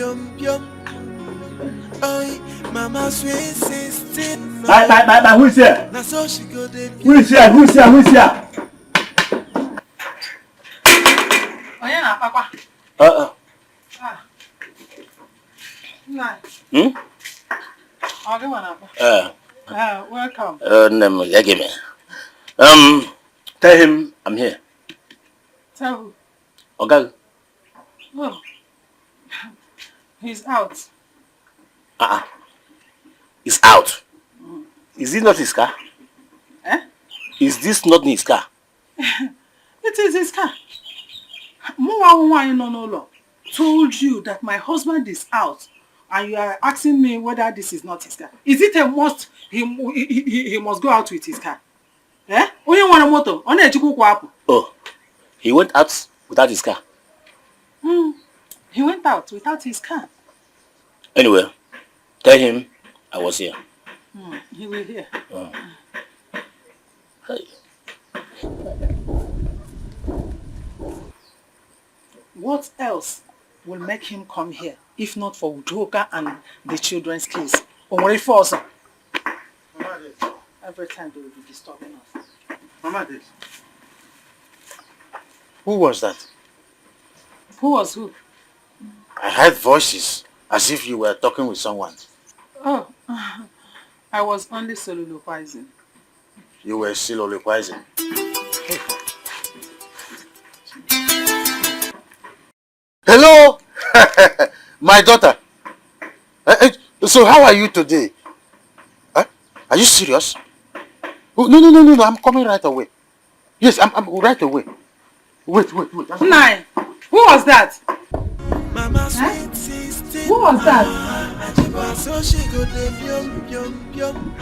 Oh, Mama sweet 16. Bye. Who's here? Now so she go de Who's here? Oh yeah, Papa. Nice. Okay, welcome. Tell him I'm here. Tell who? Okay. Oh, he's out. He's out. Is this not his car? Is this not his car? It is his car. Muwa no told you that my husband is out and you are asking me whether this is not his car. Is it a must he must go out with his car? Eh? Only one motor. Only a chuku. Oh, he went out without his car. He went out without his car. Anyway, tell him I was here. He will hear. Oh. Hey. What else will make him come here if not for Udoka and the children's case? Or if also every time they will be disturbing us. Mama did. Who was that? Who was who? I heard voices as if you were talking with someone. Oh, I was only soliloquizing. You were soliloquizing. Hello, my daughter. So how are you today? Huh? Are you serious? Oh, no, I'm coming right away. Yes, I'm right away. Wait. Nine. Who was that? Who was that? So she go de yum.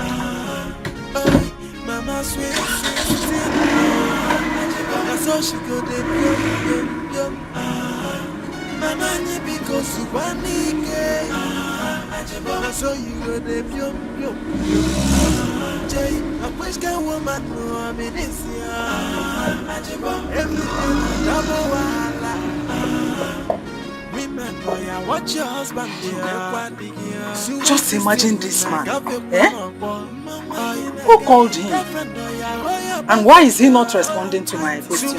Mama sweet 16. So she go de yum. Mama ni because you want it. So you go de yum. Jay, a Christian woman no I'm in this year. Everything double wala. Women boy, watch your husband here. Just imagine this man. Eh? Who called him? And why is he not responding to my question?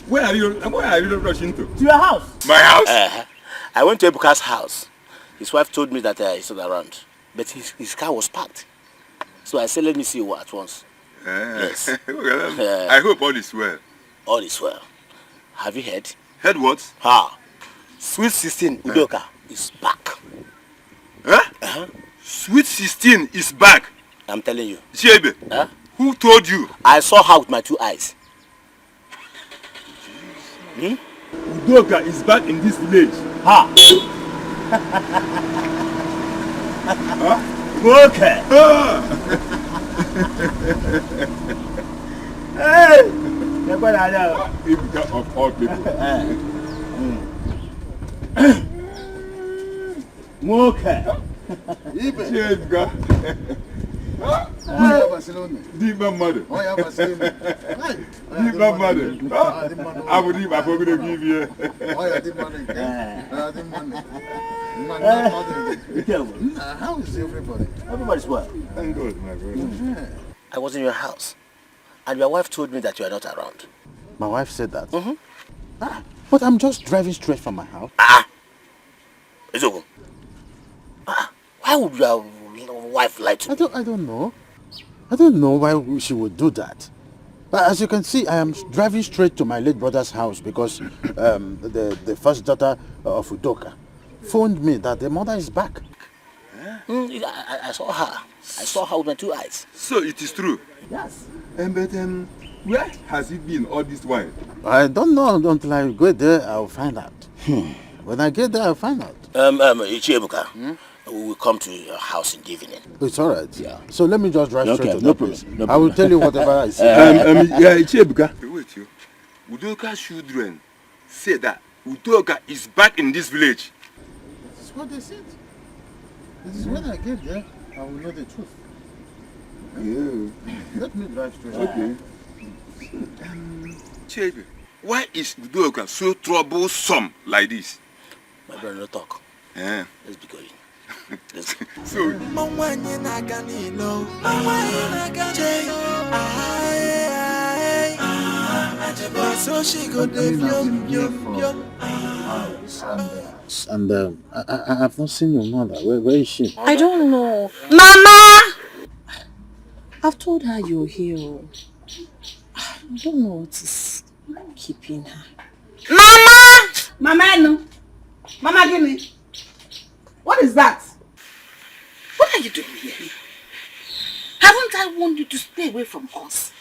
Where are you rushing to? To your house. My house? I went to Ebuka's house. His wife told me that he's not around. But his car was parked. So I said, let me see you at once. Yes. Well, I hope all is well. All is well. Have you heard? Heard what? Sweet 16 Udoka is back. Huh? Sweet 16 is back? I'm telling you. Shebe, who told you? I saw her with my 2 eyes. Udoka is back in this village. Okay. Hey! Ebuka of all people. Okay. Ebuka. Deeper mother. Deeper mother. I would even going to give you. How is everybody? Everybody's well. Thank God, my brother. I was in your house, and your wife told me that you are not around. My wife said that? But I'm just driving straight from my house. It's okay. Why would your wife lie to me? I don't know. I don't know why she would do that. But as you can see, I am driving straight to my late brother's house because the first daughter of Udoka phoned me that the mother is back. I saw her. I saw her with my 2 eyes. So it is true? Yes. But where has it been all this while? I don't know until I go there. I'll find out. When I get there, I'll find out. Ebuka, we will come to your house in Deepening. It's all right. Yeah. So let me just drive straight to no that place. problem. I will tell you whatever I see. Ebuka. Wait, you. Udoka's children say that Udoka is back in this village. That's what they said. This is when I get there, I will know the truth. Yeah. Let me drive straight. Okay. Chebe, why is Udoka so troublesome like this? My brother, no talk. Yeah. Let's be going. So, so she go and I have not seen your mother. Where is she? I don't know. Mama! I've told her you're here. I don't know what is keeping her. Mama! Mama, no. Mama, give me. What is that? What are you doing here? Haven't I warned you to stay away from us?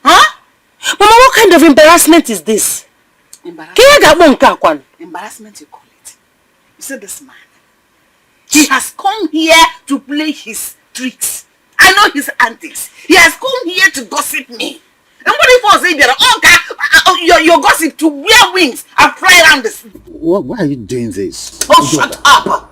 Huh? Mama, what kind of embarrassment is this? Embarrassment, you call it. You see this man? He has come here to play his tricks. I know his antics. He has come here to gossip me. And what if I say your gossip to wear wings and fly around the sea? Why are you doing this? Oh, shut up!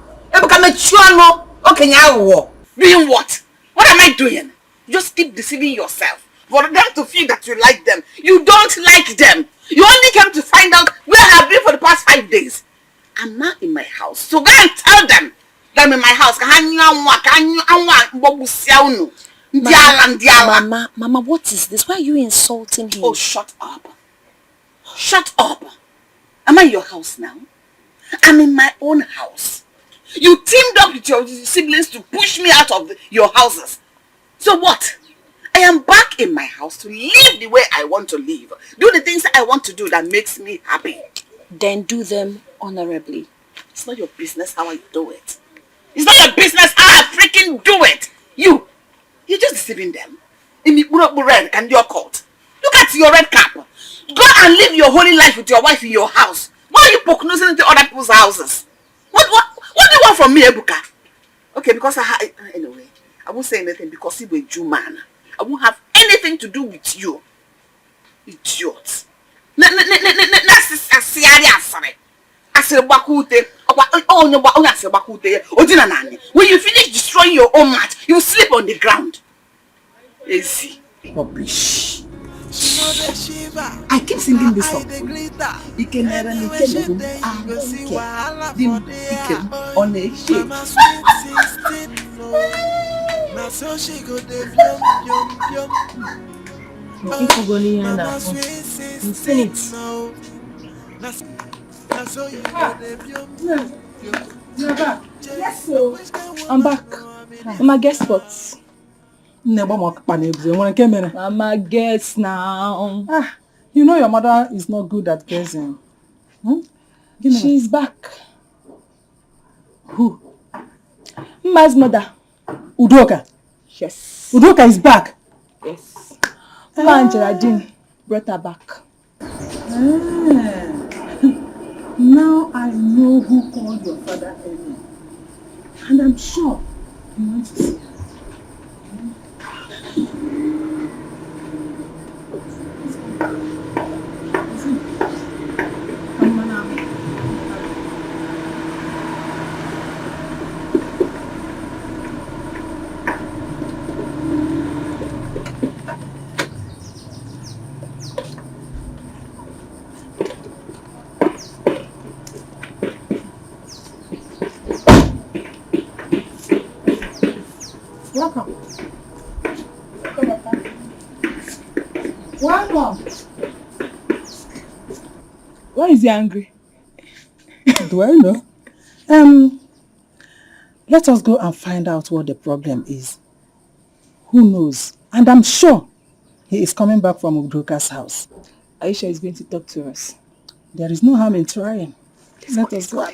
Okay, now doing what? What am I doing? You just keep deceiving yourself. For them to feel that you like them. You don't like them. You only came to find out where I have been for the past 5 days. I'm not in my house. So go and tell them that I'm in my house. Mama, what is this? Why are you insulting him? Oh, shut up. Shut up. Am I in your house now? I'm in my own house. You teamed up with your siblings to push me out of your houses. So what? I am back in my house to live the way I want to live. Do the things I want to do that makes me happy. Then do them honorably. It's not your business how I do it. It's not your business how I freaking do it. You're just deceiving them. In the red and your coat. Look at your red cap. Go and live your holy life with your wife in your house. Why are you poking into other people's houses? What do you want from me, Ebuka? Okay, because anyway, I won't say anything because you're a Jew man. I won't have anything to do with you. Idiot. When you finish destroying your own mat, you sleep on the ground. Easy. Rubbish. I keep singing this song. On a ship. Yes, so I'm back. Mama, guess what? Mama, guess now. You know your mother is not good at guessing. She's back. Who? Mama's mother. Udoka? Yes. Udoka is back? Yes. Mama and Geraldine brought her back. Now I know who called your father early. And I'm sure you want to see her. Welcome. Welcome. Why is he angry? Do I know? Let us go and find out what the problem is. Who knows? And I'm sure he is coming back from Udoka's house. Are you sure he's going to talk to us? There is no harm in trying. Let us go.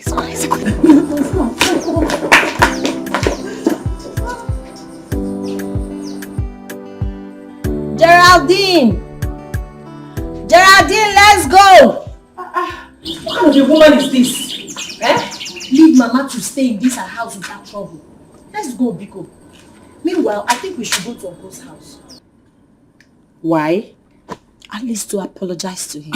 Geraldine! Geraldine, let's go! What kind of a woman is this? Leave Mama to stay in this house without trouble. Let's go, Biko. Meanwhile, I think we should go to Uncle's house. Why? At least to apologize to him.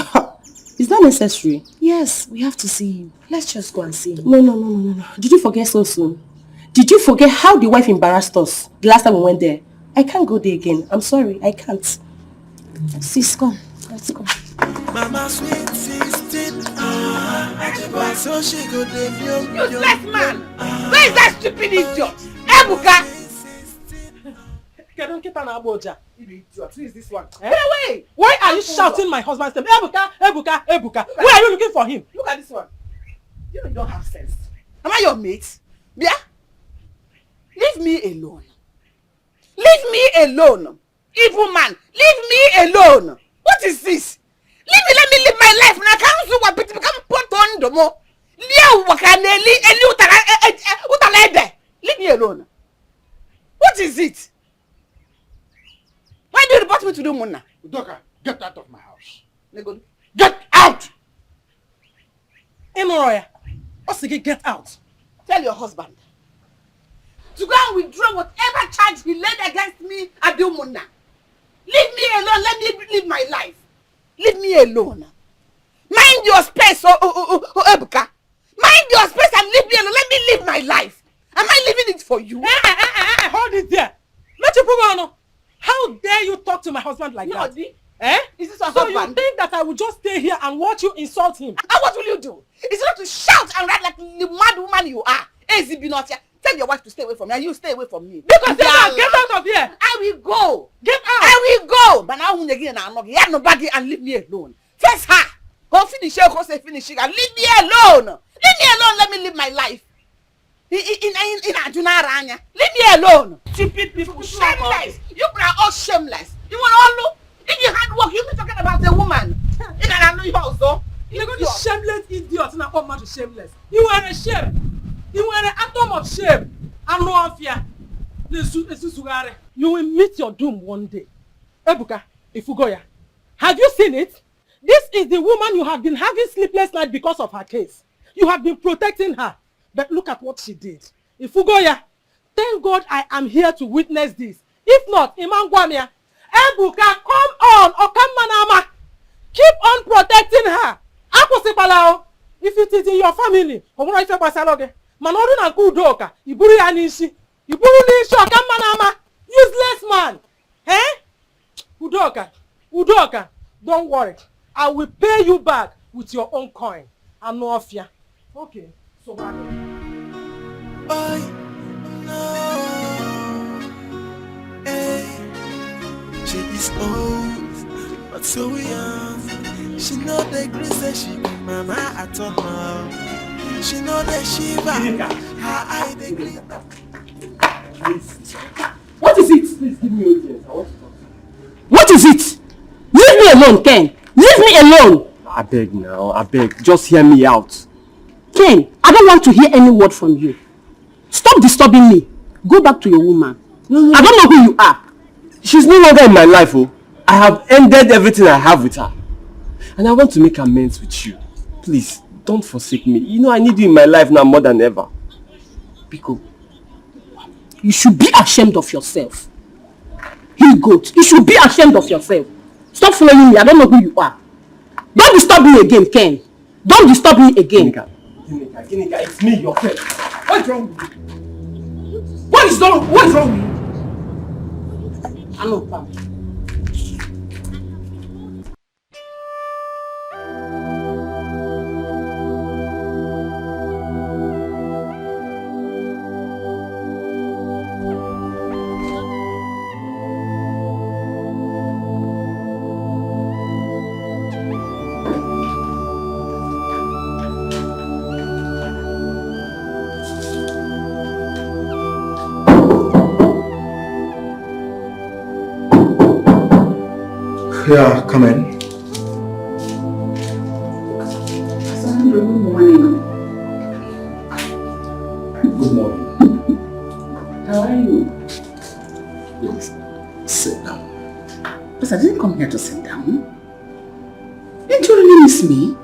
Is that necessary? Yes, we have to see him. Let's just go and see him. No. Did you forget so soon? Did you forget how the wife embarrassed us the last time we went there? I can't go there again. I'm sorry, I can't. Sis, come. Let's go. Mama sweet 16. So she go Useless man! Where is that stupid idiot? Ebuka! Who is this one? Wait! Why are you shouting my husband's name? Ebuka! Where are you looking for him? Look at this one. You don't have sense. Am I your mate? Yeah? Leave me alone. Leave me alone. Evil man, leave me alone. What is this? Let me live my life. Now can't do what become put on the more. Leave me alone. What is it? Why do you report me to the Mona? Udoka, get out of my house. Get out! Imoroya, get out. Tell your husband to go and withdraw whatever charge he laid against me at the Mona. Leave me alone. Let me live my life. Leave me alone. Mind your space, Ebuka. Mind your space and leave me alone. Let me live my life. Am I leaving it for you? Hold it there. Let you prove on. How dare you talk to my husband like that? Is this your so husband? You think that I will just stay here and watch you insult him? And what will you do? Is it not to shout and rant like the mad woman you are? Tell your wife to stay away from me and you stay away from me. Because get out of here. I will go. Get out. I will go. But now again I'm not no baggy and leave me alone. Face her. Go finish her, go say finish it and leave me alone. Leave me alone. Let me live my life. In Ajunaranya. Leave me alone. Stupid people. Shameless. You are all shameless. You want all look? In your hard work, you be talking about a woman. In an know you also. You got this shameless idiot and I come out to shameless. You are a shame. You are an atom of shame. I'm no fear. You will meet your doom one day. Ebuka, Ifugoya, have you seen it? This is the woman you have been having sleepless nights because of her case. You have been protecting her. But look at what she did. Ifugoya, thank God I am here to witness this. If not, Imangwamia, Ebuka, come on, Okammanama. Keep on protecting her. If it is in your family, Manoru na kudoka, Iburi Anishi, Iburu Nisho, Okammanama, useless man. Udoka, don't worry. I will pay you back with your own coin. I'm no fear. Okay, so bad. She is old, but so young. She know the grace that she be mama at all. She know the shiva, her eye the glitter. What is it? Please give me audience. I want to talk. What is it? Leave me alone, Ken. Leave me alone. I beg now. I beg. Just hear me out. Ken, I don't want to hear any word from you. Stop disturbing me. Go back to your woman. I don't know who you are. She's no longer in my life, oh. I have ended everything I have with her. And I want to make amends with you. Please, don't forsake me. You know I need you in my life now more than ever. Biko, you should be ashamed of yourself. He goat, you should be ashamed of yourself. Stop following me. I don't know who you are. Don't disturb me again, Ken. Don't disturb me again. Ginika, it's me, your friend. What's wrong with you? What is wrong with you? I know, Pam. Yeah, come in. Good morning. Good morning. How are you? Please, sit down. But I didn't come here to sit down. Didn't you really miss me?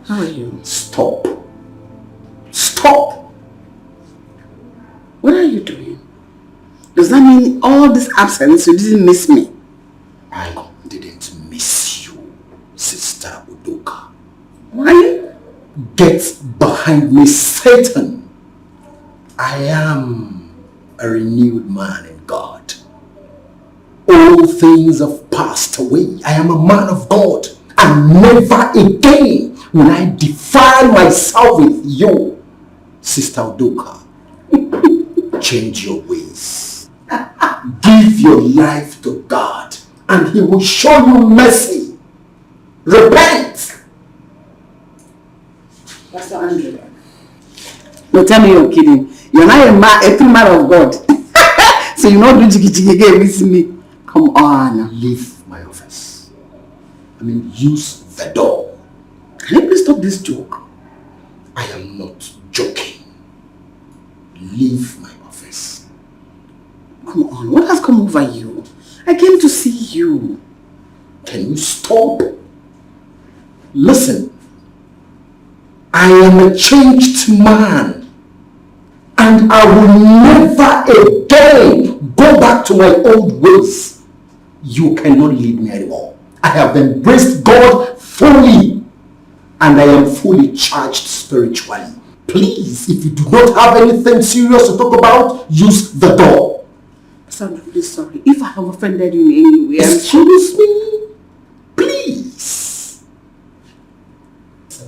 How are you? Stop. Stop! What are you doing? Does that mean all this absence you didn't miss me? I didn't miss you, Sister Udoka. Why? Get behind me, Satan. I am a renewed man in God. All things have passed away. I am a man of God. And never again will I defile myself with you, Sister Udoka. Change your ways. Give your life to God and He will show you mercy. Repent. Pastor Andrew. No, tell me you're kidding. You're not a true man of God. So you not do jiggy again with me. Come on. Leave my office. Use the door. Can you please stop this joke? I am not joking. Leave my office. Come on, what has come over you? I came to see you. Can you stop? Listen, I am a changed man, and I will never again go back to my old ways. You cannot lead me anymore. I have embraced God fully, and I am fully charged spiritually. Please, if you do not have anything serious to talk about, use the door. I'm really sorry. If I have offended you in any way, excuse me, please.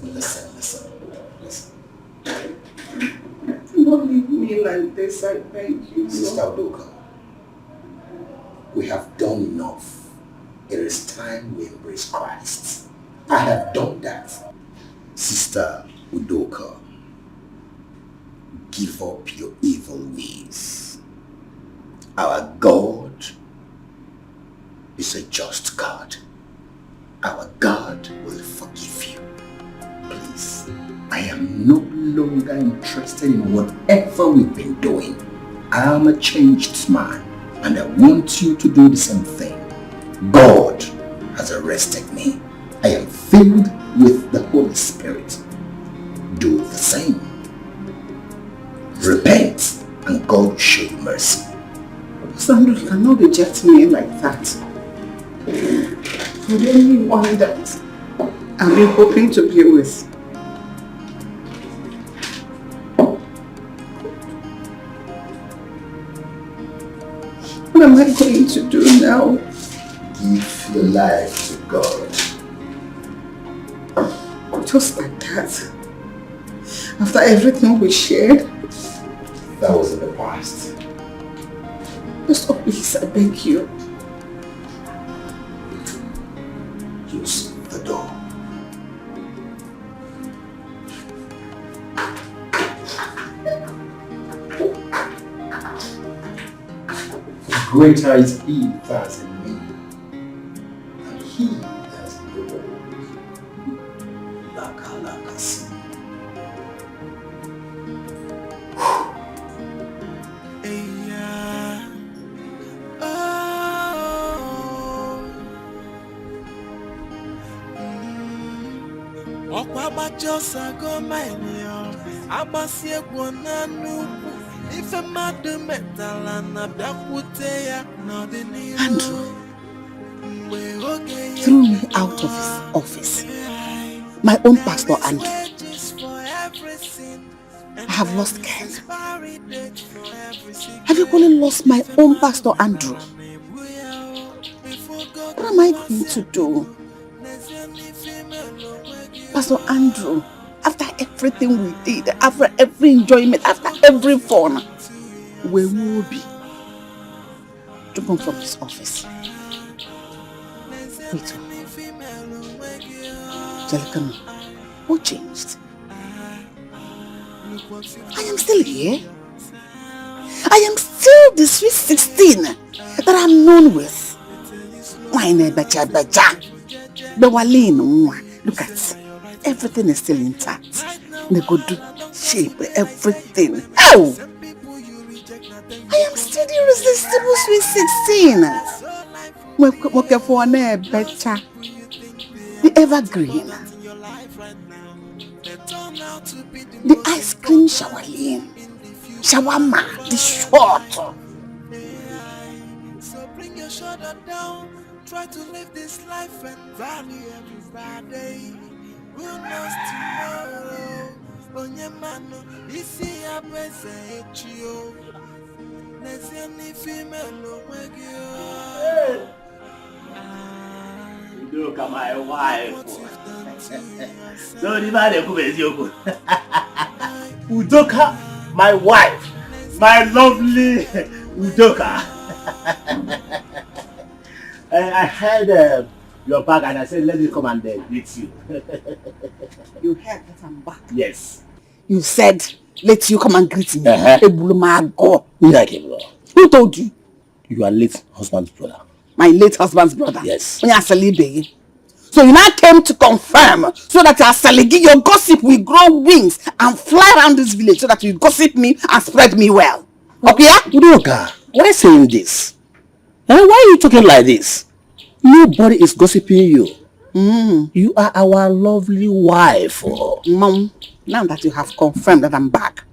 Listen. Don't leave me like this, I beg you. Sister Udoka, we have done enough. It is time we embrace Christ. I have done that. Sister Udoka, give up your evil ways. Our God is a just God. Our God will forgive you. Please, I am no longer interested in whatever we've been doing. I am a changed man, and I want you to do the same thing. God has arrested me. I am filled with the Holy Spirit. Do the same. Repent, and God will show you mercy. Sandra, you cannot reject me like that. For the only one that I've been hoping to be with. What am I going to do now? Give your life to God. Just like that? After everything we shared? That was in the past. Stop, please, I beg you. Use the door. Greater is He that is in me than he that is in the world. Laka see. Just go my near. Abasi egwana nuku. If a madu metal and a dakuteya, not the new. Andrew threw me out of his office. My own pastor, Andrew. I have lost Ken. I've equally lost my own pastor, Andrew. What am I going to do? Pastor Andrew, after everything we did, after every enjoyment, after every fun, where will be? Driven from his office. Wait, Angelica, what changed? I am still here. I am still the sweet 16 that I'm known with. My name is Bacha. Look at everything is still intact. The good shape, everything. Oh! I am still the irresistible sweet 16. Working for a better. The evergreen. The ice cream shawarma. Shawarma, the short. So bring your shoulder down. Try to live this life and value everybody. Who knows tomorrow? Onyemano, isi abese echio. Nesiani female wegio. Look at my wife. So the man Yoko. Udoka, my wife, my lovely Udoka. I heard your back and I said, let me come and greet you. You heard that I'm back? Yes. You said, let you come and greet me. Who told you? Your late husband's brother. My late husband's brother? Yes. So So you now came to confirm so that your gossip will grow wings and fly around this village so that you gossip me and spread me well. Okay? Udoka, why saying this? Why are you talking like this? Nobody is gossiping you. You are our lovely wife. Mom, now that you have confirmed that I'm back,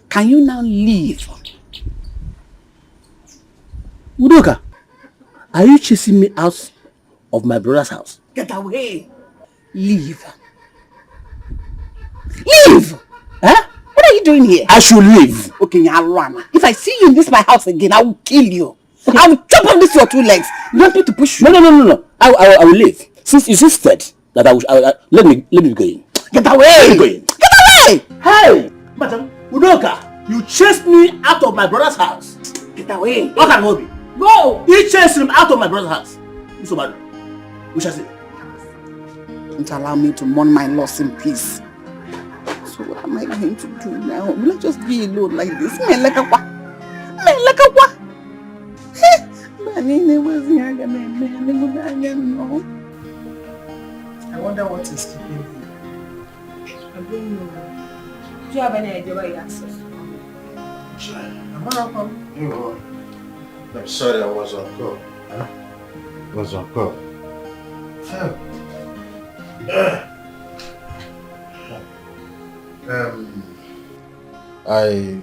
can you now leave? Udoka, are you chasing me out of my brother's house? Get away. Leave. Leave! Huh? What are you doing here? I should leave. Okay, Nyarwana. If I see you in this my house again, I will kill you. I will chop off these your 2 legs. You want me to push you? No. I will leave. Since you insisted that let me be going. Get away! Get away! Hey, Madam Udoka, you chased me out of my brother's house. Get away! What can Obi? Go! You chased him out of my brother's house. So bad. We shall see. Don't allow me to mourn my loss in peace. So what am I going to do now? Will I just be alone like this? I wonder what is keeping you. I don't know. Do you have any idea why you asked us? I'm sorry I was on call. Huh? Was on call. I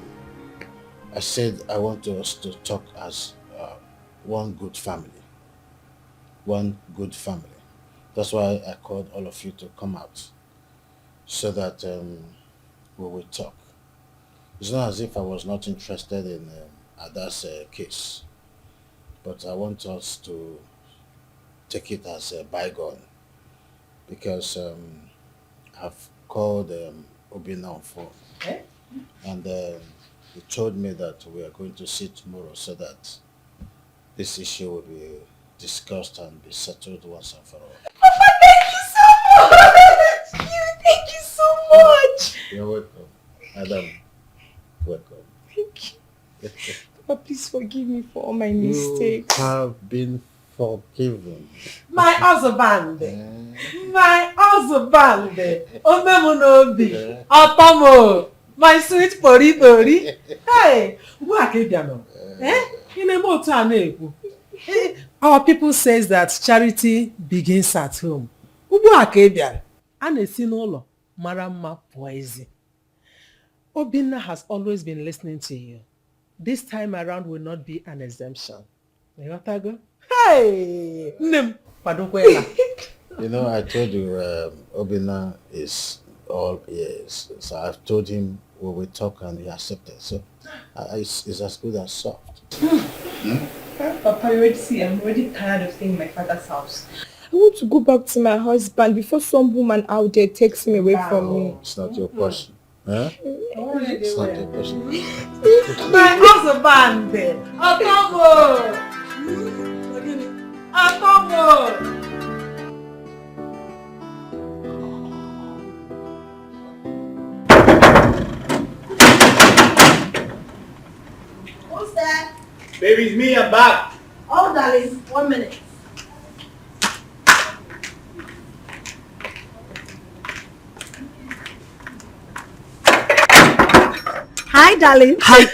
said I want us to talk as one good family. One good family. That's why I called all of you to come out so that we will talk. It's not as if I was not interested in Ada's case, but I want us to take it as a bygone because I've called Obina on phone and he told me that we are going to see tomorrow so that this issue will be discussed and be settled once and for all. Papa, thank you so much! Thank you so much! You're welcome. Adam, welcome. Thank you. Papa, please forgive me for all my mistakes. You have been forgiven. My husband. My husband. Omemunobi. Otomo. My sweet pori. Hey, where can you know? In a motor. Our people says that charity begins at home. Marama poison. Obinna has always been listening to you. This time around will not be an exemption. Hey! You know, I told you Obinna is all ears. So I've told him we will talk and he accepted. So it's as good as soft. Papa, you already see, I'm already tired of staying in my father's house. I want to go back to my husband before some woman out there takes me away from me. It's not your question. Huh? It's not your question. My husband! Otomo! Otomo! Who's that? Baby, it's me, I'm back. Oh, darling, 1 minute. Hi, darling. Hi.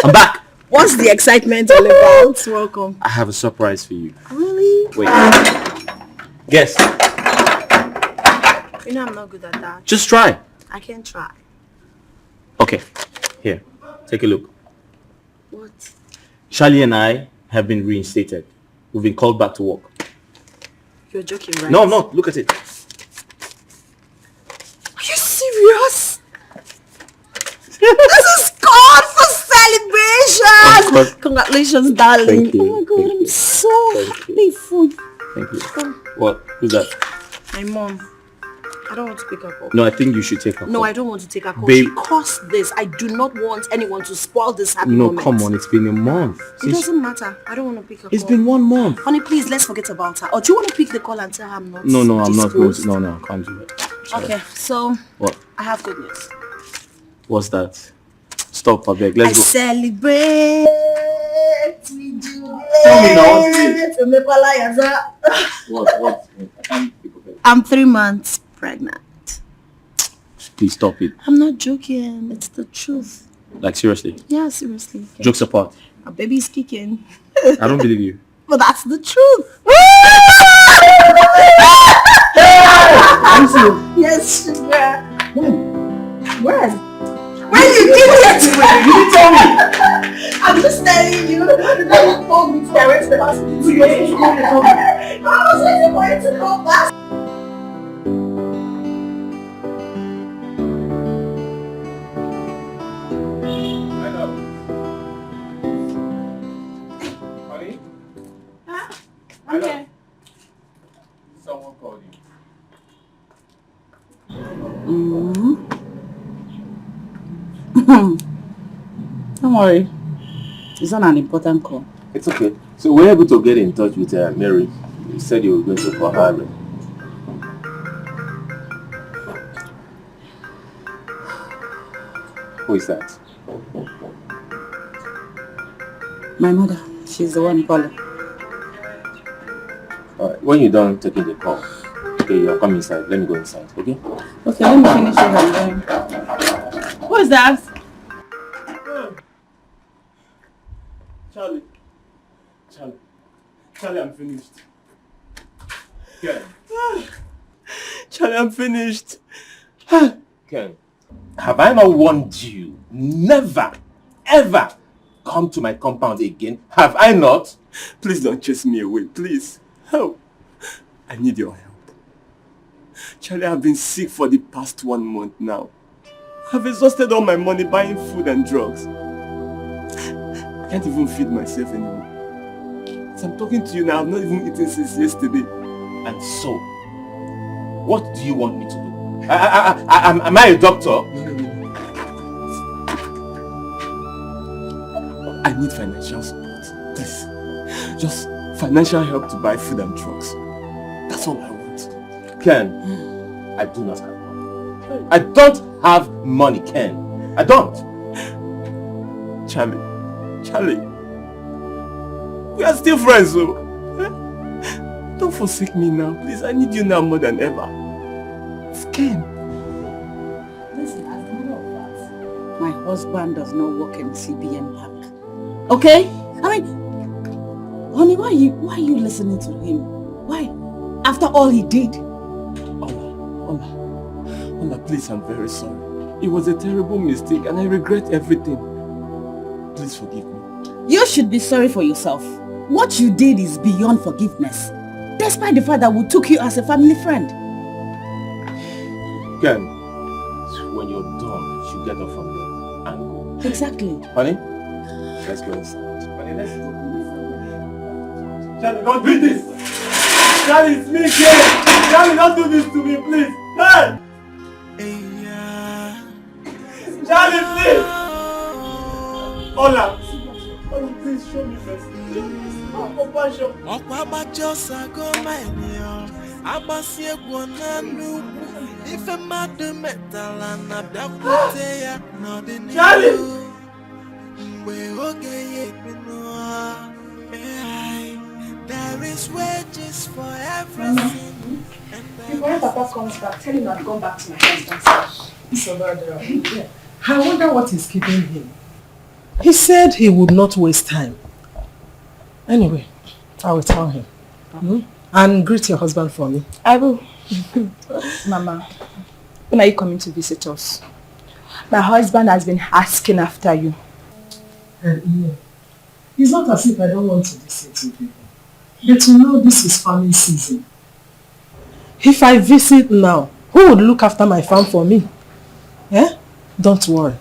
I'm back. What's the excitement all about? Welcome. I have a surprise for you. Really? Wait. Guess. You know I'm not good at that. Just try. I can try. Okay. Here. Take a look. What? Charlie and I have been reinstated. We've been called back to work. You're joking, right? No, I'm not. Look at it. Are you serious? This is called for celebration! Congratulations, darling. Thank you. Oh my god, I'm so happy for you. Thank you. What? Who's that? My mom. I don't want to pick her call. No, I think you should take her No, call. I don't want to take her call. Babe. She caused this. I do not want anyone to spoil this happy No, moment. come on. It's been a month. It doesn't matter. I don't want to pick her It's call. been 1 month. Honey, please, let's forget about her. Or do you want to pick the call and tell her I'm not No, I'm not going disposed? to. No, I can't do that. Sorry. Okay, so What? I have good news. What's that? Stop, I beg. I Let's go. celebrate. We do Tell me now, it. What? I can't be prepared. I'm 3 months pregnant. Please stop it. I'm not joking. It's the truth. Like seriously. Yeah, seriously. Jokes apart. Our baby's kicking. I don't believe you. But that's the truth. Yes, sugar. When? When you did it! You didn't tell me! I'm just telling you. Now you told me to direct the hospital. You I was waiting for you to go back. Okay. Someone called you. Don't worry. It's not an important call. It's okay. So we're able to get in touch with Mary. You said you were going to call her. Who is that? My mother. She's the one calling. Alright, when you're done taking the call, okay, you'll come inside. Let me go inside, okay? Okay, let me finish what I'm doing. Who is that? Charlie, I'm finished. Ken. Charlie, I'm finished. Ken, have I not warned you? Never, ever come to my compound again. Have I not? Please don't chase me away, please. Help. I need your help. Charlie, I've been sick for the past 1 month now. I've exhausted all my money buying food and drugs. I can't even feed myself anymore. As I'm talking to you now, I've not even eaten since yesterday. And so, what do you want me to do? Am I a doctor? No. I need financial support. Please. Just financial help to buy food and drugs. That's all I want. Ken, I do not have money. I don't have money, Ken. I don't. Charlie. We are still friends, though. Don't forsake me now. Please, I need you now more than ever. Ken. Listen, as a matter of fact, my husband does not work in CBN Bank. Okay? I mean, honey, why are you listening to him? Why? After all he did. Ola, please, I'm very sorry. It was a terrible mistake and I regret everything. Please forgive me. You should be sorry for yourself. What you did is beyond forgiveness. Despite the fact that we took you as a family friend. Ken, when you're done, you should get up from there and go. Exactly. Honey, let's go inside. Honey, let's go. Charlie, don't do this! Charlie, it's me, Ken! Charlie, don't do this to me, please! Hey! Charlie, please! Ola, please show me mercy. Have compassion. Charlie! There is wages for everything. Before Papa comes back, tell him I've gone back to my husband's house. I wonder what is keeping him. He said he would not waste time. Anyway, I will tell him. And greet your husband for me. I will. Mama, when are you coming to visit us? My husband has been asking after you. It's not as if I don't want to visit you people. But you know this is farming season. If I visit now, who would look after my farm for me? Don't worry.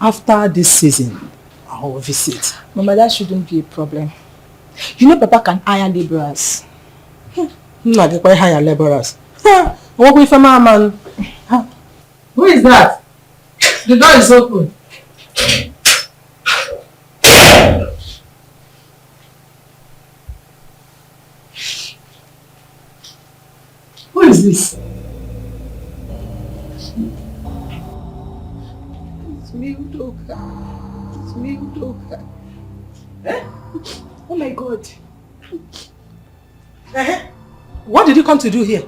After this season, I will visit. Mama, that shouldn't be a problem. You know Papa can hire laborers. Not the quite hire laborers. Work with a man. Who is that? The door is open. Who is this? It's me, Udoka. It's me, Udoka. Oh my God. What did you come to do here?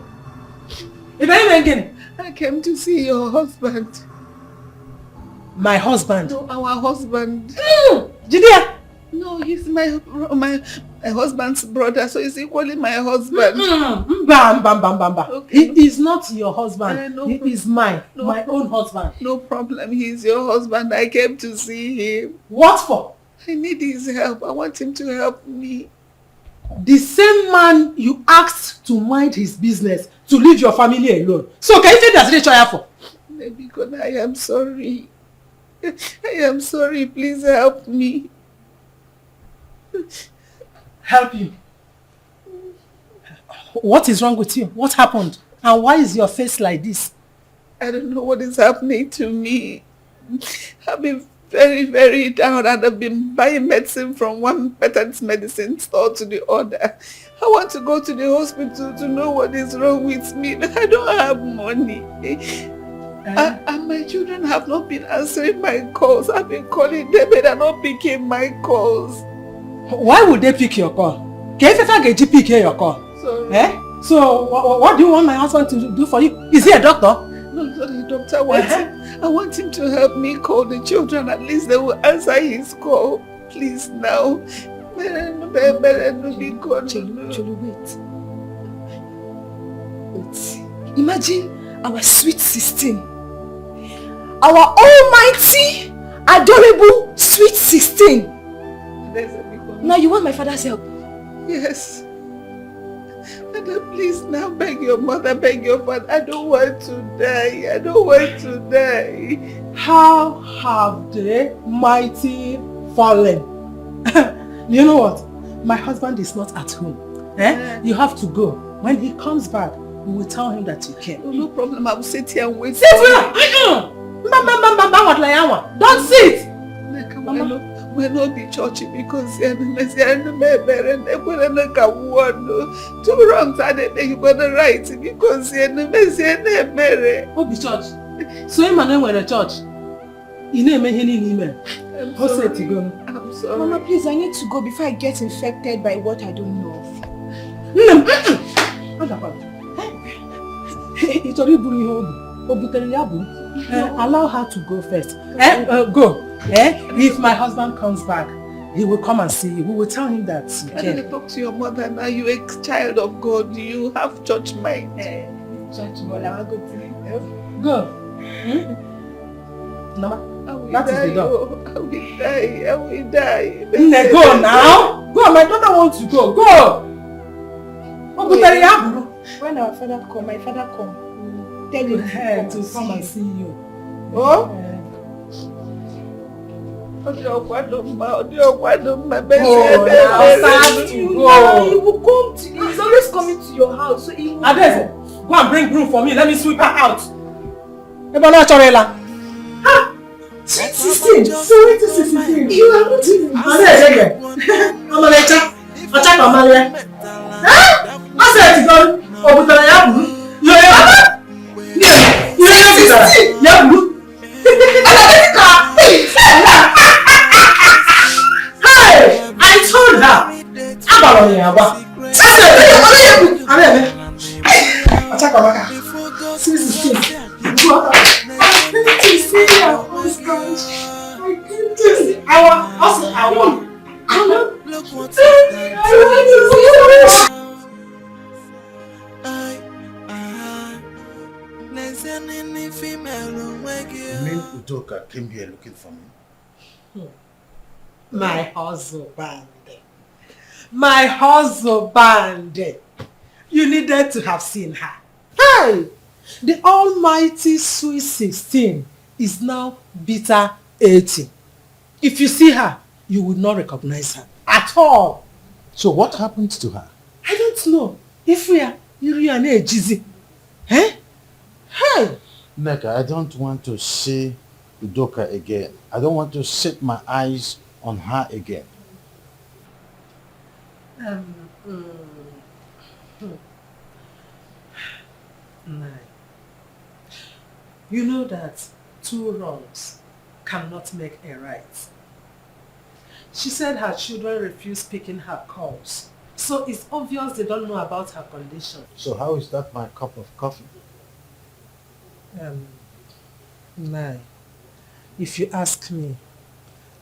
I came to see your husband. My husband? No, our husband. Judea! No, he's my husband's brother, so he's equally my husband. Okay. He is not your husband. He is my own husband. No problem, he's your husband. I came to see him. What for? I need his help. I want him to help me. The same man you asked to mind his business, to leave your family alone. So can you take that to for? Maybe God, I am sorry. I am sorry. Please help me. Help you? What is wrong with you? What happened? And why is your face like this? I don't know what is happening to me. I've been very, very down and I've been buying medicine from one patent medicine store to the other. I want to go to the hospital to know what is wrong with me, but I don't have money. And my children have not been answering my calls. I've been calling them but they're not picking my calls. Why would they pick your call? Can you pick your call? Sorry. So what do you want my husband to do for you? Is he a doctor? No, sorry, doctor. I want him to help me call the children. At least they will answer his call. Please now. Cholu, wait. Imagine our sweet 16. Our almighty, adorable, sweet 16. Now you want my father's help? Yes. Mother, please now beg your mother, beg your father. I don't want to die. I don't want to die. How have the mighty fallen? You know what? My husband is not at home. You have to go. When he comes back, we will tell him that you came. No problem. I will sit here and wait. Sit where? Don't sit! We're not be churchy because two wrongs are there. You got the right because oh, be church. So him and when a church. You know I'm sorry. I'm sorry. Mama, please, I need to go before I get infected by what I don't know of. Allow her to go first. Go. If my husband comes back, he will come and see you. We will tell him that you I need to talk to your mother now. You're a child of God. You have church mind. Church mind. I will go to you. Go. That is the door. I will die. I will die. Go now. Go. My daughter wants to go. Go. When our father come, my father come. Tell him to come and see you. Oh? He will come to you. He's always coming to your house. So he will go and bring broom for me. Let me sweep her out. Sweet 16. Sweet 16. You are not even. I said I told her. Udoka came here looking for me. My husband. My husband. You needed to have seen her. Hey! The almighty sweet 16 is now bitter 18. If you see her, you would not recognize her at all. So what happened to her? I don't know. If we are Jizzy. Eh? Hey! Neka, I don't want to see Udoka again. I don't want to set my eyes on her again. You know that 2 wrongs cannot make a right. She said her children refused picking her calls. So it's obvious they don't know about her condition. So how is that my cup of coffee? Nah. If you ask me,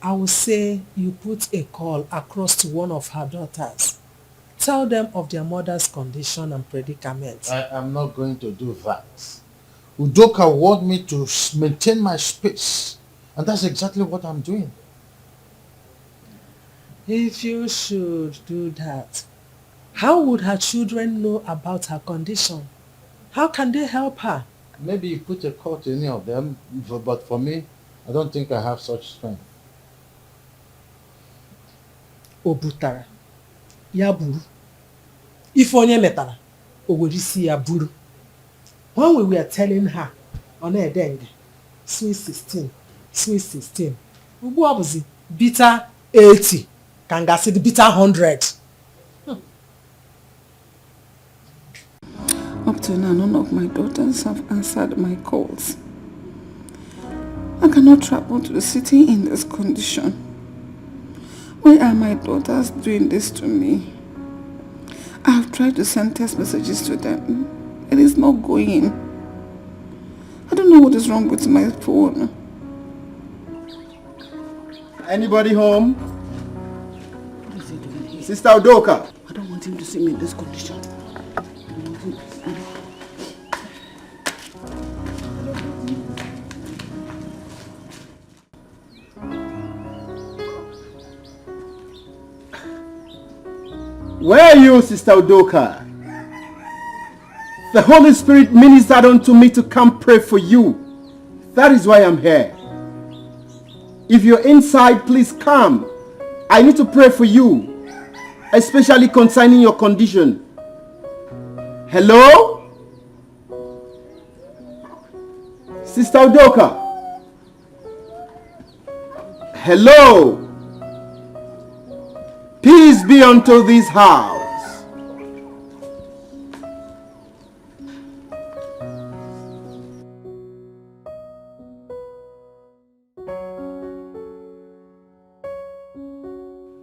I will say you put a call across to one of her daughters. Tell them of their mother's condition and predicament. I am not going to do that. Udoka want me to maintain my space. And that's exactly what I'm doing. If you should do that, how would her children know about her condition? How can they help her? Maybe you put a call to any of them, but for me, I don't think I have such strength. Obutara, ya buru. If onye metara, owerisi ya buru. When we were telling her on her deng, sweet 16, sweet 16, ugbu abuzi bitter 80, kangasi the bitter 100. Up to now, none of my daughters have answered my calls. I cannot travel to the city in this condition. Why are my daughters doing this to me? I have tried to send text messages to them. It is not going. I don't know what is wrong with my phone. Anybody home? What is he doing here? Sister Udoka. I don't want him to see me in this condition. Where are you, Sister Udoka? The Holy Spirit ministered unto me to come pray for you. That is why I'm here. If you're inside, please come. I need to pray for you, especially concerning your condition. Hello? Sister Udoka? Hello? Peace be unto this house.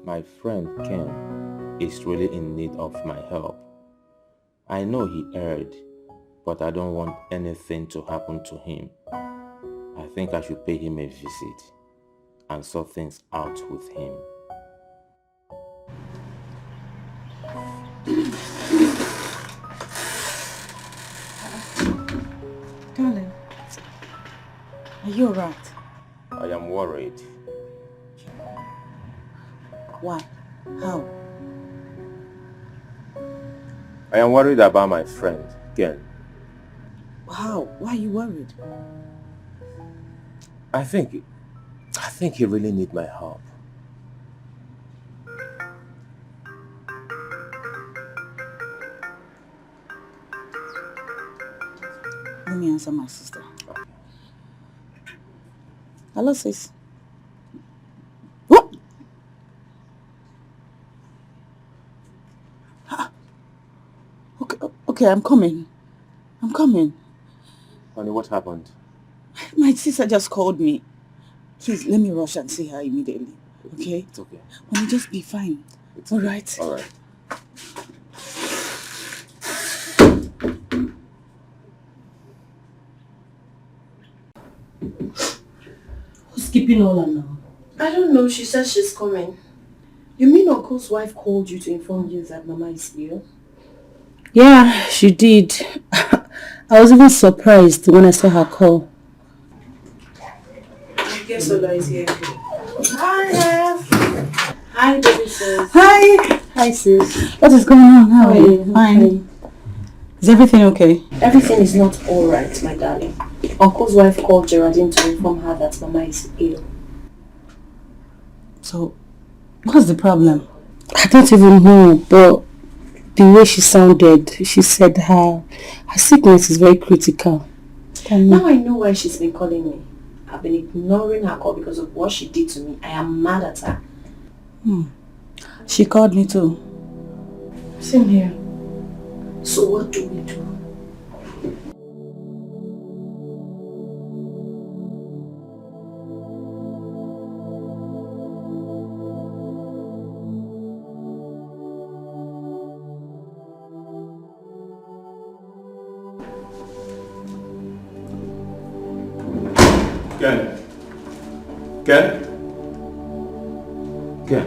My friend Ken is really in need of my help. I know he erred, but I don't want anything to happen to him. I think I should pay him a visit and sort things out with him. Darling, are you alright? I am worried. Why? How? I am worried about my friend, Ken. How? Why are you worried? I think he really needs my help. Let me answer my sister. Hello, sis. What? Okay, I'm coming. Honey, what happened? My sister just called me. Please, let me rush and see her immediately. Okay? It's okay. Honey, just be fine. All right? All right. Who's keeping all now? I don't know. She says she's coming. You mean Uncle's wife called you to inform you that Mama is ill? Yeah, she did. I was even surprised when I saw her call. I guess Ola is here. Hi, Ev. Hi, baby sis. Hi. Hi, sis. What is going on? How are you? Fine. Is everything okay? Everything is not alright, my darling. Uncle's wife called Geraldine to inform her that Mama is ill. So, what's the problem? I don't even know, but the way she sounded, she said her sickness is very critical. Now I know why she's been calling me. I've been ignoring her call because of what she did to me. I am mad at her. She called me too. Same here. So what do we do? Ken. Ken. Ken.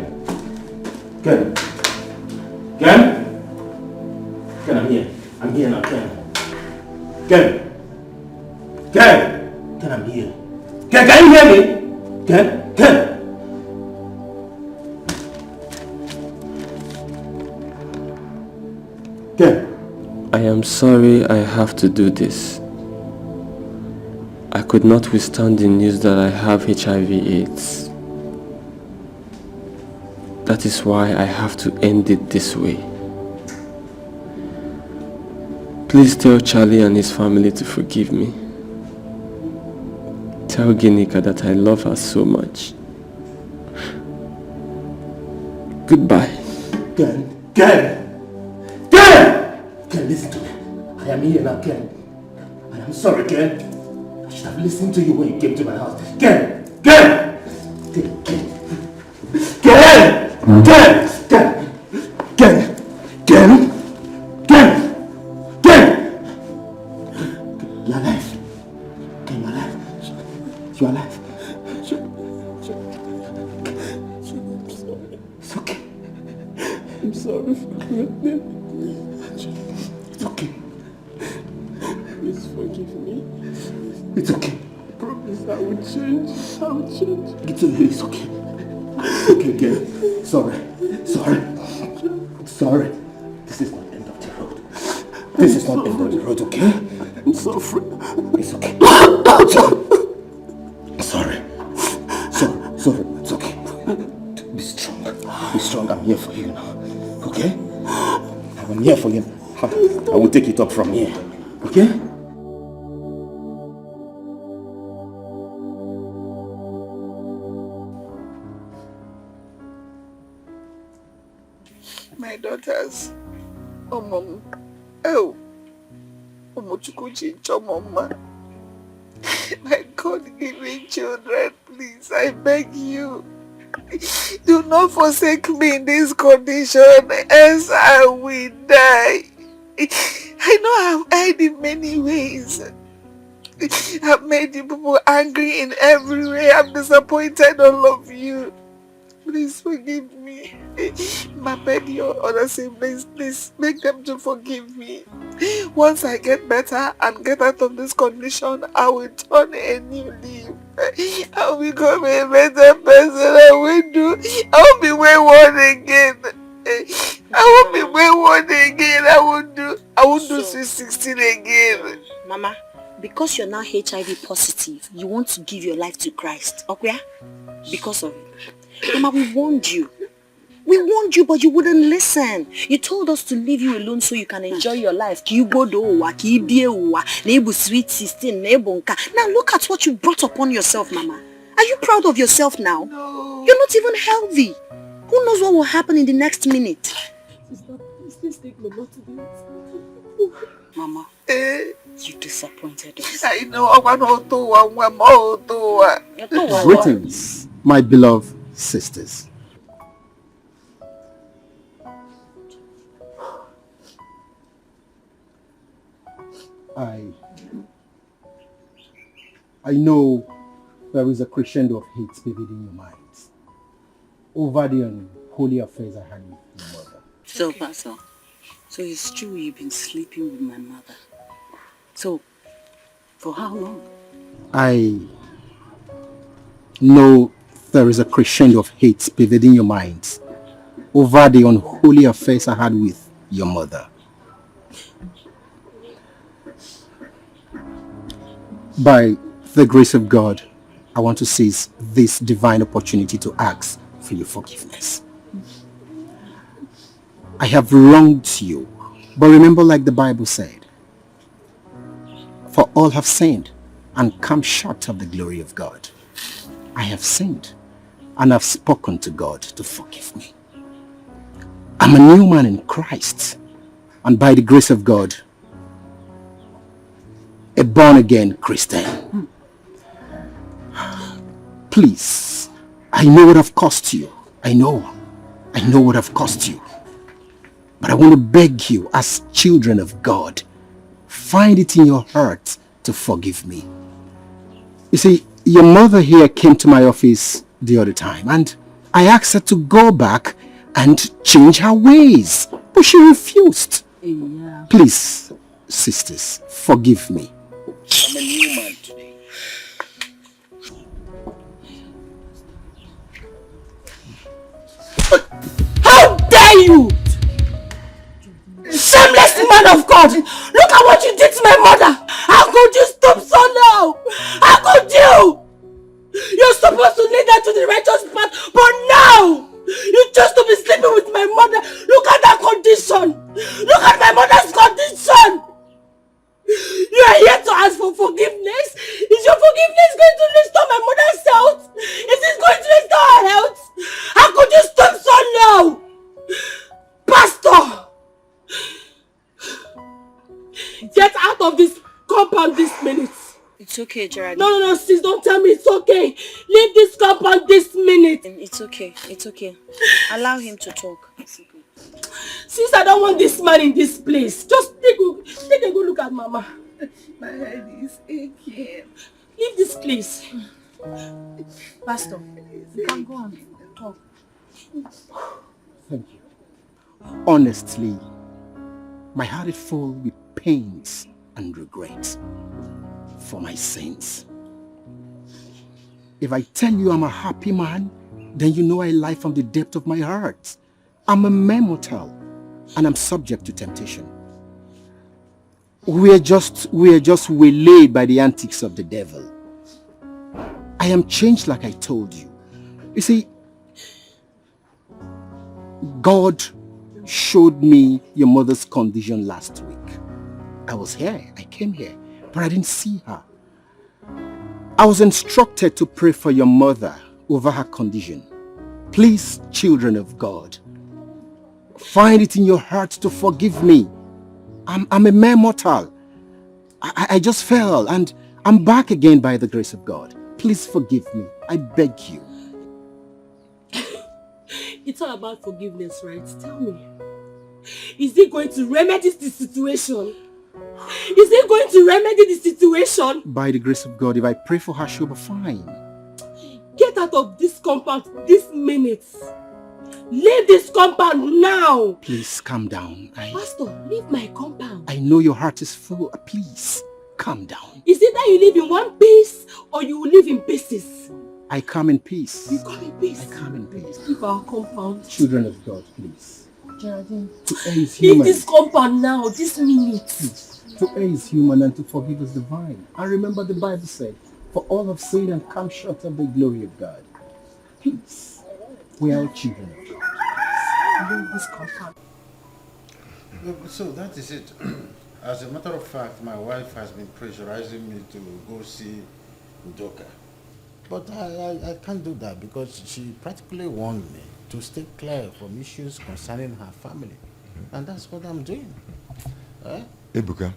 Ken. Ken. Ken, I'm here. I'm here now, Ken. Ken. Ken. Ken, I'm here. Ken, can you hear me? Ken. Ken. Ken. I am sorry I have to do this. I could not withstand the news that I have HIV/AIDS. That is why I have to end it this way. Please tell Charlie and his family to forgive me. Tell Ginika that I love her so much. Goodbye. Ken. Ken. Ken! Ken, listen to me. I am here now, Ken. I am sorry, Ken. I should have listened to you when you came to my house. Ken! Ken! Ken! Ken! Ken! Ken! Ken! Ken! Ken! You're alive. Ken, you're alive. You're alive. It's okay. I'm sorry for everything. It's okay. Please forgive me. It's okay. Promise I will change. I will change. It's okay. It's okay. It's okay, Ken. Sorry. Sorry. Sorry. This is not the end of the road. This is not the end of the road, okay? I'm sorry. It's okay. Sorry. Sorry. It's okay. Be strong. Be strong. I'm here for you now. Okay? I'm here for you. I will take it up from here. Okay? My daughters. Oh, Mom. Oh. Mama. My God, give me children, please. I beg you. Do not forsake me in this condition, else I will die. I know I've erred in many ways. I've made you people angry in every way. I've disappointed all of you. Please forgive me. My beg your other siblings, please make them to forgive me. Once I get better and get out of this condition, I will turn a new leaf. I will become a better person. I won't be wayward again. I won't be wayward again. I won't do Sweet 16 again. Mama, because you're now HIV positive, you want to give your life to Christ. Okay? Because of it. Mama, we warned you. We warned you, but you wouldn't listen. You told us to leave you alone so you can enjoy your life. Now look at what you brought upon yourself, Mama. Are you proud of yourself now? No. You're not even healthy. Who knows what will happen in the next minute? Please take Mama to the Mama, you disappointed us. I know. Greetings, my beloved sisters. I know there is a crescendo of hate pervading your minds over the unholy affairs I had with your mother. So, Pastor, so it's true you've been sleeping with my mother. So, for how long? I know there is a crescendo of hate pervading your minds over the unholy affairs I had with your mother. By the grace of God, I want to seize this divine opportunity to ask for your forgiveness. I have wronged you, but remember, like the Bible said, for all have sinned and come short of the glory of God. I have sinned and have spoken to God to forgive me. I'm a new man in Christ, and by the grace of God, a born-again Christian. Please, I know what I've cost you. I know what I've cost you. But I want to beg you, as children of God, find it in your heart to forgive me. You see, Your mother here came to my office the other time and I asked her to go back and change her ways, but she refused. Yeah. Please, sisters, forgive me. I'm a new man today. How dare you! Shameless man of God! Look at what you did to my mother! How could you stoop so low? How could you? You're supposed to lead her to the righteous path, but now you choose to be sleeping with my mother. Look at that condition! Look at my mother's condition! You are here to ask for forgiveness? Is your forgiveness going to restore my mother's health? Is it going to restore her health? How could you stoop so low? Pastor! Get out of this compound this minute. It's okay, Gerard. No, sis, don't tell me it's okay. Leave this compound this minute. It's okay. It's okay. Allow him to talk. Sis, I don't want this man in this place. Just take a good look at Mama. My head is aching. Leave this place. Pastor, you can go on. Talk. Thank you. Honestly, my heart is full with pains and regrets for my sins. If I tell you I'm a happy man, then you know I lie from the depth of my heart. I'm a mere mortal and I'm subject to temptation. We are just waylaid by the antics of the devil. I am changed like I told you. You see, God showed me your mother's condition last week. I was here, I came here, but I didn't see her. I was instructed to pray for your mother over her condition. Please, children of God, find it in your heart to forgive me. I'm a mere mortal. I just fell and I'm back again by the grace of God. Please forgive me. I beg you. It's all about forgiveness, right? Tell me. Is he going to remedy the situation? Is he going to remedy the situation? By the grace of God, if I pray for her, she'll be fine. Get out of this compound this minute. Leave this compound now. Please calm down. Pastor, leave my compound. I know your heart is full. Please, calm down. Is it that you live in one piece or you live in pieces? I come in peace. You come in peace? I come in peace. Leave our compound. Children of God, please. Geraldine, to err is human. leave this compound now, this minute. Please. To err is human and to forgive is divine. And remember the Bible said, for all have sinned and come short of the glory of God. Please. We are all children of God. Leave this compound. So that is it. As a matter of fact, my wife has been pressurizing me to go see Udoka. But I can't do that because she practically warned me to stay clear from issues concerning her family. And that's what I'm doing. Ebuka,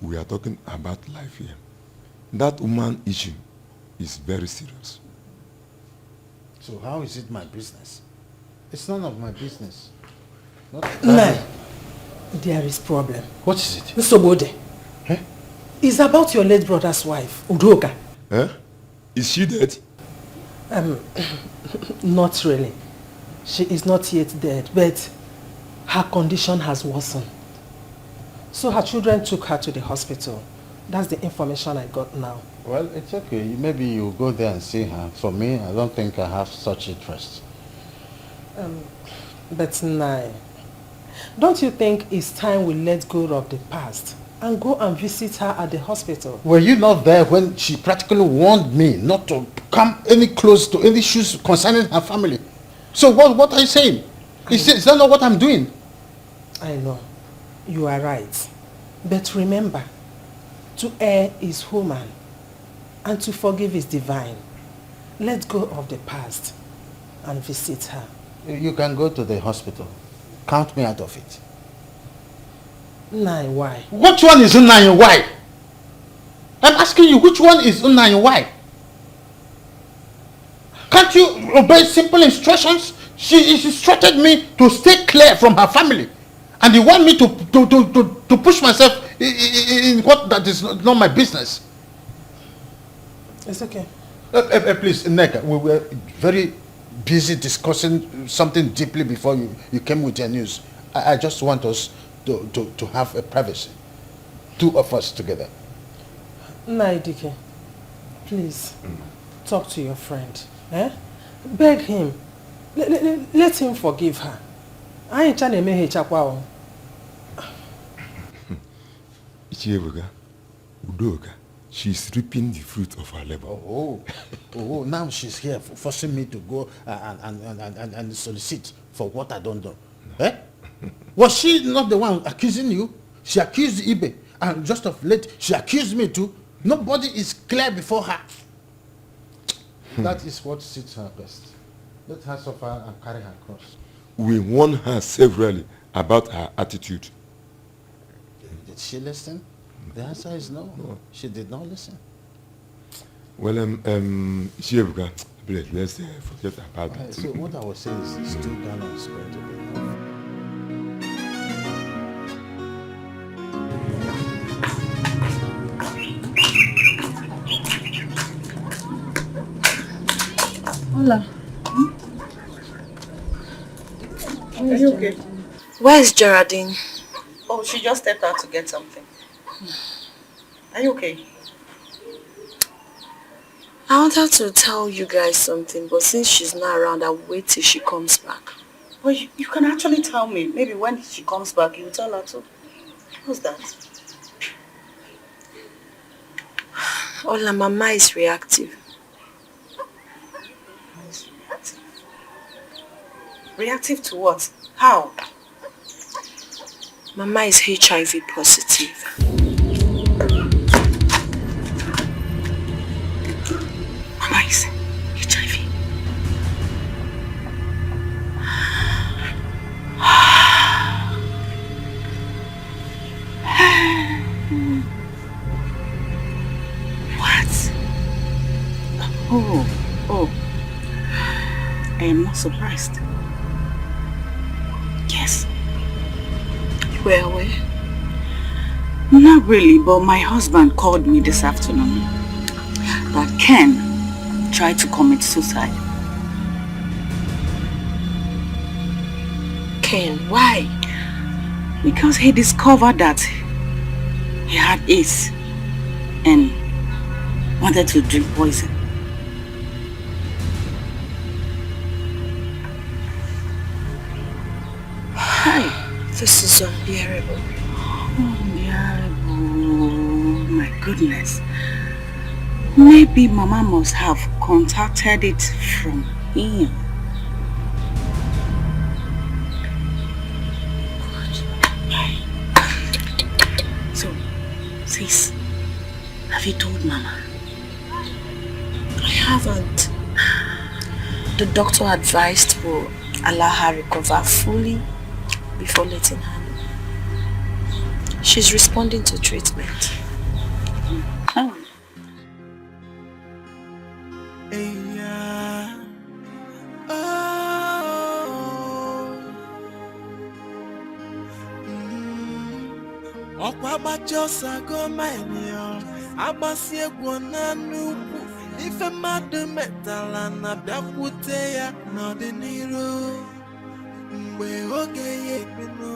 we are talking about life here. That woman issue is very serious. So how is it my business? It's none of my business. No, there is problem. What is it? Nsobode. It's about your late brother's wife, Udoka. Is she dead? Not really. She is not yet dead, but her condition has worsened. So her children took her to the hospital. That's the information I got now. Well, it's okay. Maybe you go there and see her. For me, I don't think I have such interest. But Nai, don't you think it's time we let go of the past and go and visit her at the hospital? Were you not there when she practically warned me not to come any close to any issues concerning her family? So what are you saying? Is that not what I'm doing? I know. You are right. But remember, to err is human and to forgive is divine. Let go of the past and visit her. You can go to the hospital. Count me out of it. Nai, why? Which one is Unai why? I'm asking you, which one is Unai why? Can't you obey simple instructions? She instructed me to stay clear from her family. And you want me to push myself in what that is not my business. It's okay. Please, Neka, we were very busy discussing something deeply before you came with your news. I just want us to have a privacy. Two of us together. Naidike, please, talk to your friend. Beg him. Let him forgive her. I ain't trying to make her chakwa. Udoka, she's reaping the fruit of her labor. Oh, now she's here forcing me to go and solicit for what I don't know. Was she not the one accusing you? She accused Ibe, and just of late, she accused me too. Nobody is clear before her. That is what suits her best. Let her suffer and carry her cross. We warned her severally about her attitude. Did she listen? The answer is no. She did not listen. Well, Evuke, please, let's forget about it. So what I was saying is 2 gallons going to be enough. Hola. Are you okay? Where is Geraldine? Oh, she just stepped out to get something. Are you okay? I wanted to tell you guys something, but since she's not around, I'll wait till she comes back. Well, you can actually tell me. Maybe when she comes back, you tell her too. Who's that? Hola, Mama is reactive. Reactive to what? How? Mama is HIV positive. Mama is HIV. What? Oh. I am not surprised. Yes. You were aware? Not really, but my husband called me this afternoon that Ken tried to commit suicide. Ken, why? Because he discovered that he had AIDS and wanted to drink poison. This is unbearable. Unbearable. My goodness. Maybe Mama must have contacted it from him. So, sis, have you told Mama? I haven't. The doctor advised to allow her recover fully before letting her know. She's responding to treatment. Oh. Ọkwa gbachosa goma enyo agbasi egwu na nnukwu ife mmadụ metala na bịakwute ya n'ọdịnihu mgbe oge ya ebinu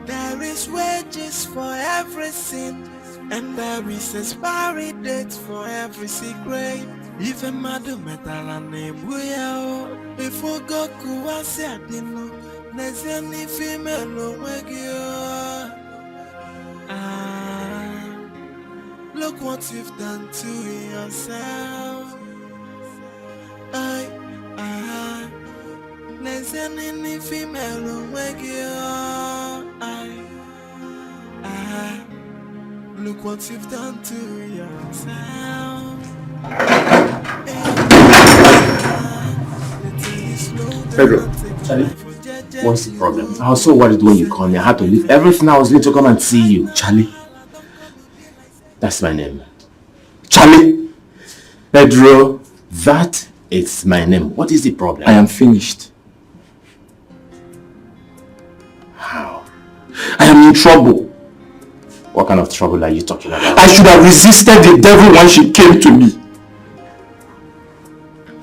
there is wages for every sin and there is expiry date for every secret ife mmadụ metala na egbu ya o ife goku wasi adịnụ n'ezie n'ife imelu onwe gị look what you've done to yourself. N'ezie n'ife imelu onwe gị look what you've done to yourself. Pedro, Charlie, what's the problem? I was so worried when you called me. I had to leave everything I was doing to come and see you. Charlie, that's my name. Charlie, Pedro, that is my name. What is the problem? I am finished. How? I am in trouble. What kind of trouble are you talking about? I should have resisted the devil when she came to me.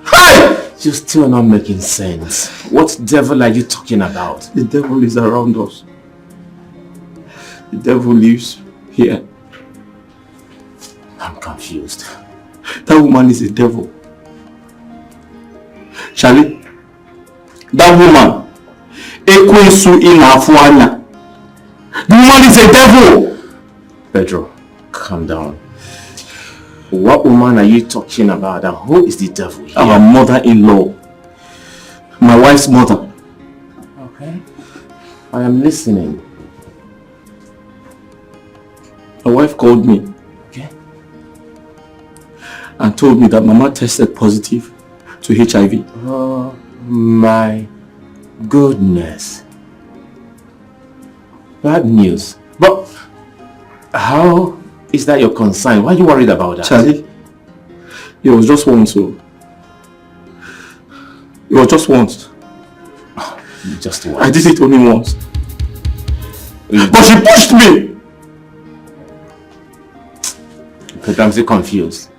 Hey! You're still not making sense. What devil are you talking about? The devil is around us. The devil lives here. I'm confused. That woman is a devil. Charlie, that woman, Ekwesu Inafuanya. The woman is a devil. Pedro, calm down. What woman are you talking about and who is the devil here? Our mother-in-law. My wife's mother. Okay. I am listening. My wife called me. Okay. And told me that Mama tested positive to HIV. Oh my goodness. Bad news. But how is that your concern? Why are you worried about that? Charlie, it was just once. So it was just once. Just once. I did it only once. But she pushed me. But I'm still confused.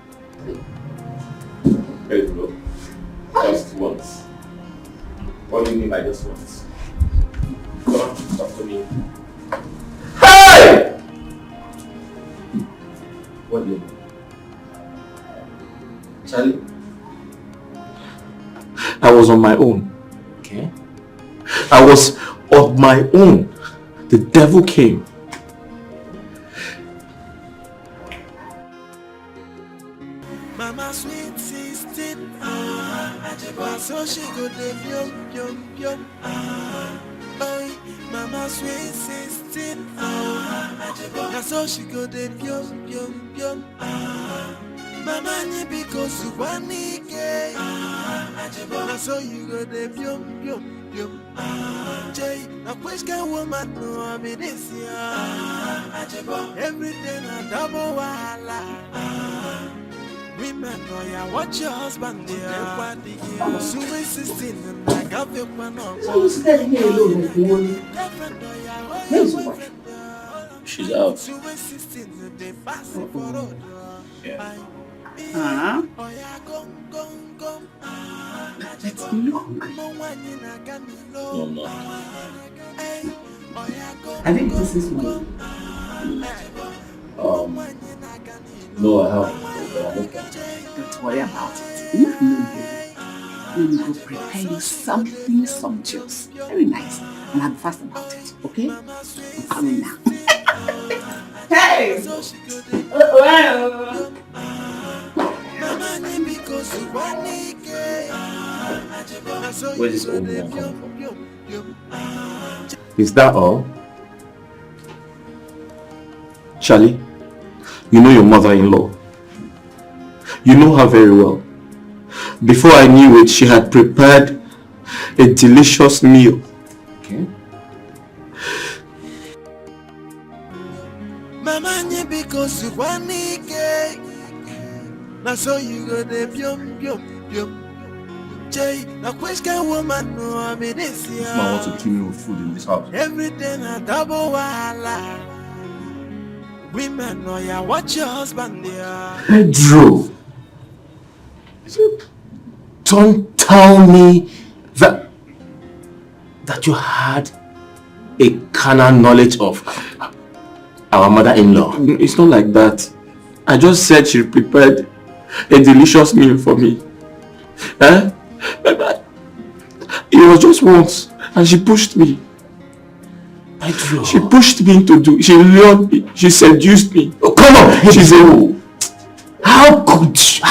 Hey, bro. Just once. What do you mean by just once? Come on, talk to me. Hey! What do you mean? Charlie? I was on my own. Okay. I was on my own. The devil came. Mama sweet 16, so she go dey yum yum yum. Oi, Mama sweet 16, so she go dey yum yum yum. Mama ni because you want it, so you go dey yum yum yum. Jay, a which kind woman no I be this year? Everything a double wahala. Women know ya watch your husband there. Sweet 16 and I got your man on. She's out. Yeah. Let's look. No, I'm not. I think this is me. No, I haven't. But I'm okay. Don't worry about it. Enough we will prepare you something sumptuous. Very nice. And I'm fast about it, okay? I'm coming now. Hey! Where's this old man coming from? Is that all? Charlie, you know your mother-in-law. You know her very well. Before I knew it, she had prepared a delicious meal. Okay. Mama ni because you want it, na so you go dey yum yum yum. Jay, na which kind woman no I be this year? This man wants to kill me with food in this house. Everything a double wahala. Women know ya watch your husband there. Pedro, don't tell me that you had a carnal knowledge of our mother-in-law. It's not like that. I just said she prepared a delicious meal for me. Eh? It was just once, and she pushed me. Pedro. She pushed me to do. She lured me. She seduced me. Oh, come on, Pedro. She's a. How could you?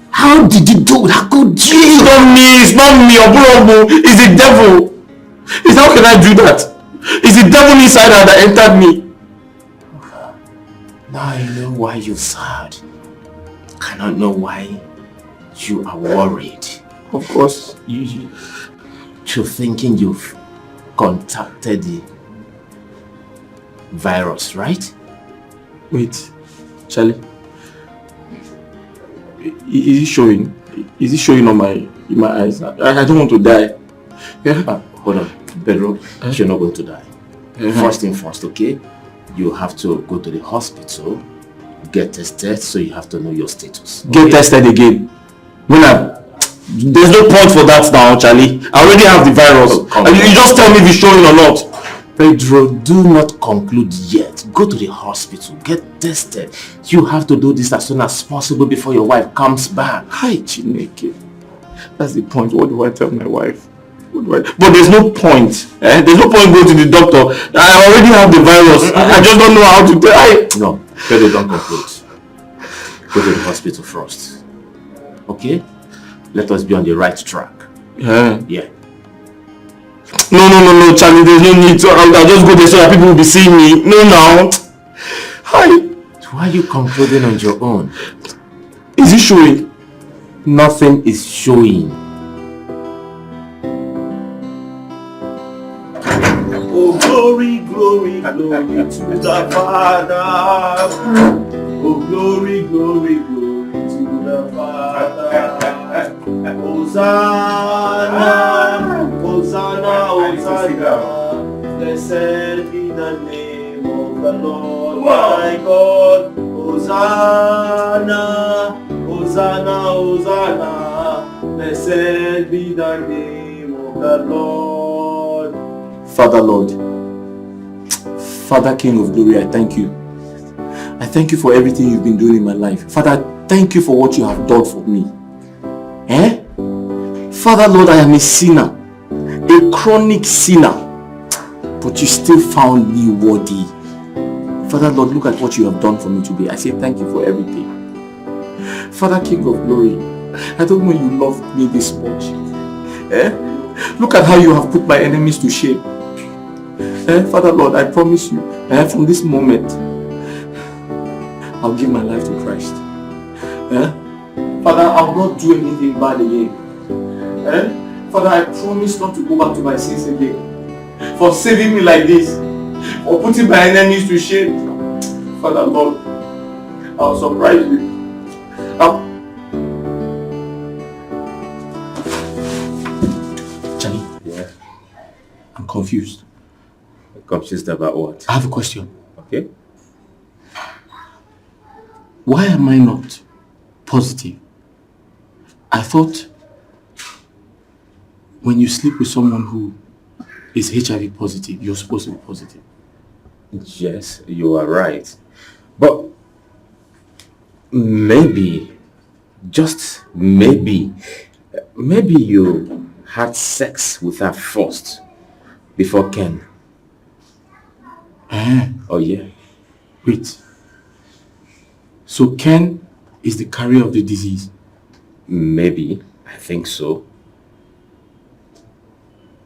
How did you do it? How could you? It's not me. It's not me. Oburobo. It's the devil. It's how can I do that? It's the devil inside her that entered me. Now I know why you're sad. I cannot know why you are worried. Of course. You're thinking you've contacted the virus, right? Wait, Charlie. Is it showing? Is it showing on in my eyes? I don't want to die. Yeah. Hold on, Pedro. You're not going to die. First thing first, okay? you have to go to the hospital, get tested, so you have to know your status. Get tested again? There's no point for that now, Charlie. I already have the virus. You just tell me if it's showing or not. Pedro, do not conclude yet. Go to the hospital, get tested. You have to do this as soon as possible before your wife comes back. Hi, Chineke. That's the point. What do I tell my wife? But there's no point. There's no point going to the doctor. I already have the virus. I just don't know how to tell. No, Pedro, don't conclude. Go to the hospital first. Okay? Let us be on the right track. Yeah. No, Charlie, there's no need to. I'll just go there so that people will be seeing me. No, now. Hi. Why are you concluding on your own? Is it showing? Nothing is showing. Oh, glory, glory, glory to the Father. Oh, glory, glory, glory to the Father. Hosanna, Hosanna, Hosanna. Blessed be the name of the Lord my God. Hosanna, Hosanna, Hosanna. Blessed be the name of the Lord. Father Lord, Father King of Glory, I thank you. I thank you for everything you've been doing in my life. Father, thank you for what you have done for me. Father Lord, I am a sinner, a chronic sinner, but you still found me worthy. Father Lord, look at what you have done for me today. I say thank you for everything. Father King of Glory, I don't know you loved me this much. Look at how you have put my enemies to shame. Father Lord, I promise you, from this moment, I'll give my life to Christ. Father, I'll not do anything bad again. Father, I promise not to go back to my sins again. For saving me like this, for putting my enemies to shame. Father Lord, I'll surprise you. Johnny, yeah. I'm confused. Confused about what? I have a question. Okay. Why am I not positive? I thought when you sleep with someone who is HIV positive, you're supposed to be positive. Yes, you are right. But maybe, just maybe you had sex with her first before Ken. Oh yeah. Wait. So Ken is the carrier of the disease? Maybe. I think so.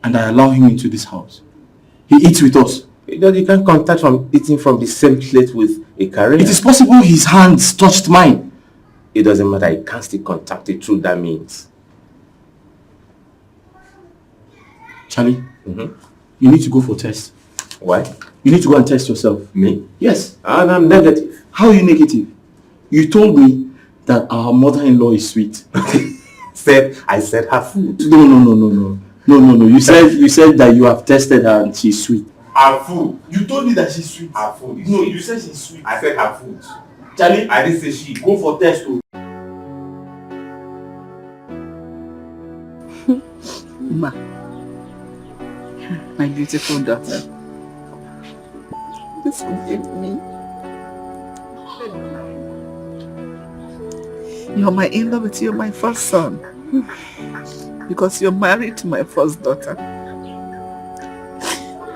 And I allow him into this house. He eats with us. You can't contact from eating from the same plate with a carrier. It is possible his hands touched mine. It doesn't matter. He can't still contact it through that means. Charlie, you need to go for test. Why? You need to go and test yourself. Me? Yes. And I'm negative. How are you negative? You told me that our mother-in-law is sweet. I said her food. No. You said that you have tested her and she's sweet. Her food. You told me that she's sweet. Her food is No, sweet. you said she's sweet. I said her food. Charlie, I didn't say she. Go for test. Oh. Ma, my beautiful daughter, please forgive me. You're my in-law, but you're my first son. Because you're married to my first daughter.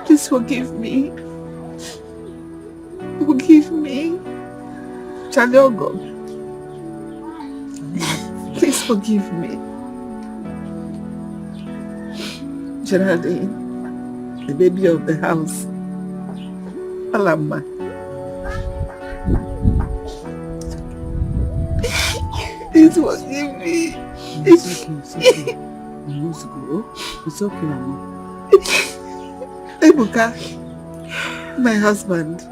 Please forgive me. Forgive me. Charlie Ogo. Please forgive me. Geraldine, the baby of the house. Alama. Please forgive me. It's okay. You must go. It's okay, Mama. Ebuka, my husband,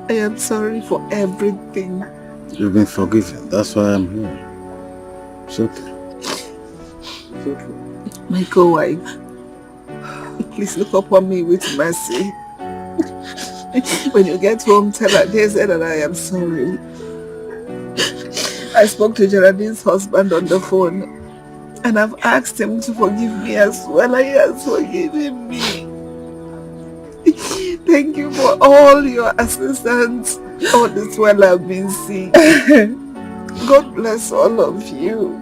I am sorry for everything. You've been forgiven. That's why I'm here. It's okay. It's okay. My co-wife, please look upon me with mercy. When you get home, tell her that I am sorry. I spoke to Geraldine's husband on the phone and I've asked him to forgive me as well. He has forgiven me. Thank you for all your assistance all this while I've been sick. God bless all of you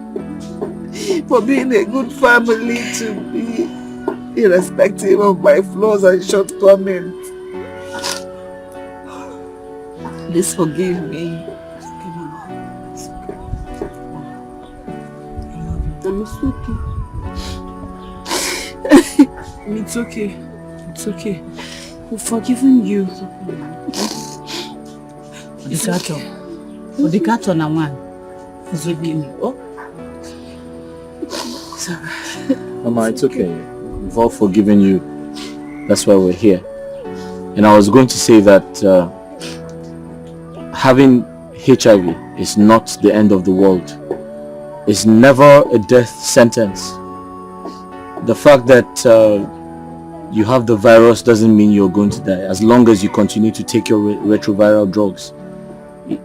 for being a good family to me, irrespective of my flaws and shortcomings. Please forgive me. It's okay. It's okay. We've forgiven you. The carton and one. Forgive me. Oh. Sorry. Mama, it's okay. We've all forgiven you. That's why we're here. And I was going to say that having HIV is not the end of the world. It's never a death sentence. The fact that you have the virus doesn't mean you're going to die. As long as you continue to take your retroviral drugs,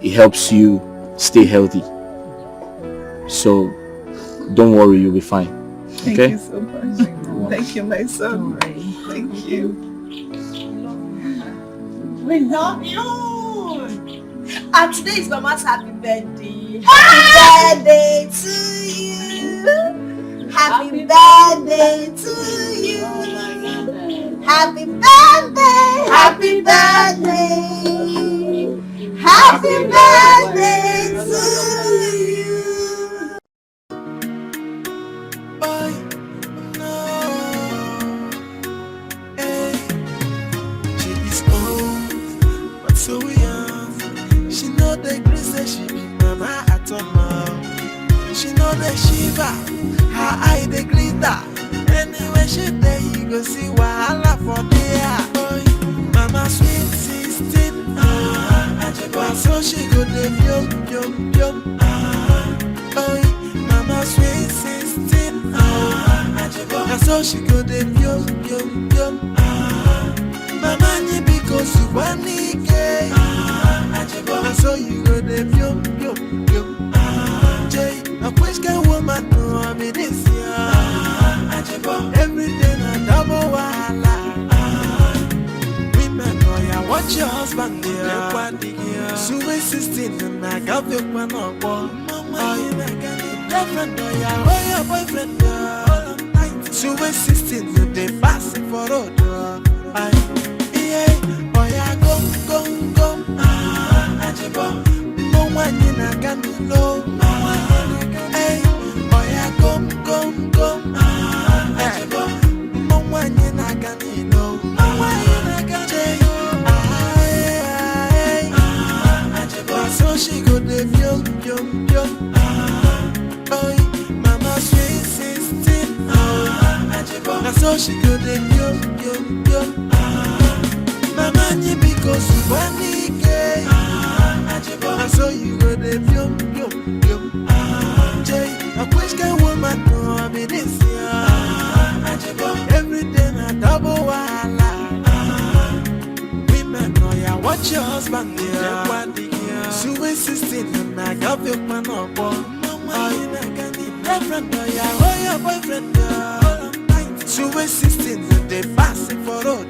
it helps you stay healthy. So don't worry, you'll be fine. Okay? Thank you so much. Thank you, my son. Thank you. We love you. And today is Mama's happy birthday. Happy birthday to you. Happy birthday to you. Happy birthday. Happy birthday. Happy birthday to you. Boy, no. Hey. She is old, but so young. She know the grace that she be mama at all. She know the shiva, her eye the glitter. Anyway she there, you go see wahala for there. Boy, mama sweet 16. So she go the yum. Boy, mama sweet 16. So she go the yum. Mama ni because you want it. So you go the yum. Jay, a question woman no I'm in this year. Every day na double wahala. Women know ya watch your husband there. Sweet 16 and I got the one on board. Boyfriend know ya, oh your boyfriend there. Sweet 16 they passing for road. Oh yeah, go. No one in a can know. Hey, oh yeah, go. No one in a can know. So she go the yum. Oh, mama sweet 16. So she go the yum. Mama ni because you want it. So you go the yum. Jay, a question woman no I'm in this year. Every day na double wahala. Women know ya watch your husband there. Sweet 16 and I got the man on board. Boyfriend know ya, oh your boyfriend there. Sweet 16 they passing for road.